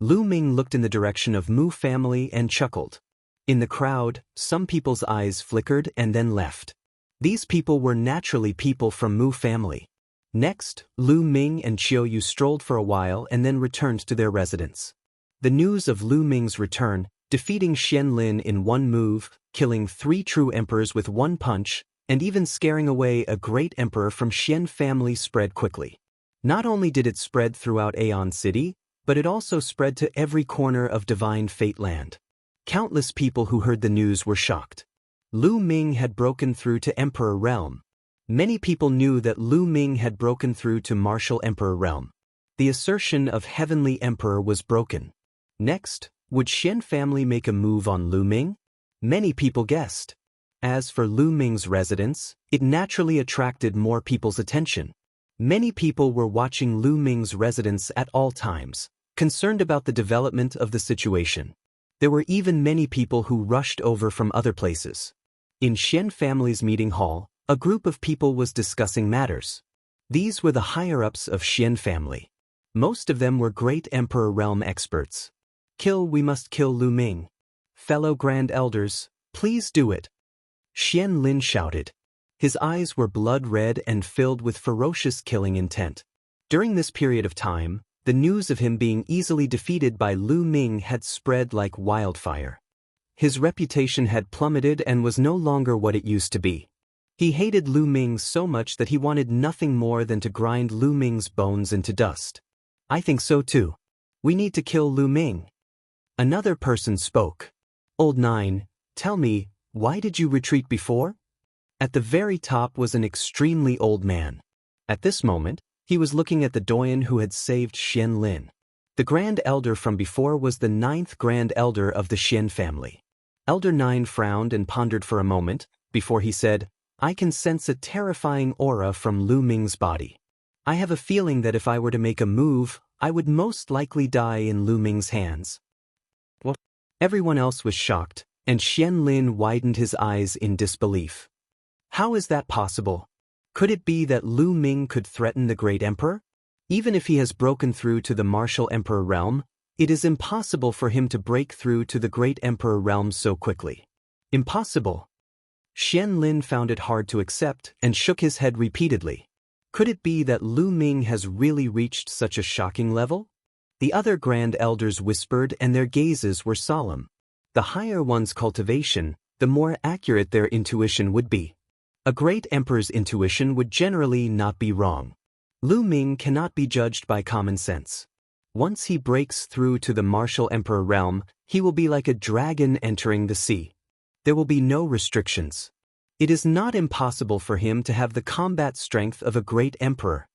Lu Ming looked in the direction of Mu family and chuckled. In the crowd, some people's eyes flickered and then left. These people were naturally people from Mu family. Next, Lu Ming and Qiuyu strolled for a while and then returned to their residence. The news of Lu Ming's return, defeating Xian Lin in one move, killing 3 true emperors with one punch, and even scaring away a great emperor from Xian family spread quickly. Not only did it spread throughout Aeon City, but it also spread to every corner of Divine Fate Land. Countless people who heard the news were shocked. Lu Ming had broken through to Emperor Realm. Many people knew that Lu Ming had broken through to Martial Emperor Realm. The assertion of Heavenly Emperor was broken. Next, would Xian family make a move on Lu Ming? Many people guessed. As for Lu Ming's residence, it naturally attracted more people's attention. Many people were watching Lu Ming's residence at all times, concerned about the development of the situation. There were even many people who rushed over from other places. In Xian family's meeting hall, a group of people was discussing matters. These were the higher-ups of Xian family. Most of them were great Emperor Realm experts. We must kill Lu Ming. Fellow Grand Elders, please do it. Xian Lin shouted. His eyes were blood-red and filled with ferocious killing intent. During this period of time, the news of him being easily defeated by Lu Ming had spread like wildfire. His reputation had plummeted and was no longer what it used to be. He hated Lu Ming so much that he wanted nothing more than to grind Lu Ming's bones into dust. I think so too. We need to kill Lu Ming. Another person spoke. Old Nine, tell me, Why did you retreat before? At the very top was an extremely old man. At this moment, he was looking at the doyen who had saved Xian Lin. The Grand Elder from before was the 9th Grand Elder of the Xian family. Elder 9 frowned and pondered for a moment, before he said, I can sense a terrifying aura from Lu Ming's body. I have a feeling that if I were to make a move, I would most likely die in Lu Ming's hands. What? Everyone else was shocked, and Xian Lin widened his eyes in disbelief. How is that possible? Could it be that Lu Ming could threaten the Great Emperor? Even if he has broken through to the Martial Emperor realm, it is impossible for him to break through to the Great Emperor realm so quickly. Impossible. Xian Lin found it hard to accept and shook his head repeatedly. Could it be that Lu Ming has really reached such a shocking level? The other Grand Elders whispered and their gazes were solemn. The higher one's cultivation, the more accurate their intuition would be. A great emperor's intuition would generally not be wrong. Lu Ming cannot be judged by common sense. Once he breaks through to the Martial Emperor realm, he will be like a dragon entering the sea. There will be no restrictions. It is not impossible for him to have the combat strength of a great emperor.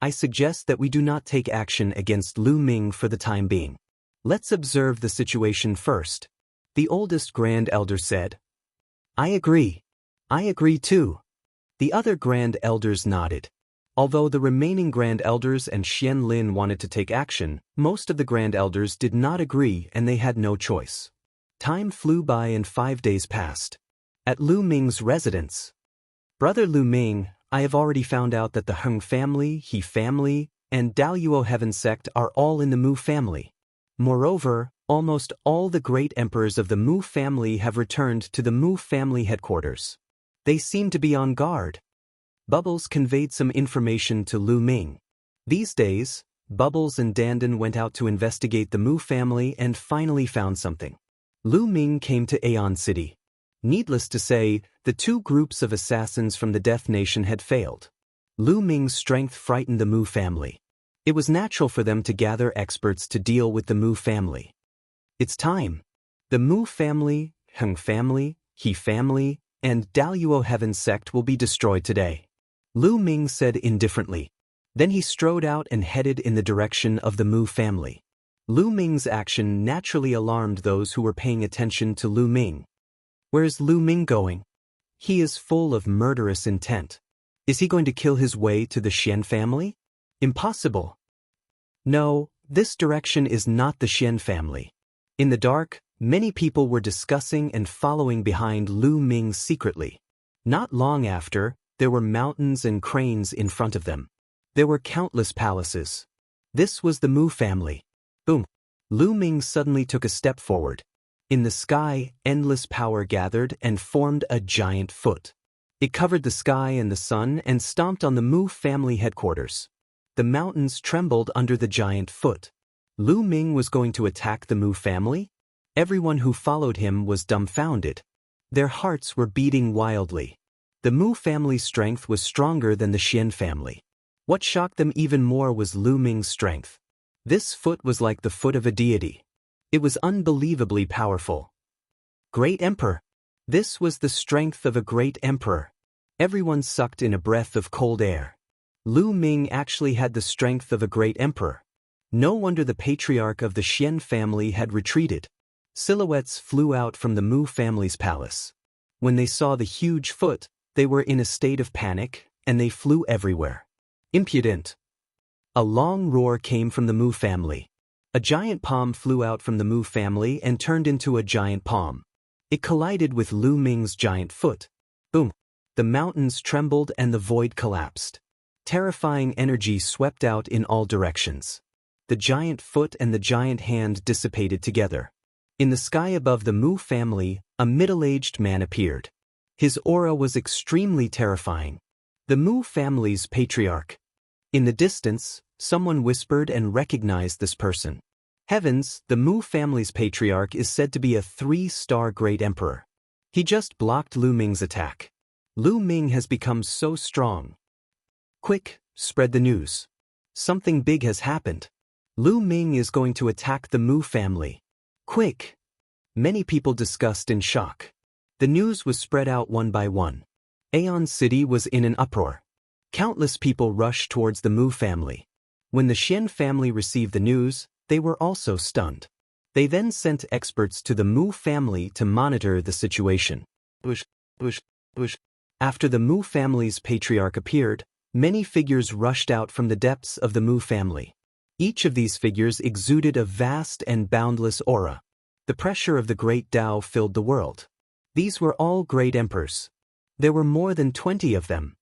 I suggest that we do not take action against Lu Ming for the time being. Let's observe the situation first. The oldest Grand Elder said. I agree. I agree too. The other Grand Elders nodded. Although the remaining Grand Elders and Xian Lin wanted to take action, most of the Grand Elders did not agree and they had no choice. Time flew by and 5 days passed. At Lu Ming's residence. Brother Lu Ming, I have already found out that the Heng family, He family, and Daluo Heaven sect are all in the Mu family. Moreover, almost all the great emperors of the Mu family have returned to the Mu family headquarters. They seem to be on guard. Bubbles conveyed some information to Lu Ming. These days, Bubbles and Dandan went out to investigate the Mu family and finally found something. Lu Ming came to Aeon City. Needless to say, the two groups of assassins from the Death Nation had failed. Lu Ming's strength frightened the Mu family. It was natural for them to gather experts to deal with the Mu family. It's time. The Mu family, Heng family, He family, and Daluo Heaven sect will be destroyed today. Lu Ming said indifferently. Then he strode out and headed in the direction of the Mu family. Lu Ming's action naturally alarmed those who were paying attention to Lu Ming. Where's Lu Ming going? He is full of murderous intent. Is he going to kill his way to the Xian family? Impossible. No, this direction is not the Xian family. In the dark, many people were discussing and following behind Lu Ming secretly. Not long after, there were mountains and cranes in front of them. There were countless palaces. This was the Mu family. Boom. Lu Ming suddenly took a step forward. In the sky, endless power gathered and formed a giant foot. It covered the sky and the sun and stomped on the Mu family headquarters. The mountains trembled under the giant foot. Lu Ming was going to attack the Mu family? Everyone who followed him was dumbfounded. Their hearts were beating wildly. The Mu family's strength was stronger than the Xian family. What shocked them even more was Lu Ming's strength. This foot was like the foot of a deity. It was unbelievably powerful. Great Emperor. This was the strength of a great emperor. Everyone sucked in a breath of cold air. Lu Ming actually had the strength of a great emperor. No wonder the patriarch of the Xian family had retreated. Silhouettes flew out from the Mu family's palace. When they saw the huge foot, they were in a state of panic, and they flew everywhere. Impudent. A long roar came from the Mu family. A giant palm flew out from the Mu family and turned into a giant palm. It collided with Lu Ming's giant foot. Boom. The mountains trembled and the void collapsed. Terrifying energy swept out in all directions. The giant foot and the giant hand dissipated together. In the sky above the Mu family, a middle-aged man appeared. His aura was extremely terrifying. The Mu family's patriarch. In the distance, someone whispered and recognized this person. Heavens, the Mu family's patriarch is said to be a 3-star great emperor. He just blocked Lu Ming's attack. Lu Ming has become so strong. Quick, spread the news. Something big has happened. Lu Ming is going to attack the Mu family. Quick! Many people discussed in shock. The news was spread out one by one. Aeon City was in an uproar. Countless people rushed towards the Mu family. When the Xian family received the news, they were also stunned. They then sent experts to the Mu family to monitor the situation. After the Mu family's patriarch appeared, many figures rushed out from the depths of the Mu family. Each of these figures exuded a vast and boundless aura. The pressure of the great Tao filled the world. These were all great emperors. There were more than 20 of them.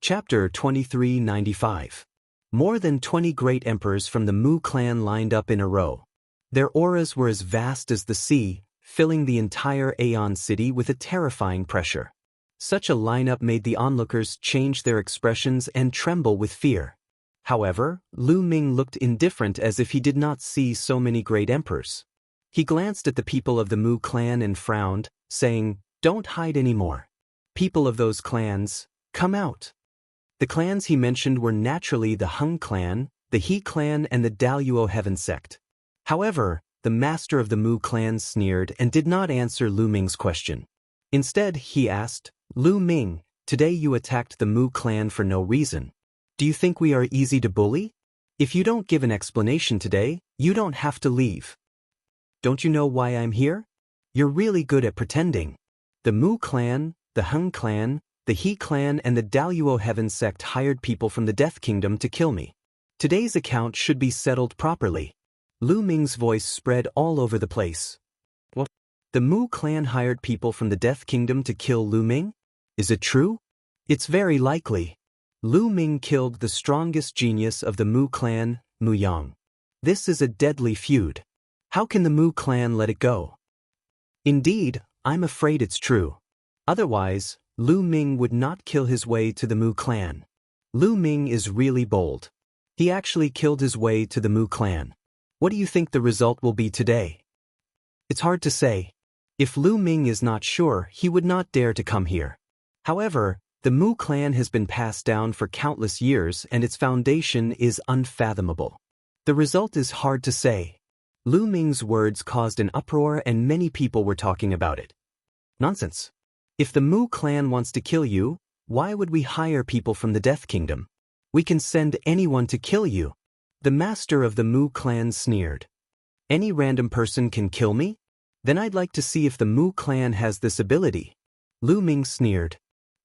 Chapter 2395. More than 20 great emperors from the Mu clan lined up in a row. Their auras were as vast as the sea, filling the entire Aeon City with a terrifying pressure. Such a lineup made the onlookers change their expressions and tremble with fear. However, Lu Ming looked indifferent as if he did not see so many great emperors. He glanced at the people of the Mu clan and frowned, saying, "Don't hide anymore. People of those clans, come out." The clans he mentioned were naturally the Hung clan, the He clan and the Daluo Heaven sect. However, the master of the Mu clan sneered and did not answer Lu Ming's question. Instead, he asked, "Lu Ming, today you attacked the Mu clan for no reason. Do you think we are easy to bully? If you don't give an explanation today, you don't have to leave. Don't you know why I'm here? You're really good at pretending. The Mu clan, the Hung clan, the He clan and the Daluo Heaven sect hired people from the Death Kingdom to kill me. Today's account should be settled properly." Lu Ming's voice spread all over the place. "What? The Mu clan hired people from the Death Kingdom to kill Lu Ming? Is it true? It's very likely. Lu Ming killed the strongest genius of the Mu clan, Mu Yang. This is a deadly feud. How can the Mu clan let it go?" "Indeed, I'm afraid it's true. Otherwise, Lu Ming would not kill his way to the Mu clan. Lu Ming is really bold. He actually killed his way to the Mu clan. What do you think the result will be today?" "It's hard to say. If Lu Ming is not sure, he would not dare to come here. However, the Mu clan has been passed down for countless years and its foundation is unfathomable. The result is hard to say." Lu Ming's words caused an uproar and many people were talking about it. "Nonsense. If the Mu clan wants to kill you, why would we hire people from the Death Kingdom? We can send anyone to kill you." The master of the Mu clan sneered. "Any random person can kill me? Then I'd like to see if the Mu clan has this ability." Lu Ming sneered.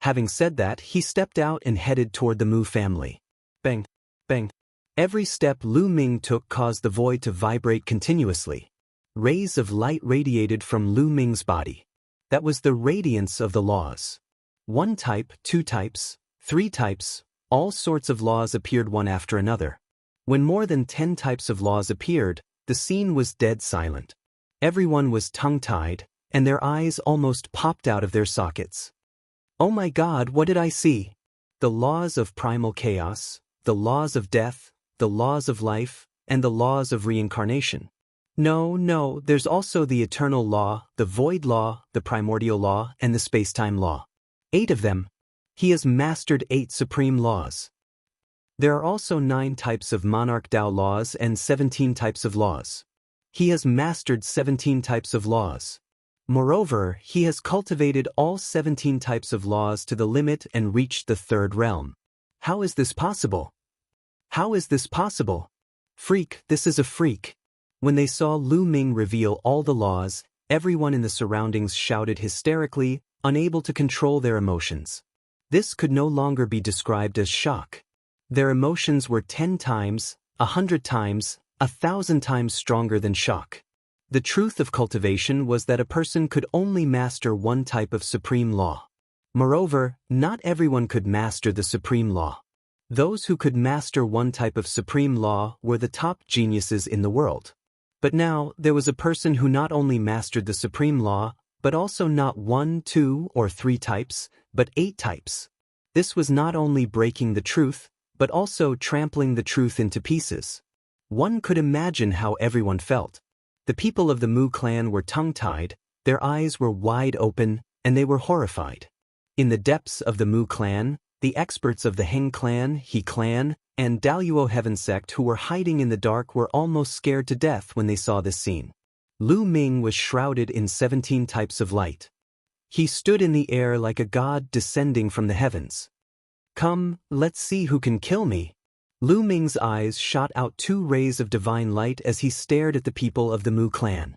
Having said that, he stepped out and headed toward the Mu family. Bang, bang. Every step Lu Ming took caused the void to vibrate continuously. Rays of light radiated from Lu Ming's body. That was the radiance of the laws. One type, two types, three types, all sorts of laws appeared one after another. When more than 10 types of laws appeared, the scene was dead silent. Everyone was tongue-tied, and their eyes almost popped out of their sockets. "Oh my God, what did I see? The laws of primal chaos, the laws of death, the laws of life, and the laws of reincarnation. No, there's also the eternal law, the void law, the primordial law, and the space-time law. 8 of them. He has mastered 8 supreme laws. There are also 9 types of monarch Dao laws and 17 types of laws. He has mastered 17 types of laws. Moreover, he has cultivated all 17 types of laws to the limit and reached the 3rd realm. How is this possible? How is this possible? Freak, this is a freak." When they saw Lu Ming reveal all the laws, everyone in the surroundings shouted hysterically, unable to control their emotions. This could no longer be described as shock. Their emotions were 10 times, 100 times, 1,000 times stronger than shock. The truth of cultivation was that a person could only master one type of supreme law. Moreover, not everyone could master the supreme law. Those who could master one type of supreme law were the top geniuses in the world. But now, there was a person who not only mastered the supreme law, but also not 1, 2, or 3 types, but 8 types. This was not only breaking the truth, but also trampling the truth into pieces. One could imagine how everyone felt. The people of the Mu clan were tongue-tied, their eyes were wide open, and they were horrified. In the depths of the Mu clan, the experts of the Heng clan, He clan, and Daluo Heaven sect who were hiding in the dark were almost scared to death when they saw this scene. Lu Ming was shrouded in 17 types of light. He stood in the air like a god descending from the heavens. Come, let's see who can kill me. Lu Ming's eyes shot out 2 rays of divine light as he stared at the people of the Mu clan.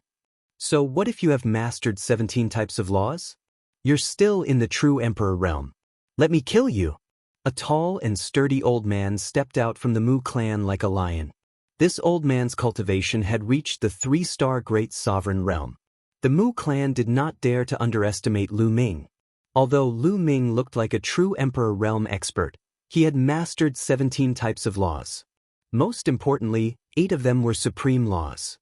So what if you have mastered 17 types of laws? You're still in the true emperor realm. Let me kill you. A tall and sturdy old man stepped out from the Mu clan like a lion. This old man's cultivation had reached the 3-star great sovereign realm. The Mu clan did not dare to underestimate Lu Ming. Although Lu Ming looked like a true emperor realm expert, he had mastered 17 types of laws. Most importantly, 8 of them were supreme laws.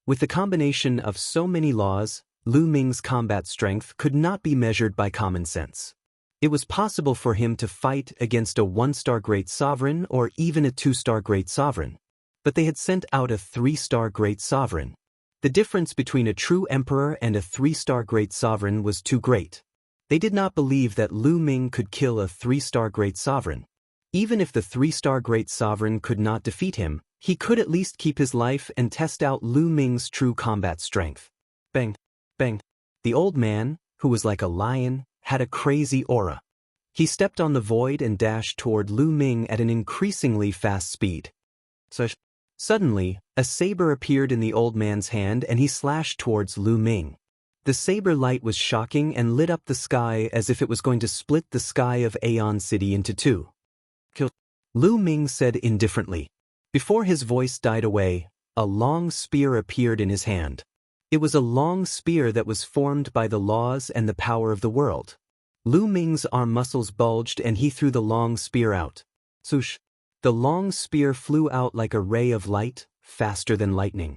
With the combination of so many laws, Lu Ming's combat strength could not be measured by common sense. It was possible for him to fight against a 1-star great sovereign or even a 2-star great sovereign. But they had sent out a 3-star great sovereign. The difference between a true emperor and a 3-star great sovereign was too great. They did not believe that Lu Ming could kill a 3-star great sovereign. Even if the 3-star great sovereign could not defeat him, he could at least keep his life and test out Lu Ming's true combat strength. Bang, bang. The old man, who was like a lion, had a crazy aura. He stepped on the void and dashed toward Lu Ming at an increasingly fast speed. Suddenly, a saber appeared in the old man's hand and he slashed towards Lu Ming. The saber light was shocking and lit up the sky as if it was going to split the sky of Aeon City into 2. Kill. Lu Ming said indifferently. Before his voice died away, a long spear appeared in his hand. It was a long spear that was formed by the laws and the power of the world. Lu Ming's arm muscles bulged and he threw the long spear out. Swoosh! The long spear flew out like a ray of light, faster than lightning.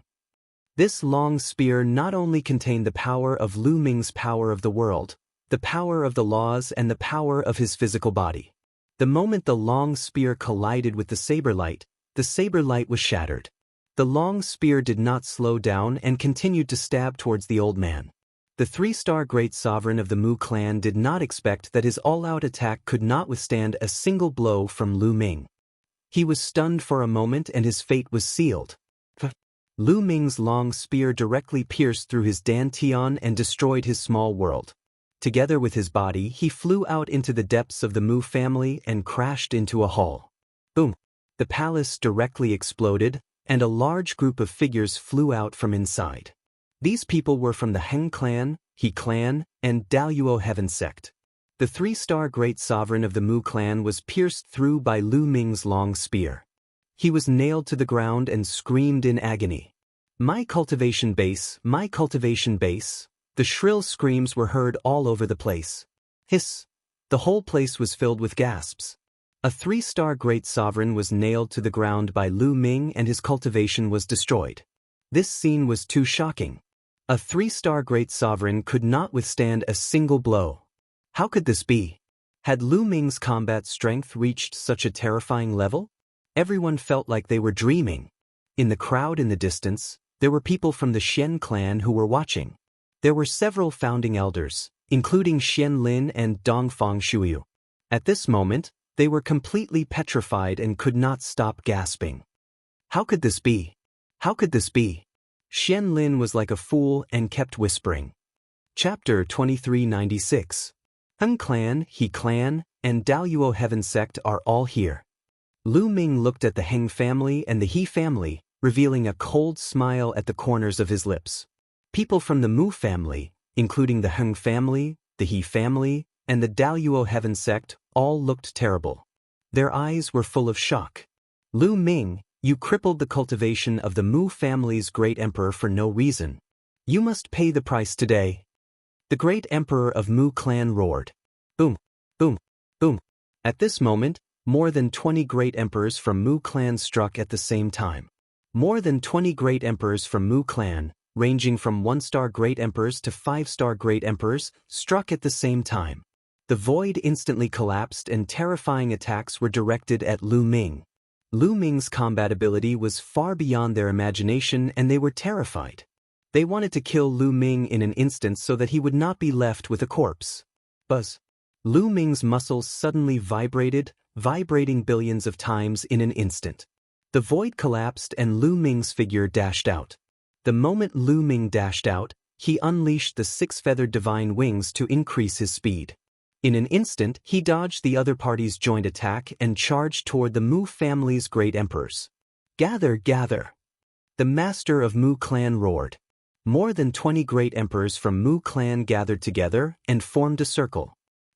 This long spear not only contained the power of Lu Ming's power of the world, the power of the laws and the power of his physical body. The moment the long spear collided with the saber light was shattered. The long spear did not slow down and continued to stab towards the old man. The 3-star great sovereign of the Mu clan did not expect that his all-out attack could not withstand a single blow from Lu Ming. He was stunned for a moment and his fate was sealed. Lu Ming's long spear directly pierced through his dantian and destroyed his small world. Together with his body, he flew out into the depths of the Mu family and crashed into a hall. Boom! The palace directly exploded, and a large group of figures flew out from inside. These people were from the Heng clan, He clan, and Daluo Heaven sect. The 3-star great sovereign of the Mu clan was pierced through by Lu Ming's long spear. He was nailed to the ground and screamed in agony. My cultivation base, my cultivation base. The shrill screams were heard all over the place. Hiss! The whole place was filled with gasps. A 3-star great sovereign was nailed to the ground by Lu Ming and his cultivation was destroyed. This scene was too shocking. A 3-star great sovereign could not withstand a single blow. How could this be? Had Lu Ming's combat strength reached such a terrifying level? Everyone felt like they were dreaming. In the crowd in the distance, there were people from the Xian clan who were watching. There were several founding elders, including Xian Lin and Dongfang Shuyu. At this moment, they were completely petrified and could not stop gasping. How could this be? How could this be? Xian Lin was like a fool and kept whispering. Chapter 2396. Heng clan, He clan, and Daluo Heaven sect are all here. Lu Ming looked at the Heng family and the He family, revealing a cold smile at the corners of his lips. People from the Mu family, including the Heng family, the He family, and the Daluo Heaven sect, all looked terrible. Their eyes were full of shock. Lu Ming, you crippled the cultivation of the Mu family's great emperor for no reason. You must pay the price today. The great emperor of Mu clan roared. Boom, boom, boom. At this moment, more than 20 great emperors from Mu clan struck at the same time. More than 20 great emperors from Mu clan, ranging from 1-star great emperors to 5-star great emperors, struck at the same time. The void instantly collapsed and terrifying attacks were directed at Lu Ming. Lu Ming's combat ability was far beyond their imagination and they were terrified. They wanted to kill Lu Ming in an instant so that he would not be left with a corpse. Buzz. Lu Ming's muscles suddenly vibrating billions of times in an instant. The void collapsed and Lu Ming's figure dashed out. The moment Lu Ming dashed out, he unleashed the six-feathered divine wings to increase his speed. In an instant, he dodged the other party's joint attack and charged toward the Mu family's great emperors. "Gather, gather!" the master of Mu clan roared. More than 20 great emperors from Mu clan gathered together and formed a circle.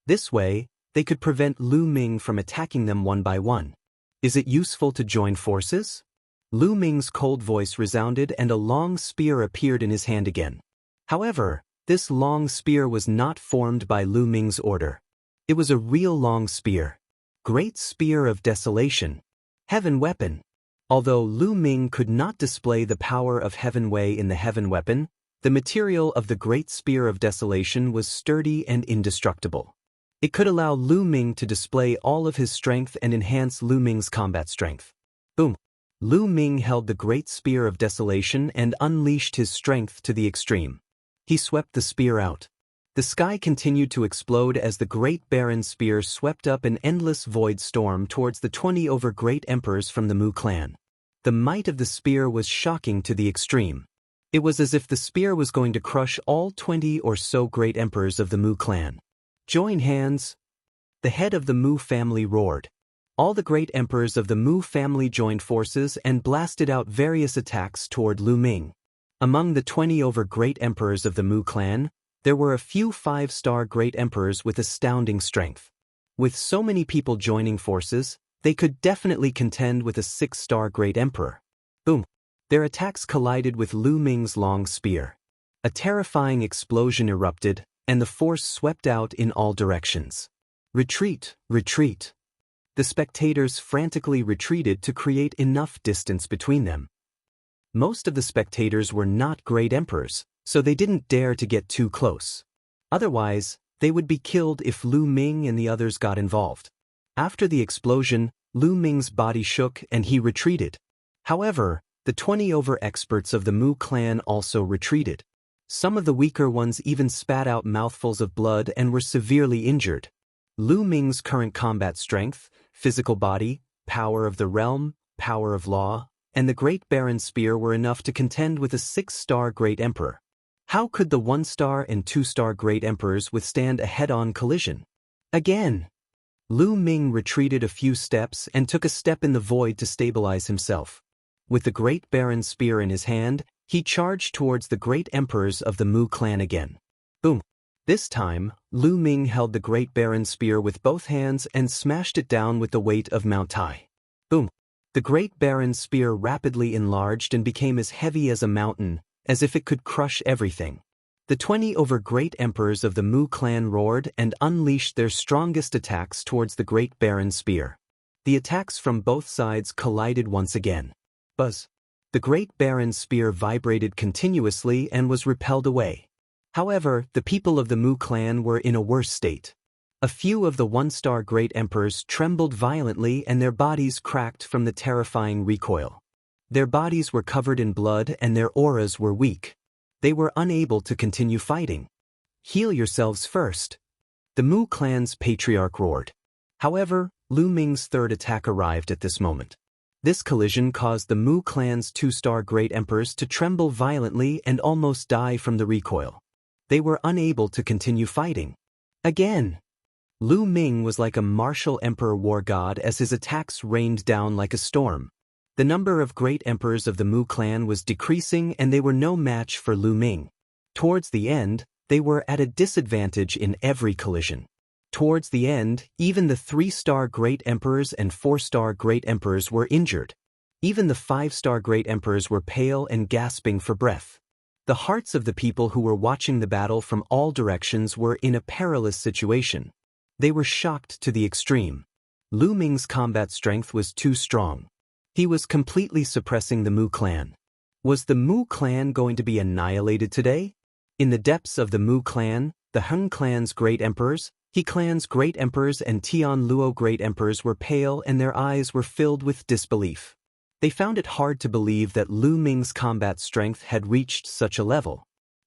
This way, they could prevent Lu Ming from attacking them one by one. "Is it useful to join forces?" Lu Ming's cold voice resounded and a long spear appeared in his hand again. However, this long spear was not formed by Lu Ming's order. It was a real long spear. Great Spear of Desolation. Heaven Weapon. Although Lu Ming could not display the power of Heaven Wei in the Heaven Weapon, the material of the Great Spear of Desolation was sturdy and indestructible. It could allow Lu Ming to display all of his strength and enhance Lu Ming's combat strength. Boom! Lu Ming held the Great Spear of Desolation and unleashed his strength to the extreme. He swept the spear out. The sky continued to explode as the Great Baron Spear swept up an endless void storm towards the 20 great emperors from the Mu clan. The might of the spear was shocking to the extreme. It was as if the spear was going to crush all 20 or so great emperors of the Mu clan. "Join hands!" the head of the Mu family roared. All the great emperors of the Mu family joined forces and blasted out various attacks toward Lu Ming. Among the 20 great emperors of the Mu clan, there were a few 5-star great emperors with astounding strength. With so many people joining forces, they could definitely contend with a 6-star great emperor. Boom! Their attacks collided with Lu Ming's long spear. A terrifying explosion erupted, and the force swept out in all directions. "Retreat! Retreat!" The spectators frantically retreated to create enough distance between them. Most of the spectators were not great emperors, so they didn't dare to get too close. Otherwise, they would be killed if Lu Ming and the others got involved. After the explosion, Lu Ming's body shook and he retreated. However, the 20 experts of the Mu clan also retreated. Some of the weaker ones even spat out mouthfuls of blood and were severely injured. Lu Ming's current combat strength, physical body, power of the realm, power of law, and the Great Baron Spear were enough to contend with a 6-star Great Emperor. How could the 1-star and 2-star Great Emperors withstand a head-on collision? Again! Lu Ming retreated a few steps and took a step in the void to stabilize himself. With the Great Baron Spear in his hand, he charged towards the Great Emperors of the Mu clan again. Boom! This time, Lu Ming held the Great Baron Spear with both hands and smashed it down with the weight of Mount Tai. Boom! The Great Baron Spear rapidly enlarged and became as heavy as a mountain, as if it could crush everything. The 20 great emperors of the Mu clan roared and unleashed their strongest attacks towards the Great Baron Spear. The attacks from both sides collided once again. Buzz! The Great Baron Spear vibrated continuously and was repelled away. However, the people of the Mu clan were in a worse state. A few of the 1-star great emperors trembled violently and their bodies cracked from the terrifying recoil. Their bodies were covered in blood and their auras were weak. They were unable to continue fighting. "Heal yourselves first," the Mu clan's patriarch roared. However, Lu Ming's third attack arrived at this moment. This collision caused the Mu clan's 2-star great emperors to tremble violently and almost die from the recoil. They were unable to continue fighting. Again! Lu Ming was like a martial emperor war god as his attacks rained down like a storm. The number of great emperors of the Mu clan was decreasing and they were no match for Lu Ming. Towards the end, they were at a disadvantage in every collision. Towards the end, even the 3-star great emperors and 4-star great emperors were injured. Even the 5-star great emperors were pale and gasping for breath. The hearts of the people who were watching the battle from all directions were in a perilous situation. They were shocked to the extreme. Lu Ming's combat strength was too strong. He was completely suppressing the Mu clan. Was the Mu clan going to be annihilated today? In the depths of the Mu clan, the Hung clan's great emperors, He clan's great emperors and Tian Luo great emperors were pale and their eyes were filled with disbelief. They found it hard to believe that Lu Ming's combat strength had reached such a level.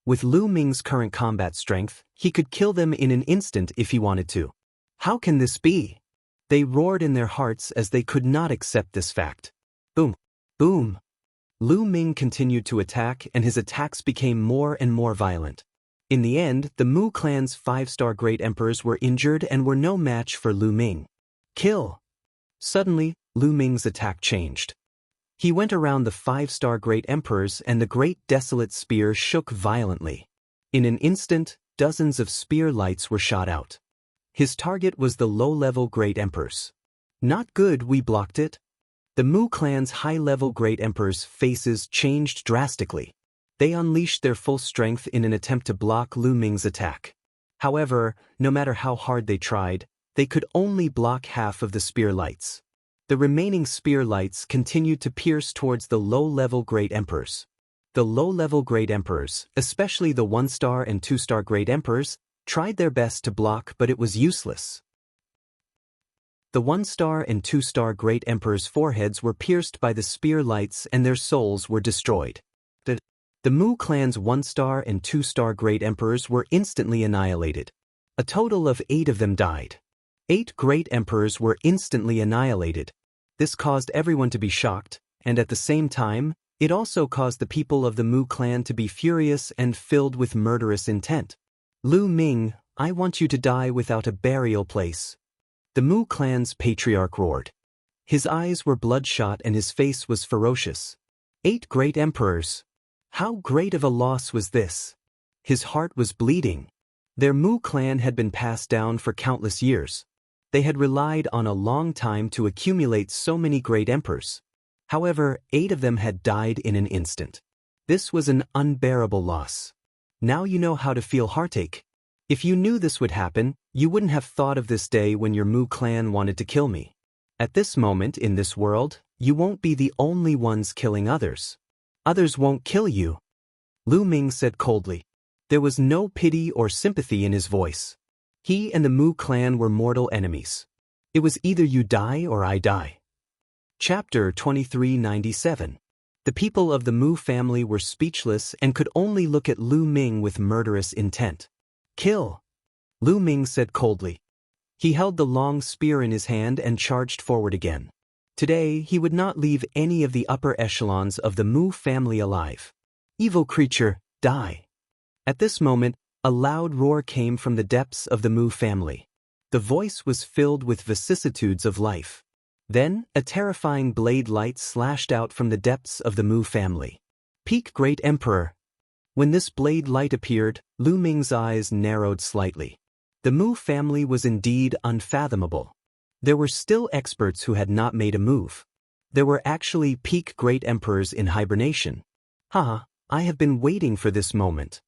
With Lu Ming's current combat strength, he could kill them in an instant if he wanted to. How can this be? They roared in their hearts as they could not accept this fact. Boom! Boom! Lu Ming continued to attack, and his attacks became more and more violent. In the end, the Mu clan's 5-star Great Emperors were injured and were no match for Lu Ming. Kill! Suddenly, Lu Ming's attack changed. He went around the 5-star Great Emperors, and the great desolate spear shook violently. In an instant, dozens of spear lights were shot out. His target was the low-level Great Emperors. Not good, we blocked it. The Mu clan's high-level Great Emperors' faces changed drastically. They unleashed their full strength in an attempt to block Lu Ming's attack. However, no matter how hard they tried, they could only block half of the spear lights. The remaining spear lights continued to pierce towards the low-level Great Emperors. The low-level Great Emperors, especially the 1-star and 2-star Great Emperors, tried their best to block, but it was useless. The 1-star and 2-star Great Emperors' foreheads were pierced by the spear lights and their souls were destroyed. The Mu clan's 1-star and 2-star Great Emperors were instantly annihilated. A total of 8 of them died. 8 Great Emperors were instantly annihilated. This caused everyone to be shocked, and at the same time, it also caused the people of the Mu clan to be furious and filled with murderous intent. Lu Ming, I want you to die without a burial place. The Mu clan's patriarch roared. His eyes were bloodshot and his face was ferocious. 8 Great Emperors. How great of a loss was this? His heart was bleeding. Their Mu clan had been passed down for countless years. They had relied on a long time to accumulate so many Great Emperors. However, 8 of them had died in an instant. This was an unbearable loss. Now you know how to feel heartache. If you knew this would happen, you wouldn't have thought of this day when your Mu clan wanted to kill me. At this moment in this world, you won't be the only ones killing others. Others won't kill you. Lu Ming said coldly. There was no pity or sympathy in his voice. He and the Mu clan were mortal enemies. It was either you die or I die. Chapter 2397. The people of the Mu family were speechless and could only look at Lu Ming with murderous intent. Kill! Lu Ming said coldly. He held the long spear in his hand and charged forward again. Today, he would not leave any of the upper echelons of the Mu family alive. Evil creature, die! At this moment, a loud roar came from the depths of the Mu family. The voice was filled with vicissitudes of life. Then, a terrifying blade light slashed out from the depths of the Mu family. Peak Great Emperor! When this blade light appeared, Lu Ming's eyes narrowed slightly. The Mu family was indeed unfathomable. There were still experts who had not made a move. There were actually peak Great Emperors in hibernation. Haha, I have been waiting for this moment.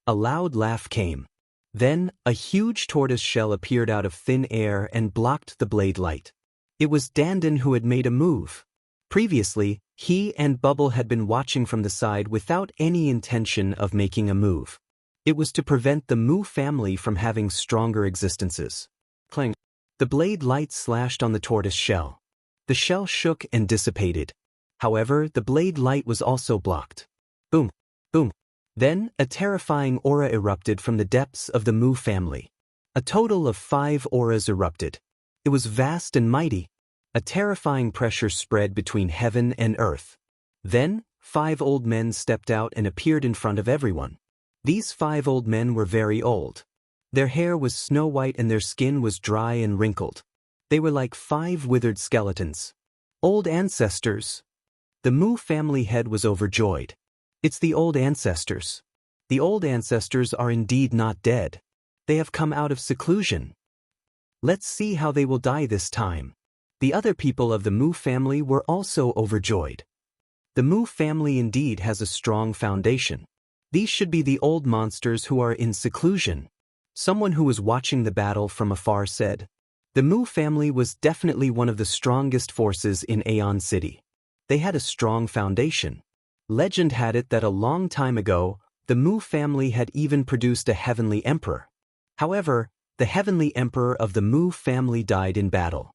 A loud laugh came. Then, a huge tortoise shell appeared out of thin air and blocked the blade light. It was Dandan who had made a move. Previously, he and Bubble had been watching from the side without any intention of making a move. It was to prevent the Mu family from having stronger existences. Clang. The blade light slashed on the tortoise shell. The shell shook and dissipated. However, the blade light was also blocked. Boom, boom. Then, a terrifying aura erupted from the depths of the Mu family. A total of 5 auras erupted. It was vast and mighty. A terrifying pressure spread between heaven and earth. Then, 5 old men stepped out and appeared in front of everyone. These 5 old men were very old. Their hair was snow-white and their skin was dry and wrinkled. They were like 5 withered skeletons. Old ancestors. The Mu family head was overjoyed. It's the old ancestors. The old ancestors are indeed not dead. They have come out of seclusion. Let's see how they will die this time. The other people of the Mu family were also overjoyed. The Mu family indeed has a strong foundation. These should be the old monsters who are in seclusion. Someone who was watching the battle from afar said, the Mu family was definitely one of the strongest forces in Aeon City. They had a strong foundation. Legend had it that a long time ago, the Mu family had even produced a heavenly emperor. However, the heavenly emperor of the Mu family died in battle.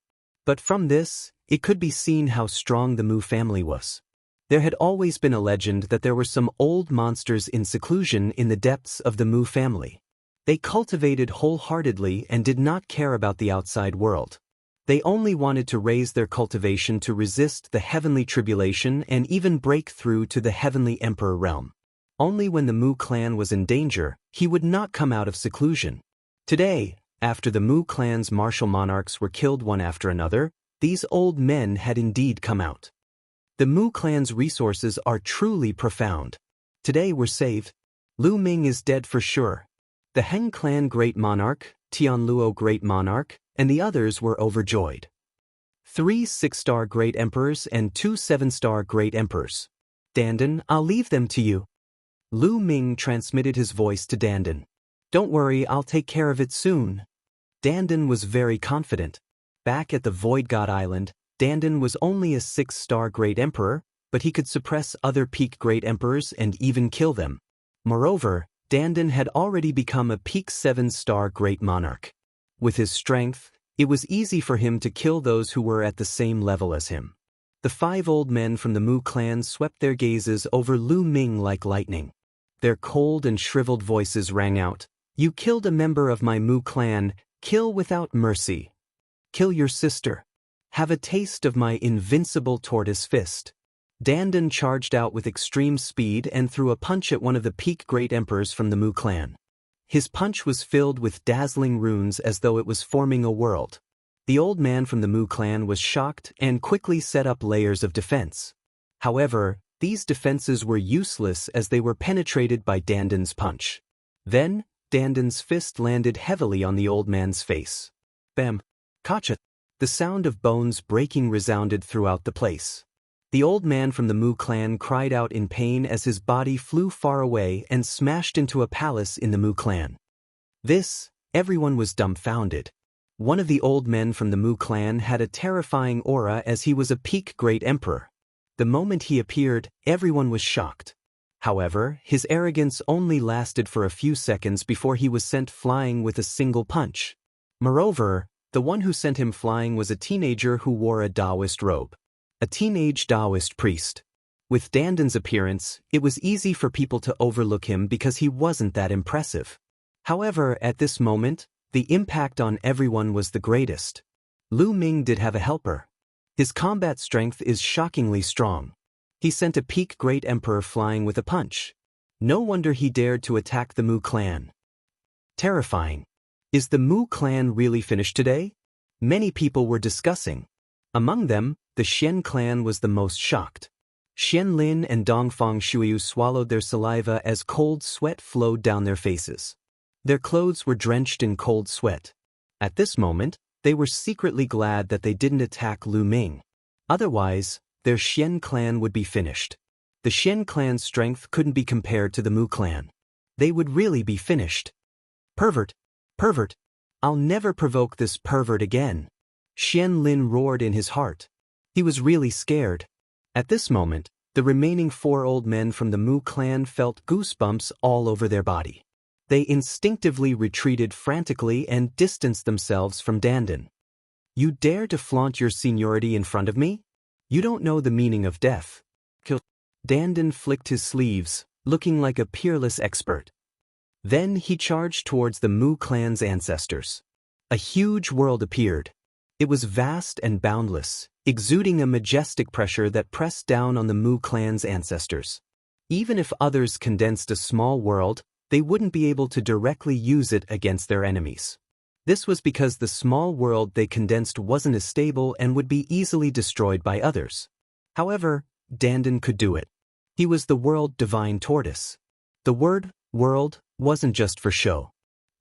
But from this, it could be seen how strong the Mu family was. There had always been a legend that there were some old monsters in seclusion in the depths of the Mu family. They cultivated wholeheartedly and did not care about the outside world. They only wanted to raise their cultivation to resist the heavenly tribulation and even break through to the heavenly emperor realm. Only when the Mu clan was in danger, he would not come out of seclusion. Today, after the Mu clan's martial monarchs were killed one after another, these old men had indeed come out. The Mu clan's resources are truly profound. Today we're saved. Lu Ming is dead for sure. The Heng clan great monarch, Tianluo great monarch, and the others were overjoyed. 3 6-star great emperors and 2 7-star great emperors. Dandan, I'll leave them to you. Lu Ming transmitted his voice to Dandan. Don't worry, I'll take care of it soon. Dandan was very confident. Back at the Void God Island, Dandan was only a 6-star great emperor, but he could suppress other peak great emperors and even kill them. Moreover, Dandan had already become a peak 7-star great monarch. With his strength, it was easy for him to kill those who were at the same level as him. The 5 old men from the Mu clan swept their gazes over Lu Ming like lightning. Their cold and shriveled voices rang out, "You killed a member of my Mu clan, kill without mercy. Kill your sister. Have a taste of my invincible tortoise fist." Dandan charged out with extreme speed and threw a punch at one of the peak great emperors from the Mu clan. His punch was filled with dazzling runes as though it was forming a world. The old man from the Mu clan was shocked and quickly set up layers of defense. However, these defenses were useless as they were penetrated by Dandan's punch. Then, Dandan's fist landed heavily on the old man's face. Bam! Kacha! The sound of bones breaking resounded throughout the place. The old man from the Mu clan cried out in pain as his body flew far away and smashed into a palace in the Mu clan. Everyone was dumbfounded. One of the old men from the Mu clan had a terrifying aura as he was a peak great emperor. The moment he appeared, everyone was shocked. However, his arrogance only lasted for a few seconds before he was sent flying with a single punch. Moreover, the one who sent him flying was a teenager who wore a Taoist robe. A teenage Taoist priest. With Dandan's appearance, it was easy for people to overlook him because he wasn't that impressive. However, at this moment, the impact on everyone was the greatest. Lu Ming did have a helper. His combat strength is shockingly strong. He sent a peak great emperor flying with a punch. No wonder he dared to attack the Mu clan. Terrifying. Is the Mu clan really finished today? Many people were discussing. Among them, the Xian clan was the most shocked. Xian Lin and Dongfang Shuiyu swallowed their saliva as cold sweat flowed down their faces. Their clothes were drenched in cold sweat. At this moment, they were secretly glad that they didn't attack Lu Ming. Otherwise, their Xian clan would be finished. The Xian clan's strength couldn't be compared to the Mu clan. They would really be finished. Pervert! Pervert! I'll never provoke this pervert again. Xian Lin roared in his heart. He was really scared. At this moment, the remaining 4 old men from the Mu clan felt goosebumps all over their body. They instinctively retreated frantically and distanced themselves from Dandan. You dare to flaunt your seniority in front of me? You don't know the meaning of death. Kill. Dandan flicked his sleeves, looking like a peerless expert. Then he charged towards the Mu clan's ancestors. A huge world appeared. It was vast and boundless, exuding a majestic pressure that pressed down on the Mu clan's ancestors. Even if others condensed a small world, they wouldn't be able to directly use it against their enemies. This was because the small world they condensed wasn't as stable and would be easily destroyed by others. However, Dandan could do it. He was the world divine tortoise. The word, world, wasn't just for show.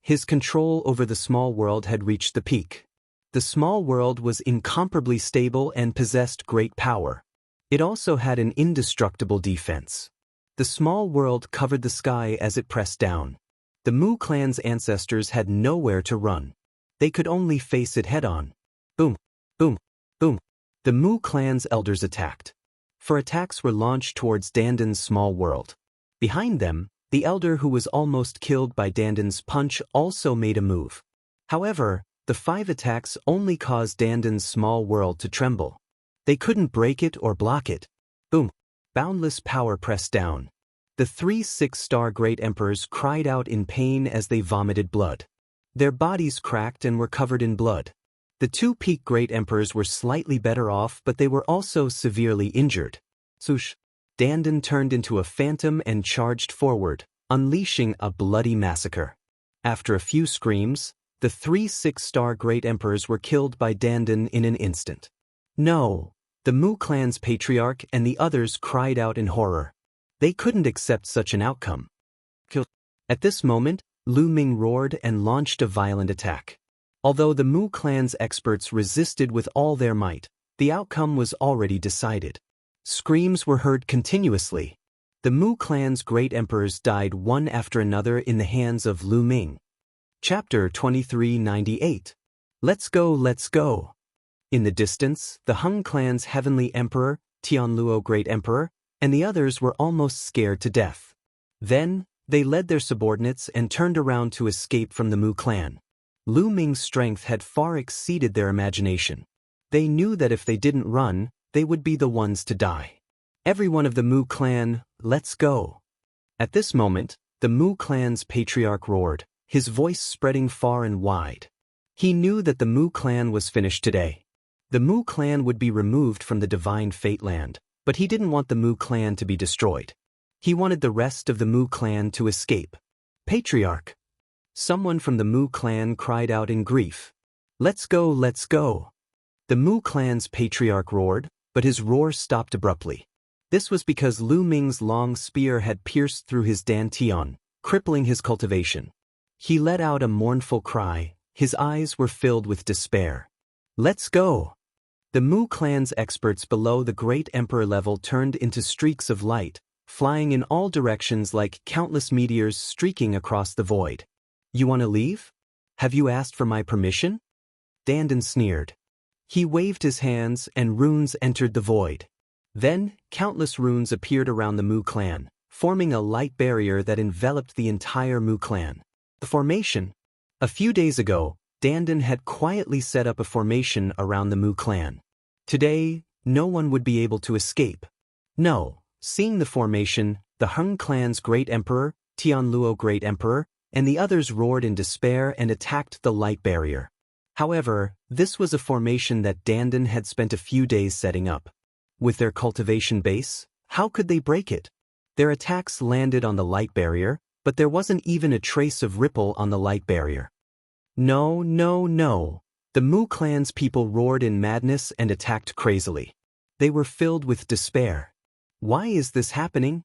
His control over the small world had reached the peak. The small world was incomparably stable and possessed great power. It also had an indestructible defense. The small world covered the sky as it pressed down. The Mu clan's ancestors had nowhere to run. They could only face it head-on. Boom, boom, boom. The Mu clan's elders attacked. For attacks were launched towards Dandan's small world. Behind them, the elder who was almost killed by Dandan's punch also made a move. However, the 5 attacks only caused Dandan's small world to tremble. They couldn't break it or block it. Boom. Boundless power pressed down. The 3 6-star great emperors cried out in pain as they vomited blood. Their bodies cracked and were covered in blood. The two peak great emperors were slightly better off, but they were also severely injured. Swoosh! Dandan turned into a phantom and charged forward, unleashing a bloody massacre. After a few screams, the 3 6-star great emperors were killed by Dandan in an instant. No! The Mu clan's patriarch and the others cried out in horror. They couldn't accept such an outcome. At this moment, Lu Ming roared and launched a violent attack. Although the Mu clan's experts resisted with all their might, the outcome was already decided. Screams were heard continuously. The Mu clan's great emperors died one after another in the hands of Lu Ming. Chapter 2398. Let's go, let's go. In the distance, the Hung clan's heavenly emperor, Tianluo Great Emperor, and the others were almost scared to death. Then, they led their subordinates and turned around to escape from the Mu clan. Lu Ming's strength had far exceeded their imagination. They knew that if they didn't run, they would be the ones to die. Every one of the Mu clan, let's go. At this moment, the Mu clan's patriarch roared, his voice spreading far and wide. He knew that the Mu clan was finished today. The Mu clan would be removed from the divine fate land, but he didn't want the Mu clan to be destroyed. He wanted the rest of the Mu clan to escape. Patriarch! Someone from the Mu clan cried out in grief. Let's go, let's go. The Mu clan's patriarch roared, but his roar stopped abruptly. This was because Lu Ming's long spear had pierced through his dantian, crippling his cultivation. He let out a mournful cry, his eyes were filled with despair. Let's go! The Mu clan's experts below the great emperor level turned into streaks of light, flying in all directions like countless meteors streaking across the void. You want to leave? Have you asked for my permission? Dandan sneered. He waved his hands and runes entered the void. Then, countless runes appeared around the Mu clan, forming a light barrier that enveloped the entire Mu clan. The formation. A few days ago, Dandan had quietly set up a formation around the Mu clan. Today, no one would be able to escape. No. Seeing the formation, the Hung clan's great emperor, Tianluo Great Emperor, and the others roared in despair and attacked the light barrier. However, this was a formation that Dandan had spent a few days setting up. With their cultivation base, how could they break it? Their attacks landed on the light barrier, but there wasn't even a trace of ripple on the light barrier. No, no, no. The Mu clan's people roared in madness and attacked crazily. They were filled with despair. Why is this happening?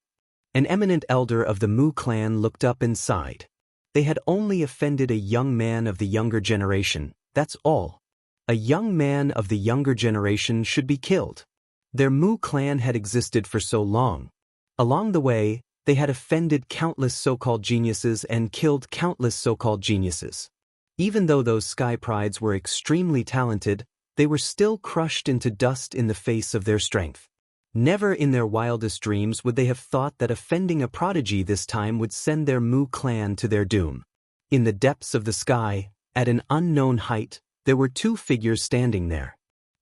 An eminent elder of the Mu clan looked up and sighed. They had only offended a young man of the younger generation, that's all. A young man of the younger generation should be killed. Their Mu clan had existed for so long. Along the way, they had offended countless so-called geniuses and killed countless so-called geniuses. Even though those sky prides were extremely talented, they were still crushed into dust in the face of their strength. Never in their wildest dreams would they have thought that offending a prodigy this time would send their Mu clan to their doom. In the depths of the sky, at an unknown height, there were two figures standing there.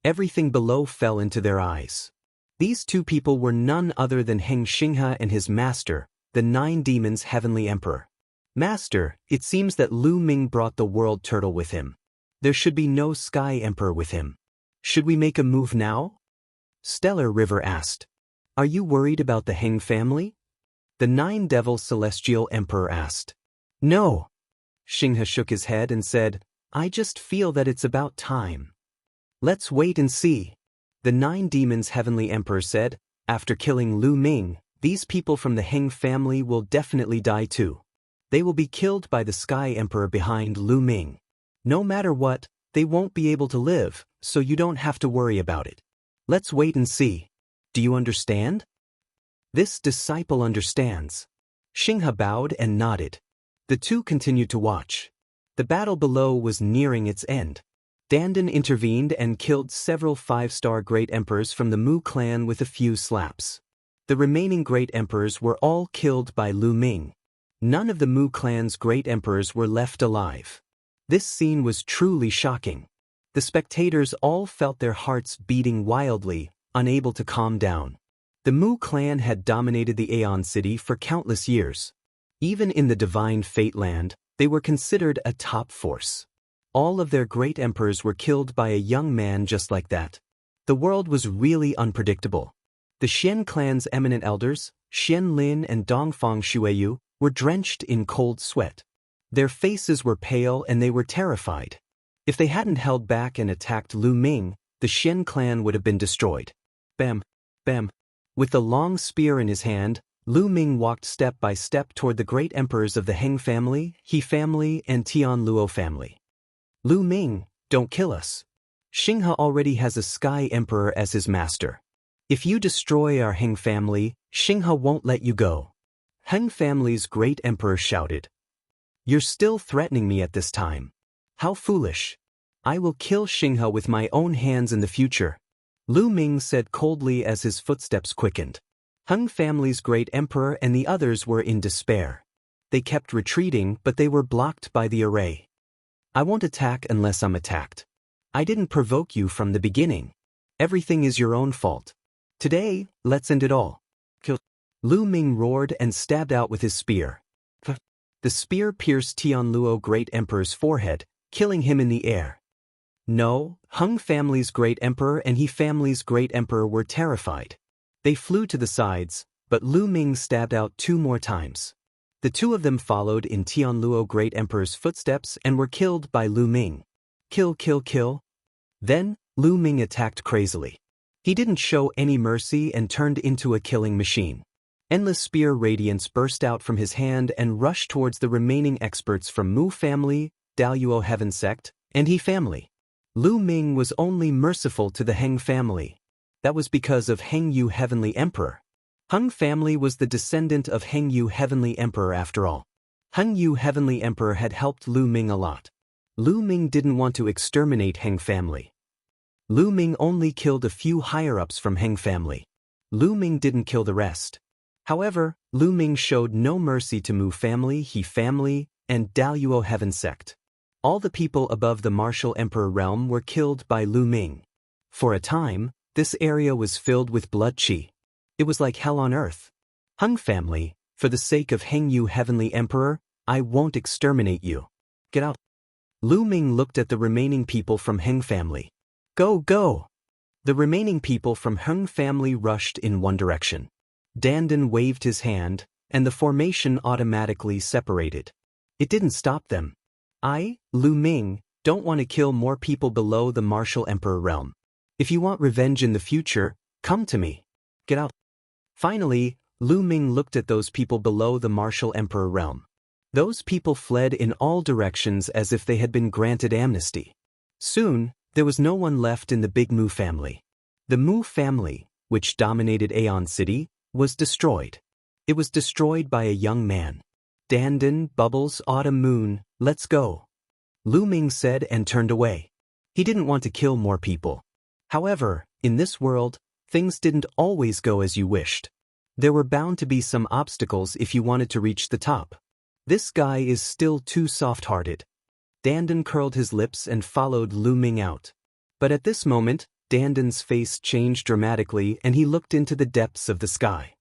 Everything below fell into their eyes. These two people were none other than Heng Xinghe and his master, the 9 Demons' heavenly emperor. Master, it seems that Lu Ming brought the world turtle with him. There should be no sky emperor with him. Should we make a move now? Stellar River asked. Are you worried about the Heng family? The 9 Devil Celestial Emperor asked. No. Xinghe shook his head and said, I just feel that it's about time. Let's wait and see. The 9 Demons' heavenly emperor said, after killing Lu Ming, these people from the Heng family will definitely die too. They will be killed by the Sky Emperor behind Lu Ming. No matter what, they won't be able to live, so you don't have to worry about it. Let's wait and see. Do you understand? This disciple understands. Xinghe bowed and nodded. The two continued to watch. The battle below was nearing its end. Dandan intervened and killed several 5-star great emperors from the Mu clan with a few slaps. The remaining great emperors were all killed by Lu Ming. None of the Mu clan's great emperors were left alive. This scene was truly shocking. The spectators all felt their hearts beating wildly, unable to calm down. The Mu clan had dominated the Aeon City for countless years. Even in the divine fate land, they were considered a top force. All of their great emperors were killed by a young man just like that. The world was really unpredictable. The Xian clan's eminent elders, Xian Lin and Dongfang Shuiyu, were drenched in cold sweat. Their faces were pale and they were terrified. If they hadn't held back and attacked Lu Ming, the Xian clan would have been destroyed. Bam! Bam! With the long spear in his hand, Lu Ming walked step by step toward the great emperors of the Heng family, He family, and Tian Luo family. Lu Ming, don't kill us. Xinghe already has a Sky Emperor as his master. If you destroy our Heng family, Xinghe won't let you go. Heng family's great emperor shouted. You're still threatening me at this time. How foolish. I will kill Xinghe with my own hands in the future. Lu Ming said coldly as his footsteps quickened. Heng family's great emperor and the others were in despair. They kept retreating, but they were blocked by the array. I won't attack unless I'm attacked. I didn't provoke you from the beginning. Everything is your own fault. Today, let's end it all. Kill. Lu Ming roared and stabbed out with his spear. The spear pierced Tian Luo Great Emperor's forehead, killing him in the air. No, Heng family's great emperor and He family's great emperor were terrified. They flew to the sides, but Lu Ming stabbed out 2 more times. The 2 of them followed in Tian Luo Great Emperor's footsteps and were killed by Lu Ming. Kill, kill, kill. Then, Lu Ming attacked crazily. He didn't show any mercy and turned into a killing machine. Endless spear radiance burst out from his hand and rushed towards the remaining experts from Mu family, Daluo Heaven sect, and He family. Lu Ming was only merciful to the Heng family. That was because of Heng Yu Heavenly Emperor. Heng family was the descendant of Heng Yu Heavenly Emperor after all. Heng Yu Heavenly Emperor had helped Lu Ming a lot. Lu Ming didn't want to exterminate Heng family. Lu Ming only killed a few higher-ups from Heng family. Lu Ming didn't kill the rest. However, Lu Ming showed no mercy to Mu family, He family, and Daluo Heaven sect. All the people above the Martial Emperor realm were killed by Lu Ming. For a time, this area was filled with blood qi. It was like hell on earth. Heng family, for the sake of Heng Yu Heavenly Emperor, I won't exterminate you. Get out. Lu Ming looked at the remaining people from Heng family. Go, go! The remaining people from Heng family rushed in one direction. Dandan waved his hand, and the formation automatically separated. It didn't stop them. I, Lu Ming, don't want to kill more people below the Martial Emperor realm. If you want revenge in the future, come to me. Get out. Finally, Lu Ming looked at those people below the Martial Emperor realm. Those people fled in all directions as if they had been granted amnesty. Soon, there was no one left in the big Mu family. The Mu family, which dominated Aeon City, was destroyed. It was destroyed by a young man. Dandan, Bubbles, Autumn Moon, let's go. Lu Ming said and turned away. He didn't want to kill more people. However, in this world, things didn't always go as you wished. There were bound to be some obstacles if you wanted to reach the top. This guy is still too soft-hearted. Dandan curled his lips and followed Lu Ming out. But at this moment, Dandan's face changed dramatically and he looked into the depths of the sky.